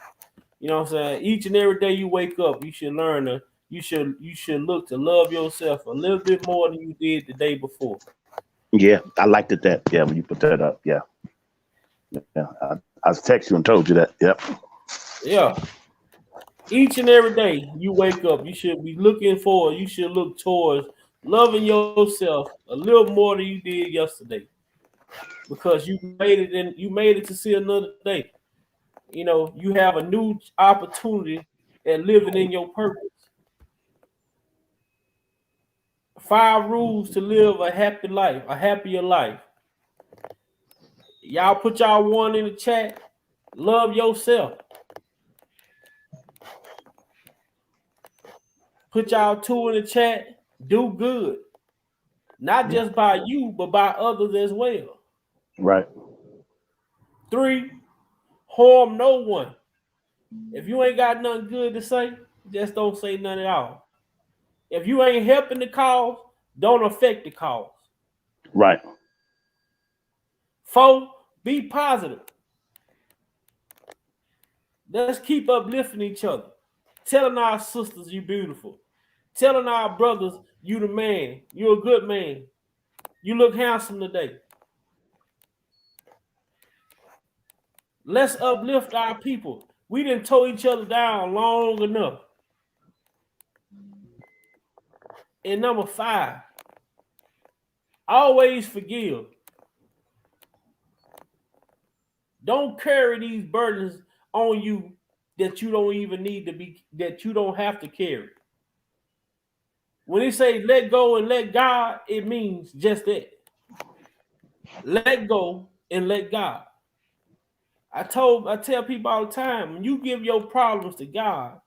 You know what I'm saying? Each and every day you wake up, you should learn you should look to love yourself a little bit more than you did the day before. Yeah, I liked it that. Yeah, when you put that up. Yeah. I texted you and told you that. Yep. Yeah. Each and every day you wake up, you should be you should look towards loving yourself a little more than you did yesterday. Because you made it to see another day. You have a new opportunity at living in your purpose. 5 rules to live a happy life, a happier life. Y'all put y'all 1 in the chat. Love yourself. Put y'all 2 in the chat. Do good. Not just by you, but by others as well. Right. 3, harm no one. If you ain't got nothing good to say, just don't say nothing at all. If you ain't helping the cause, don't affect the cause. Right. 4, be positive. Let's keep uplifting each other. Telling our sisters you beautiful. Telling our brothers you the man. You're a good man. You look handsome today. Let's uplift our people. We didn't tow each other down long enough. And number 5, always forgive. Don't carry these burdens on you that you don't even need to be, that you don't have to carry. When they say let go and let God, it means just that. Let go and let God. I tell people all the time, when you give your problems to God,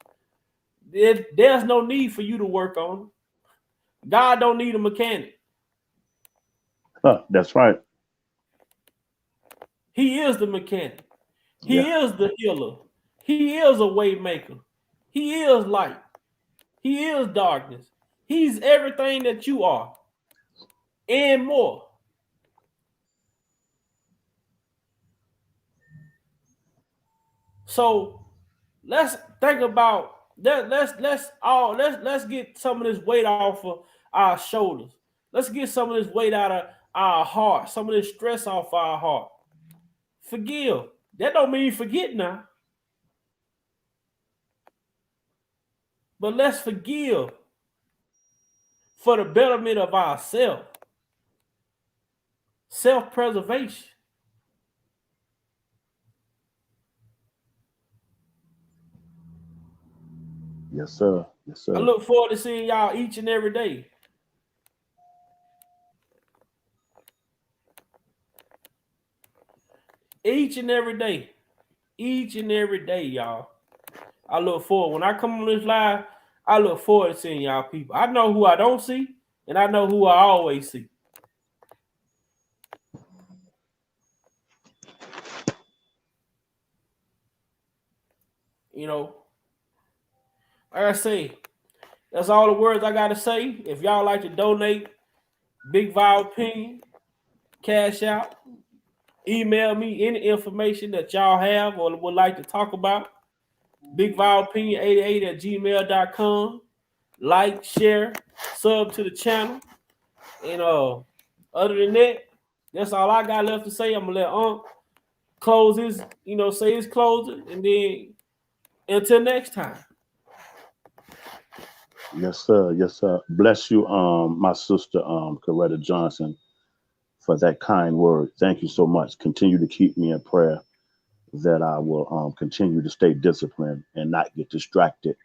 there's no need for you to work on them. God don't need a mechanic. That's right. He is the mechanic. He is the healer. He is a way maker. He is light. He is darkness. He's everything that you are and more. So let's think about that. Let's get some of this weight off of our shoulders. Let's get some of this weight out of our heart, some of this stress off our heart. Forgive. That don't mean forget now. But let's forgive for the betterment of ourselves. Self-preservation. Yes, sir. Yes, sir. I look forward to seeing y'all each and every day. Each and every day. Each and every day, y'all. I look forward. When I come on this live, I look forward to seeing y'all people. I know who I don't see, and I know who I always see. You know, like I say, that's all the words I got to say. If y'all like to donate, Big Vibe Opinion, cash out, email me any information that y'all have or would like to talk about. Big Vibe Opinion 88 at gmail.com. Like, share, sub to the channel. And other than that, that's all I got left to say. I'm gonna let close his, say his closing, and then until next time. Yes, sir. Yes, sir. Bless you, my sister, Coretta Johnson, for that kind word. Thank you so much. Continue to keep me in prayer that I will continue to stay disciplined and not get distracted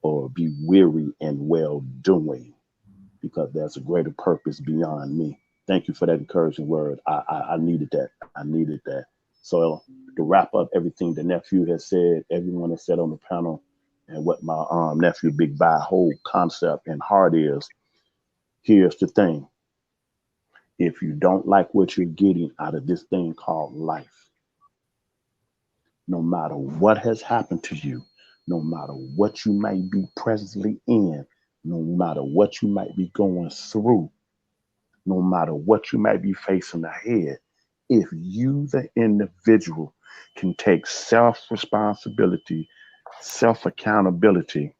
or be weary in well doing, because there's a greater purpose beyond me. Thank you for that encouraging word. I needed that. I needed that. So to wrap up everything the nephew has said, everyone has said on the panel, and what my nephew Big Bi whole concept and heart is, here's the thing. If you don't like what you're getting out of this thing called life, no matter what has happened to you, no matter what you might be presently in, no matter what you might be going through, no matter what you might be facing ahead, if you, the individual, can take self-responsibility, self-accountability,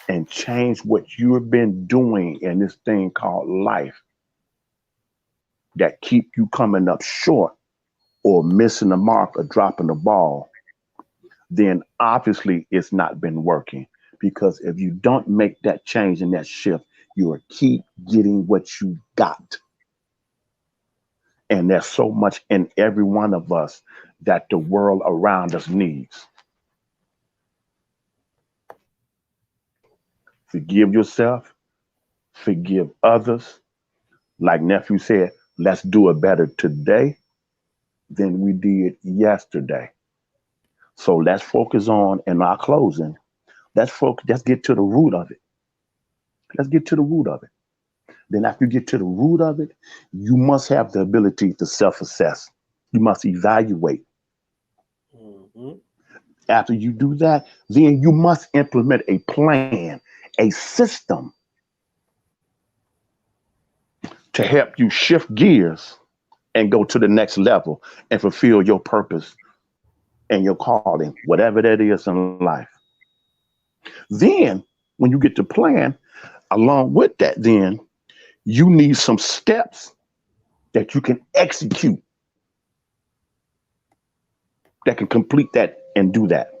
and change what you have been doing in this thing called life that keep you coming up short or missing the mark or dropping the ball, then obviously it's not been working. Because if you don't make that change and that shift, you will keep getting what you got. And there's so much in every one of us that the world around us needs. Forgive yourself, forgive others. Like nephew said, let's do it better today than we did yesterday. So let's focus on, in our closing, let's get to the root of it. Let's get to the root of it. Then after you get to the root of it, you must have the ability to self-assess. You must evaluate. Mm-hmm. After you do that, then you must implement a plan, a system to help you shift gears and go to the next level and fulfill your purpose and your calling, whatever that is in life. Then, when you get the plan, along with that, then you need some steps that you can execute that can complete that and do that.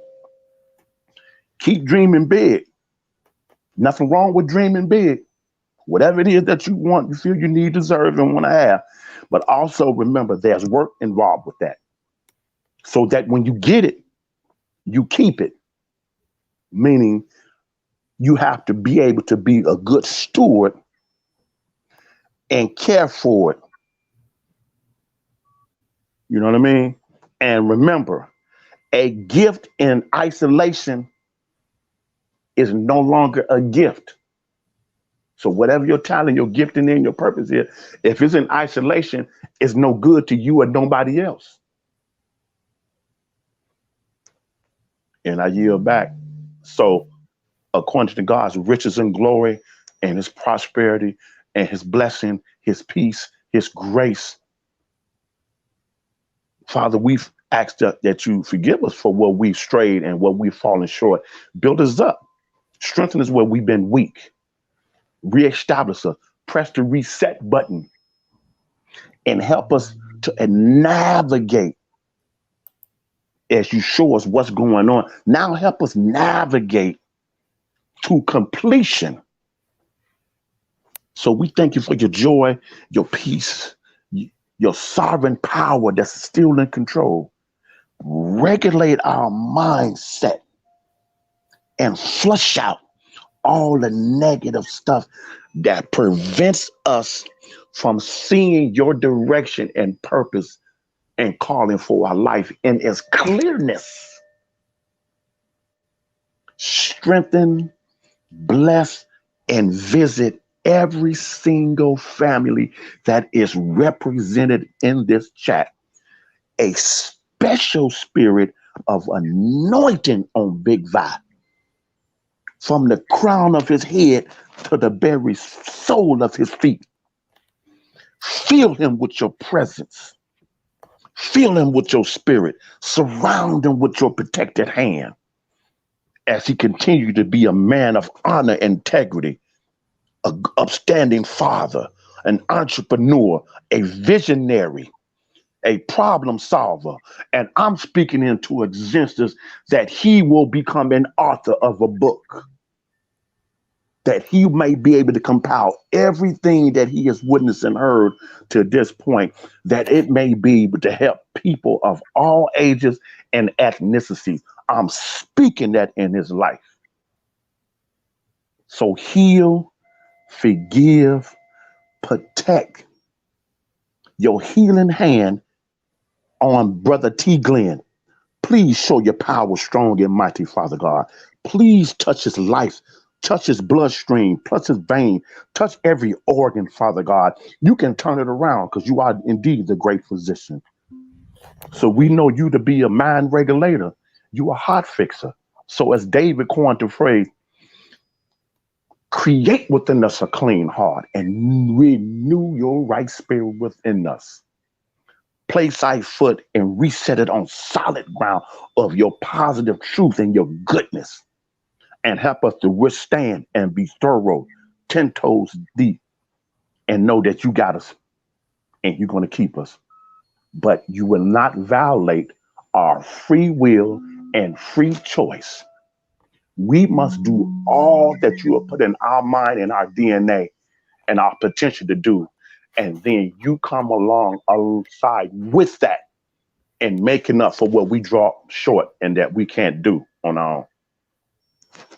Keep dreaming big. Nothing wrong with dreaming big. Whatever it is that you want, you feel you need, deserve, and want to have. But also remember, there's work involved with that. So that when you get it, you keep it. Meaning you have to be able to be a good steward and care for it. You know what I mean? And remember, a gift in isolation is no longer a gift. So whatever your talent, your gifting in, your purpose is, if it's in isolation, it's no good to you or nobody else. And I yield back. So according to God's riches and glory and his prosperity and his blessing, his peace, his grace, Father, we've asked that you forgive us for what we've strayed and what we've fallen short. Build us up. Strengthen us where we've been weak. Reestablish us. Press the reset button and help us to navigate as you show us what's going on. Now help us navigate to completion. So we thank you for your joy, your peace, your sovereign power that's still in control. Regulate our mindset and flush out all the negative stuff that prevents us from seeing your direction and purpose and calling for our life in its clearness. Strengthen, bless, and visit every single family that is represented in this chat. A special spirit of anointing on Big Vi, from the crown of his head to the very sole of his feet. Fill him with your presence. Fill him with your spirit. Surround him with your protected hand as he continues to be a man of honor, integrity, an upstanding father, an entrepreneur, a visionary, a problem solver. And I'm speaking into existence that he will become an author of a book, that he may be able to compile everything that he has witnessed and heard to this point, that it may be to help people of all ages and ethnicities. I'm speaking that in his life. So heal, forgive, protect. Your healing hand on Brother T. Glenn. Please show your power strong and mighty, Father God. Please touch his life, touch his bloodstream, touch his vein, touch every organ, Father God. You can turn it around because you are indeed the great physician. So we know you to be a mind regulator. You are a heart fixer. So as David coined the phrase, create within us a clean heart and renew your right spirit within us. Place our foot and reset it on solid ground of your positive truth and your goodness, and help us to withstand and be thorough, 10 toes deep, and know that you got us and you're going to keep us. But you will not violate our free will and free choice. We must do all that you have put in our mind and our DNA and our potential to do. And then you come alongside with that and making up for what we drop short and that we can't do on our own.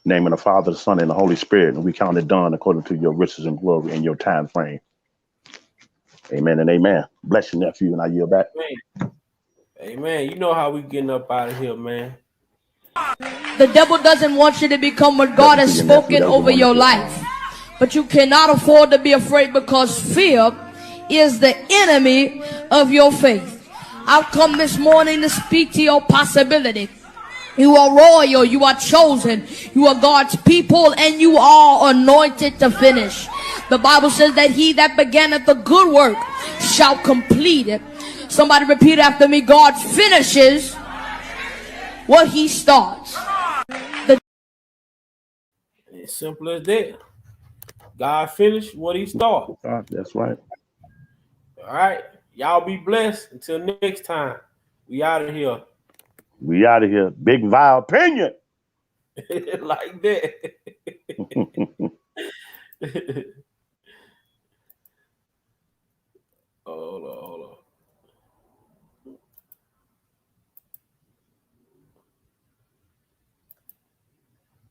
Name of the Father, the Son, and the Holy Spirit. And we count it done according to your riches and glory and your time frame. Amen and amen. Bless you, nephew, and I yield back. Amen. You know how we getting up out of here, man. The devil doesn't want you to become what God has spoken over your life. But you cannot afford to be afraid, because fear is the enemy of your faith. I've come this morning to speak to your possibility. You are royal, you are chosen, you are God's people, and you are anointed to finish. The Bible says that he that beganeth the good work shall complete it. Somebody repeat after me. God finishes what he starts. It's simple as that. God finished what he started. That's right. All right. Y'all be blessed. Until next time. We out of here. We out of here. Big Vi opinion. Like that. Hold on.